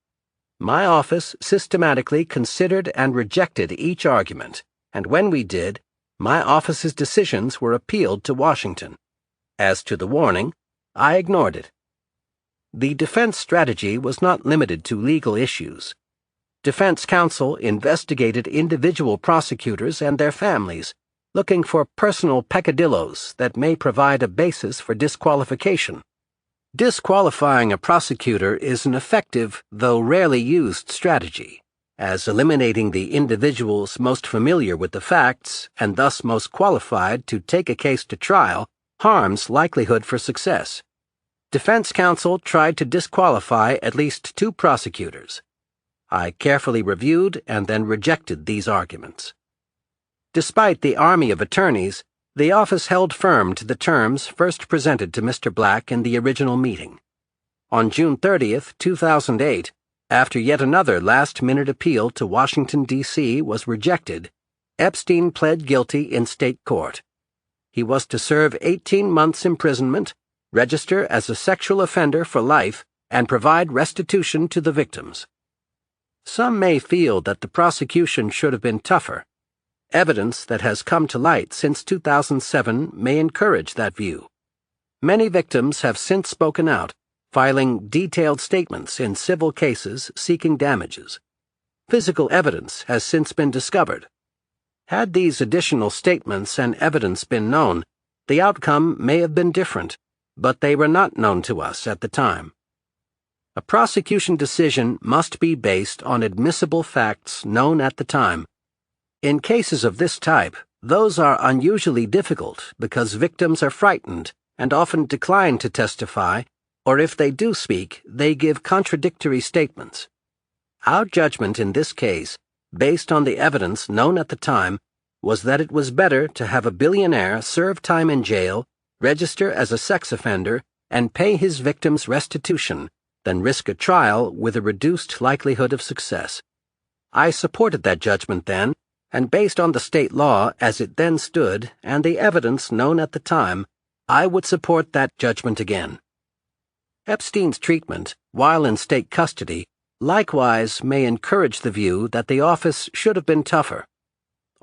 My office systematically considered and rejected each argument, and when we did, my office's decisions were appealed to Washington. As to the warning, I ignored it. The defense strategy was not limited to legal issues. Defense counsel investigated individual prosecutors and their families, looking for personal peccadillos that may provide a basis for disqualification. Disqualifying a prosecutor is an effective, though rarely used, strategy, as eliminating the individuals most familiar with the facts and thus most qualified to take a case to trial harms likelihood for success. Defense counsel tried to disqualify at least 2 prosecutors. I carefully reviewed and then rejected these arguments. Despite the army of attorneys, the office held firm to the terms first presented to Mr. Black in the original meeting. On June 30th, 2008, after yet another last-minute appeal to Washington, D.C. was rejected, Epstein pled guilty in state court. He was to serve 18 months imprisonment, register as a sexual offender for life, and provide restitution to the victims. Some may feel that the prosecution should have been tougher. Evidence that has come to light since 2007 may encourage that view. Many victims have since spoken out, filing detailed statements in civil cases seeking damages. Physical evidence has since been discovered. Had these additional statements and evidence been known, the outcome may have been different, but they were not known to us at the time. A prosecution decision must be based on admissible facts known at the time. In cases of this type, those are unusually difficult because victims are frightened and often decline to testify, or if they do speak, they give contradictory statements. Our judgment in this case, based on the evidence known at the time, was that it was better to have a billionaire serve time in jail, register as a sex offender, and pay his victims restitution than risk a trial with a reduced likelihood of success. I supported that judgment then, and based on the state law as it then stood and the evidence known at the time, I would support that judgment again. Epstein's treatment, while in state custody, likewise may encourage the view that the office should have been tougher.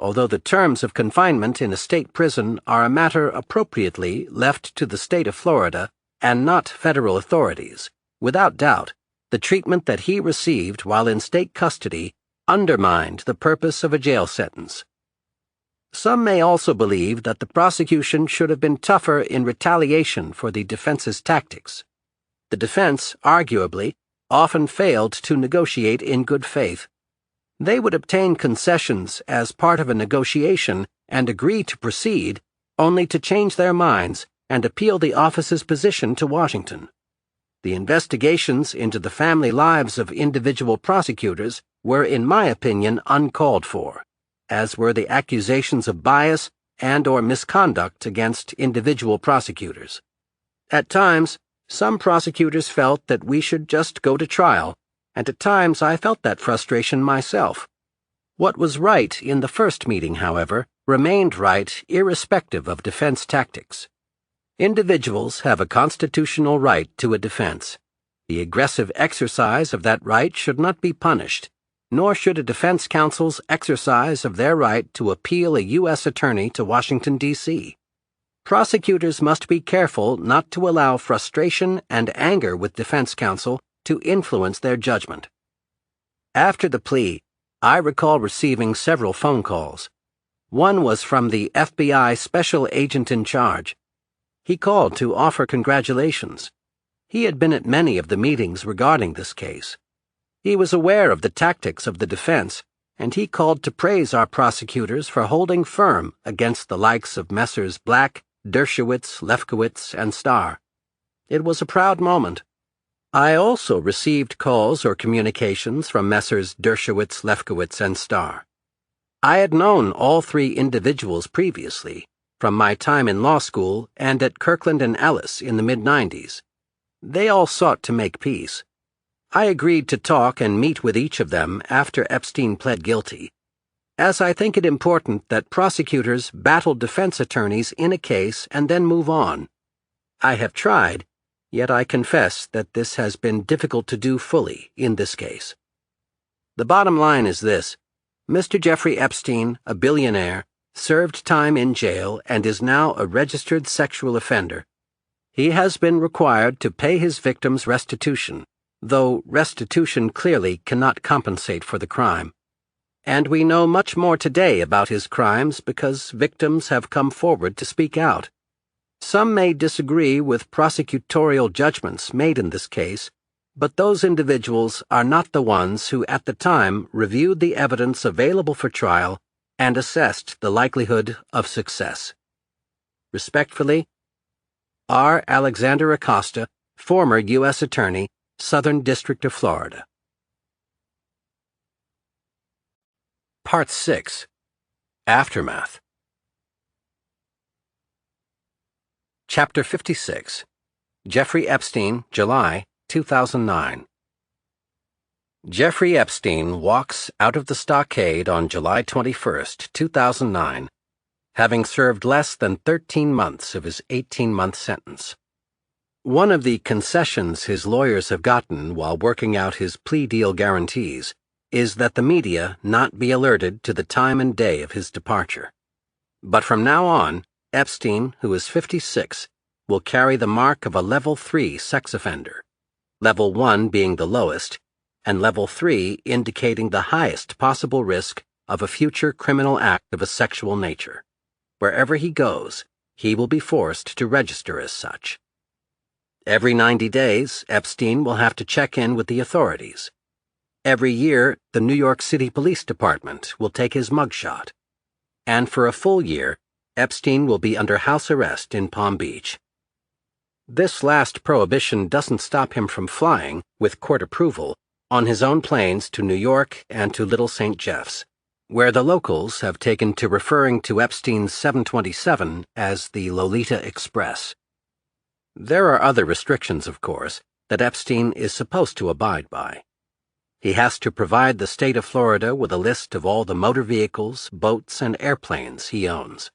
Although the terms of confinement in a state prison are a matter appropriately left to the state of Florida, and not federal authorities, without doubt, the treatment that he received while in state custody undermined the purpose of a jail sentence. Some may also believe that the prosecution should have been tougher in retaliation for the defense's tactics. The defense, arguably, often failed to negotiate in good faith. They would obtain concessions as part of a negotiation and agree to proceed, only to change their minds and appeal the office's position to Washington. The investigations into the family lives of individual prosecutors were, in my opinion, uncalled for, as were the accusations of bias and/or misconduct against individual prosecutors. At times, some prosecutors felt that we should just go to trial, and at times I felt that frustration myself. What was right in the first meeting, however, remained right irrespective of defense tactics. Individuals have a constitutional right to a defense. The aggressive exercise of that right should not be punished, nor should a defense counsel's exercise of their right to appeal a U.S. attorney to Washington, D.C. Prosecutors must be careful not to allow frustration and anger with defense counsel to influence their judgment. After the plea, I recall receiving several phone calls. One was from the FBI special agent in charge. He called to offer congratulations. He had been at many of the meetings regarding this case. He was aware of the tactics of the defense, and he called to praise our prosecutors for holding firm against the likes of Messrs. Black, Dershowitz, Lefkowitz, and Starr. It was a proud moment. I also received calls or communications from Messrs. Dershowitz, Lefkowitz, and Starr. I had known all three individuals previously, from my time in law school and at Kirkland & Ellis in the mid-90s. They all sought to make peace. I agreed to talk and meet with each of them after Epstein pled guilty, as I think it important that prosecutors battle defense attorneys in a case and then move on. I have tried, yet I confess that this has been difficult to do fully in this case. The bottom line is this: Mr. Jeffrey Epstein, a billionaire, served time in jail and is now a registered sexual offender. He has been required to pay his victims restitution, though restitution clearly cannot compensate for the crime. And we know much more today about his crimes because victims have come forward to speak out. Some may disagree with prosecutorial judgments made in this case, but those individuals are not the ones who at the time reviewed the evidence available for trial and assessed the likelihood of success. Respectfully, R. Alexander Acosta, former U.S. Attorney, Southern District of Florida. Part 6. Aftermath. Chapter 56. Jeffrey Epstein, July 2009. Jeffrey Epstein walks out of the stockade on July 21, 2009, having served less than 13 months of his 18-month sentence. One of the concessions his lawyers have gotten while working out his plea deal guarantees is that the media not be alerted to the time and day of his departure. But from now on, Epstein, who is 56, will carry the mark of a Level 3 sex offender, Level 1 being the lowest, and Level 3 indicating the highest possible risk of a future criminal act of a sexual nature. Wherever he goes, he will be forced to register as such. Every 90 days, Epstein will have to check in with the authorities. Every year, the New York City Police Department will take his mugshot. And for a full year, Epstein will be under house arrest in Palm Beach. This last prohibition doesn't stop him from flying, with court approval, on his own planes to New York and to Little St. Jeff's, where the locals have taken to referring to Epstein's 727 as the Lolita Express. There are other restrictions, of course, that Epstein is supposed to abide by. He has to provide the state of Florida with a list of all the motor vehicles, boats, and airplanes he owns.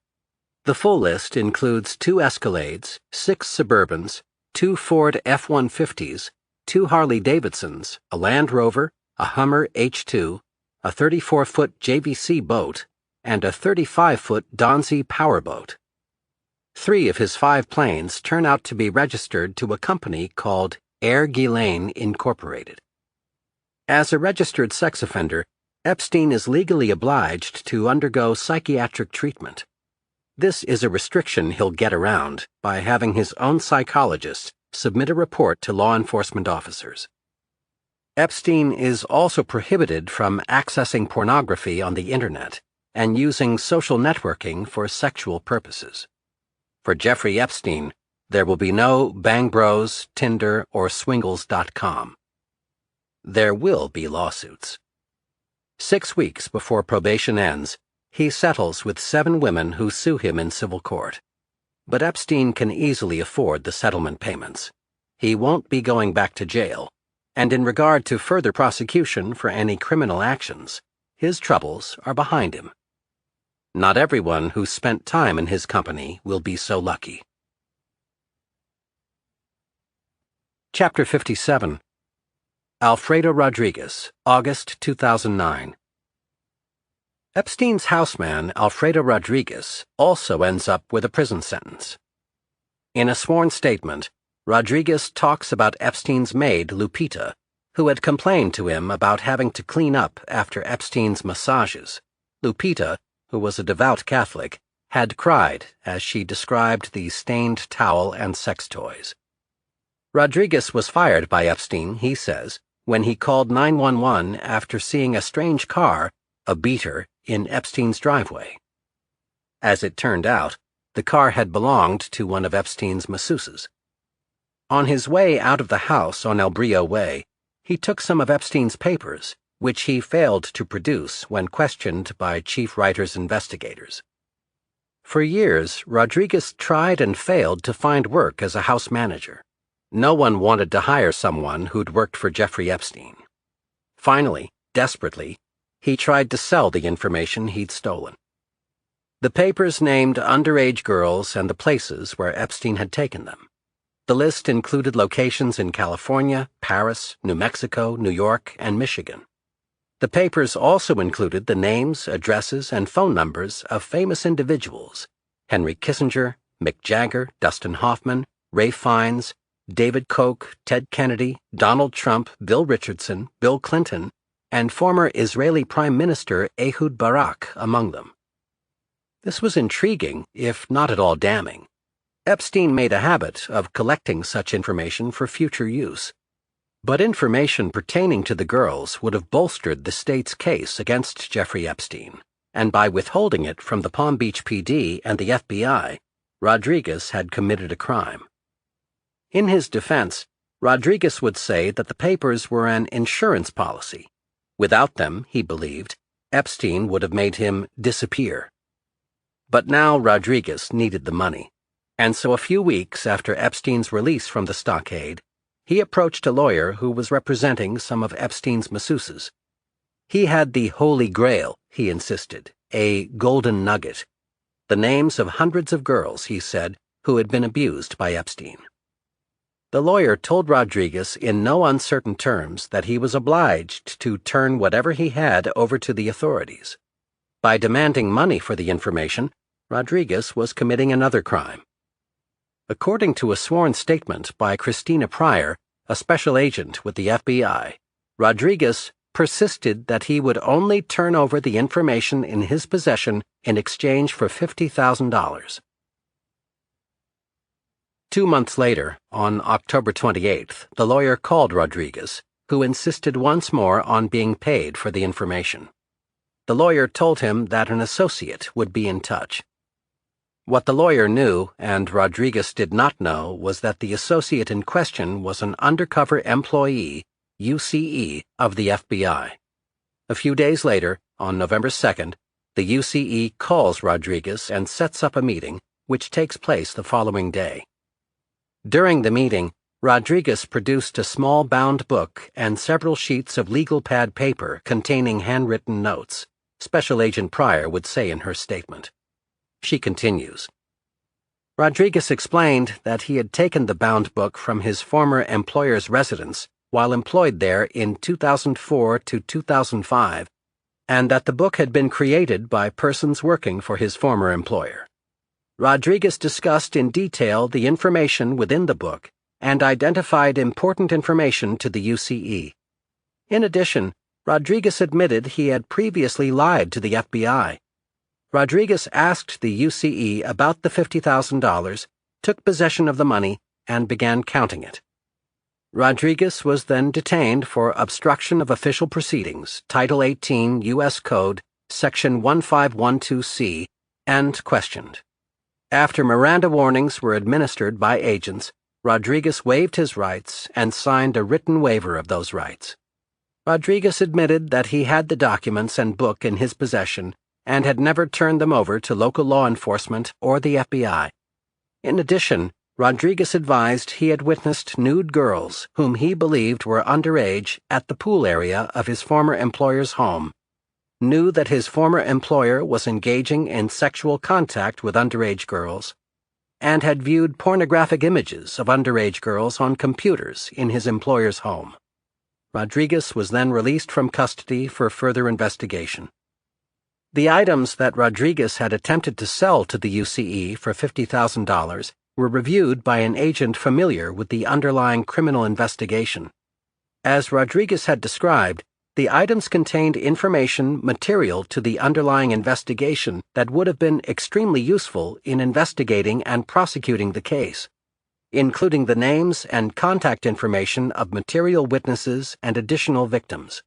The full list includes 2 Escalades, 6 Suburbans, 2 Ford F-150s, 2 Harley-Davidsons, a Land Rover, a Hummer H2, a 34-foot JVC boat, and a 35-foot Donzi powerboat. 3 of his 5 planes turn out to be registered to a company called Air Ghislaine Incorporated. As a registered sex offender, Epstein is legally obliged to undergo psychiatric treatment. This is a restriction he'll get around by having his own psychologist submit a report to law enforcement officers. Epstein is also prohibited from accessing pornography on the Internet and using social networking for sexual purposes. For Jeffrey Epstein, there will be no Bang Bros, Tinder, or Swingles.com. There will be lawsuits. 6 weeks before probation ends, he settles with 7 women who sue him in civil court. But Epstein can easily afford the settlement payments. He won't be going back to jail, and in regard to further prosecution for any criminal actions, his troubles are behind him. Not everyone who spent time in his company will be so lucky. Chapter 57. Alfredo Rodriguez, August 2009. Epstein's houseman, Alfredo Rodriguez, also ends up with a prison sentence. In a sworn statement, Rodriguez talks about Epstein's maid, Lupita, who had complained to him about having to clean up after Epstein's massages. Lupita, who was a devout Catholic, had cried as she described the stained towel and sex toys. Rodriguez was fired by Epstein, he says, when he called 911 after seeing a strange car, a beater, in Epstein's driveway. As it turned out, the car had belonged to one of Epstein's masseuses. On his way out of the house on El Brillo Way, he took some of Epstein's papers, which he failed to produce when questioned by Chief Reiter's investigators. For years, Rodriguez tried and failed to find work as a house manager. No one wanted to hire someone who'd worked for Jeffrey Epstein. Finally, desperately, he tried to sell the information he'd stolen. The papers named underage girls and the places where Epstein had taken them. The list included locations in California, Paris, New Mexico, New York, and Michigan. The papers also included the names, addresses, and phone numbers of famous individuals: Henry Kissinger, Mick Jagger, Dustin Hoffman, Ralph Fiennes, David Koch, Ted Kennedy, Donald Trump, Bill Richardson, Bill Clinton, and former Israeli Prime Minister Ehud Barak among them. This was intriguing, if not at all damning. Epstein made a habit of collecting such information for future use. But information pertaining to the girls would have bolstered the state's case against Jeffrey Epstein, and by withholding it from the Palm Beach PD and the FBI, Rodriguez had committed a crime. In his defense, Rodriguez would say that the papers were an insurance policy. Without them, he believed, Epstein would have made him disappear. But now Rodriguez needed the money, and so a few weeks after Epstein's release from the stockade, he approached a lawyer who was representing some of Epstein's masseuses. He had the Holy Grail, he insisted, a golden nugget, the names of hundreds of girls, he said, who had been abused by Epstein. The lawyer told Rodriguez in no uncertain terms that he was obliged to turn whatever he had over to the authorities. By demanding money for the information, Rodriguez was committing another crime. According to a sworn statement by Christina Pryor, a special agent with the FBI, Rodriguez persisted that he would only turn over the information in his possession in exchange for $50,000. 2 months later, on October 28th, the lawyer called Rodriguez, who insisted once more on being paid for the information. The lawyer told him that an associate would be in touch. What the lawyer knew, and Rodriguez did not know, was that the associate in question was an undercover employee, UCE, of the FBI. A few days later, on November 2nd, the UCE calls Rodriguez and sets up a meeting, which takes place the following day. During the meeting, Rodriguez produced a small bound book and several sheets of legal pad paper containing handwritten notes, Special Agent Pryor would say in her statement. She continues. Rodriguez explained that he had taken the bound book from his former employer's residence while employed there in 2004 to 2005, and that the book had been created by persons working for his former employer. Rodriguez discussed in detail the information within the book and identified important information to the UCE. In addition, Rodriguez admitted he had previously lied to the FBI. Rodriguez asked the UCE about the $50,000, took possession of the money, and began counting it. Rodriguez was then detained for obstruction of official proceedings, Title 18 U.S. Code, Section 1512C, and questioned. After Miranda warnings were administered by agents, Rodriguez waived his rights and signed a written waiver of those rights. Rodriguez admitted that he had the documents and book in his possession and had never turned them over to local law enforcement or the FBI. In addition, Rodriguez advised he had witnessed nude girls whom he believed were underage at the pool area of his former employer's home, knew that his former employer was engaging in sexual contact with underage girls, and had viewed pornographic images of underage girls on computers in his employer's home. Rodriguez was then released from custody for further investigation. The items that Rodriguez had attempted to sell to the UCE for $50,000 were reviewed by an agent familiar with the underlying criminal investigation. As Rodriguez had described, the items contained information material to the underlying investigation that would have been extremely useful in investigating and prosecuting the case, including the names and contact information of material witnesses and additional victims.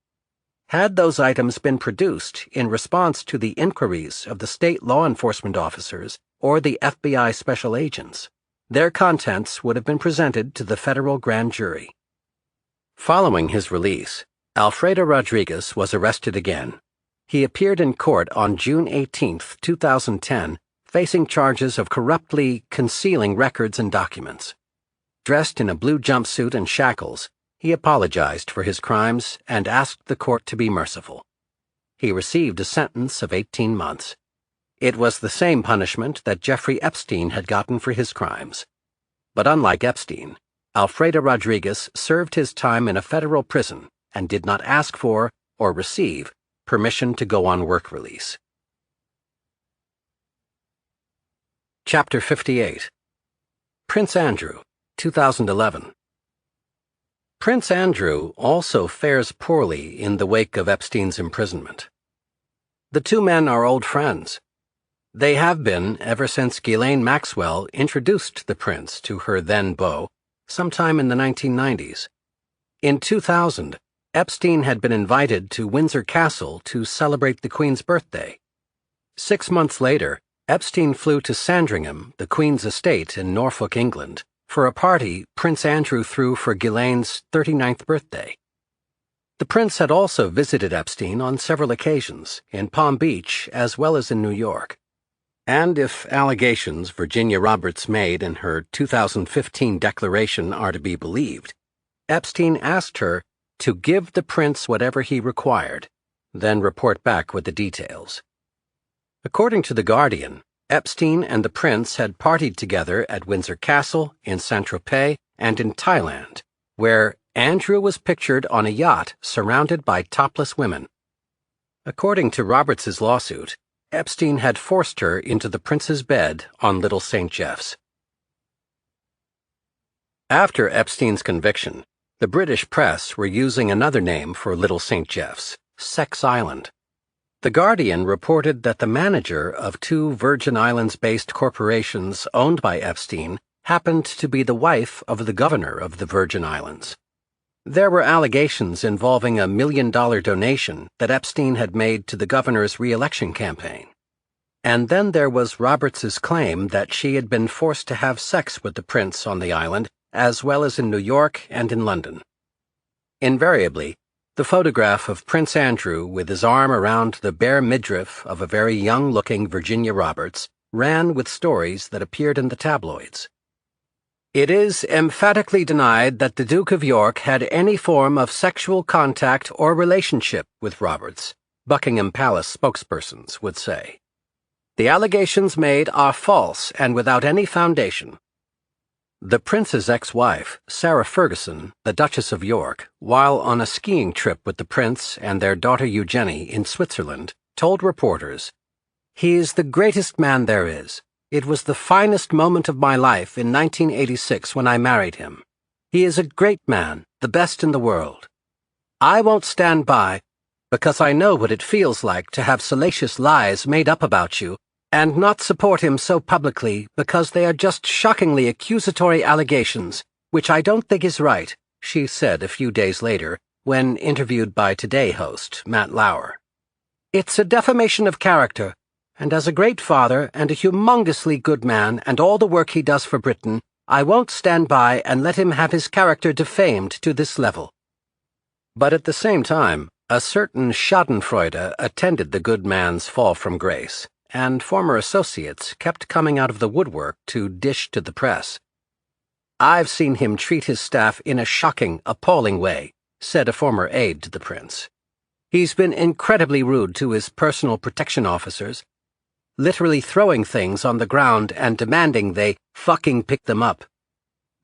Had those items been produced in response to the inquiries of the state law enforcement officers or the FBI special agents, their contents would have been presented to the federal grand jury. Following his release, Alfredo Rodriguez was arrested again. He appeared in court on June 18, 2010, facing charges of corruptly concealing records and documents. Dressed in a blue jumpsuit and shackles, he apologized for his crimes and asked the court to be merciful. He received a sentence of 18 months. It was the same punishment that Jeffrey Epstein had gotten for his crimes. But unlike Epstein, Alfredo Rodriguez served his time in a federal prison and did not ask for or receive permission to go on work release. Chapter 58. Prince Andrew, 2011. Prince Andrew also fares poorly in the wake of Epstein's imprisonment. The two men are old friends. They have been ever since Ghislaine Maxwell introduced the prince to her then beau sometime in the 1990s. In 2000, Epstein had been invited to Windsor Castle to celebrate the Queen's birthday. 6 months later, Epstein flew to Sandringham, the Queen's estate in Norfolk, England, for a party Prince Andrew threw for Ghislaine's 39th birthday. The prince had also visited Epstein on several occasions, in Palm Beach as well as in New York. And if allegations Virginia Roberts made in her 2015 declaration are to be believed, Epstein asked her to give the prince whatever he required, then report back with the details. According to The Guardian, Epstein and the prince had partied together at Windsor Castle, in Saint-Tropez, and in Thailand, where Andrew was pictured on a yacht surrounded by topless women. According to Roberts's lawsuit, Epstein had forced her into the prince's bed on Little St. Jeff's. After Epstein's conviction, the British press were using another name for Little St. Jeff's, Sex Island. The Guardian reported that the manager of two Virgin Islands-based corporations owned by Epstein happened to be the wife of the governor of the Virgin Islands. There were allegations involving $1 million donation that Epstein had made to the governor's re-election campaign. And then there was Roberts's claim that she had been forced to have sex with the prince on the island, as well as in New York and in London. Invariably, the photograph of Prince Andrew with his arm around the bare midriff of a very young-looking Virginia Roberts ran with stories that appeared in the tabloids. It is emphatically denied that the Duke of York had any form of sexual contact or relationship with Roberts, Buckingham Palace spokespersons would say. The allegations made are false and without any foundation. The prince's ex-wife, Sarah Ferguson, the Duchess of York, while on a skiing trip with the prince and their daughter Eugenie in Switzerland, told reporters, "He is the greatest man there is. It was the finest moment of my life in 1986 when I married him. He is a great man, the best in the world. I won't stand by, because I know what it feels like to have salacious lies made up about you, and not support him so publicly because they are just shockingly accusatory allegations, which I don't think is right, she said a few days later when interviewed by Today host Matt Lauer. It's a defamation of character, and as a great father and a humongously good man and all the work he does for Britain, I won't stand by and let him have his character defamed to this level. But at the same time, a certain schadenfreude attended the good man's fall from grace, and former associates kept coming out of the woodwork to dish to the press. I've seen him treat his staff in a shocking, appalling way, said a former aide to the prince. He's been incredibly rude to his personal protection officers, literally throwing things on the ground and demanding they fucking pick them up.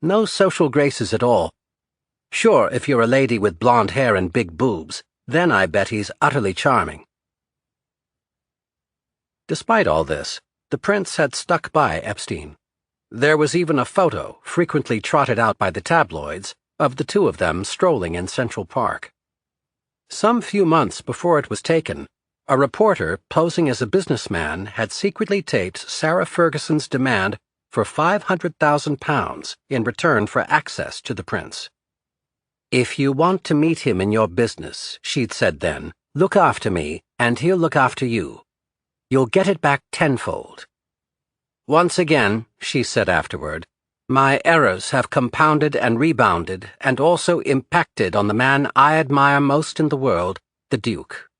No social graces at all. Sure, if you're a lady with blonde hair and big boobs, then I bet he's utterly charming. Despite all this, the prince had stuck by Epstein. There was even a photo, frequently trotted out by the tabloids, of the two of them strolling in Central Park. Some few months before it was taken, a reporter posing as a businessman had secretly taped Sarah Ferguson's demand for £500,000 in return for access to the prince. If you want to meet him in your business, she'd said then, look after me, and he'll look after you. You'll get it back tenfold. Once again, she said afterward, my errors have compounded and rebounded and also impacted on the man I admire most in the world, the Duke.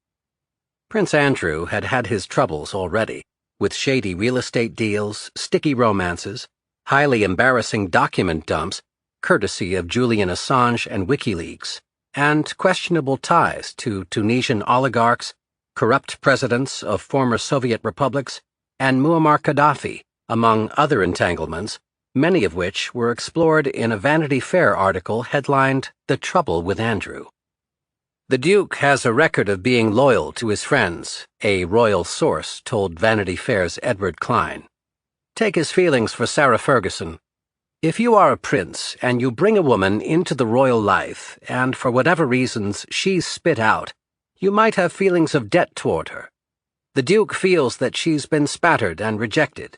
Prince Andrew had had his troubles already, with shady real estate deals, sticky romances, highly embarrassing document dumps, courtesy of Julian Assange and WikiLeaks, and questionable ties to Tunisian oligarchs, corrupt presidents of former Soviet republics, and Muammar Gaddafi, among other entanglements, many of which were explored in a Vanity Fair article headlined The Trouble with Andrew. The Duke has a record of being loyal to his friends, a royal source told Vanity Fair's Edward Klein. Take his feelings for Sarah Ferguson. If you are a prince and you bring a woman into the royal life, and for whatever reasons she's spit out, you might have feelings of debt toward her. The Duke feels that she's been spattered and rejected.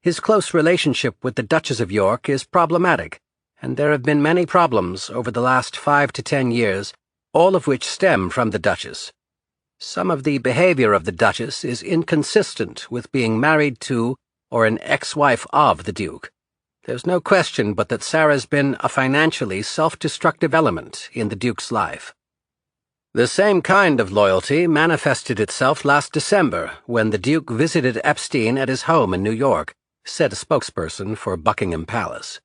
His close relationship with the Duchess of York is problematic, and there have been many problems over the last 5 to 10 years, all of which stem from the Duchess. Some of the behavior of the Duchess is inconsistent with being married to or an ex-wife of the Duke. There's no question but that Sarah's been a financially self-destructive element in the Duke's life. The same kind of loyalty manifested itself last December when the Duke visited Epstein at his home in New York, said a spokesperson for Buckingham Palace.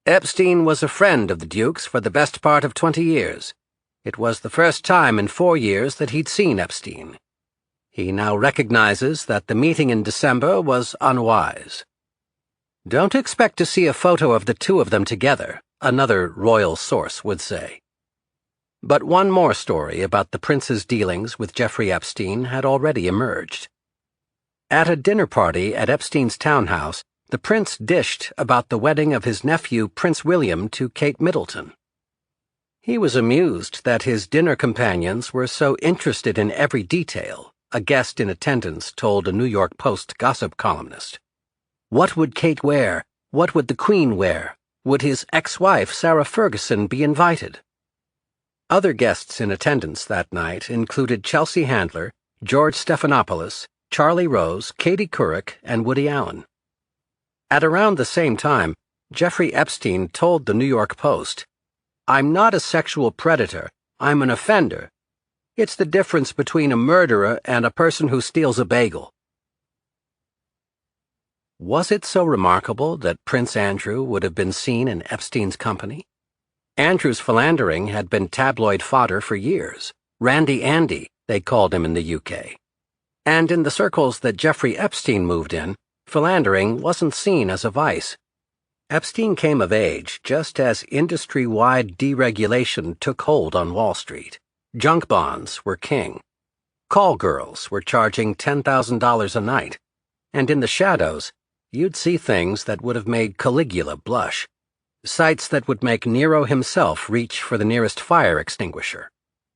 Epstein was a friend of the Duke's for the best part of 20 years. It was the first time in 4 years that he'd seen Epstein. He now recognizes that the meeting in December was unwise. Don't expect to see a photo of the two of them together, another royal source would say. But one more story about the prince's dealings with Jeffrey Epstein had already emerged. At a dinner party at Epstein's townhouse, the prince dished about the wedding of his nephew Prince William to Kate Middleton. He was amused that his dinner companions were so interested in every detail, a guest in attendance told a New York Post gossip columnist. What would Kate wear? What would the Queen wear? Would his ex-wife Sarah Ferguson be invited? Other guests in attendance that night included Chelsea Handler, George Stephanopoulos, Charlie Rose, Katie Couric, and Woody Allen. At around the same time, Jeffrey Epstein told the New York Post, I'm not a sexual predator, I'm an offender. It's the difference between a murderer and a person who steals a bagel. Was it so remarkable that Prince Andrew would have been seen in Epstein's company? Andrew's philandering had been tabloid fodder for years. Randy Andy, they called him in the UK. And in the circles that Jeffrey Epstein moved in, philandering wasn't seen as a vice. Epstein came of age just as industry-wide deregulation took hold on Wall Street. Junk bonds were king. Call girls were charging $10,000 a night. And in the shadows, You'd see things that would have made Caligula blush, sights that would make Nero himself reach for the nearest fire extinguisher.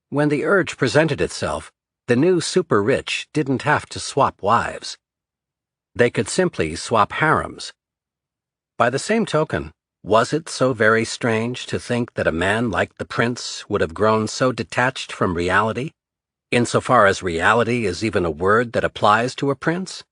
When the urge presented itself, the new super-rich didn't have to swap wives. They could simply swap harems. By the same token, was it so very strange to think that a man like the prince would have grown so detached from reality, insofar as reality is even a word that applies to a prince?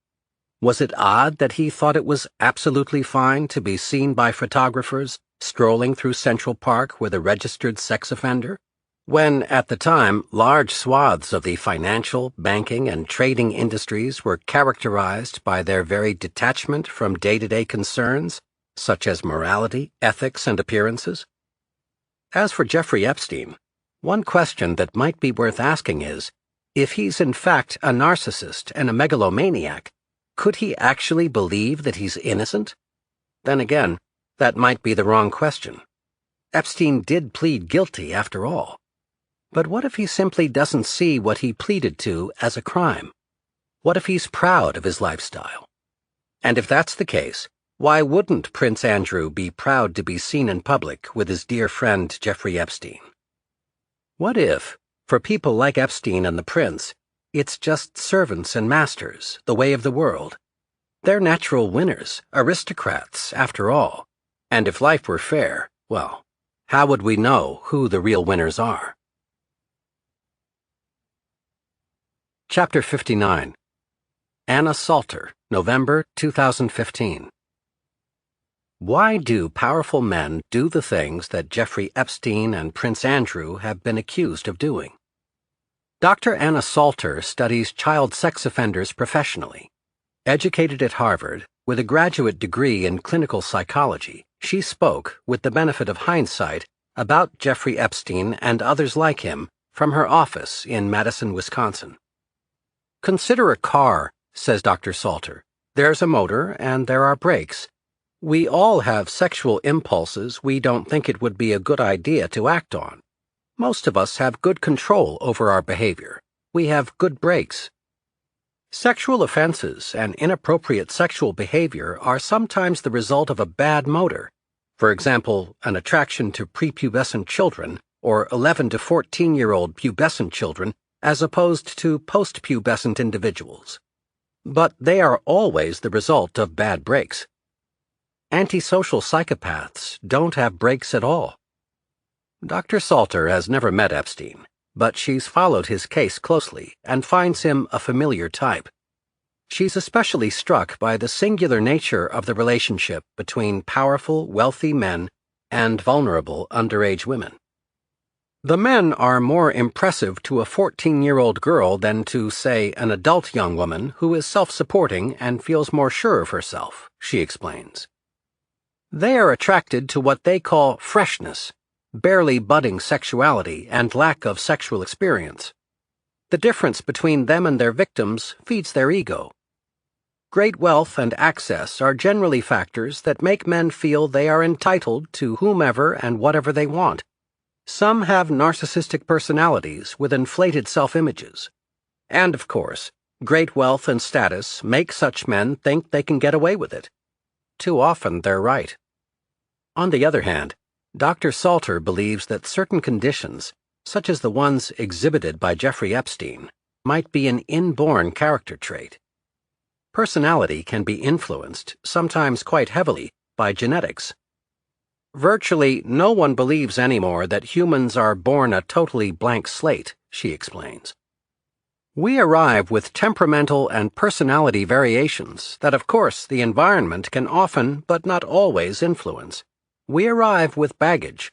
Was it odd that he thought it was absolutely fine to be seen by photographers strolling through Central Park with a registered sex offender, when, at the time, large swaths of the financial, banking, and trading industries were characterized by their very detachment from day-to-day concerns, such as morality, ethics, and appearances? As for Jeffrey Epstein, one question that might be worth asking is, if he's in fact a narcissist and a megalomaniac, could he actually believe that he's innocent? Then again, that might be the wrong question. Epstein did plead guilty, after all. But what if he simply doesn't see what he pleaded to as a crime? What if he's proud of his lifestyle? And if that's the case, why wouldn't Prince Andrew be proud to be seen in public with his dear friend Jeffrey Epstein? What if, for people like Epstein and the prince, it's just servants and masters, the way of the world? They're natural winners, aristocrats, after all. And if life were fair, well, how would we know who the real winners are? Chapter 59. Anna Salter, November 2015. Why do powerful men do the things that Jeffrey Epstein and Prince Andrew have been accused of doing? Dr. Anna Salter studies child sex offenders professionally. Educated at Harvard, with a graduate degree in clinical psychology, she spoke, with the benefit of hindsight, about Jeffrey Epstein and others like him from her office in Madison, Wisconsin. Consider a car, says Dr. Salter. There's a motor and there are brakes. We all have sexual impulses we don't think it would be a good idea to act on. Most of us have good control over our behavior. We have good brakes. Sexual offenses and inappropriate sexual behavior are sometimes the result of a bad motor. For example, an attraction to prepubescent children or 11 to 14-year-old pubescent children as opposed to post-pubescent individuals. But they are always the result of bad brakes. Antisocial psychopaths don't have brakes at all. Dr. Salter has never met Epstein, but she's followed his case closely and finds him a familiar type. She's especially struck by the singular nature of the relationship between powerful, wealthy men and vulnerable underage women. The men are more impressive to a 14-year-old girl than to, say, an adult young woman who is self-supporting and feels more sure of herself, she explains. They are attracted to what they call freshness, barely budding sexuality, and lack of sexual experience. The difference between them and their victims feeds their ego. Great wealth and access are generally factors that make men feel they are entitled to whomever and whatever they want. Some have narcissistic personalities with inflated self-images. And, of course, great wealth and status make such men think they can get away with it. Too often they're right. On the other hand, Dr. Salter believes that certain conditions, such as the ones exhibited by Jeffrey Epstein, might be an inborn character trait. Personality can be influenced, sometimes quite heavily, by genetics. Virtually no one believes anymore that humans are born a totally blank slate, she explains. We arrive with temperamental and personality variations that, of course, the environment can often, but not always, influence. We arrive with baggage.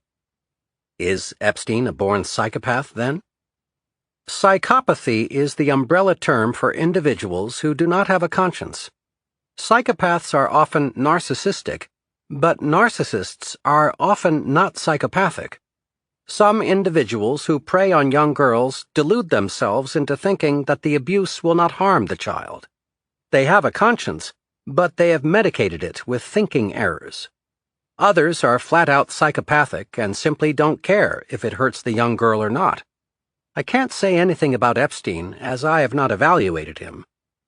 Is Epstein a born psychopath, then? Psychopathy is the umbrella term for individuals who do not have a conscience. Psychopaths are often narcissistic, but narcissists are often not psychopathic. Some individuals who prey on young girls delude themselves into thinking that the abuse will not harm the child. They have a conscience, but they have medicated it with thinking errors. Others are flat-out psychopathic and simply don't care if it hurts the young girl or not. I can't say anything about Epstein, as I have not evaluated him,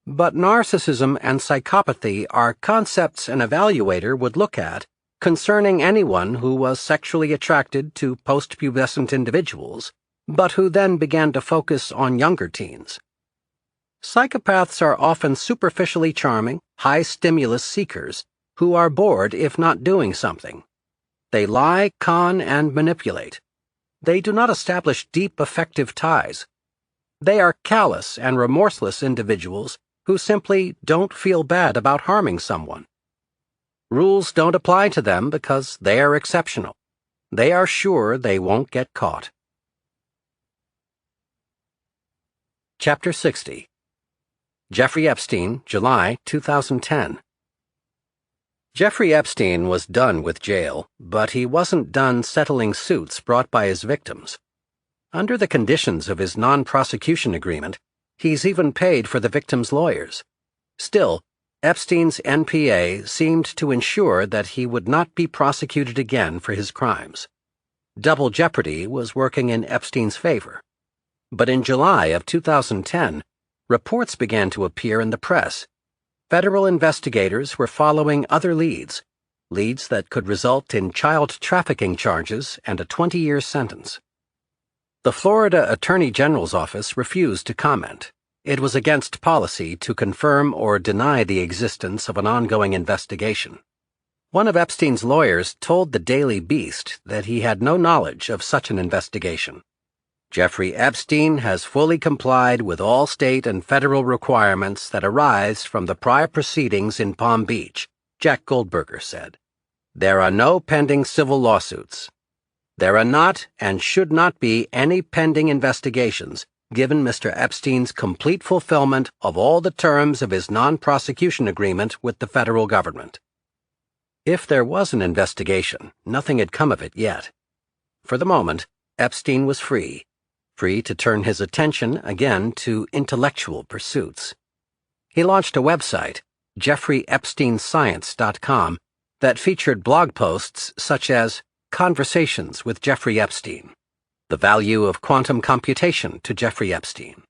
But narcissism and psychopathy are concepts an evaluator would look at concerning anyone who was sexually attracted to post-pubescent individuals, but who then began to focus on younger teens. Psychopaths are often superficially charming, high-stimulus seekers who are bored if not doing something. They lie, con, and manipulate. They do not establish deep, effective ties. They are callous and remorseless individuals who simply don't feel bad about harming someone. Rules don't apply to them because they are exceptional. They are sure they won't get caught. Chapter 60. Jeffrey Epstein, July 2010. Jeffrey Epstein was done with jail, but he wasn't done settling suits brought by his victims. Under the conditions of his non-prosecution agreement, he's even paid for the victims' lawyers. Still, Epstein's NPA seemed to ensure that he would not be prosecuted again for his crimes. Double jeopardy was working in Epstein's favor. But in July of 2010, reports began to appear in the press. Federal investigators were following other leads that could result in child trafficking charges and a 20-year sentence. The Florida Attorney General's office refused to comment. It was against policy to confirm or deny the existence of an ongoing investigation. One of Epstein's lawyers told the Daily Beast that he had no knowledge of such an investigation. Jeffrey Epstein has fully complied with all state and federal requirements that arise from the prior proceedings in Palm Beach, Jack Goldberger said. There are no pending civil lawsuits. There are not and should not be any pending investigations, given Mr. Epstein's complete fulfillment of all the terms of his non-prosecution agreement with the federal government. If there was an investigation, nothing had come of it yet. For the moment, Epstein was free to turn his attention again to intellectual pursuits. He launched a website, JeffreyEpsteinScience.com, that featured blog posts such as Conversations with Jeffrey Epstein, The Value of Quantum Computation to Jeffrey Epstein,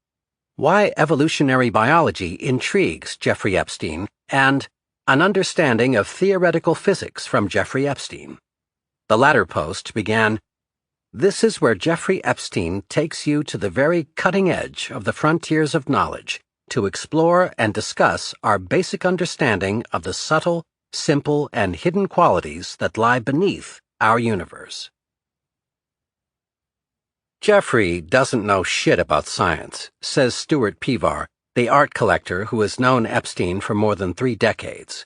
Why Evolutionary Biology Intrigues Jeffrey Epstein, and An Understanding of Theoretical Physics from Jeffrey Epstein. The latter post began, "This is where Jeffrey Epstein takes you to the very cutting edge of the frontiers of knowledge to explore and discuss our basic understanding of the subtle, simple, and hidden qualities that lie beneath our universe." Jeffrey doesn't know shit about science, says Stuart Pevar, the art collector who has known Epstein for more than 3 decades.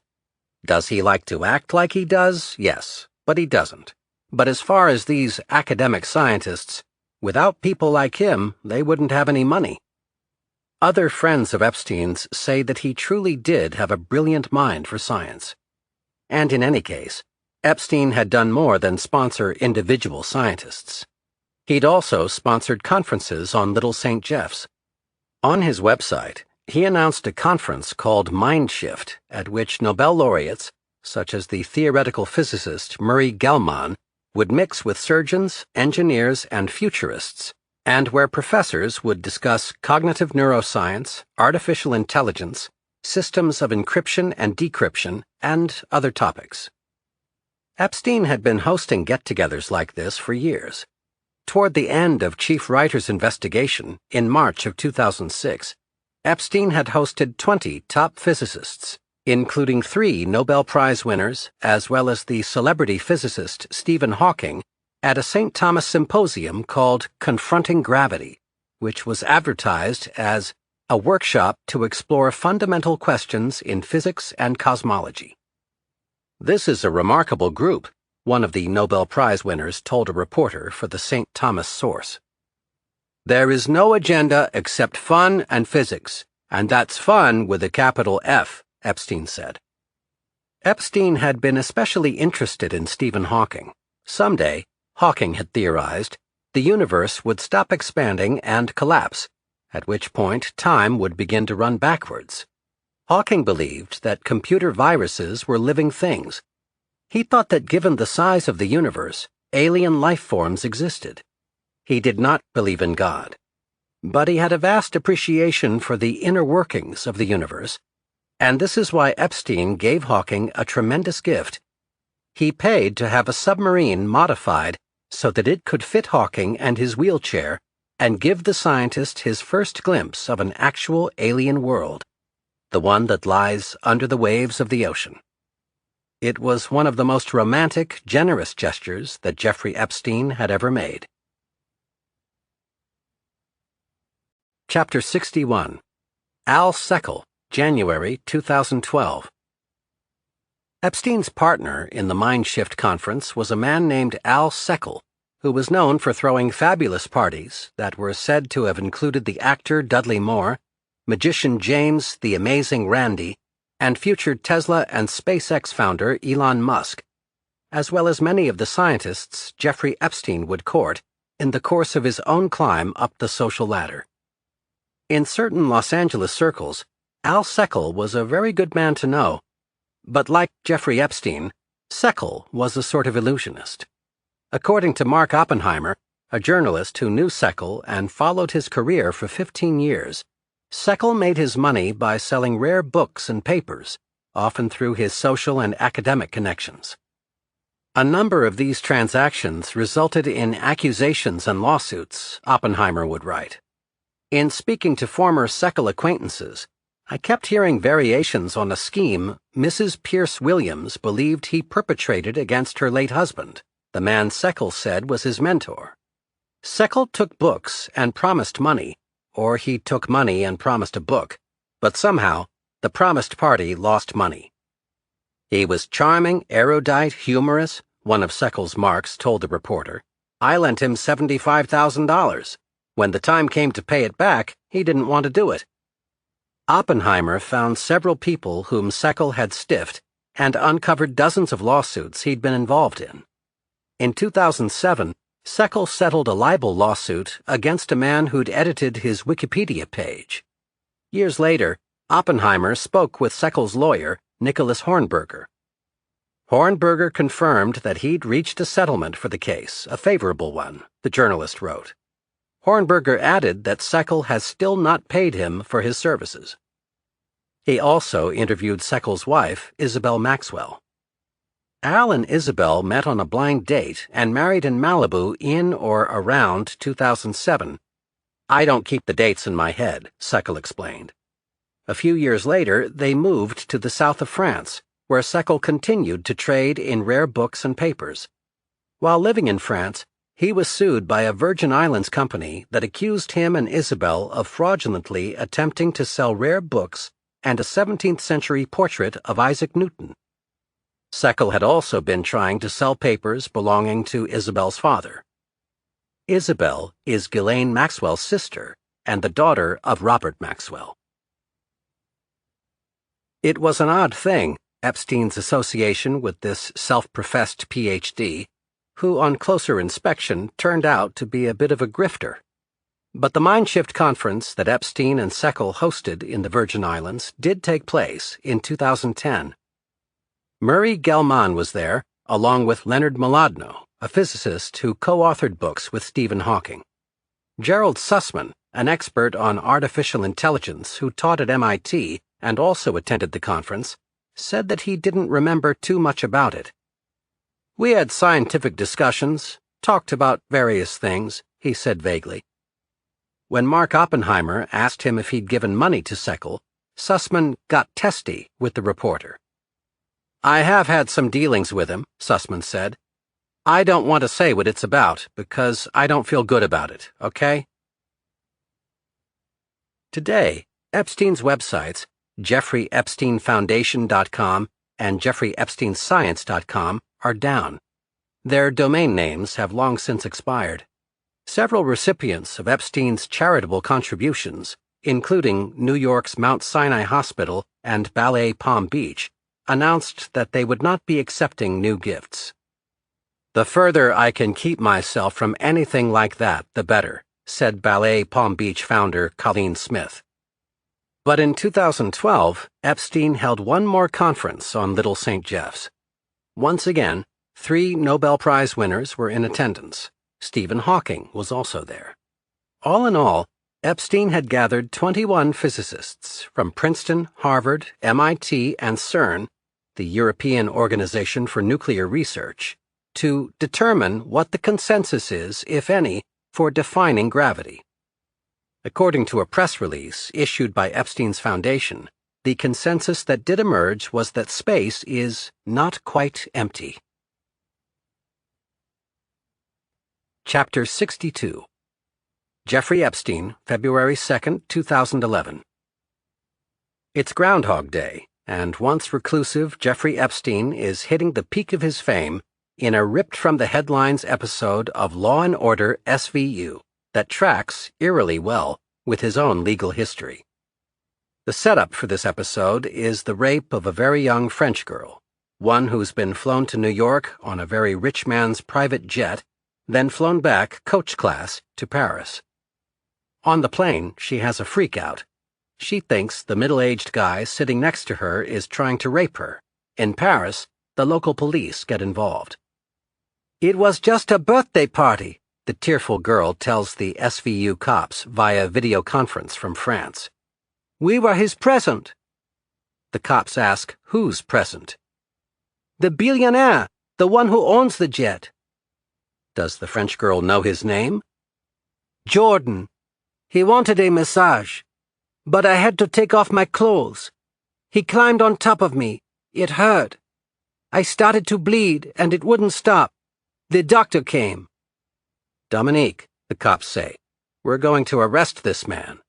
Does he like to act like he does? Yes, but he doesn't. But as far as these academic scientists, without people like him, they wouldn't have any money. Other friends of Epstein's say that he truly did have a brilliant mind for science. And in any case, Epstein had done more than sponsor individual scientists. He'd also sponsored conferences on Little St. Jeff's. On his website, he announced a conference called Mindshift, at which Nobel laureates, such as the theoretical physicist Murray Gell-Mann, would mix with surgeons, engineers, and futurists, and where professors would discuss cognitive neuroscience, artificial intelligence, systems of encryption and decryption, and other topics. Epstein had been hosting get-togethers like this for years. Toward the end of Chief Writer's investigation, in March of 2006, Epstein had hosted 20 top physicists, including 3 Nobel Prize winners, as well as the celebrity physicist Stephen Hawking, at a St. Thomas symposium called Confronting Gravity, which was advertised as a workshop to explore fundamental questions in physics and cosmology. "This is a remarkable group," one of the Nobel Prize winners told a reporter for the St. Thomas source. "There is no agenda except fun and physics, and that's fun with a capital F," Epstein said. Epstein had been especially interested in Stephen Hawking. Someday, Hawking had theorized, the universe would stop expanding and collapse, at which point time would begin to run backwards. Hawking believed that computer viruses were living things. He thought that given the size of the universe, alien life forms existed. He did not believe in God. But he had a vast appreciation for the inner workings of the universe, and this is why Epstein gave Hawking a tremendous gift. He paid to have a submarine modified so that it could fit Hawking and his wheelchair and give the scientist his first glimpse of an actual alien world, the one that lies under the waves of the ocean. It was one of the most romantic, generous gestures that Jeffrey Epstein had ever made. Chapter 61. Al Seckel, January 2012. Epstein's partner in the Mind Shift conference was a man named Al Seckel, who was known for throwing fabulous parties that were said to have included the actor Dudley Moore, magician James the Amazing Randi, and future Tesla and SpaceX founder Elon Musk, as well as many of the scientists Jeffrey Epstein would court in the course of his own climb up the social ladder. In certain Los Angeles circles, Al Seckel was a very good man to know, but like Jeffrey Epstein, Seckel was a sort of illusionist. According to Mark Oppenheimer, a journalist who knew Seckel and followed his career for 15 years, Seckel made his money by selling rare books and papers, often through his social and academic connections. A number of these transactions resulted in accusations and lawsuits, Oppenheimer would write. In speaking to former Seckel acquaintances, I kept hearing variations on a scheme Mrs. Pierce Williams believed he perpetrated against her late husband, the man Seckel said was his mentor. Seckel took books and promised money, or he took money and promised a book, but somehow the promised party lost money. He was charming, erudite, humorous, one of Seckel's marks told the reporter. I lent him $75,000. When the time came to pay it back, he didn't want to do it. Oppenheimer found several people whom Seckel had stiffed and uncovered dozens of lawsuits he'd been involved in. In 2007, Seckel settled a libel lawsuit against a man who'd edited his Wikipedia page. Years later, Oppenheimer spoke with Seckel's lawyer, Nicholas Hornberger. Hornberger confirmed that he'd reached a settlement for the case, a favorable one, the journalist wrote. Hornberger added that Seckel has still not paid him for his services. He also interviewed Seckel's wife, Isabel Maxwell. Al and Isabel met on a blind date and married in Malibu in or around 2007. I don't keep the dates in my head, Seckel explained. A few years later, they moved to the south of France, where Seckel continued to trade in rare books and papers. While living in France, he was sued by a Virgin Islands company that accused him and Isabel of fraudulently attempting to sell rare books and a 17th-century portrait of Isaac Newton. Seckel had also been trying to sell papers belonging to Isabel's father. Isabel is Ghislaine Maxwell's sister and the daughter of Robert Maxwell. It was an odd thing, Epstein's association with this self-professed Ph.D., who on closer inspection turned out to be a bit of a grifter. But the Mindshift conference that Epstein and Seckel hosted in the Virgin Islands did take place in 2010. Murray Gell-Mann was there, along with Leonard Mlodinow, a physicist who co-authored books with Stephen Hawking. Gerald Sussman, an expert on artificial intelligence who taught at MIT and also attended the conference, said that he didn't remember too much about it. We had scientific discussions, talked about various things, he said vaguely. When Mark Oppenheimer asked him if he'd given money to Seckel, Sussman got testy with the reporter. I have had some dealings with him, Sussman said. I don't want to say what it's about because I don't feel good about it, okay? Today, Epstein's websites, JeffreyEpsteinFoundation.com and JeffreyEpsteinScience.com, are down. Their domain names have long since expired. Several recipients of Epstein's charitable contributions, including New York's Mount Sinai Hospital and Ballet Palm Beach, announced that they would not be accepting new gifts. The further I can keep myself from anything like that, the better, said Ballet Palm Beach founder Colleen Smith. But in 2012, Epstein held one more conference on Little St. Jeff's. Once again, 3 Nobel Prize winners were in attendance. Stephen Hawking was also there. All in all, Epstein had gathered 21 physicists from Princeton, Harvard, MIT, and CERN, the European Organization for Nuclear Research, to determine what the consensus is, if any, for defining gravity. According to a press release issued by Epstein's foundation, the consensus that did emerge was that space is not quite empty. Chapter 62. Jeffrey Epstein, February 2, 2011. It's Groundhog Day, and once reclusive Jeffrey Epstein is hitting the peak of his fame in a ripped-from-the-headlines episode of Law & Order SVU that tracks, eerily well, with his own legal history. The setup for this episode is the rape of a very young French girl, one who's been flown to New York on a very rich man's private jet, then flown back coach class to Paris. On the plane, she has a freak-out. She thinks the middle-aged guy sitting next to her is trying to rape her. In Paris, the local police get involved. "It was just a birthday party," the tearful girl tells the SVU cops via video conference from France. "We were his present." The cops ask, whose present? "The billionaire, the one who owns the jet." Does the French girl know his name? "Jordan. He wanted a massage, but I had to take off my clothes. He climbed on top of me. It hurt. I started to bleed, and it wouldn't stop. The doctor came." "Dominique," the cops say, "we're going to arrest this man.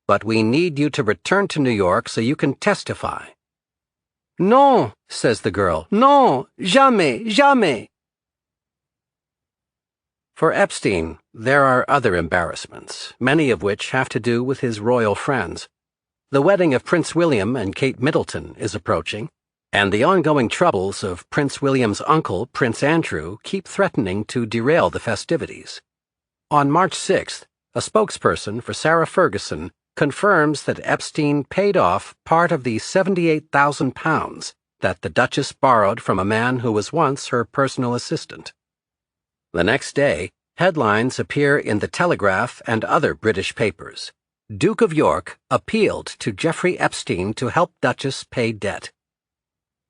But we need you to return to New York so you can testify." "Non," says the girl. "Non, jamais, jamais." For Epstein, there are other embarrassments, many of which have to do with his royal friends. The wedding of Prince William and Kate Middleton is approaching, and the ongoing troubles of Prince William's uncle, Prince Andrew, keep threatening to derail the festivities. On March 6th, a spokesperson for Sarah Ferguson confirms that Epstein paid off part of the £78,000 that the Duchess borrowed from a man who was once her personal assistant. The next day, headlines appear in the Telegraph and other British papers. Duke of York appealed to Jeffrey Epstein to help Duchess pay debt.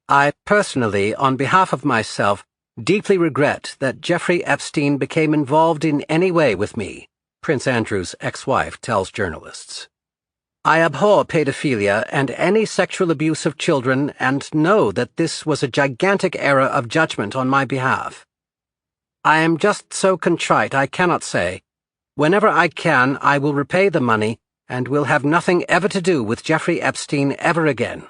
"I personally, on behalf of myself, deeply regret that Jeffrey Epstein became involved in any way with me," Prince Andrew's ex-wife tells journalists. "I abhor pedophilia and any sexual abuse of children and know that this was a gigantic error of judgment on my behalf. I am just so contrite I cannot say. Whenever I can, I will repay the money and will have nothing ever to do with Jeffrey Epstein ever again."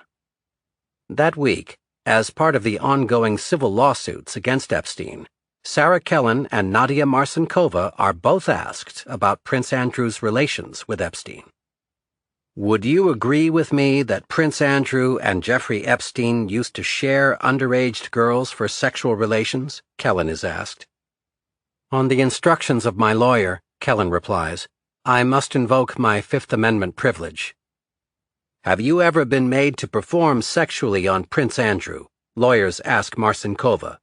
That week, as part of the ongoing civil lawsuits against Epstein, Sarah Kellen and Nadia Marcinkova are both asked about Prince Andrew's relations with Epstein. "Would you agree with me that Prince Andrew and Jeffrey Epstein used to share underage girls for sexual relations?" Kellen is asked. "On the instructions of my lawyer," Kellen replies, "I must invoke my Fifth Amendment privilege." "Have you ever been made to perform sexually on Prince Andrew?" lawyers ask Marcinkova.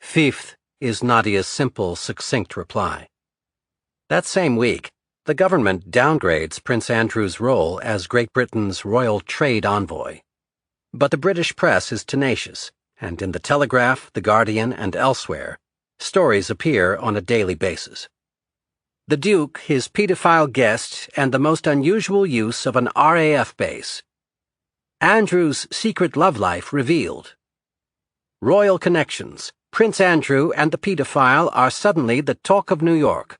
"Fifth," is Nadia's simple, succinct reply. That same week, the government downgrades Prince Andrew's role as Great Britain's royal trade envoy. But the British press is tenacious, and in the Telegraph, The Guardian, and elsewhere, stories appear on a daily basis. The Duke, his pedophile guest, and the most unusual use of an RAF base. Andrew's secret love life revealed. Royal connections. Prince Andrew and the pedophile are suddenly the talk of New York.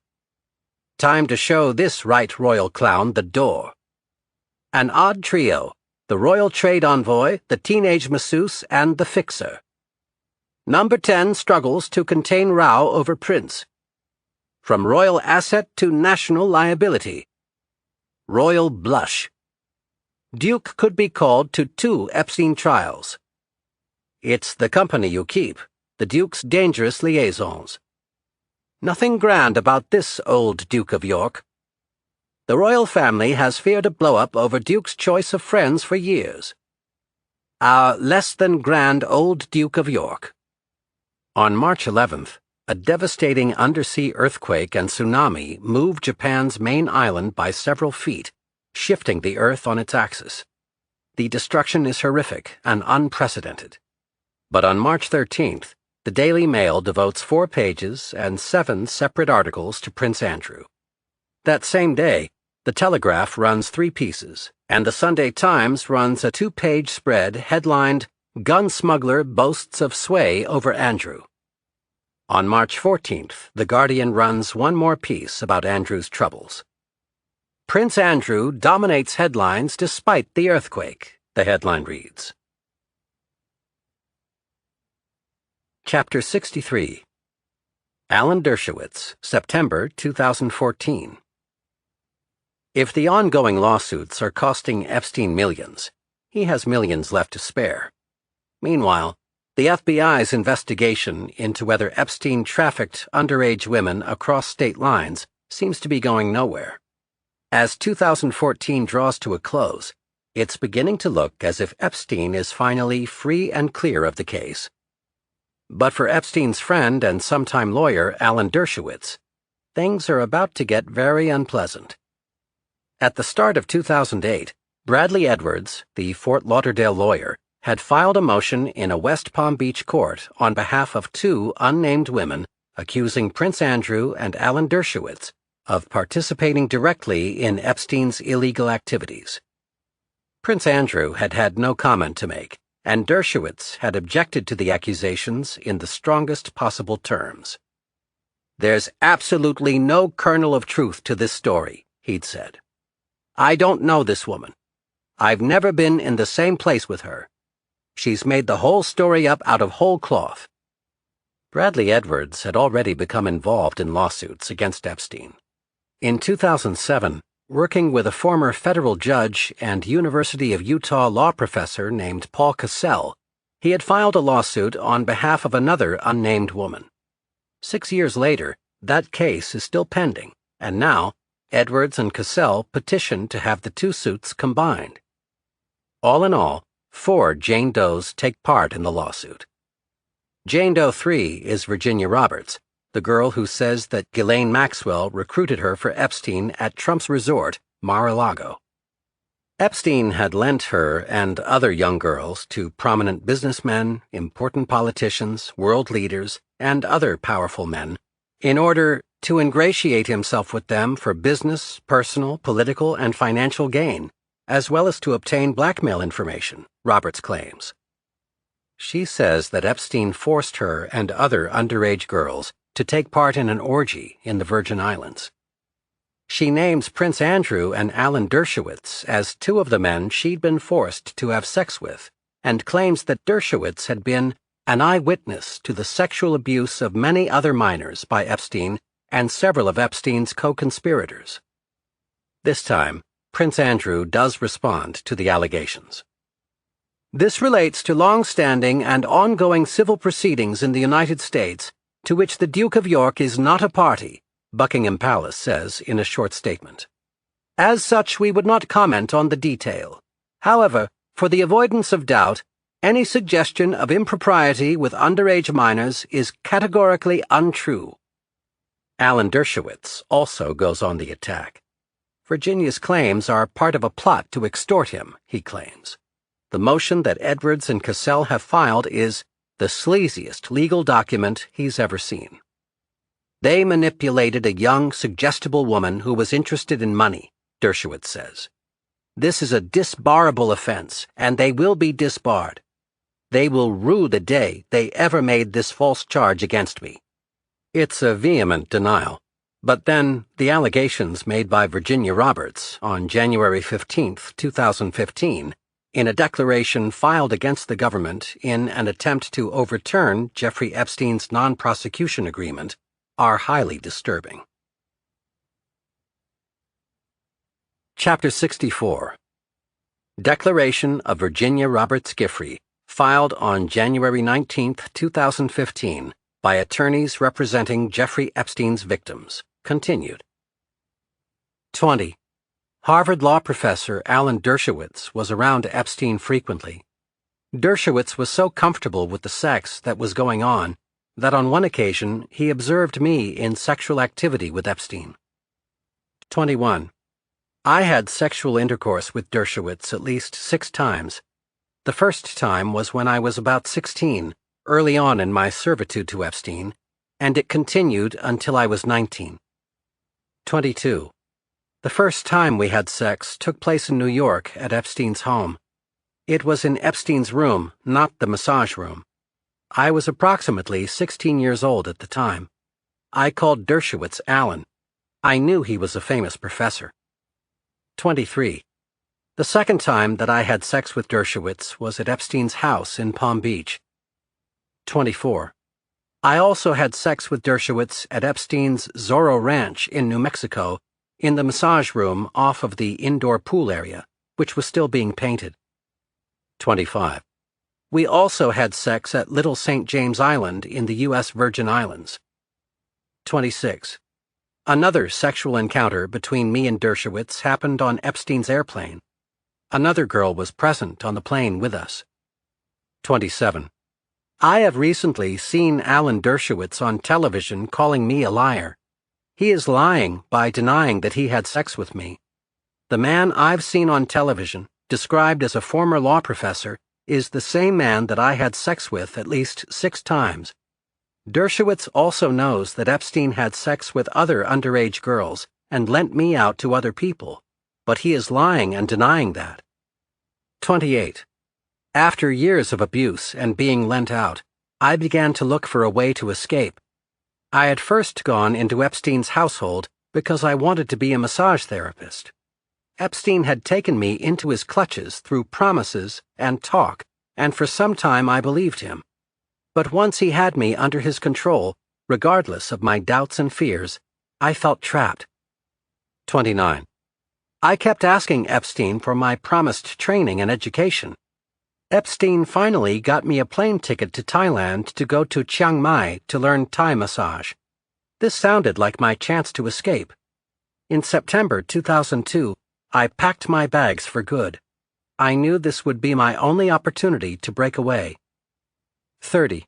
Time to show this right royal clown the door. An odd trio. The royal trade envoy, the teenage masseuse, and the fixer. Number 10 struggles to contain row over Prince. From royal asset to national liability. Royal blush. Duke could be called to 2 Epstein trials. It's the company you keep, the Duke's dangerous liaisons. Nothing grand about this old Duke of York. The royal family has feared a blow-up over Duke's choice of friends for years. Our less-than-grand old Duke of York. On March 11th, A devastating undersea earthquake and tsunami moved Japan's main island by several feet, shifting the Earth on its axis. The destruction is horrific and unprecedented. But on March 13th, the Daily Mail devotes 4 pages and 7 separate articles to Prince Andrew. That same day, the Telegraph runs 3 pieces, and the Sunday Times runs a 2-page spread headlined, "Gun Smuggler Boasts of Sway Over Andrew." On March 14th, The Guardian runs 1 more piece about Andrew's troubles. "Prince Andrew dominates headlines despite the earthquake," the headline reads. Chapter 63. Alan Dershowitz, September 2014. If the ongoing lawsuits are costing Epstein millions, he has millions left to spare. Meanwhile, the FBI's investigation into whether Epstein trafficked underage women across state lines seems to be going nowhere. As 2014 draws to a close, it's beginning to look as if Epstein is finally free and clear of the case. But for Epstein's friend and sometime lawyer Alan Dershowitz, things are about to get very unpleasant. At the start of 2008, Bradley Edwards, the Fort Lauderdale lawyer, had filed a motion in a West Palm Beach court on behalf of 2 unnamed women accusing Prince Andrew and Alan Dershowitz of participating directly in Epstein's illegal activities. Prince Andrew had had no comment to make, and Dershowitz had objected to the accusations in the strongest possible terms. "There's absolutely no kernel of truth to this story," he'd said. "I don't know this woman. I've never been in the same place with her. She's made the whole story up out of whole cloth." Bradley Edwards had already become involved in lawsuits against Epstein. In 2007, working with a former federal judge and University of Utah law professor named Paul Cassell, he had filed a lawsuit on behalf of another unnamed woman. 6 years later, that case is still pending, and now Edwards and Cassell petitioned to have the 2 suits combined. All in all, 4 Jane Does take part in the lawsuit. Jane Doe 3 is Virginia Roberts, the girl who says that Ghislaine Maxwell recruited her for Epstein at Trump's resort, Mar-a-Lago. Epstein had lent her and other young girls to prominent businessmen, important politicians, world leaders, and other powerful men in order to ingratiate himself with them for business, personal, political, and financial gain, as well as to obtain blackmail information, Roberts claims. She says that Epstein forced her and other underage girls to take part in an orgy in the Virgin Islands. She names Prince Andrew and Alan Dershowitz as 2 of the men she'd been forced to have sex with, and claims that Dershowitz had been an eyewitness to the sexual abuse of many other minors by Epstein and several of Epstein's co-conspirators. This time, Prince Andrew does respond to the allegations. "This relates to long-standing and ongoing civil proceedings in the United States to which the Duke of York is not a party," Buckingham Palace says in a short statement. "As such, we would not comment on the detail. However, for the avoidance of doubt, any suggestion of impropriety with underage minors is categorically untrue." Alan Dershowitz also goes on the attack. Virginia's claims are part of a plot to extort him, he claims. The motion that Edwards and Cassell have filed is the sleaziest legal document he's ever seen. "They manipulated a young, suggestible woman who was interested in money," Dershowitz says. "This is a disbarrable offense, and they will be disbarred. They will rue the day they ever made this false charge against me." It's a vehement denial. But then, the allegations made by Virginia Roberts on January 15, 2015, in a declaration filed against the government in an attempt to overturn Jeffrey Epstein's non-prosecution agreement, are highly disturbing. Chapter 64. Declaration of Virginia Roberts Giffrey, filed on January 19, 2015, by attorneys representing Jeffrey Epstein's victims. Continued. 20. Harvard law professor Alan Dershowitz was around Epstein frequently. Dershowitz was so comfortable with the sex that was going on, that on one occasion he observed me in sexual activity with Epstein. 21. I had sexual intercourse with Dershowitz at least 6 times. The first time was when I was about 16, early on in my servitude to Epstein, and it continued until I was 19. 22. The first time we had sex took place in New York at Epstein's home. It was in Epstein's room, not the massage room. I was approximately 16 years old at the time. I called Dershowitz Alan. I knew he was a famous professor. 23. The second time that I had sex with Dershowitz was at Epstein's house in Palm Beach. 24. I also had sex with Dershowitz at Epstein's Zorro Ranch in New Mexico, in the massage room off of the indoor pool area, which was still being painted. 25. We also had sex at Little St. James Island in the U.S. Virgin Islands. 26. Another sexual encounter between me and Dershowitz happened on Epstein's airplane. Another girl was present on the plane with us. 27. I have recently seen Alan Dershowitz on television calling me a liar. He is lying by denying that he had sex with me. The man I've seen on television, described as a former law professor, is the same man that I had sex with at least 6 times. Dershowitz also knows that Epstein had sex with other underage girls and lent me out to other people, but he is lying and denying that. 28. After years of abuse and being lent out, I began to look for a way to escape. I had first gone into Epstein's household because I wanted to be a massage therapist. Epstein had taken me into his clutches through promises and talk, and for some time I believed him. But once he had me under his control, regardless of my doubts and fears, I felt trapped. 29. I kept asking Epstein for my promised training and education. Epstein finally got me a plane ticket to Thailand to go to Chiang Mai to learn Thai massage. This sounded like my chance to escape. In September 2002, I packed my bags for good. I knew this would be my only opportunity to break away. 30.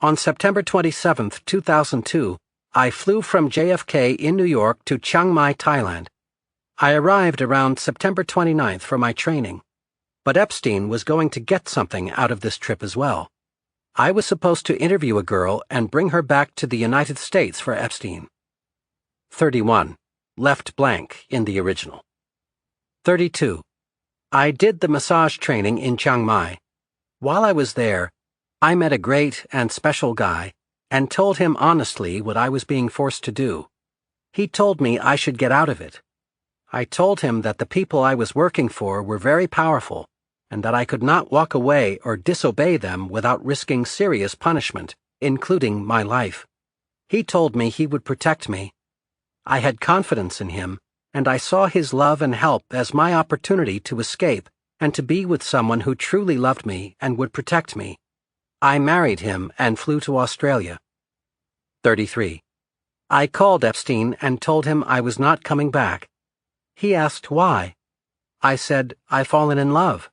On September 27, 2002, I flew from JFK in New York to Chiang Mai, Thailand. I arrived around September 29th for my training, but Epstein was going to get something out of this trip as well. I was supposed to interview a girl and bring her back to the United States for Epstein. 31. Left blank in the original. 32. I did the massage training in Chiang Mai. While I was there, I met a great and special guy and told him honestly what I was being forced to do. He told me I should get out of it. I told him that the people I was working for were very powerful and that I could not walk away or disobey them without risking serious punishment, including my life. He told me he would protect me. I had confidence in him, and I saw his love and help as my opportunity to escape and to be with someone who truly loved me and would protect me. I married him and flew to Australia. 33. I called Epstein and told him I was not coming back. He asked why. I said, I've fallen in love.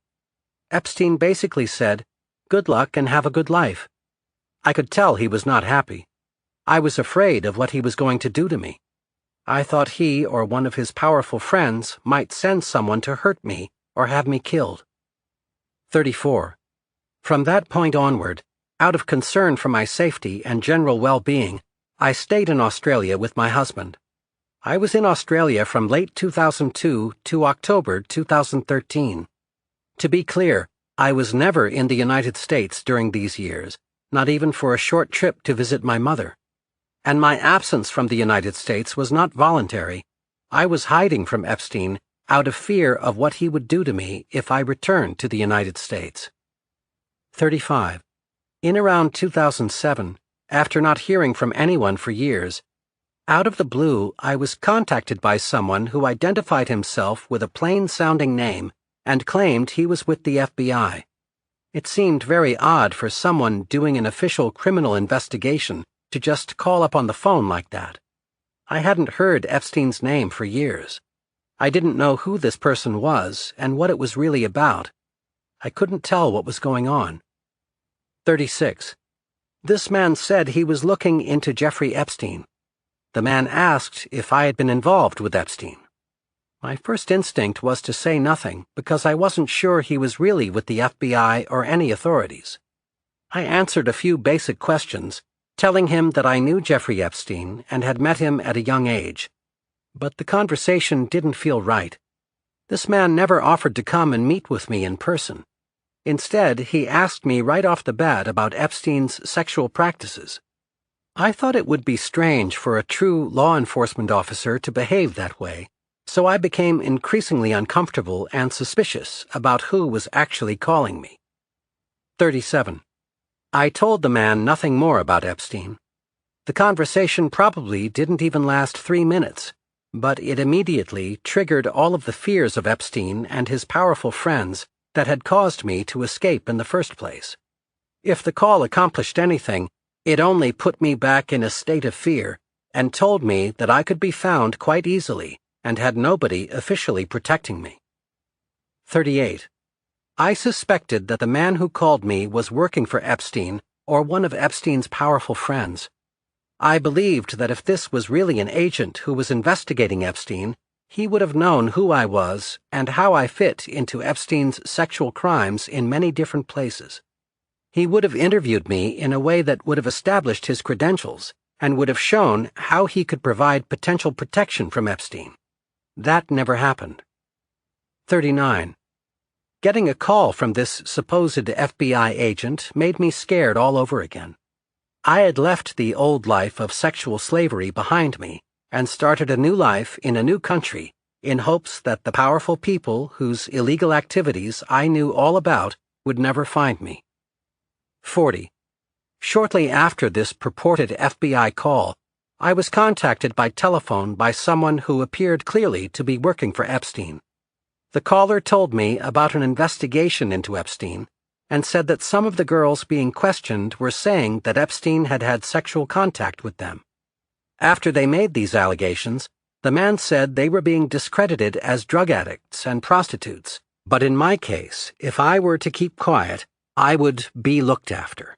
Epstein basically said, good luck and have a good life. I could tell he was not happy. I was afraid of what he was going to do to me. I thought he or one of his powerful friends might send someone to hurt me or have me killed. 34. From that point onward, out of concern for my safety and general well-being, I stayed in Australia with my husband. I was in Australia from late 2002 to October 2013. To be clear, I was never in the United States during these years, not even for a short trip to visit my mother. And my absence from the United States was not voluntary. I was hiding from Epstein out of fear of what he would do to me if I returned to the United States. 35. In around 2007, after not hearing from anyone for years, out of the blue, I was contacted by someone who identified himself with a plain-sounding name and claimed he was with the FBI. It seemed very odd for someone doing an official criminal investigation to just call up on the phone like that. I hadn't heard Epstein's name for years. I didn't know who this person was and what it was really about. I couldn't tell what was going on. 36. This man said he was looking into Jeffrey Epstein. The man asked if I had been involved with Epstein. My first instinct was to say nothing because I wasn't sure he was really with the FBI or any authorities. I answered a few basic questions, telling him that I knew Jeffrey Epstein and had met him at a young age. But the conversation didn't feel right. This man never offered to come and meet with me in person. Instead, he asked me right off the bat about Epstein's sexual practices. I thought it would be strange for a true law enforcement officer to behave that way, so I became increasingly uncomfortable and suspicious about who was actually calling me. 37. I told the man nothing more about Epstein. The conversation probably didn't even last 3 minutes, but it immediately triggered all of the fears of Epstein and his powerful friends that had caused me to escape in the first place. If the call accomplished anything, it only put me back in a state of fear and told me that I could be found quite easily and had nobody officially protecting me. 38. I suspected that the man who called me was working for Epstein or one of Epstein's powerful friends. I believed that if this was really an agent who was investigating Epstein, he would have known who I was and how I fit into Epstein's sexual crimes in many different places. He would have interviewed me in a way that would have established his credentials and would have shown how he could provide potential protection from Epstein. That never happened. 39. Getting a call from this supposed FBI agent made me scared all over again. I had left the old life of sexual slavery behind me and started a new life in a new country in hopes that the powerful people whose illegal activities I knew all about would never find me. 40. Shortly after this purported FBI call, I was contacted by telephone by someone who appeared clearly to be working for Epstein. The caller told me about an investigation into Epstein and said that some of the girls being questioned were saying that Epstein had had sexual contact with them. After they made these allegations, the man said they were being discredited as drug addicts and prostitutes, but in my case, if I were to keep quiet, I would be looked after.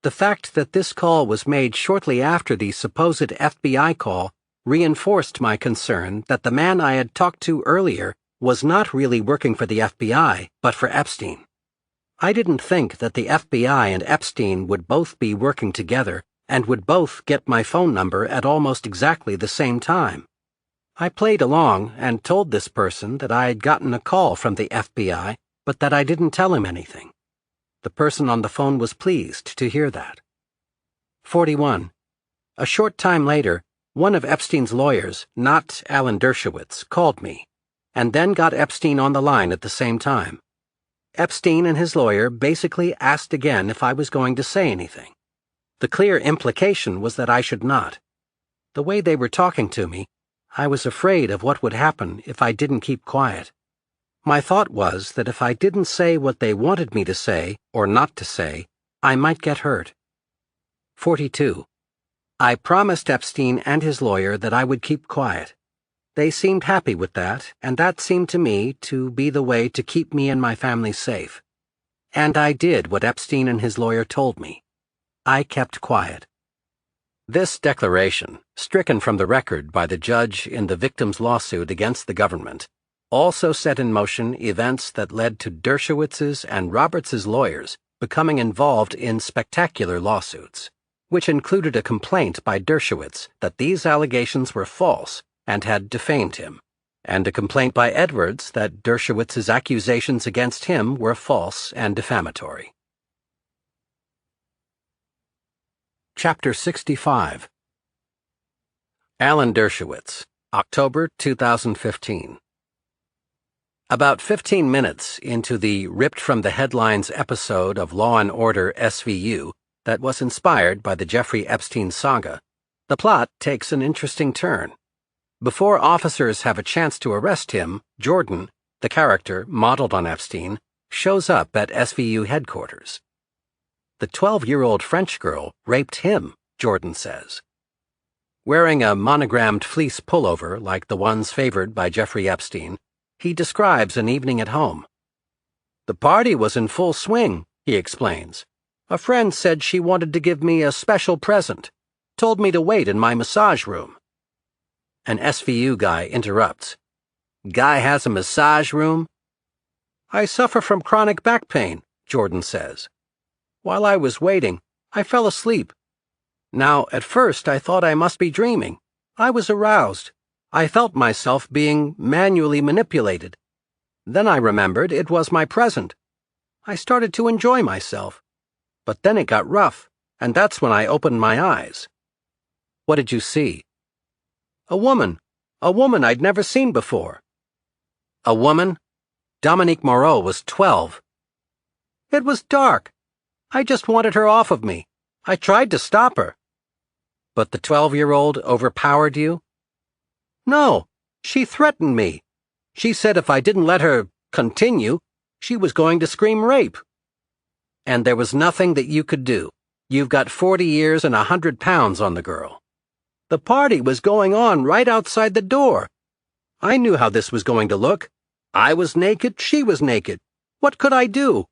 The fact that this call was made shortly after the supposed FBI call reinforced my concern that the man I had talked to earlier was not really working for the FBI, but for Epstein. I didn't think that the FBI and Epstein would both be working together and would both get my phone number at almost exactly the same time. I played along and told this person that I had gotten a call from the FBI, but that I didn't tell him anything. The person on the phone was pleased to hear that. 41. A short time later, one of Epstein's lawyers, not Alan Dershowitz, called me, and then got Epstein on the line at the same time. Epstein and his lawyer basically asked again if I was going to say anything. The clear implication was that I should not. The way they were talking to me, I was afraid of what would happen if I didn't keep quiet. My thought was that if I didn't say what they wanted me to say, or not to say, I might get hurt. 42. I promised Epstein and his lawyer that I would keep quiet. They seemed happy with that, and that seemed to me to be the way to keep me and my family safe. And I did what Epstein and his lawyer told me. I kept quiet. This declaration, stricken from the record by the judge in the victim's lawsuit against the government, also set in motion events that led to Dershowitz's and Roberts's lawyers becoming involved in spectacular lawsuits, which included a complaint by Dershowitz that these allegations were false and had defamed him, and a complaint by Edwards that Dershowitz's accusations against him were false and defamatory. Chapter 65. Alan Dershowitz, October 2015. About 15 minutes into the ripped from the headlines episode of Law & Order SVU that was inspired by the Jeffrey Epstein saga, the plot takes an interesting turn. Before officers have a chance to arrest him, Jordan, the character modeled on Epstein, shows up at SVU headquarters. The 12-year-old French girl raped him, Jordan says. Wearing a monogrammed fleece pullover like the ones favored by Jeffrey Epstein, he describes an evening at home. The party was in full swing, he explains. A friend said she wanted to give me a special present, told me to wait in my massage room. An SVU guy interrupts. Guy has a massage room? I suffer from chronic back pain, Jordan says. While I was waiting, I fell asleep. Now, at first, I thought I must be dreaming. I was aroused. I felt myself being manually manipulated. Then I remembered it was my present. I started to enjoy myself. But then it got rough, and that's when I opened my eyes. What did you see? A woman I'd never seen before. A woman? Dominique Moreau was 12. It was dark. I just wanted her off of me. I tried to stop her. But the 12-year-old overpowered you? No, she threatened me. She said if I didn't let her continue, she was going to scream rape. And there was nothing that you could do. You've got 40 years and 100 pounds on the girl. The party was going on right outside the door. I knew how this was going to look. I was naked, she was naked. What could I do?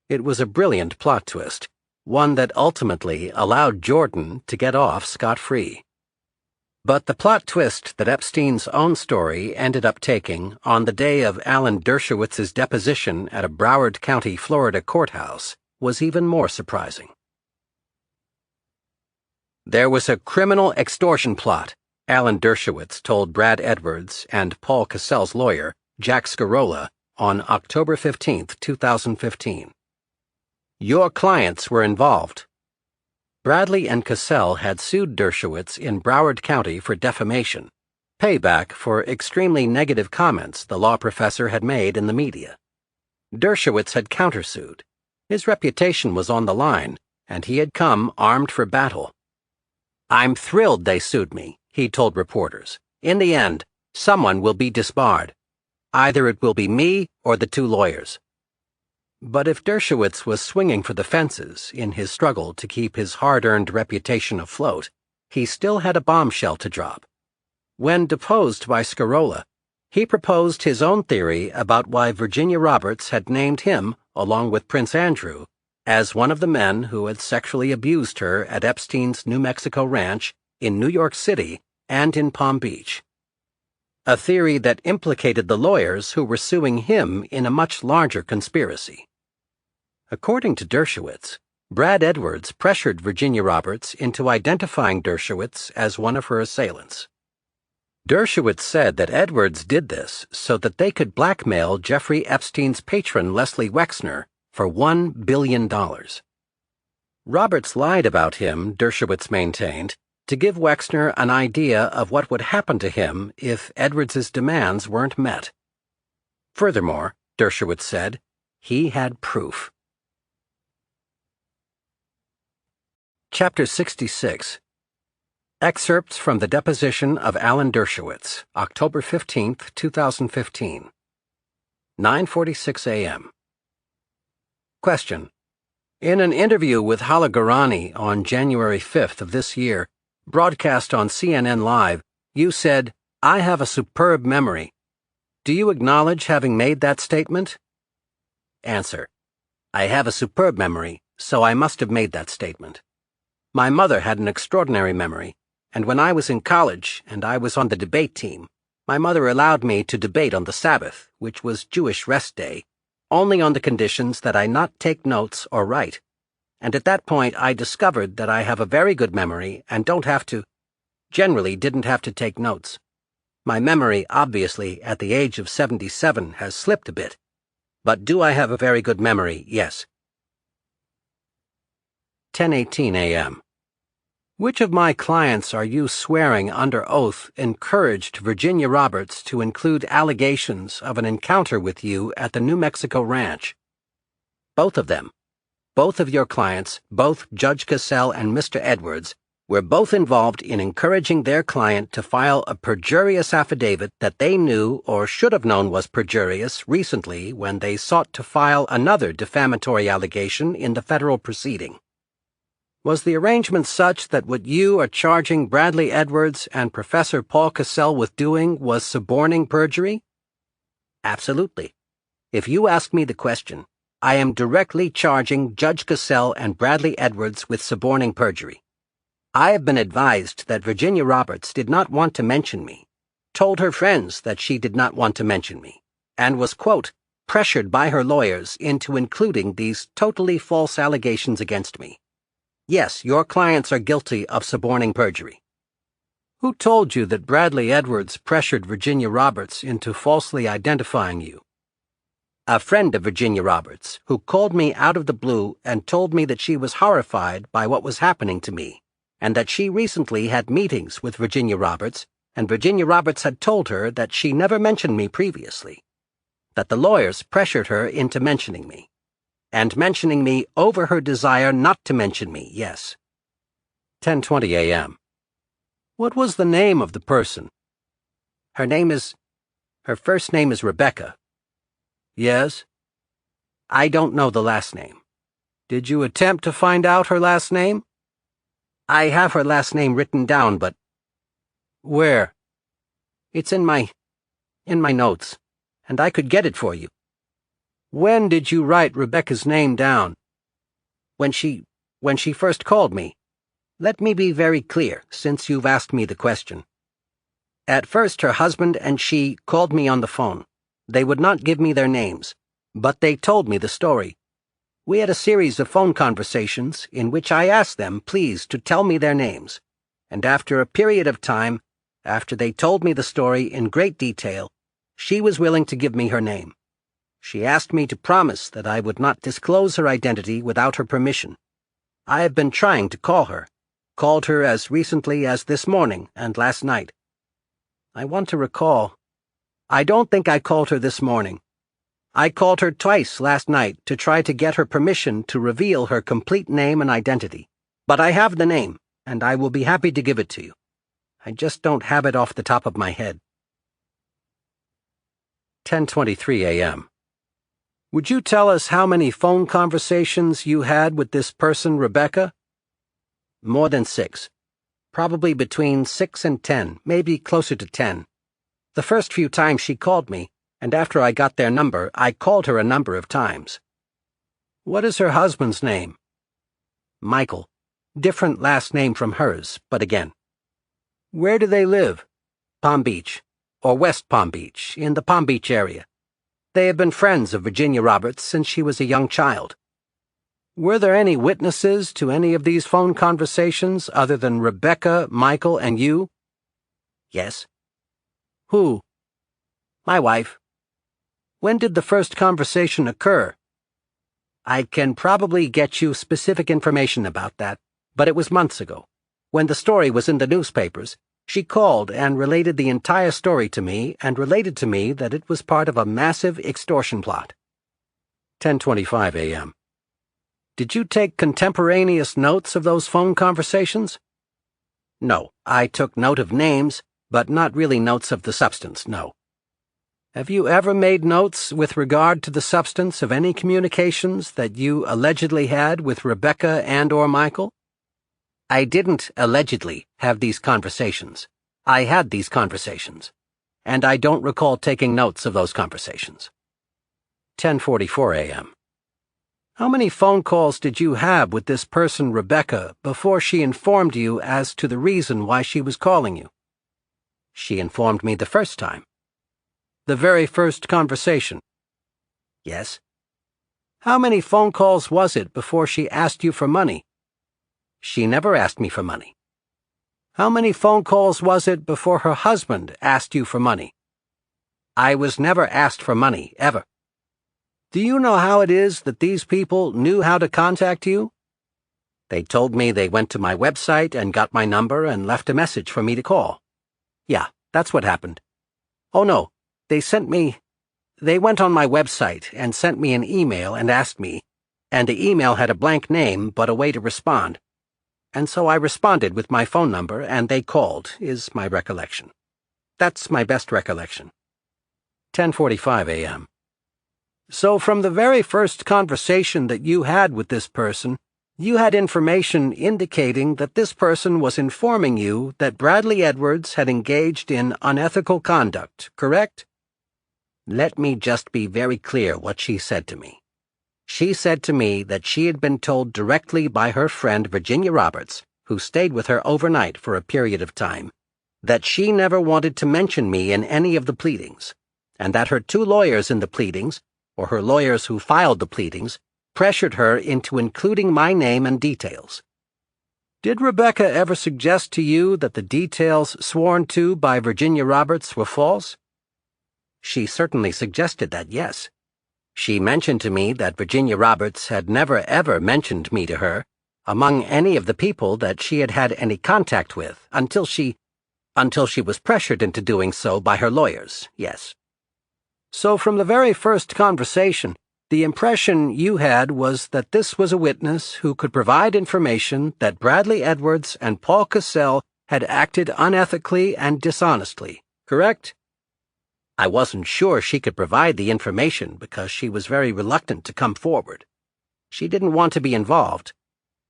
It was a brilliant plot twist, one that ultimately allowed Jordan to get off scot-free. But the plot twist that Epstein's own story ended up taking on the day of Alan Dershowitz's deposition at a Broward County, Florida courthouse was even more surprising. There was a criminal extortion plot, Alan Dershowitz told Brad Edwards and Paul Cassell's lawyer, Jack Scarola, on October 15, 2015. Your clients were involved. Bradley and Cassell had sued Dershowitz in Broward County for defamation, payback for extremely negative comments the law professor had made in the media. Dershowitz had countersued. His reputation was on the line, and he had come armed for battle. I'm thrilled they sued me, he told reporters. In the end, someone will be disbarred. Either it will be me or the two lawyers. But if Dershowitz was swinging for the fences in his struggle to keep his hard-earned reputation afloat, he still had a bombshell to drop. When deposed by Scarola, he proposed his own theory about why Virginia Roberts had named him, along with Prince Andrew, as one of the men who had sexually abused her at Epstein's New Mexico ranch, in New York City, and in Palm Beach. A theory that implicated the lawyers who were suing him in a much larger conspiracy. According to Dershowitz, Brad Edwards pressured Virginia Roberts into identifying Dershowitz as one of her assailants. Dershowitz said that Edwards did this so that they could blackmail Jeffrey Epstein's patron Leslie Wexner for $1 billion. Roberts lied about him, Dershowitz maintained, to give Wexner an idea of what would happen to him if Edwards's demands weren't met. Furthermore, Dershowitz said, he had proof. Chapter 66. Excerpts from the deposition of Alan Dershowitz, October 15, 2015. 9:46 a.m. Question. In an interview with Hala Garani on January 5th of this year, broadcast on CNN Live, you said, I have a superb memory. Do you acknowledge having made that statement? Answer. I have a superb memory, so I must have made that statement. My mother had an extraordinary memory, and when I was in college and I was on the debate team, my mother allowed me to debate on the Sabbath, which was Jewish rest day, only on the conditions that I not take notes or write. And at that point I discovered that I have a very good memory and generally didn't have to take notes. My memory, obviously, at the age of 77 has slipped a bit. But do I have a very good memory? Yes. 10:18 a.m. Which of my clients are you swearing under oath encouraged Virginia Roberts to include allegations of an encounter with you at the New Mexico ranch? Both of them. Both of your clients, both Judge Cassell and Mr. Edwards, were both involved in encouraging their client to file a perjurious affidavit that they knew or should have known was perjurious recently when they sought to file another defamatory allegation in the federal proceeding. Was the arrangement such that what you are charging Bradley Edwards and Professor Paul Cassell with doing was suborning perjury? Absolutely. If you ask me the question, I am directly charging Judge Cassell and Bradley Edwards with suborning perjury. I have been advised that Virginia Roberts did not want to mention me, told her friends that she did not want to mention me, and was, quote, pressured by her lawyers into including these totally false allegations against me. Yes, your clients are guilty of suborning perjury. Who told you that Bradley Edwards pressured Virginia Roberts into falsely identifying you? A friend of Virginia Roberts, who called me out of the blue and told me that she was horrified by what was happening to me, and that she recently had meetings with Virginia Roberts, and Virginia Roberts had told her that she never mentioned me previously, that the lawyers pressured her into mentioning me, and mentioning me over her desire not to mention me, yes. 10:20 a.m. What was the name of the person? Her first name is Rebecca. Yes? I don't know the last name. Did you attempt to find out her last name? I have her last name written down, but... Where? It's in my notes, and I could get it for you. When did you write Rebecca's name down? When she first called me. Let me be very clear, since you've asked me the question. At first, her husband and she called me on the phone. They would not give me their names, but they told me the story. We had a series of phone conversations in which I asked them, please, to tell me their names, and after a period of time, after they told me the story in great detail, she was willing to give me her name. She asked me to promise that I would not disclose her identity without her permission. I have been trying to call her, called her as recently as this morning and last night. I want to recall. I don't think I called her this morning. I called her twice last night to try to get her permission to reveal her complete name and identity. But I have the name, and I will be happy to give it to you. I just don't have it off the top of my head. 10:23 a.m. Would you tell us how many phone conversations you had with this person, Rebecca? More than 6. Probably between 6 and 10, maybe closer to 10. The first few times she called me, and after I got their number, I called her a number of times. What is her husband's name? Michael. Different last name from hers, but again. Where do they live? Palm Beach, or West Palm Beach, in the Palm Beach area. They have been friends of Virginia Roberts since she was a young child. Were there any witnesses to any of these phone conversations other than Rebecca, Michael, and you? Yes. Who? My wife. When did the first conversation occur? I can probably get you specific information about that, but it was months ago. When the story was in the newspapers, she called and related the entire story to me and related to me that it was part of a massive extortion plot. 10:25 a.m. Did you take contemporaneous notes of those phone conversations? No, I took note of names, but not really notes of the substance, no. Have you ever made notes with regard to the substance of any communications that you allegedly had with Rebecca and/or Michael? I didn't allegedly have these conversations. I had these conversations, and I don't recall taking notes of those conversations. 10:44 a.m. How many phone calls did you have with this person, Rebecca, before she informed you as to the reason why she was calling you? She informed me the first time. The very first conversation? Yes. How many phone calls was it before she asked you for money? She never asked me for money. How many phone calls was it before her husband asked you for money? I was never asked for money, ever. Do you know how it is that these people knew how to contact you? They told me they went to my website and got my number and left a message for me to call. Yeah, that's what happened. Oh no, they went on my website and sent me an email and asked me, and the email had a blank name but a way to respond. And so I responded with my phone number and they called, is my recollection. That's my best recollection. 10:45 a.m. So from the very first conversation that you had with this person, you had information indicating that this person was informing you that Bradley Edwards had engaged in unethical conduct, correct? Let me just be very clear what she said to me. She said to me that she had been told directly by her friend Virginia Roberts, who stayed with her overnight for a period of time, that she never wanted to mention me in any of the pleadings, and that her two lawyers in the pleadings, or her lawyers who filed the pleadings, pressured her into including my name and details. Did Rebecca ever suggest to you that the details sworn to by Virginia Roberts were false? She certainly suggested that, yes. She mentioned to me that Virginia Roberts had never ever mentioned me to her, among any of the people that she had had any contact with, until she was pressured into doing so by her lawyers, yes. So from the very first conversation, the impression you had was that this was a witness who could provide information that Bradley Edwards and Paul Cassell had acted unethically and dishonestly, correct? I wasn't sure she could provide the information because she was very reluctant to come forward. She didn't want to be involved.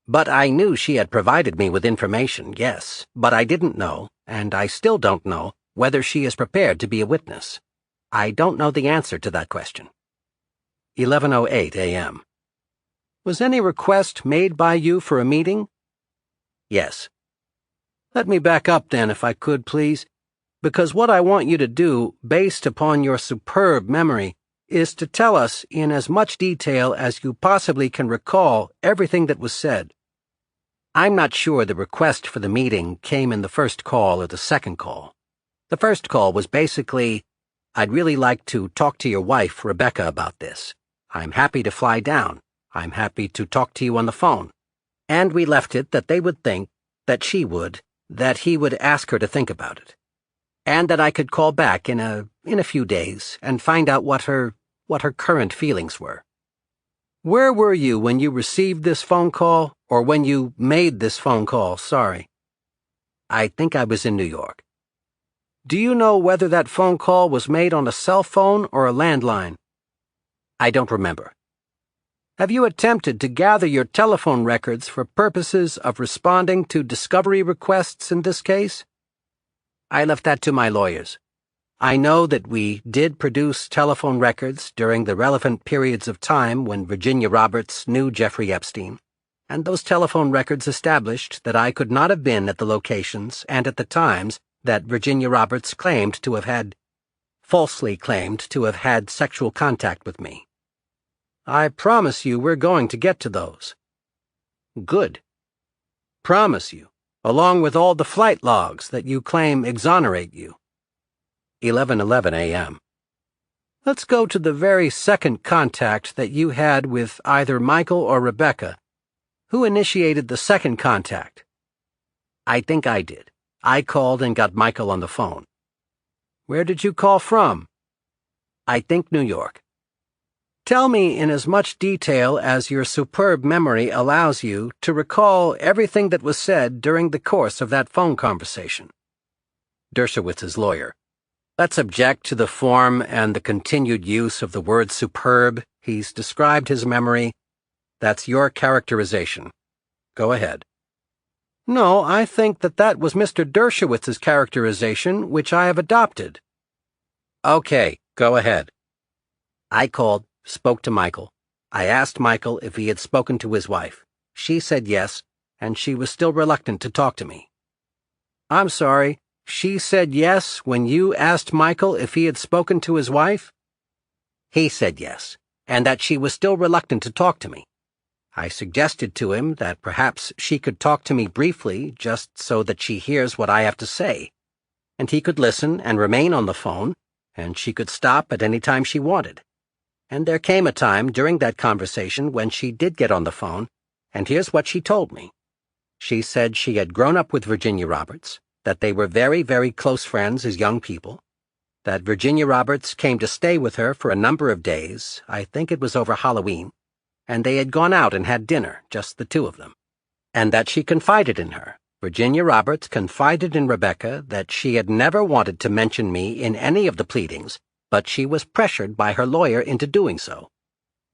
But I knew she had provided me with information, yes, but I didn't know, and I still don't know, whether she is prepared to be a witness. I don't know the answer to that question. 11:08 a.m. Was any request made by you for a meeting? Yes. Let me back up then, if I could, please, because what I want you to do, based upon your superb memory, is to tell us in as much detail as you possibly can recall everything that was said. I'm not sure the request for the meeting came in the first call or the second call. The first call was basically, I'd really like to talk to your wife, Rebecca, about this. I'm happy to fly down. I'm happy to talk to you on the phone. And we left it that they would think, that he would ask her to think about it. And that I could call back in a few days and find out what her current feelings were. Where were you when you received this phone call, or when you made this phone call, sorry? I think I was in New York. Do you know whether that phone call was made on a cell phone or a landline? I don't remember. Have you attempted to gather your telephone records for purposes of responding to discovery requests in this case? I left that to my lawyers. I know that we did produce telephone records during the relevant periods of time when Virginia Roberts knew Jeffrey Epstein, and those telephone records established that I could not have been at the locations and at the times that Virginia Roberts falsely claimed to have had sexual contact with me. I promise you we're going to get to those. Good. Promise you, along with all the flight logs that you claim exonerate you. 11:11 a.m. Let's go to the very second contact that you had with either Michael or Rebecca. Who initiated the second contact? I think I did. I called and got Michael on the phone. Where did you call from? I think New York. Tell me in as much detail as your superb memory allows you to recall everything that was said during the course of that phone conversation. Dershowitz's lawyer. Let's object to the form and the continued use of the word superb. He's described his memory. That's your characterization. Go ahead. No, I think that was Mr. Dershowitz's characterization, which I have adopted. Okay, go ahead. I called, spoke to Michael. I asked Michael if he had spoken to his wife. She said yes, and she was still reluctant to talk to me. I'm sorry, she said yes when you asked Michael if he had spoken to his wife? He said yes, and that she was still reluctant to talk to me. I suggested to him that perhaps she could talk to me briefly just so that she hears what I have to say, and he could listen and remain on the phone, and she could stop at any time she wanted. And there came a time during that conversation when she did get on the phone, and here's what she told me. She said she had grown up with Virginia Roberts, that they were very, very close friends as young people, that Virginia Roberts came to stay with her for a number of days, I think it was over Halloween, and they had gone out and had dinner, just the two of them, and that she confided in her. Virginia Roberts confided in Rebecca that she had never wanted to mention me in any of the pleadings, but she was pressured by her lawyer into doing so.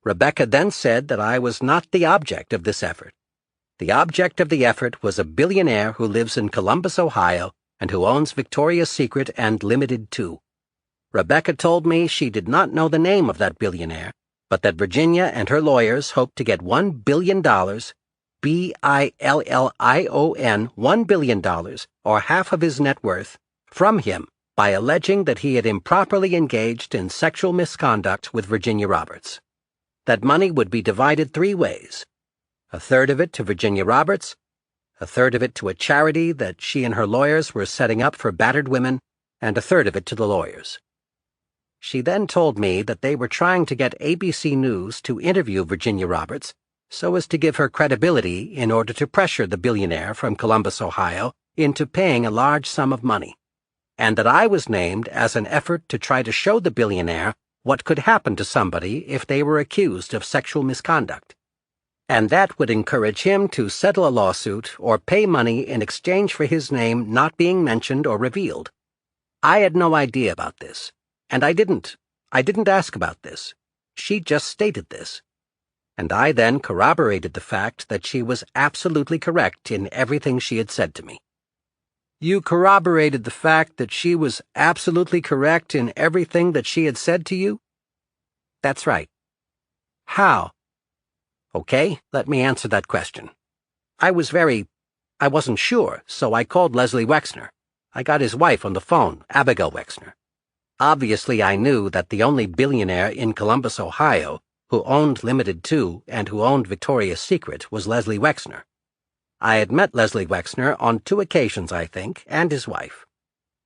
Rebecca then said that I was not the object of this effort. The object of the effort was a billionaire who lives in Columbus, Ohio, and who owns Victoria's Secret and Limited too. Rebecca told me she did not know the name of that billionaire, but that Virginia and her lawyers hoped to get $1 billion, B-I-L-L-I-O-N, $1 billion, or half of his net worth, from him by alleging that he had improperly engaged in sexual misconduct with Virginia Roberts. That money would be divided 3 ways: a third of it to Virginia Roberts, a third of it to a charity that she and her lawyers were setting up for battered women, and a third of it to the lawyers. She then told me that they were trying to get ABC News to interview Virginia Roberts so as to give her credibility in order to pressure the billionaire from Columbus, Ohio, into paying a large sum of money, and that I was named as an effort to try to show the billionaire what could happen to somebody if they were accused of sexual misconduct, and that would encourage him to settle a lawsuit or pay money in exchange for his name not being mentioned or revealed. I had no idea about this, and I didn't ask about this. She just stated this. And I then corroborated the fact that she was absolutely correct in everything she had said to me. You corroborated the fact that she was absolutely correct in everything that she had said to you? That's right. How? Okay, let me answer that question. I wasn't sure, so I called Leslie Wexner. I got his wife on the phone, Abigail Wexner. Obviously, I knew that the only billionaire in Columbus, Ohio, who owned Limited 2 and who owned Victoria's Secret was Leslie Wexner. I had met Leslie Wexner on 2 occasions, I think, and his wife.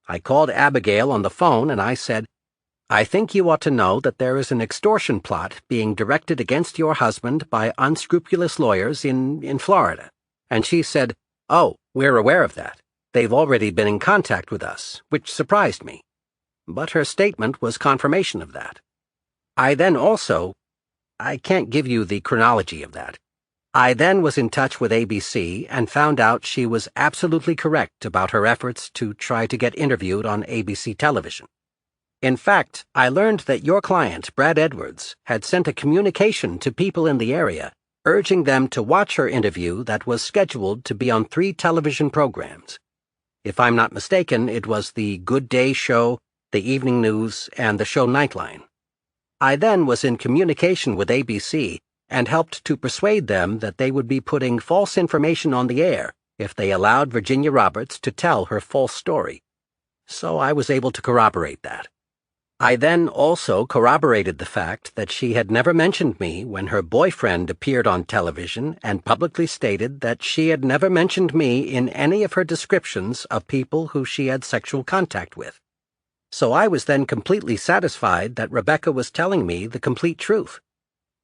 I called Abigail on the phone and I said, I think you ought to know that there is an extortion plot being directed against your husband by unscrupulous lawyers in Florida. And she said, Oh, we're aware of that. They've already been in contact with us, which surprised me. But her statement was confirmation of that. I can't give you the chronology of that. I then was in touch with ABC and found out she was absolutely correct about her efforts to try to get interviewed on ABC television. In fact, I learned that your client, Brad Edwards, had sent a communication to people in the area urging them to watch her interview that was scheduled to be on 3 television programs. If I'm not mistaken, it was the Good Day Show, the Evening News, and the show Nightline. I then was in communication with ABC and helped to persuade them that they would be putting false information on the air if they allowed Virginia Roberts to tell her false story. So I was able to corroborate that. I then also corroborated the fact that she had never mentioned me when her boyfriend appeared on television and publicly stated that she had never mentioned me in any of her descriptions of people who she had sexual contact with. So I was then completely satisfied that Rebecca was telling me the complete truth,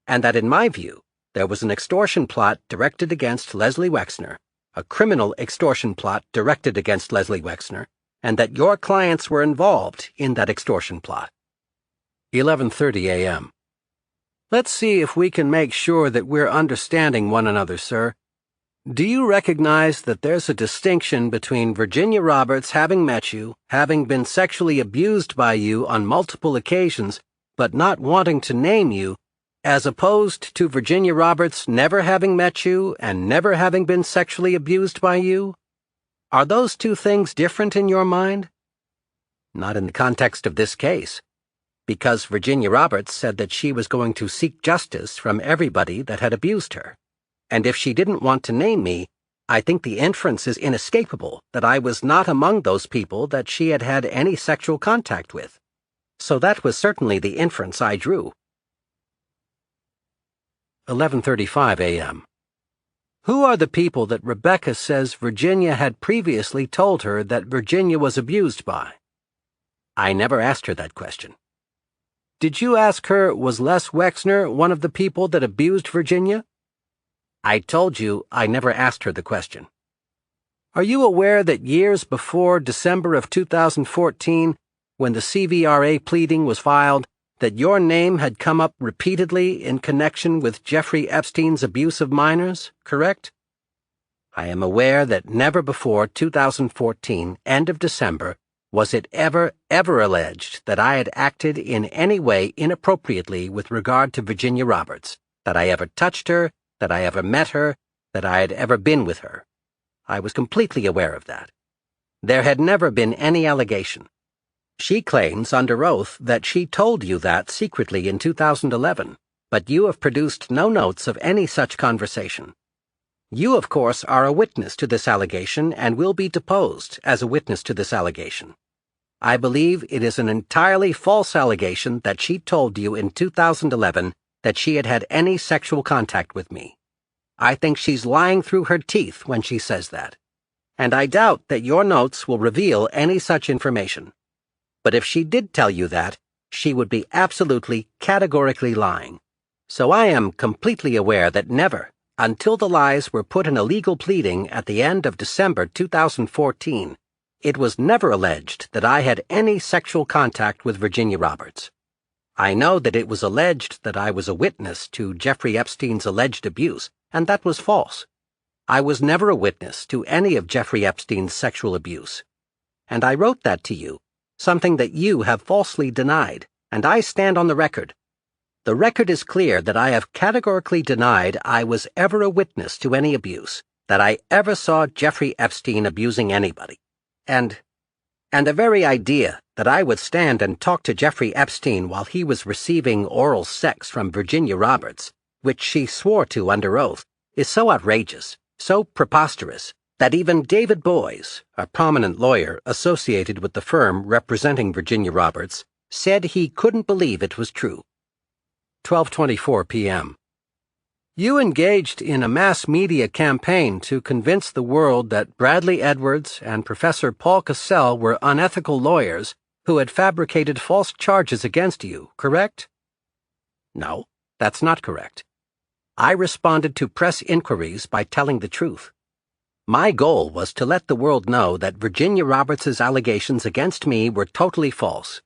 and that in my view, there was an extortion plot directed against Leslie Wexner, a criminal extortion plot directed against Leslie Wexner, and that your clients were involved in that extortion plot. 11:30 a.m. Let's see if we can make sure that we're understanding one another, sir. Do you recognize that there's a distinction between Virginia Roberts having met you, having been sexually abused by you on multiple occasions, but not wanting to name you, as opposed to Virginia Roberts never having met you and never having been sexually abused by you? Are those 2 things different in your mind? Not in the context of this case, because Virginia Roberts said that she was going to seek justice from everybody that had abused her. And if she didn't want to name me, I think the inference is inescapable that I was not among those people that she had had any sexual contact with. So that was certainly the inference I drew. 11:35 a.m. Who are the people that Rebecca says Virginia had previously told her that Virginia was abused by? I never asked her that question. Did you ask her, was Les Wexner one of the people that abused Virginia? I told you I never asked her the question. Are you aware that years before December of 2014, when the CVRA pleading was filed, that your name had come up repeatedly in connection with Jeffrey Epstein's abuse of minors, correct? I am aware that never before 2014, end of December, was it ever alleged that I had acted in any way inappropriately with regard to Virginia Roberts, that I ever touched her, that I ever met her, that I had ever been with her. I was completely aware of that. There had never been any allegation. She claims under oath that she told you that secretly in 2011, but you have produced no notes of any such conversation. You, of course, are a witness to this allegation and will be deposed as a witness to this allegation. I believe it is an entirely false allegation that she told you in 2011 that she had had any sexual contact with me. I think she's lying through her teeth when she says that. And I doubt that your notes will reveal any such information. But if she did tell you that, she would be absolutely, categorically lying. So I am completely aware that never, until the lies were put in a legal pleading at the end of December 2014, it was never alleged that I had any sexual contact with Virginia Roberts. I know that it was alleged that I was a witness to Jeffrey Epstein's alleged abuse, and that was false. I was never a witness to any of Jeffrey Epstein's sexual abuse. And I wrote that to you, something that you have falsely denied, and I stand on the record. The record is clear that I have categorically denied I was ever a witness to any abuse, that I ever saw Jeffrey Epstein abusing anybody. And the very idea that I would stand and talk to Jeffrey Epstein while he was receiving oral sex from Virginia Roberts, which she swore to under oath, is so outrageous, so preposterous, that even David Boies, a prominent lawyer associated with the firm representing Virginia Roberts, said he couldn't believe it was true. 12:24 p.m. You engaged in a mass media campaign to convince the world that Bradley Edwards and Professor Paul Cassell were unethical lawyers who had fabricated false charges against you, correct? No, that's not correct. I responded to press inquiries by telling the truth. My goal was to let the world know that Virginia Roberts' allegations against me were totally false.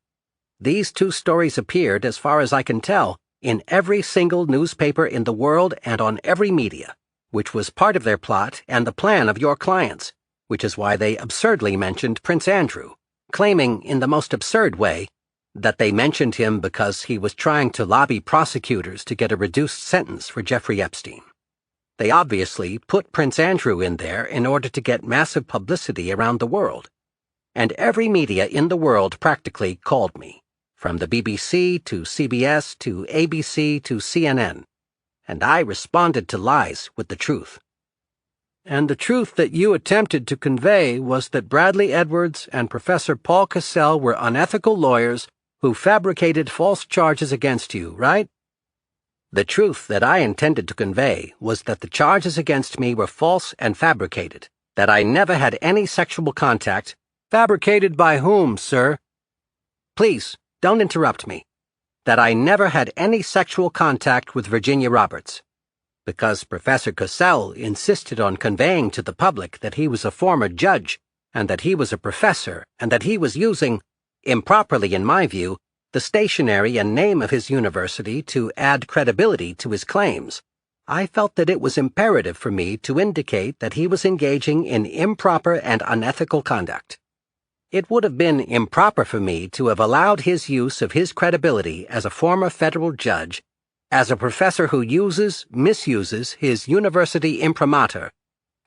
These two stories appeared, as far as I can tell, in every single newspaper in the world and on every media, which was part of their plot and the plan of your clients, which is why they absurdly mentioned Prince Andrew, claiming in the most absurd way that they mentioned him because he was trying to lobby prosecutors to get a reduced sentence for Jeffrey Epstein. They obviously put Prince Andrew in there in order to get massive publicity around the world. And every media in the world practically called me, from the BBC to CBS to ABC to CNN, and I responded to lies with the truth. And the truth that you attempted to convey was that Bradley Edwards and Professor Paul Cassell were unethical lawyers who fabricated false charges against you, right? The truth that I intended to convey was that the charges against me were false and fabricated, that I never had any sexual contact. Fabricated by whom, sir? Please, don't interrupt me. That I never had any sexual contact with Virginia Roberts. Because Professor Cassell insisted on conveying to the public that he was a former judge, and that he was a professor, and that he was using, improperly in my view, the stationery and name of his university to add credibility to his claims, I felt that it was imperative for me to indicate that he was engaging in improper and unethical conduct. It would have been improper for me to have allowed his use of his credibility as a former federal judge, as a professor who misuses his university imprimatur.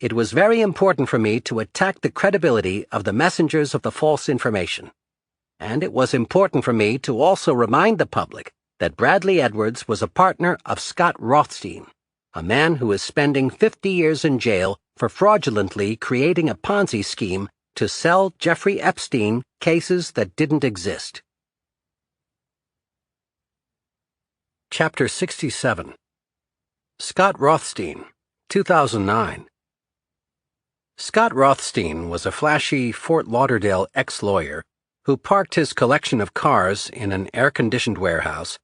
It was very important for me to attack the credibility of the messengers of the false information. And it was important for me to also remind the public that Bradley Edwards was a partner of Scott Rothstein, a man who is spending 50 years in jail for fraudulently creating a Ponzi scheme to sell Jeffrey Epstein cases that didn't exist. Chapter 67. Scott Rothstein, 2009. Scott Rothstein was a flashy Fort Lauderdale ex-lawyer who parked his collection of cars in an air-conditioned warehouse,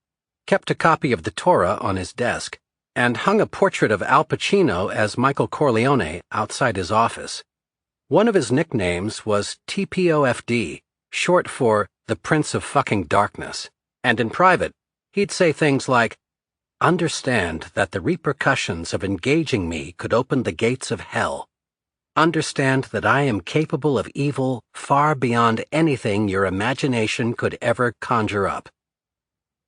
kept a copy of the Torah on his desk, and hung a portrait of Al Pacino as Michael Corleone outside his office. One of his nicknames was TPOFD, short for the Prince of Fucking Darkness, and in private, he'd say things like, "Understand that the repercussions of engaging me could open the gates of hell. Understand that I am capable of evil far beyond anything your imagination could ever conjure up."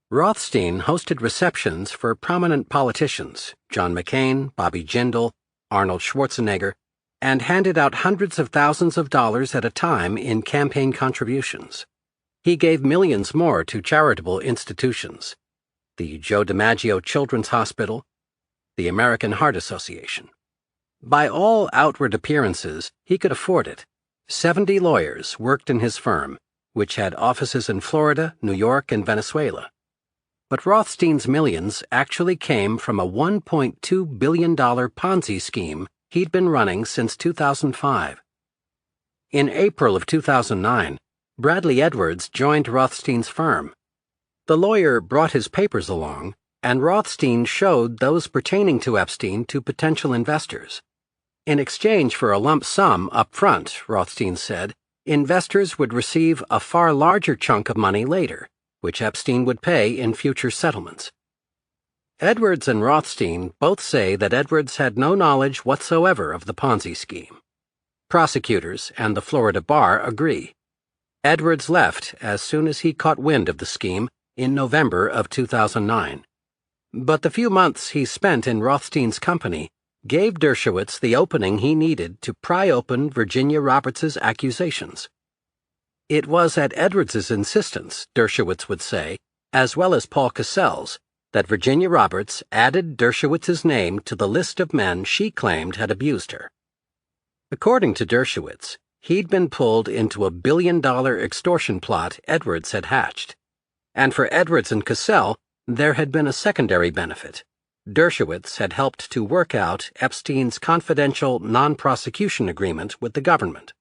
Rothstein hosted receptions for prominent politicians, John McCain, Bobby Jindal, Arnold Schwarzenegger, and handed out hundreds of thousands of dollars at a time in campaign contributions. He gave millions more to charitable institutions. the Joe DiMaggio Children's Hospital, the American Heart Association. By all outward appearances, he could afford it. 70 lawyers worked in his firm, which had offices in Florida, New York, and Venezuela. But Rothstein's millions actually came from a $1.2 billion Ponzi scheme he'd been running since 2005. In April of 2009, Bradley Edwards joined Rothstein's firm. The lawyer brought his papers along, and Rothstein showed those pertaining to Epstein to potential investors. In exchange for a lump sum up front, Rothstein said, investors would receive a far larger chunk of money later, which Epstein would pay in future settlements. Edwards and Rothstein both say that Edwards had no knowledge whatsoever of the Ponzi scheme. Prosecutors and the Florida bar agree. Edwards left as soon as he caught wind of the scheme in November of 2009. But the few months he spent in Rothstein's company gave Dershowitz the opening he needed to pry open Virginia Roberts's accusations. It was at Edwards's insistence, Dershowitz would say, as well as Paul Cassell's, that Virginia Roberts added Dershowitz's name to the list of men she claimed had abused her. According to Dershowitz, he'd been pulled into a billion-dollar extortion plot Edwards had hatched. And for Edwards and Cassell, there had been a secondary benefit. Dershowitz had helped to work out Epstein's confidential non-prosecution agreement with the government.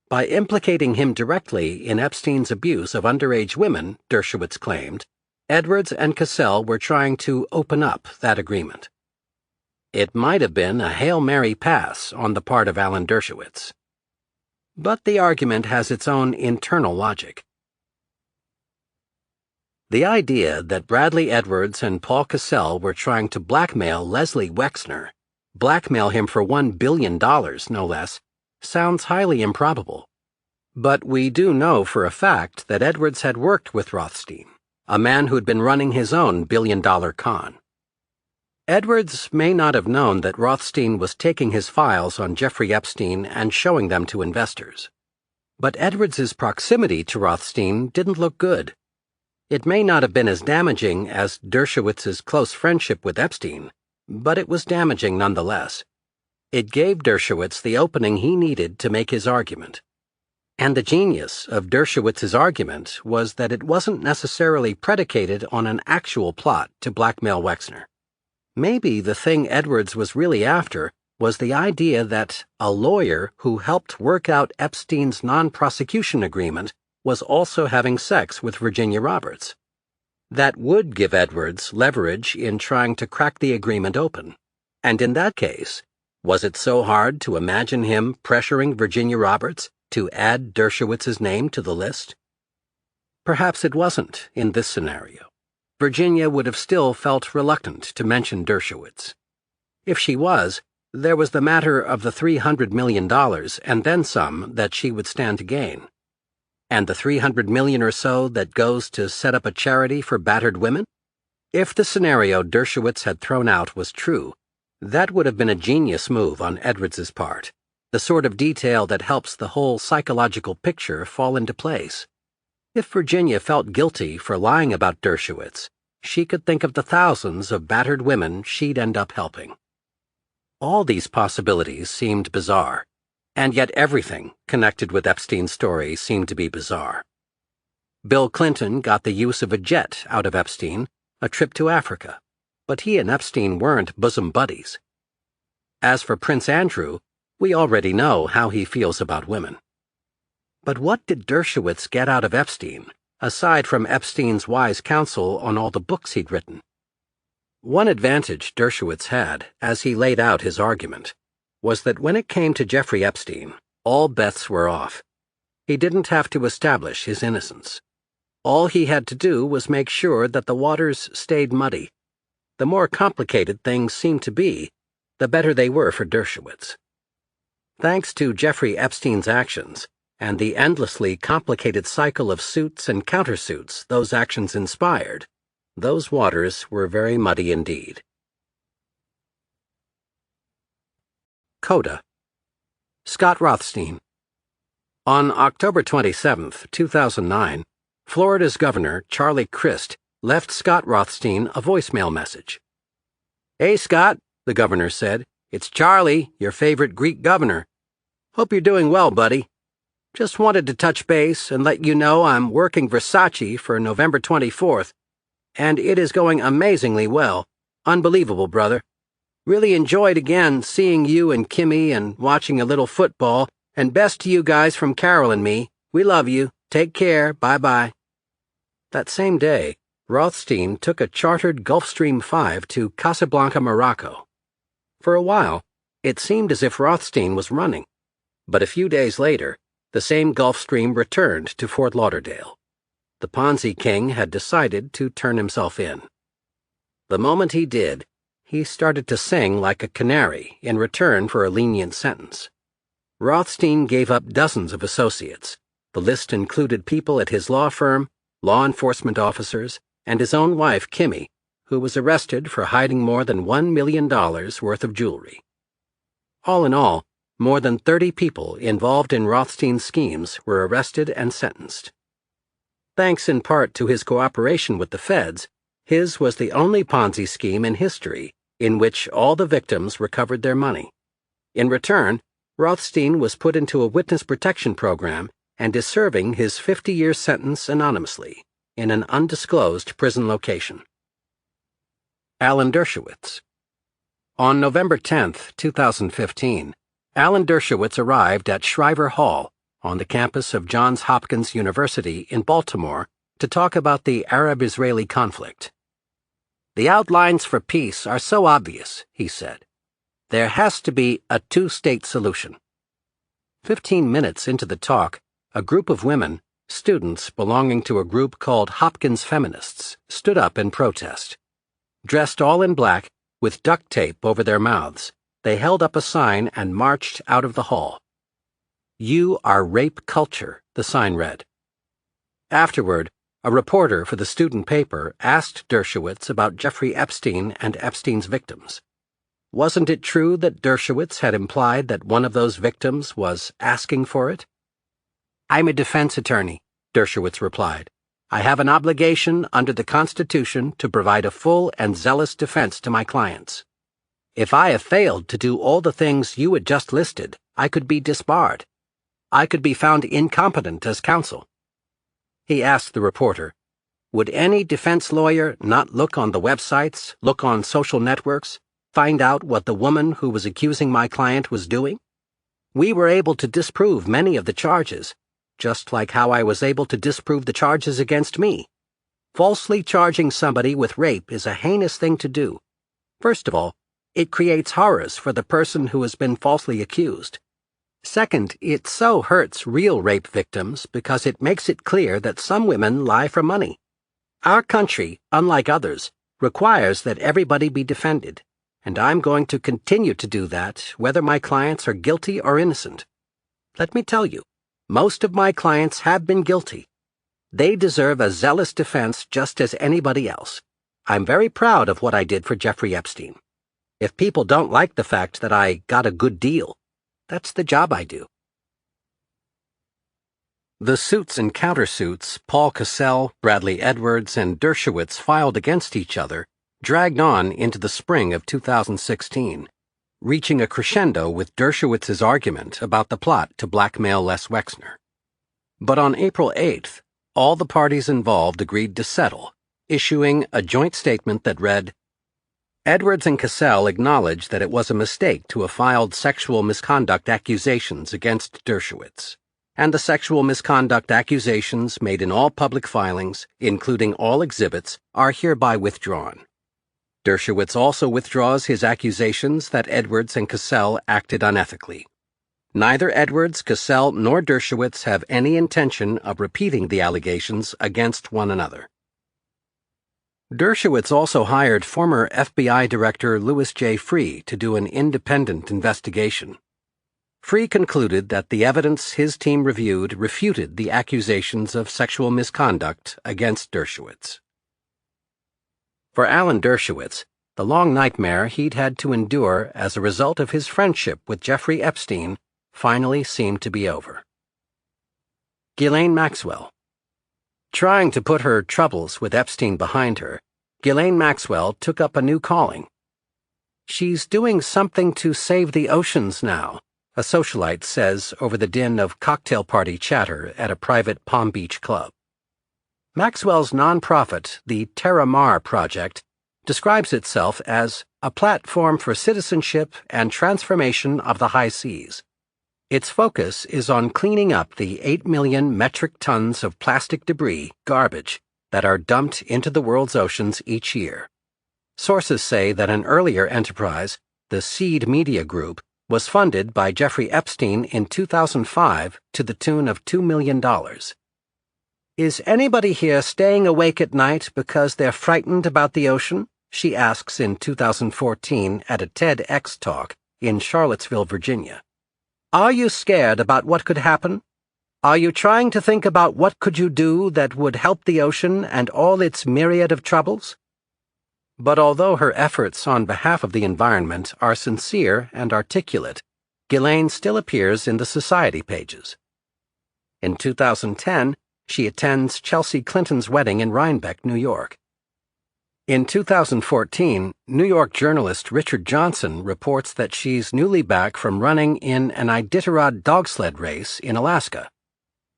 By implicating him directly in Epstein's abuse of underage women, Dershowitz claimed, Edwards and Cassell were trying to open up that agreement. It might have been a Hail Mary pass on the part of Alan Dershowitz. But the argument has its own internal logic. The idea that Bradley Edwards and Paul Cassell were trying to blackmail Leslie Wexner, blackmail him for $1 billion, no less, sounds highly improbable. But we do know for a fact that Edwards had worked with Rothstein, a man who'd been running his own billion-dollar con. Edwards may not have known that Rothstein was taking his files on Jeffrey Epstein and showing them to investors. But Edwards's proximity to Rothstein didn't look good. It may not have been as damaging as Dershowitz's close friendship with Epstein, but it was damaging nonetheless. It gave Dershowitz the opening he needed to make his argument. And the genius of Dershowitz's argument was that it wasn't necessarily predicated on an actual plot to blackmail Wexner. Maybe the thing Edwards was really after was the idea that a lawyer who helped work out Epstein's non-prosecution agreement was also having sex with Virginia Roberts. That would give Edwards leverage in trying to crack the agreement open. And in that case, was it so hard to imagine him pressuring Virginia Roberts to add Dershowitz's name to the list? Perhaps it wasn't in this scenario. Virginia would have still felt reluctant to mention Dershowitz. If she was, there was the matter of the $300 million and then some that she would stand to gain. And the $300 million or so that goes to set up a charity for battered women? If the scenario Dershowitz had thrown out was true, that would have been a genius move on Edwards's part, the sort of detail that helps the whole psychological picture fall into place. If Virginia felt guilty for lying about Dershowitz, she could think of the thousands of battered women she'd end up helping. All these possibilities seemed bizarre, and yet everything connected with Epstein's story seemed to be bizarre. Bill Clinton got the use of a jet out of Epstein, a trip to Africa, but he and Epstein weren't bosom buddies. As for Prince Andrew, we already know how he feels about women. But what did Dershowitz get out of Epstein, aside from Epstein's wise counsel on all the books he'd written? One advantage Dershowitz had, as he laid out his argument, was that when it came to Jeffrey Epstein, all bets were off. He didn't have to establish his innocence. All he had to do was make sure that the waters stayed muddy. The more complicated things seemed to be, the better they were for Dershowitz. Thanks to Jeffrey Epstein's actions, and the endlessly complicated cycle of suits and countersuits those actions inspired, those waters were very muddy indeed. Coda. Scott Rothstein. On October 27, 2009, Florida's Governor, Charlie Crist, left Scott Rothstein a voicemail message. "Hey, Scott," the governor said. "It's Charlie, your favorite Greek governor. Hope you're doing well, buddy. Just wanted to touch base and let you know I'm working Versace for November 24th, and it is going amazingly well. Unbelievable, brother. Really enjoyed again seeing you and Kimmy and watching a little football, and best to you guys from Carol and me. We love you. Take care. Bye-bye." That same day, Rothstein took a chartered Gulfstream 5 to Casablanca, Morocco. For a while, it seemed as if Rothstein was running, but a few days later, the same Gulfstream returned to Fort Lauderdale. The Ponzi King had decided to turn himself in. The moment he did, he started to sing like a canary in return for a lenient sentence. Rothstein gave up dozens of associates. The list included people at his law firm, law enforcement officers, and his own wife, Kimmy, who was arrested for hiding more than $1 million worth of jewelry. All in all, more than 30 people involved in Rothstein's schemes were arrested and sentenced. Thanks in part to his cooperation with the feds, his was the only Ponzi scheme in history in which all the victims recovered their money. In return, Rothstein was put into a witness protection program and is serving his 50-year sentence anonymously in an undisclosed prison location. Alan Dershowitz. On November 10, 2015, Alan Dershowitz arrived at Shriver Hall on the campus of Johns Hopkins University in Baltimore to talk about the Arab-Israeli conflict. "The outlines for peace are so obvious," he said. "There has to be a two-state solution." 15 minutes into the talk, a group of women, students belonging to a group called Hopkins Feminists, stood up in protest. Dressed all in black, with duct tape over their mouths, they held up a sign and marched out of the hall. "You are rape culture," the sign read. Afterward, a reporter for the student paper asked Dershowitz about Jeffrey Epstein and Epstein's victims. Wasn't it true that Dershowitz had implied that one of those victims was asking for it? "I'm a defense attorney," Dershowitz replied. "I have an obligation under the Constitution to provide a full and zealous defense to my clients. If I have failed to do all the things you had just listed, I could be disbarred. I could be found incompetent as counsel." He asked the reporter, "Would any defense lawyer not look on the websites, look on social networks, find out what the woman who was accusing my client was doing? We were able to disprove many of the charges, just like how I was able to disprove the charges against me. Falsely charging somebody with rape is a heinous thing to do. First of all, it creates horrors for the person who has been falsely accused. Second, it so hurts real rape victims because it makes it clear that some women lie for money. Our country, unlike others, requires that everybody be defended, and I'm going to continue to do that whether my clients are guilty or innocent. Let me tell you, most of my clients have been guilty. They deserve a zealous defense just as anybody else. I'm very proud of what I did for Jeffrey Epstein. If people don't like the fact that I got a good deal, that's the job I do." The suits and countersuits Paul Cassell, Bradley Edwards, and Dershowitz filed against each other dragged on into the spring of 2016, reaching a crescendo with Dershowitz's argument about the plot to blackmail Les Wexner. But on April 8th, all the parties involved agreed to settle, issuing a joint statement that read, "Edwards and Cassell acknowledge that it was a mistake to have filed sexual misconduct accusations against Dershowitz, and the sexual misconduct accusations made in all public filings, including all exhibits, are hereby withdrawn. Dershowitz also withdraws his accusations that Edwards and Cassell acted unethically. Neither Edwards, Cassell, nor Dershowitz have any intention of repeating the allegations against one another." Dershowitz also hired former FBI Director Louis J. Freeh to do an independent investigation. Freeh concluded that the evidence his team reviewed refuted the accusations of sexual misconduct against Dershowitz. For Alan Dershowitz, the long nightmare he'd had to endure as a result of his friendship with Jeffrey Epstein finally seemed to be over. Ghislaine Maxwell. Trying to put her troubles with Epstein behind her, Ghislaine Maxwell took up a new calling. She's doing something to save the oceans now, a socialite says over the din of cocktail party chatter at a private Palm Beach club. Maxwell's nonprofit, the Terra Mar Project, describes itself as a platform for citizenship and transformation of the high seas. Its focus is on cleaning up the 8 million metric tons of plastic debris, garbage, that are dumped into the world's oceans each year. Sources say that an earlier enterprise, the Seed Media Group, was funded by Jeffrey Epstein in 2005 to the tune of $2 million. Is anybody here staying awake at night because they're frightened about the ocean? She asks in 2014 at a TEDx talk in Charlottesville, Virginia. Are you scared about what could happen? Are you trying to think about what could you do that would help the ocean and all its myriad of troubles? But although her efforts on behalf of the environment are sincere and articulate, Ghislaine still appears in the society pages. In 2010, she attends Chelsea Clinton's wedding in Rhinebeck, New York. In 2014, New York journalist Richard Johnson reports that she's newly back from running in an Iditarod dog sled race in Alaska.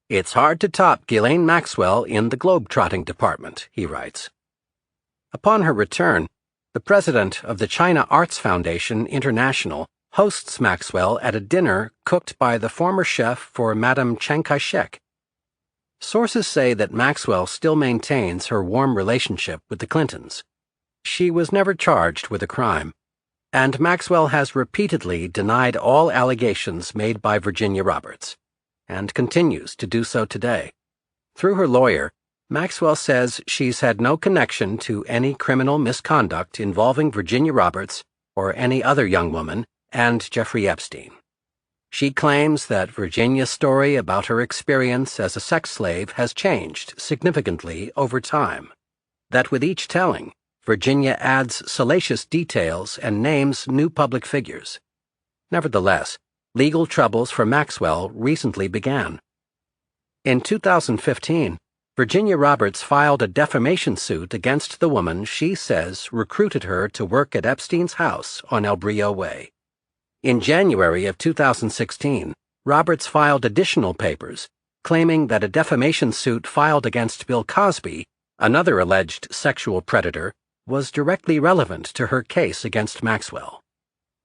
It's hard to top Ghislaine Maxwell in the globetrotting department, he writes. Upon her return, the president of the China Arts Foundation International hosts Maxwell at a dinner cooked by the former chef for Madame Chiang Kai-shek. Sources say that Maxwell still maintains her warm relationship with the Clintons. She was never charged with a crime, and Maxwell has repeatedly denied all allegations made by Virginia Roberts, and continues to do so today. Through her lawyer, Maxwell says she's had no connection to any criminal misconduct involving Virginia Roberts or any other young woman and Jeffrey Epstein. She claims that Virginia's story about her experience as a sex slave has changed significantly over time, that with each telling, Virginia adds salacious details and names new public figures. Nevertheless, legal troubles for Maxwell recently began. In 2015, Virginia Roberts filed a defamation suit against the woman she says recruited her to work at Epstein's house on El Brillo Way. In January of 2016, Roberts filed additional papers claiming that a defamation suit filed against Bill Cosby, another alleged sexual predator, was directly relevant to her case against Maxwell.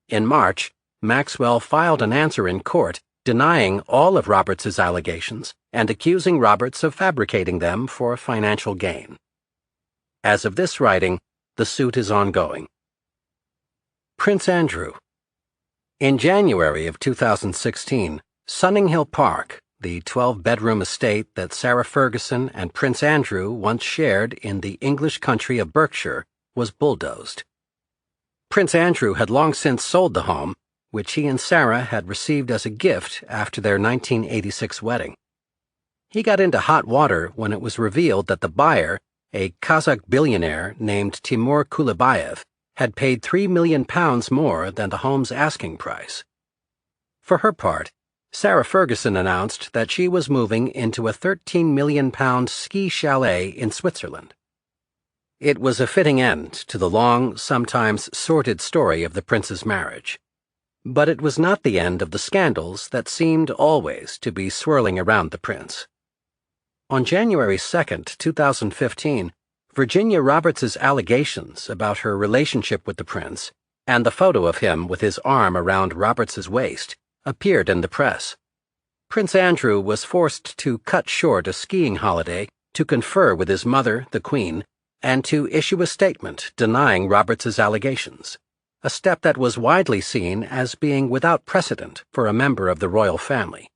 In March, Maxwell filed an answer in court denying all of Roberts's allegations and accusing Roberts of fabricating them for financial gain. As of this writing, the suit is ongoing. Prince Andrew. In January of 2016, Sunninghill Park, the 12-bedroom estate that Sarah Ferguson and Prince Andrew once shared in the English country of Berkshire, was bulldozed. Prince Andrew had long since sold the home, which he and Sarah had received as a gift after their 1986 wedding. He got into hot water when it was revealed that the buyer, a Kazakh billionaire named Timur Kulibayev, had paid £3 million more than the home's asking price. For her part, Sarah Ferguson announced that she was moving into a £13 million ski chalet in Switzerland. It was a fitting end to the long, sometimes sordid story of the prince's marriage. But it was not the end of the scandals that seemed always to be swirling around the prince. On January 2, 2015, Virginia Roberts's allegations about her relationship with the prince and the photo of him with his arm around Roberts's waist appeared in the press. Prince Andrew was forced to cut short a skiing holiday to confer with his mother, the Queen, and to issue a statement denying Roberts's allegations, a step that was widely seen as being without precedent for a member of the royal family.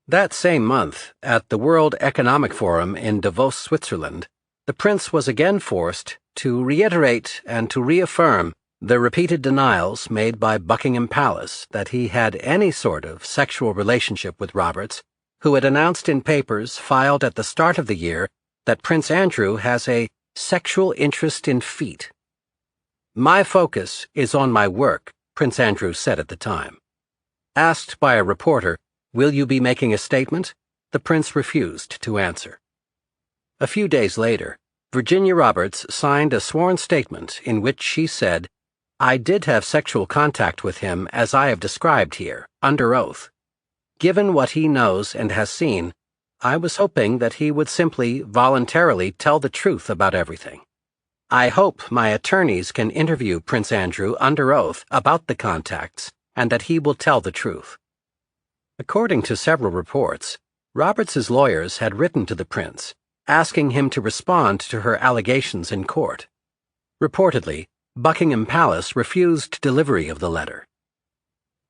That same month, at the World Economic Forum in Davos, Switzerland, the prince was again forced to reiterate and to reaffirm the repeated denials made by Buckingham Palace that he had any sort of sexual relationship with Roberts, who had announced in papers filed at the start of the year that Prince Andrew has a sexual interest in feet. "My focus is on my work," Prince Andrew said at the time. Asked by a reporter, "Will you be making a statement?" the prince refused to answer. A few days later, Virginia Roberts signed a sworn statement in which she said, "I did have sexual contact with him as I have described here, under oath. Given what he knows and has seen, I was hoping that he would simply, voluntarily tell the truth about everything. I hope my attorneys can interview Prince Andrew under oath about the contacts and that he will tell the truth." According to several reports, Roberts's lawyers had written to the prince, asking him to respond to her allegations in court. Reportedly, Buckingham Palace refused delivery of the letter.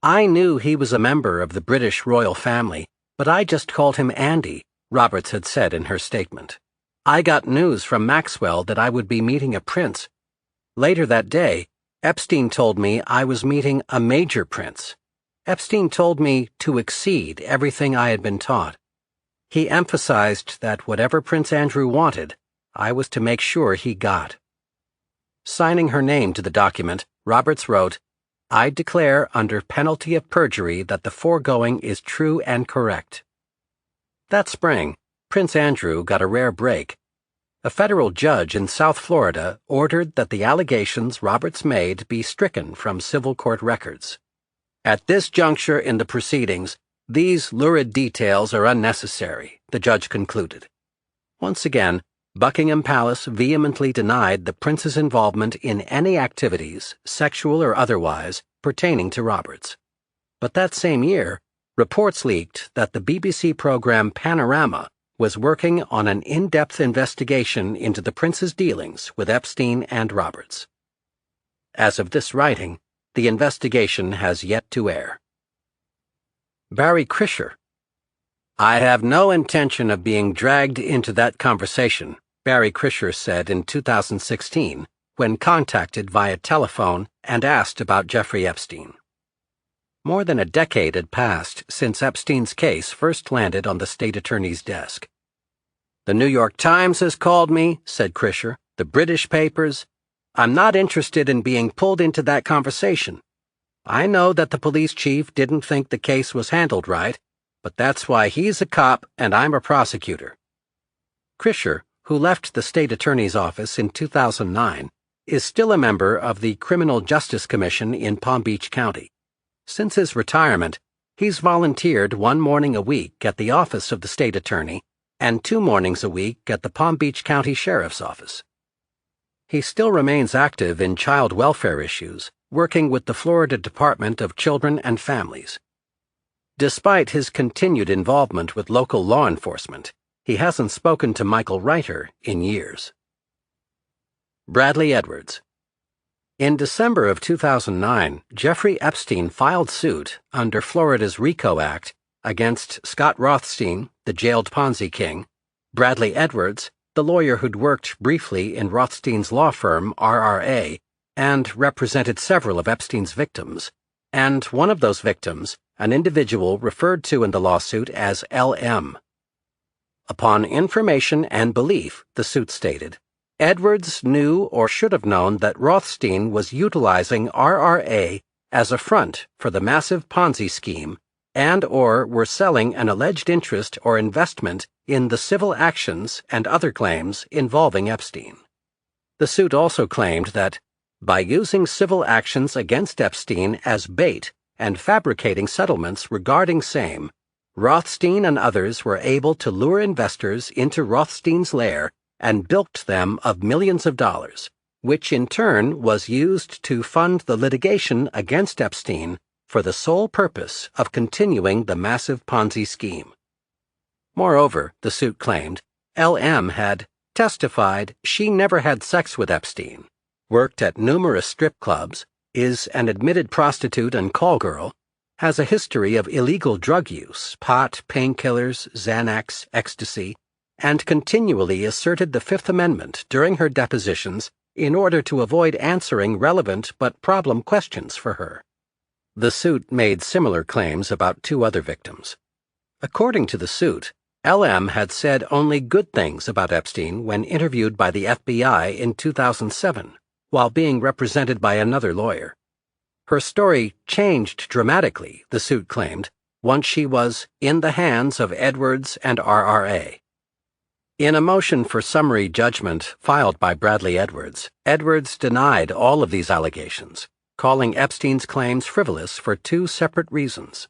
"I knew he was a member of the British royal family, but I just called him Andy," Roberts had said in her statement. "I got news from Maxwell that I would be meeting a prince. Later that day, Epstein told me I was meeting a major prince. Epstein told me to exceed everything I had been taught. He emphasized that whatever Prince Andrew wanted, I was to make sure he got." Signing her name to the document, Roberts wrote, "I declare under penalty of perjury that the foregoing is true and correct." That spring, Prince Andrew got a rare break. A federal judge in South Florida ordered that the allegations Roberts made be stricken from civil court records. "At this juncture in the proceedings, these lurid details are unnecessary," the judge concluded. Once again, Buckingham Palace vehemently denied the prince's involvement in any activities, sexual or otherwise, pertaining to Roberts. But that same year, reports leaked that the BBC program Panorama was working on an in-depth investigation into the prince's dealings with Epstein and Roberts. As of this writing, the investigation has yet to air. Barry Krischer. "I have no intention of being dragged into that conversation," Barry Krischer said in 2016 when contacted via telephone and asked about Jeffrey Epstein. More than a decade had passed since Epstein's case first landed on the state attorney's desk. "The New York Times has called me," said Krischer, "the British papers. I'm not interested in being pulled into that conversation. I know that the police chief didn't think the case was handled right, but that's why he's a cop and I'm a prosecutor." Krischer, who left the state attorney's office in 2009, is still a member of the Criminal Justice Commission in Palm Beach County. Since his retirement, he's volunteered one morning a week at the office of the state attorney and 2 mornings a week at the Palm Beach County Sheriff's Office. He still remains active in child welfare issues, working with the Florida Department of Children and Families. Despite his continued involvement with local law enforcement, he hasn't spoken to Michael Reiter in years. Bradley Edwards. In December of 2009, Jeffrey Epstein filed suit under Florida's RICO Act against Scott Rothstein, the jailed Ponzi king, Bradley Edwards, the lawyer who'd worked briefly in Rothstein's law firm, RRA, and represented several of Epstein's victims, and one of those victims, an individual referred to in the lawsuit as LM. Upon information and belief, the suit stated, Edwards knew or should have known that Rothstein was utilizing RRA as a front for the massive Ponzi scheme and/or were selling an alleged interest or investment in the civil actions and other claims involving Epstein. The suit also claimed that, by using civil actions against Epstein as bait and fabricating settlements regarding same, Rothstein and others were able to lure investors into Rothstein's lair and bilked them of millions of dollars, which in turn was used to fund the litigation against Epstein for the sole purpose of continuing the massive Ponzi scheme. Moreover, the suit claimed, LM had testified she never had sex with Epstein, worked at numerous strip clubs, is an admitted prostitute and call girl, has a history of illegal drug use, pot, painkillers, Xanax, ecstasy, and continually asserted the Fifth Amendment during her depositions in order to avoid answering relevant but problem questions for her. The suit made similar claims about 2 other victims. According to the suit, LM had said only good things about Epstein when interviewed by the FBI in 2007, while being represented by another lawyer. Her story changed dramatically, the suit claimed, once she was in the hands of Edwards and RRA. In a motion for summary judgment filed by Bradley Edwards, Edwards denied all of these allegations, calling Epstein's claims frivolous for two separate reasons.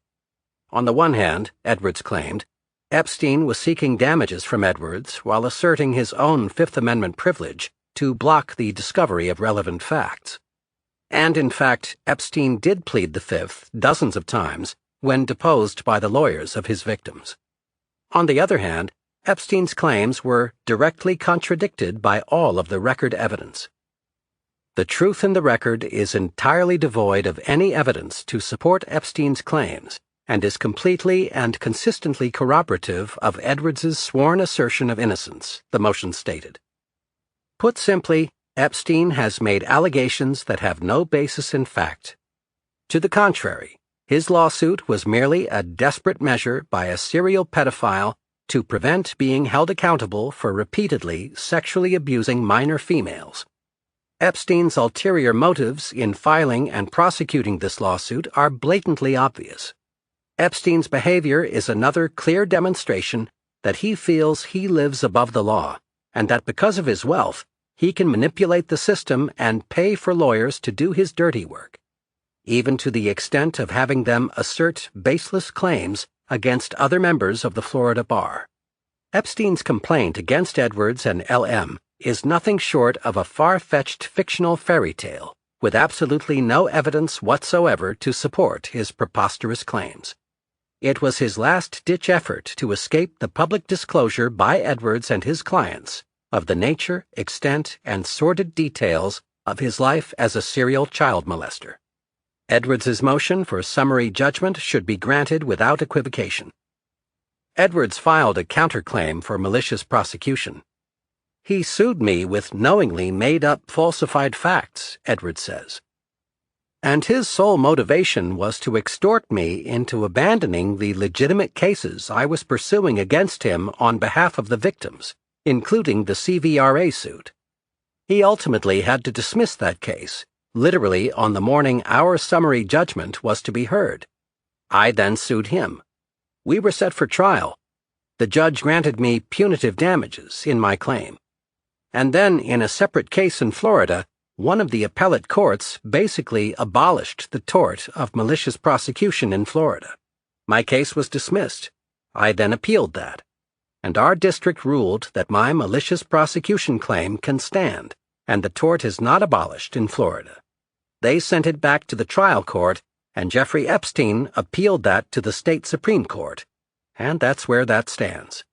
On the one hand, Edwards claimed, Epstein was seeking damages from Edwards while asserting his own Fifth Amendment privilege to block the discovery of relevant facts. And in fact, Epstein did plead the Fifth dozens of times when deposed by the lawyers of his victims. On the other hand, Epstein's claims were directly contradicted by all of the record evidence. The truth in the record is entirely devoid of any evidence to support Epstein's claims and is completely and consistently corroborative of Edwards's sworn assertion of innocence, the motion stated. Put simply, Epstein has made allegations that have no basis in fact. To the contrary, his lawsuit was merely a desperate measure by a serial pedophile to prevent being held accountable for repeatedly sexually abusing minor females. Epstein's ulterior motives in filing and prosecuting this lawsuit are blatantly obvious. Epstein's behavior is another clear demonstration that he feels he lives above the law, and that because of his wealth, he can manipulate the system and pay for lawyers to do his dirty work, even to the extent of having them assert baseless claims against other members of the Florida bar. Epstein's complaint against Edwards and LM is nothing short of a far-fetched fictional fairy tale with absolutely no evidence whatsoever to support his preposterous claims. It was his last-ditch effort to escape the public disclosure by Edwards and his clients of the nature, extent, and sordid details of his life as a serial child molester. Edwards's motion for summary judgment should be granted without equivocation. Edwards filed a counterclaim for malicious prosecution. He sued me with knowingly made-up falsified facts, Edwards says. And his sole motivation was to extort me into abandoning the legitimate cases I was pursuing against him on behalf of the victims, including the CVRA suit. He ultimately had to dismiss that case, literally on the morning our summary judgment was to be heard. I then sued him. We were set for trial. The judge granted me punitive damages in my claim. And then, in a separate case in Florida, one of the appellate courts basically abolished the tort of malicious prosecution in Florida. My case was dismissed. I then appealed that. And our district ruled that my malicious prosecution claim can stand, and the tort is not abolished in Florida. They sent it back to the trial court, and Jeffrey Epstein appealed that to the state Supreme Court. And that's where that stands.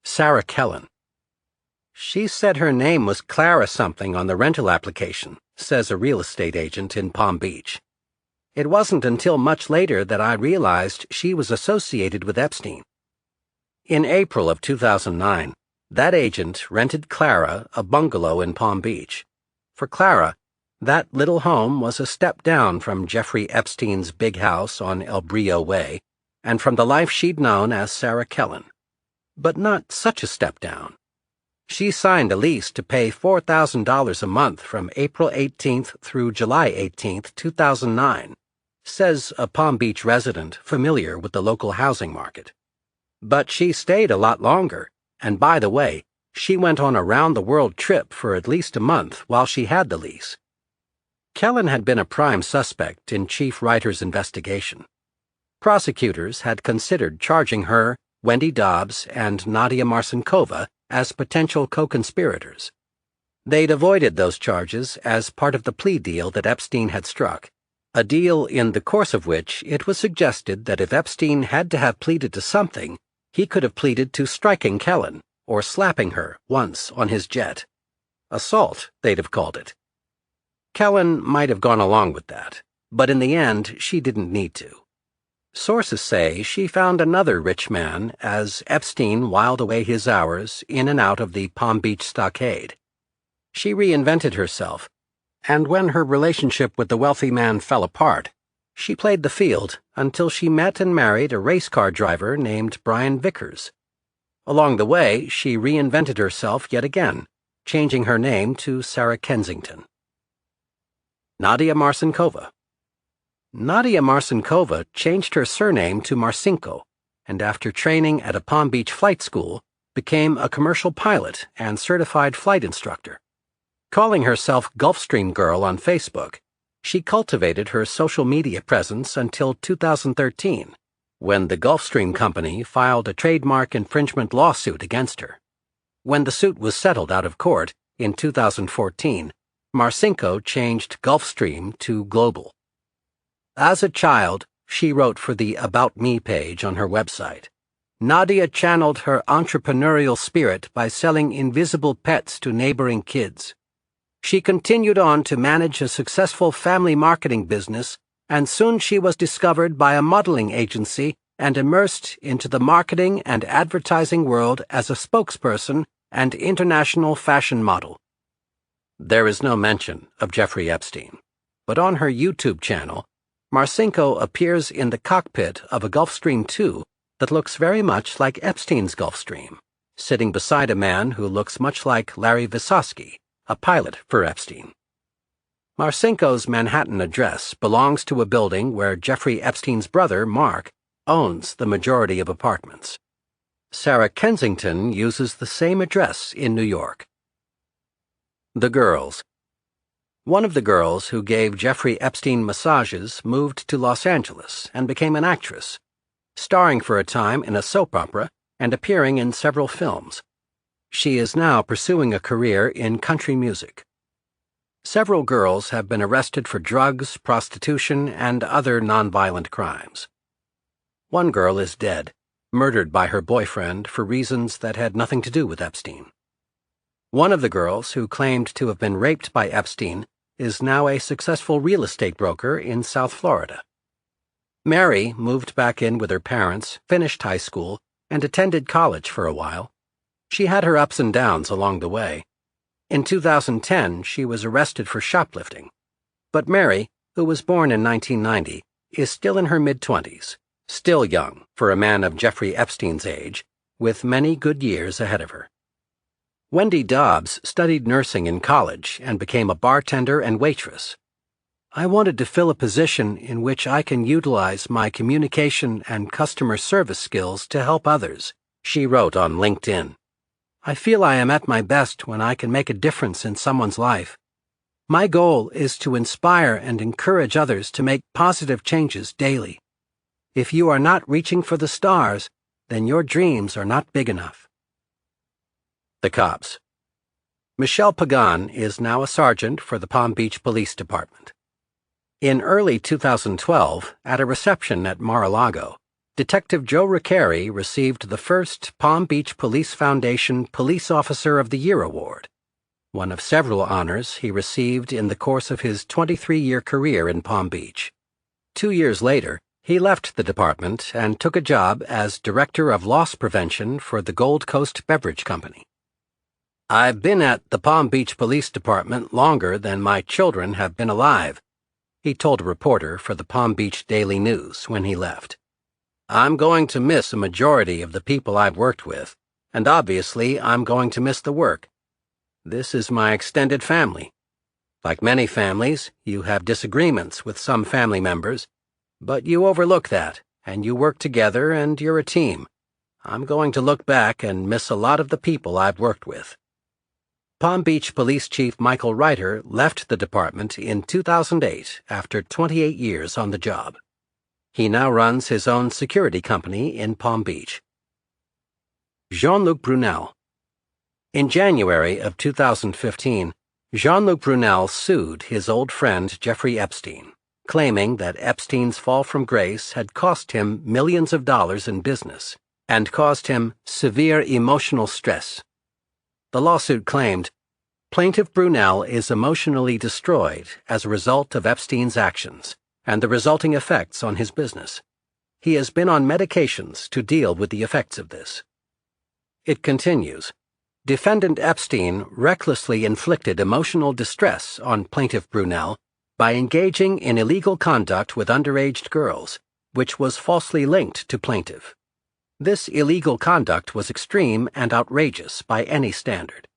Sarah Kellen. She said her name was Clara something on the rental application, says a real estate agent in Palm Beach. It wasn't until much later that I realized she was associated with Epstein. In April of 2009, that agent rented Clara a bungalow in Palm Beach. For Clara, that little home was a step down from Jeffrey Epstein's big house on El Brillo Way and from the life she'd known as Sarah Kellen. But not such a step down. She signed a lease to pay $4,000 a month from April 18th through July 18th, 2009, says a Palm Beach resident familiar with the local housing market. But she stayed a lot longer, and by the way, she went on a round-the-world trip for at least a month while she had the lease. Kellen had been a prime suspect in Chief Reiter's investigation. Prosecutors had considered charging her, Wendy Dobbs, and Nadia Marcinkova as potential co-conspirators. They'd avoided those charges as part of the plea deal that Epstein had struck, a deal in the course of which it was suggested that if Epstein had to have pleaded to something, he could have pleaded to striking Kellen or slapping her once on his jet. Assault, they'd have called it. Kellen might have gone along with that, but in the end, she didn't need to. Sources say she found another rich man as Epstein whiled away his hours in and out of the Palm Beach stockade. She reinvented herself, and when her relationship with the wealthy man fell apart, she played the field until she met and married a race car driver named Brian Vickers. Along the way, she reinvented herself yet again, changing her name to Sarah Kensington. Nadia Marcinkova. Nadia Marcinkova changed her surname to Marcinko, and after training at a Palm Beach flight school, became a commercial pilot and certified flight instructor. Calling herself Gulfstream Girl on Facebook, she cultivated her social media presence until 2013, when the Gulfstream Company filed a trademark infringement lawsuit against her. When the suit was settled out of court in 2014, Marcinko changed Gulfstream to Global. As a child, she wrote for the About Me page on her website. Nadia channeled her entrepreneurial spirit by selling invisible pets to neighboring kids. She continued on to manage a successful family marketing business, and soon she was discovered by a modeling agency and immersed into the marketing and advertising world as a spokesperson and international fashion model. There is no mention of Jeffrey Epstein, but on her YouTube channel, Marcinko appears in the cockpit of a Gulfstream II that looks very much like Epstein's Gulfstream, sitting beside a man who looks much like Larry Vysotsky, a pilot for Epstein. Marcinko's Manhattan address belongs to a building where Jeffrey Epstein's brother, Mark, owns the majority of apartments. Sarah Kensington uses the same address in New York. The girls. One of the girls who gave Jeffrey Epstein massages moved to Los Angeles and became an actress, starring for a time in a soap opera and appearing in several films. She is now pursuing a career in country music. Several girls have been arrested for drugs, prostitution, and other nonviolent crimes. One girl is dead, murdered by her boyfriend for reasons that had nothing to do with Epstein. One of the girls, who claimed to have been raped by Epstein, is now a successful real estate broker in South Florida. Mary moved back in with her parents, finished high school, and attended college for a while. She had her ups and downs along the way. In 2010, she was arrested for shoplifting. But Mary, who was born in 1990, is still in her mid-20s, still young for a man of Jeffrey Epstein's age, with many good years ahead of her. Wendy Dobbs studied nursing in college and became a bartender and waitress. I wanted to fill a position in which I can utilize my communication and customer service skills to help others, she wrote on LinkedIn. I feel I am at my best when I can make a difference in someone's life. My goal is to inspire and encourage others to make positive changes daily. If you are not reaching for the stars, then your dreams are not big enough. The cops. Michelle Pagan is now a sergeant for the Palm Beach Police Department. In early 2012, at a reception at Mar-a-Lago, Detective Joe Riccari received the first Palm Beach Police Foundation Police Officer of the Year award, one of several honors he received in the course of his 23-year career in Palm Beach. 2 years later, he left the department and took a job as Director of Loss Prevention for the Gold Coast Beverage Company. I've been at the Palm Beach Police Department longer than my children have been alive, he told a reporter for the Palm Beach Daily News when he left. I'm going to miss a majority of the people I've worked with, and obviously I'm going to miss the work. This is my extended family. Like many families, you have disagreements with some family members, but you overlook that, and you work together and you're a team. I'm going to look back and miss a lot of the people I've worked with. Palm Beach Police Chief Michael Reiter left the department in 2008 after 28 years on the job. He now runs his own security company in Palm Beach. Jean-Luc Brunel. In January of 2015, Jean-Luc Brunel sued his old friend Jeffrey Epstein, claiming that Epstein's fall from grace had cost him millions of dollars in business and caused him severe emotional stress. The lawsuit claimed, Plaintiff Brunel is emotionally destroyed as a result of Epstein's actions and the resulting effects on his business. He has been on medications to deal with the effects of this. It continues, Defendant Epstein recklessly inflicted emotional distress on Plaintiff Brunel by engaging in illegal conduct with underage girls, which was falsely linked to plaintiff. This illegal conduct was extreme and outrageous by any standard.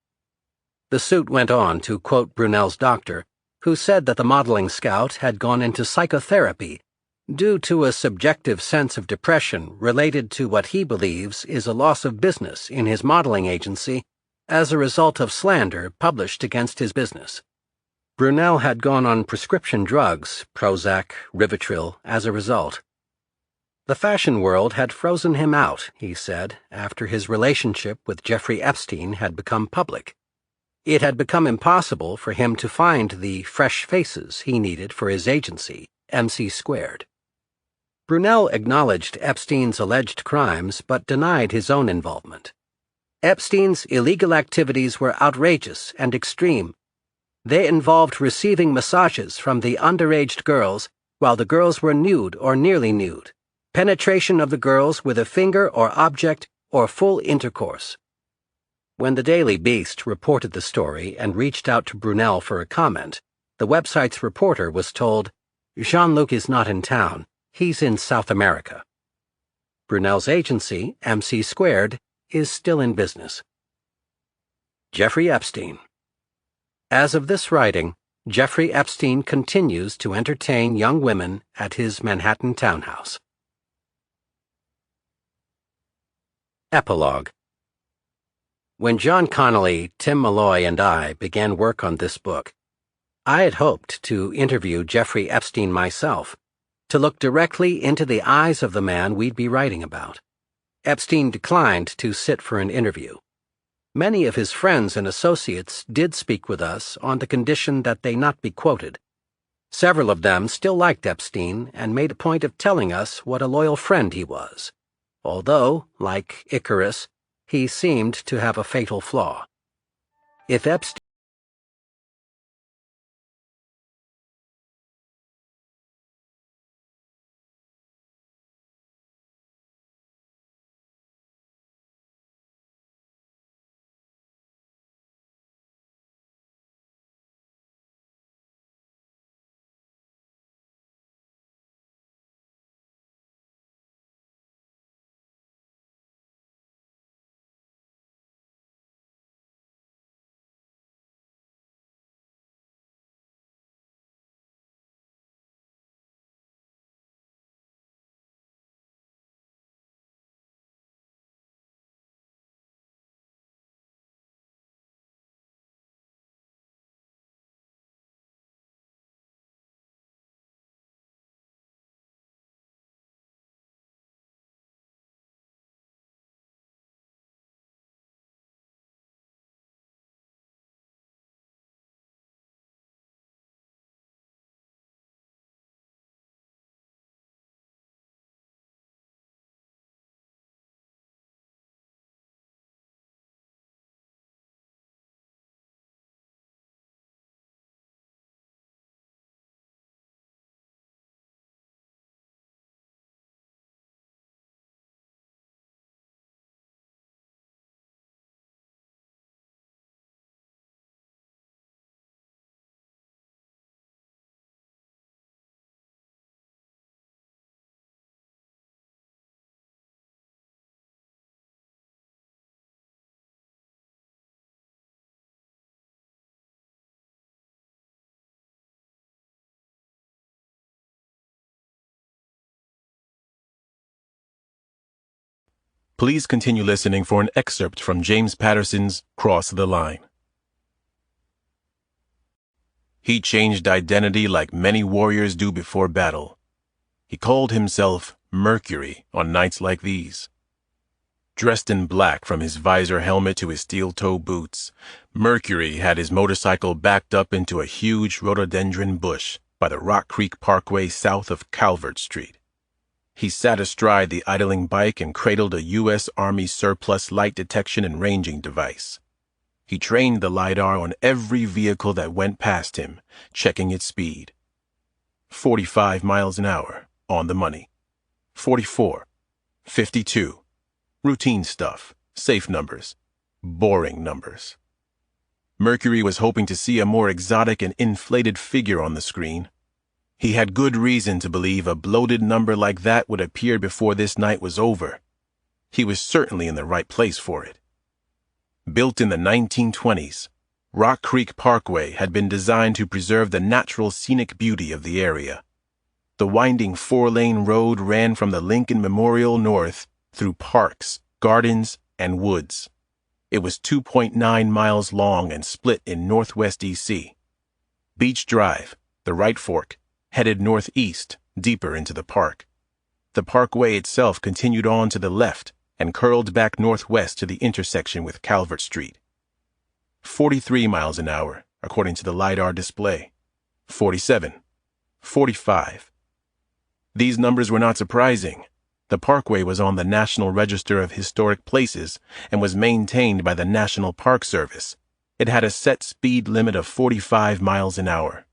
The suit went on to quote Brunel's doctor, who said that the modeling scout had gone into psychotherapy due to a subjective sense of depression related to what he believes is a loss of business in his modeling agency as a result of slander published against his business. Brunel had gone on prescription drugs, Prozac, Rivotril, as a result. The fashion world had frozen him out, he said, after his relationship with Jeffrey Epstein had become public. It had become impossible for him to find the fresh faces he needed for his agency, MC². Brunel acknowledged Epstein's alleged crimes but denied his own involvement. Epstein's illegal activities were outrageous and extreme. They involved receiving massages from the underage girls while the girls were nude or nearly nude, penetration of the girls with a finger or object, or full intercourse. When the Daily Beast reported the story and reached out to Brunel for a comment, the website's reporter was told, "Jean-Luc is not in town. He's in South America." Brunel's agency, MC², is still in business. Jeffrey Epstein. As of this writing, Jeffrey Epstein continues to entertain young women at his Manhattan townhouse. Epilogue. When John Connolly, Tim Malloy, and I began work on this book, I had hoped to interview Jeffrey Epstein myself, to look directly into the eyes of the man we'd be writing about. Epstein declined to sit for an interview. Many of his friends and associates did speak with us on the condition that they not be quoted. Several of them still liked Epstein and made a point of telling us what a loyal friend he was, although, like Icarus, he seemed to have a fatal flaw. If Epstein Please continue listening for an excerpt from James Patterson's Cross the Line. He changed identity like many warriors do before battle. He called himself Mercury on nights like these. Dressed in black from his visor helmet to his steel-toe boots, Mercury had his motorcycle backed up into a huge rhododendron bush by the Rock Creek Parkway south of Calvert Street. He sat astride the idling bike and cradled a U.S. Army surplus light detection and ranging device. He trained the LiDAR on every vehicle that went past him, checking its speed. 45 miles an hour, on the money. 44. 52. Routine stuff, safe numbers, boring numbers. Mercury was hoping to see a more exotic and inflated figure on the screen. He had good reason to believe a bloated number like that would appear before this night was over. He was certainly in the right place for it. Built in the 1920s, Rock Creek Parkway had been designed to preserve the natural scenic beauty of the area. The winding 4-lane road ran from the Lincoln Memorial north through parks, gardens, and woods. It was 2.9 miles long and split in northwest D.C. Beach Drive, the right fork, headed northeast, deeper into the park. The parkway itself continued on to the left and curled back northwest to the intersection with Calvert Street. 43 miles an hour, according to the LiDAR display. 47. 45. These numbers were not surprising. The parkway was on the National Register of Historic Places and was maintained by the National Park Service. It had a set speed limit of 45 miles an hour.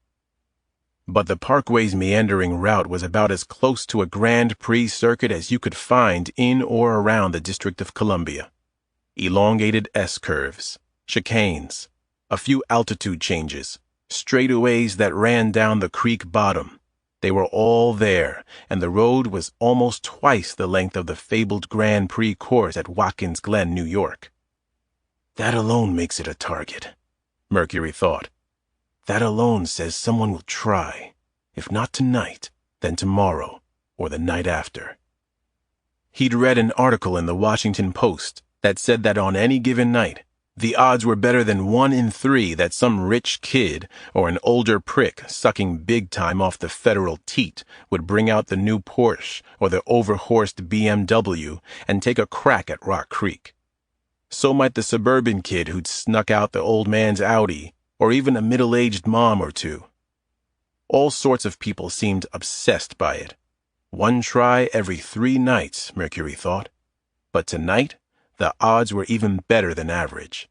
But the parkway's meandering route was about as close to a Grand Prix circuit as you could find in or around the District of Columbia. Elongated S-curves, chicanes, a few altitude changes, straightaways that ran down the creek bottom. They were all there, and the road was almost twice the length of the fabled Grand Prix course at Watkins Glen, New York. That alone makes it a target, Mercury thought. That alone says someone will try. If not tonight, then tomorrow, or the night after. He'd read an article in the Washington Post that said that on any given night, the odds were better than 1 in 3 that some rich kid or an older prick sucking big time off the federal teat would bring out the new Porsche or the overhorsed BMW and take a crack at Rock Creek. So might the suburban kid who'd snuck out the old man's Audi, or even a middle-aged mom or two. All sorts of people seemed obsessed by it. 1 try every 3 nights, Mercury thought. But tonight, the odds were even better than average.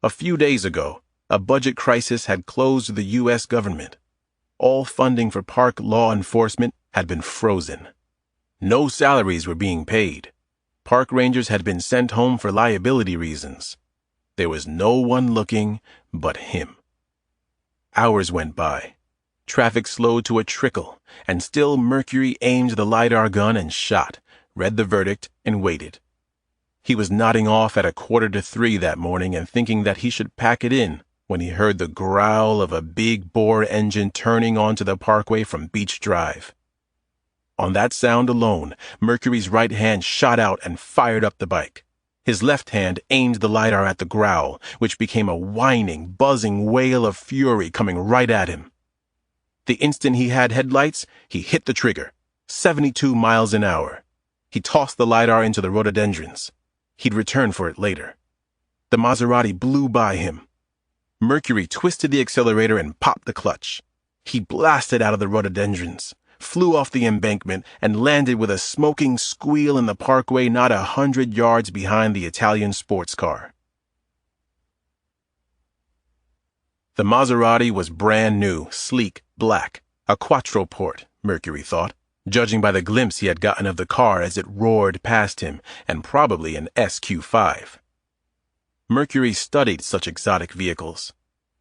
A few days ago, a budget crisis had closed the U.S. government. All funding for park law enforcement had been frozen. No salaries were being paid. Park rangers had been sent home for liability reasons. There was no one looking but him. Hours went by. Traffic slowed to a trickle, and still Mercury aimed the LiDAR gun and shot, read the verdict, and waited. He was nodding off at 2:45 that morning and thinking that he should pack it in when he heard the growl of a big bore engine turning onto the parkway from Beach Drive. On that sound alone, Mercury's right hand shot out and fired up the bike. His left hand aimed the LiDAR at the growl, which became a whining, buzzing wail of fury coming right at him. The instant he had headlights, he hit the trigger. 72 miles an hour. He tossed the LiDAR into the rhododendrons. He'd return for it later. The Maserati blew by him. Mercury twisted the accelerator and popped the clutch. He blasted out of the rhododendrons, flew off the embankment, and landed with a smoking squeal in the parkway not 100 yards behind the Italian sports car. The Maserati was brand new, sleek, black, a quattroport, Mercury thought, judging by the glimpse he had gotten of the car as it roared past him, and probably an SQ5. Mercury studied such exotic vehicles.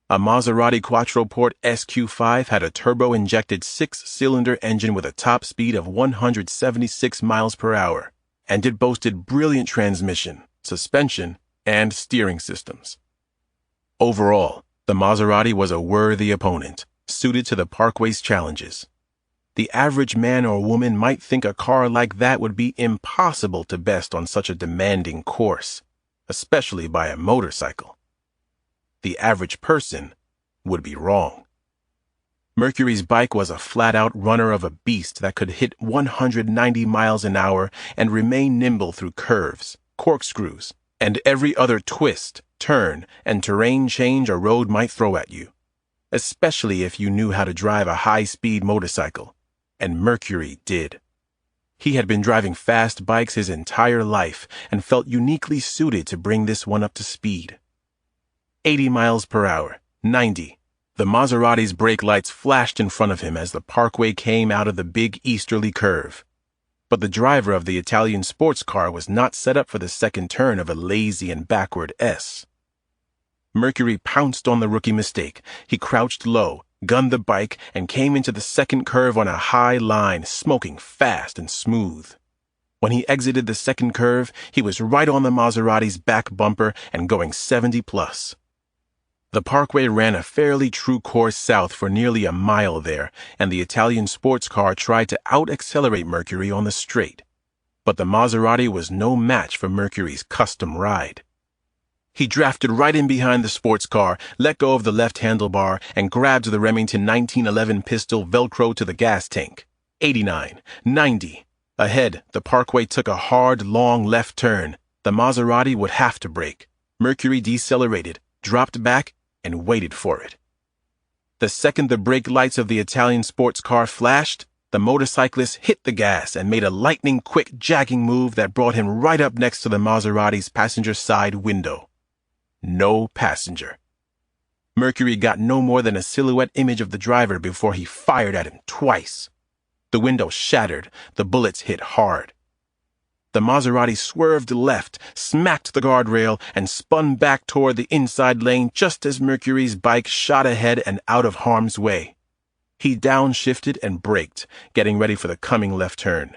A Maserati Quattroport SQ5 had a turbo-injected 6-cylinder engine with a top speed of 176 miles per hour, and it boasted brilliant transmission, suspension, and steering systems. Overall, the Maserati was a worthy opponent, suited to the parkway's challenges. The average man or woman might think a car like that would be impossible to best on such a demanding course, especially by a motorcycle. The average person would be wrong. Mercury's bike was a flat-out runner of a beast that could hit 190 miles an hour and remain nimble through curves, corkscrews, and every other twist, turn, and terrain change a road might throw at you, especially if you knew how to drive a high-speed motorcycle. And Mercury did. He had been driving fast bikes his entire life and felt uniquely suited to bring this one up to speed. 80 miles per hour, 90. The Maserati's brake lights flashed in front of him as the parkway came out of the big easterly curve. But the driver of the Italian sports car was not set up for the second turn of a lazy and backward S. Mercury pounced on the rookie mistake. He crouched low, gunned the bike, and came into the second curve on a high line, smoking fast and smooth. When he exited the second curve, he was right on the Maserati's back bumper and going 70 plus. The parkway ran a fairly true course south for nearly a mile there, and the Italian sports car tried to out-accelerate Mercury on the straight. But the Maserati was no match for Mercury's custom ride. He drafted right in behind the sports car, let go of the left handlebar, and grabbed the Remington 1911 pistol Velcro to the gas tank. 89, 90. Ahead, the parkway took a hard, long left turn. The Maserati would have to brake. Mercury decelerated, dropped back, and waited for it. The second the brake lights of the Italian sports car flashed, the motorcyclist hit the gas and made a lightning-quick jagging move that brought him right up next to the Maserati's passenger side window. No passenger. Mercury got no more than a silhouette image of the driver before he fired at him twice. The window shattered, the bullets hit hard. The Maserati swerved left, smacked the guardrail, and spun back toward the inside lane just as Mercury's bike shot ahead and out of harm's way. He downshifted and braked, getting ready for the coming left turn.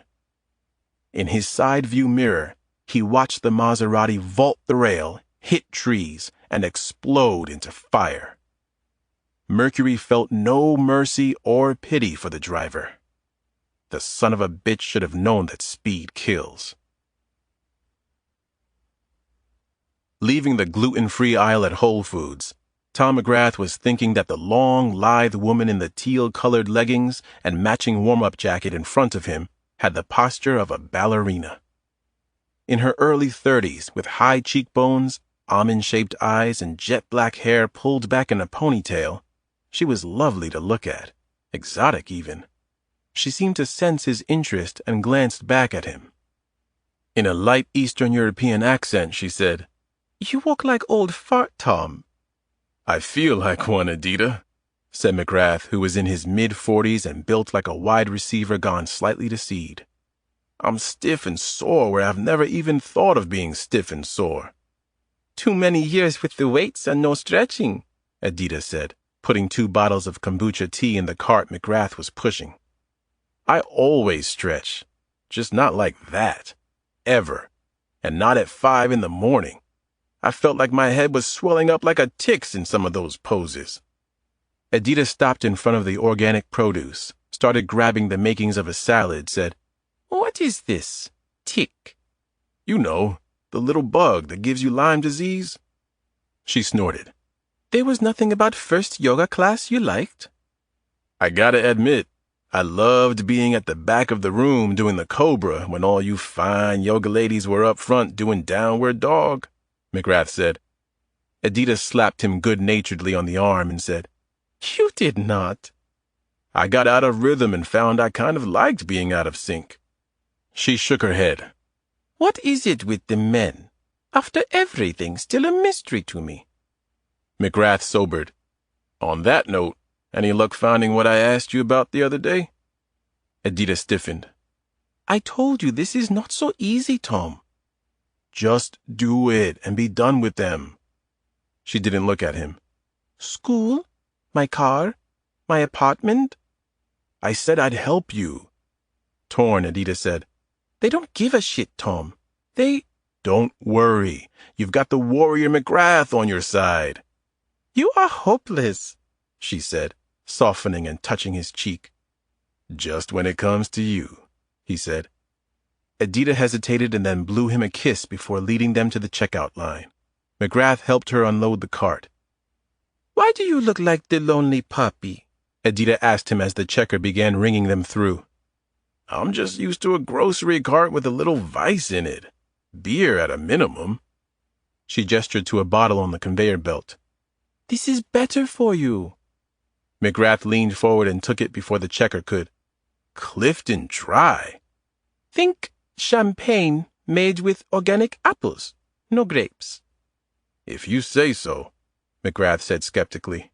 In his side view mirror, he watched the Maserati vault the rail, hit trees, and explode into fire. Mercury felt no mercy or pity for the driver. The son of a bitch should have known that speed kills. Leaving the gluten-free aisle at Whole Foods, Tom McGrath was thinking that the long, lithe woman in the teal-colored leggings and matching warm-up jacket in front of him had the posture of a ballerina. In her early 30s, with high cheekbones, almond-shaped eyes, and jet-black hair pulled back in a ponytail, she was lovely to look at, exotic even. She seemed to sense his interest and glanced back at him. In a light Eastern European accent, she said, "You walk like old fart, Tom." "I feel like one, Adita," said McGrath, who was in his mid-40s and built like a wide receiver gone slightly to seed. "I'm stiff and sore where I've never even thought of being stiff and sore." "Too many years with the weights and no stretching," Adita said, putting 2 bottles of kombucha tea in the cart McGrath was pushing. "I always stretch, just not like that. Ever. And not at 5 in the morning. I felt like my head was swelling up like a tick's in some of those poses." Adita stopped in front of the organic produce, started grabbing the makings of a salad, said, "What is this? Tick?" "You know, the little bug that gives you Lyme disease." She snorted. "There was nothing about first yoga class you liked?" "I gotta admit, I loved being at the back of the room doing the cobra when all you fine yoga ladies were up front doing downward dog," McGrath said. Adita slapped him good-naturedly on the arm and said, "You did not." "I got out of rhythm and found I kind of liked being out of sync." She shook her head. "What is it with the men? After everything, still a mystery to me." McGrath sobered. "On that note, any luck finding what I asked you about the other day?" Adita stiffened. "I told you this is not so easy, Tom." "Just do it and be done with them." She didn't look at him. "School? My car? My apartment?" "I said I'd help you." Torn, Adita said, "They don't give a shit, Tom. They—" "Don't worry. You've got the warrior McGrath on your side." "You are hopeless," she said, softening and touching his cheek. "Just when it comes to you," he said. Adita hesitated and then blew him a kiss before leading them to the checkout line. McGrath helped her unload the cart. "Why do you look like the lonely puppy?" Adita asked him as the checker began ringing them through. "I'm just used to a grocery cart with a little vice in it. Beer at a minimum." She gestured to a bottle on the conveyor belt. "This is better for you." McGrath leaned forward and took it before the checker could. "Clifton Dry." "Think champagne made with organic apples, no grapes." "If you say so," McGrath said skeptically.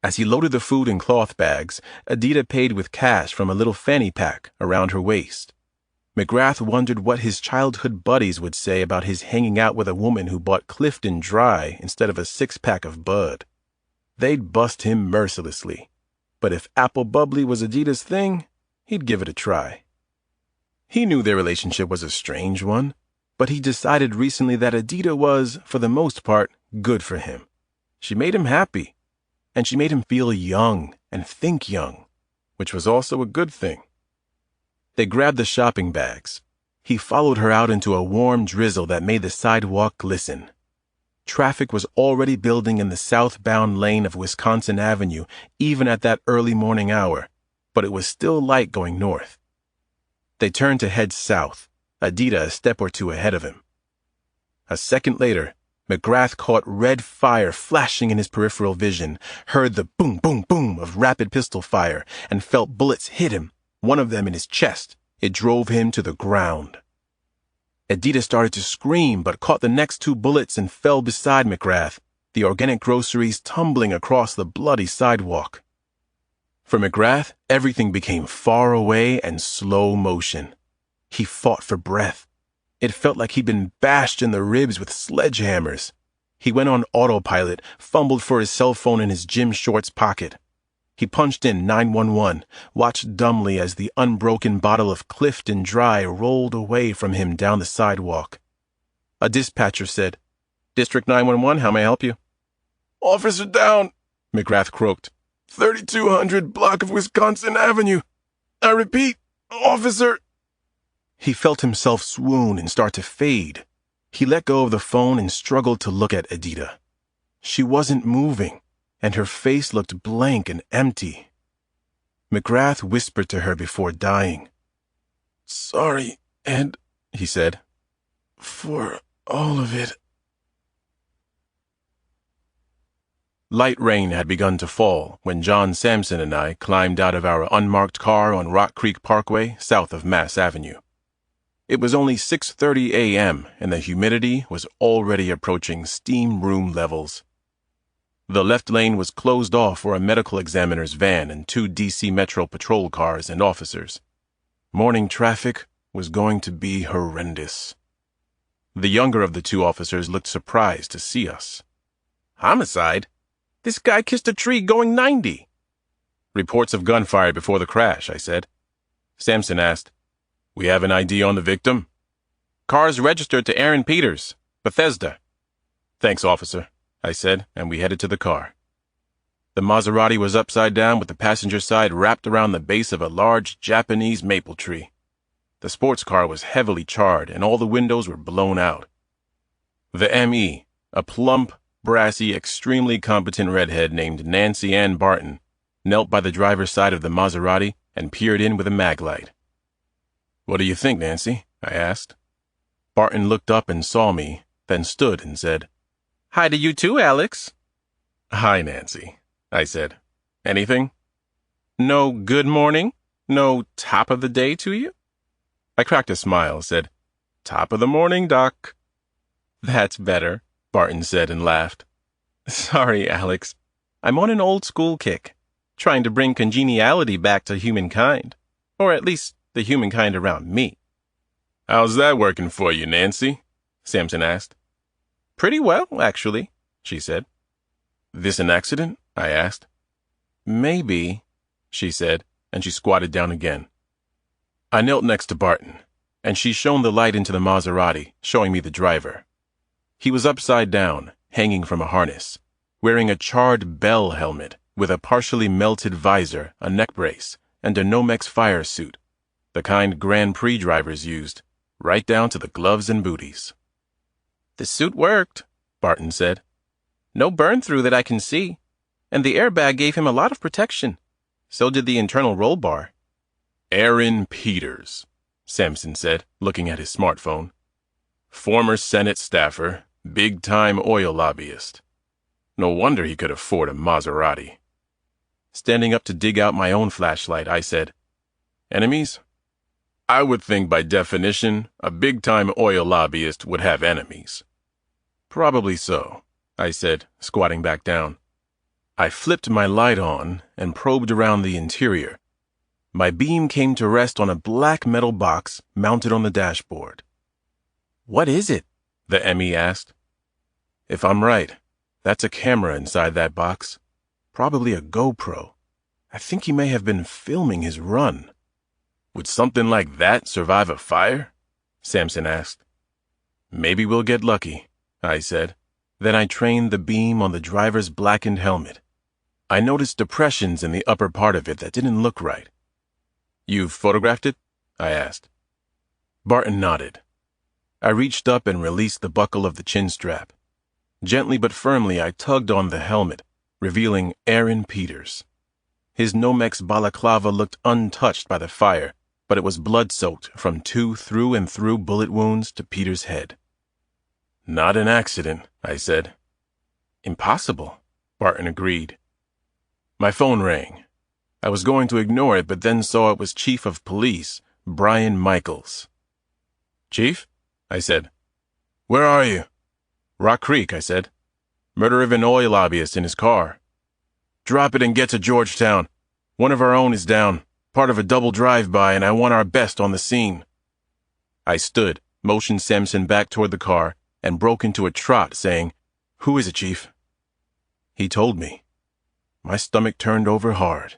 As he loaded the food in cloth bags, Adita paid with cash from a little fanny pack around her waist. McGrath wondered what his childhood buddies would say about his hanging out with a woman who bought Clifton Dry instead of a 6-pack of Bud. They'd bust him mercilessly, but if apple bubbly was Adita's thing, he'd give it a try. He knew their relationship was a strange one, but he decided recently that Adita was, for the most part, good for him. She made him happy, and she made him feel young and think young, which was also a good thing. They grabbed the shopping bags. He followed her out into a warm drizzle that made the sidewalk glisten. Traffic was already building in the southbound lane of Wisconsin Avenue, even at that early morning hour, but it was still light going north. They turned to head south, Adida a step or two ahead of him. A second later, McGrath caught red fire flashing in his peripheral vision, heard the boom, boom, boom of rapid pistol fire, and felt bullets hit him, one of them in his chest. It drove him to the ground. Adida started to scream, but caught the next two bullets and fell beside McGrath, the organic groceries tumbling across the bloody sidewalk. For McGrath, everything became far away and slow motion. He fought for breath. It felt like he'd been bashed in the ribs with sledgehammers. He went on autopilot, fumbled for his cell phone in his gym shorts pocket. He punched in 911, watched dumbly as the unbroken bottle of Clifton Dry rolled away from him down the sidewalk. A dispatcher said, "District 911, how may I help you?" "Officer down," McGrath croaked. 3200 block of Wisconsin Avenue. I repeat, officer. He felt himself swoon and start to fade. He let go of the phone and struggled to look at Adida. She wasn't moving, and her face looked blank and empty. McGrath whispered to her before dying. "Sorry, Ed," he said, "for all of it." Light rain had begun to fall when John Sampson and I climbed out of our unmarked car on Rock Creek Parkway south of Mass Avenue. It was only 6:30 a.m. and the humidity was already approaching steam room levels. The left lane was closed off for a medical examiner's van and 2 D.C. Metro patrol cars and officers. Morning traffic was going to be horrendous. The younger of the 2 officers looked surprised to see us. "Homicide? This guy kissed a tree going 90. "Reports of gunfire before the crash," I said. Sampson asked, "We have an ID on the victim?" "Car's registered to Aaron Peters, Bethesda." "Thanks, officer," I said, and we headed to the car. The Maserati was upside down with the passenger side wrapped around the base of a large Japanese maple tree. The sports car was heavily charred and all the windows were blown out. The M.E., a plump, brassy, extremely competent redhead named Nancy Ann Barton, knelt by the driver's side of the Maserati and peered in with a mag light. "What do you think, Nancy?" I asked. Barton looked up and saw me, then stood and said, "Hi to you too, Alex." "Hi, Nancy," I said. "Anything?" "No good morning? No top of the day to you?" I cracked a smile, said, "Top of the morning, Doc." "That's better," Barton said and laughed. "Sorry, Alex. I'm on an old school kick, trying to bring congeniality back to humankind, or at least the humankind around me." "How's that working for you, Nancy?" Sampson asked. "Pretty well, actually," she said. "This an accident?" I asked. "Maybe," she said, and she squatted down again. I knelt next to Barton, and she shone the light into the Maserati, showing me the driver. He was upside down, hanging from a harness, wearing a charred Bell helmet with a partially melted visor, a neck brace, and a Nomex fire suit, the kind Grand Prix drivers used, right down to the gloves and booties. "The suit worked," Barton said. "No burn-through that I can see, and the airbag gave him a lot of protection. So did the internal roll bar." "Aaron Peters," Sampson said, looking at his smartphone. "Former Senate staffer, big-time oil lobbyist. No wonder he could afford a Maserati." Standing up to dig out my own flashlight, I said, "Enemies?" "I would think by definition, a big-time oil lobbyist would have enemies." "Probably so," I said, squatting back down. I flipped my light on and probed around the interior. My beam came to rest on a black metal box mounted on the dashboard. "What is it?" the ME asked. "If I'm right, that's a camera inside that box. Probably a GoPro. I think he may have been filming his run." "Would something like that survive a fire?" Sampson asked. "Maybe we'll get lucky," I said. Then I trained the beam on the driver's blackened helmet. I noticed depressions in the upper part of it that didn't look right. "You've photographed it?" I asked. Barton nodded. I reached up and released the buckle of the chin strap. Gently but firmly, I tugged on the helmet, revealing Aaron Peters. His Nomex balaclava looked untouched by the fire, but it was blood-soaked from 2 through-and-through bullet wounds to Peters' head. "Not an accident," I said. "Impossible," Barton agreed. My phone rang. I was going to ignore it, but then saw it was Chief of Police, Brian Michaels. "Chief?" I said. "Where are you?" "Rock Creek," I said. "Murder of an oil lobbyist in his car." "Drop it and get to Georgetown. One of our own is down, part of a double drive-by, and I want our best on the scene." I stood, motioned Sampson back toward the car, and broke into a trot, saying, "Who is it, Chief?" He told me. My stomach turned over hard.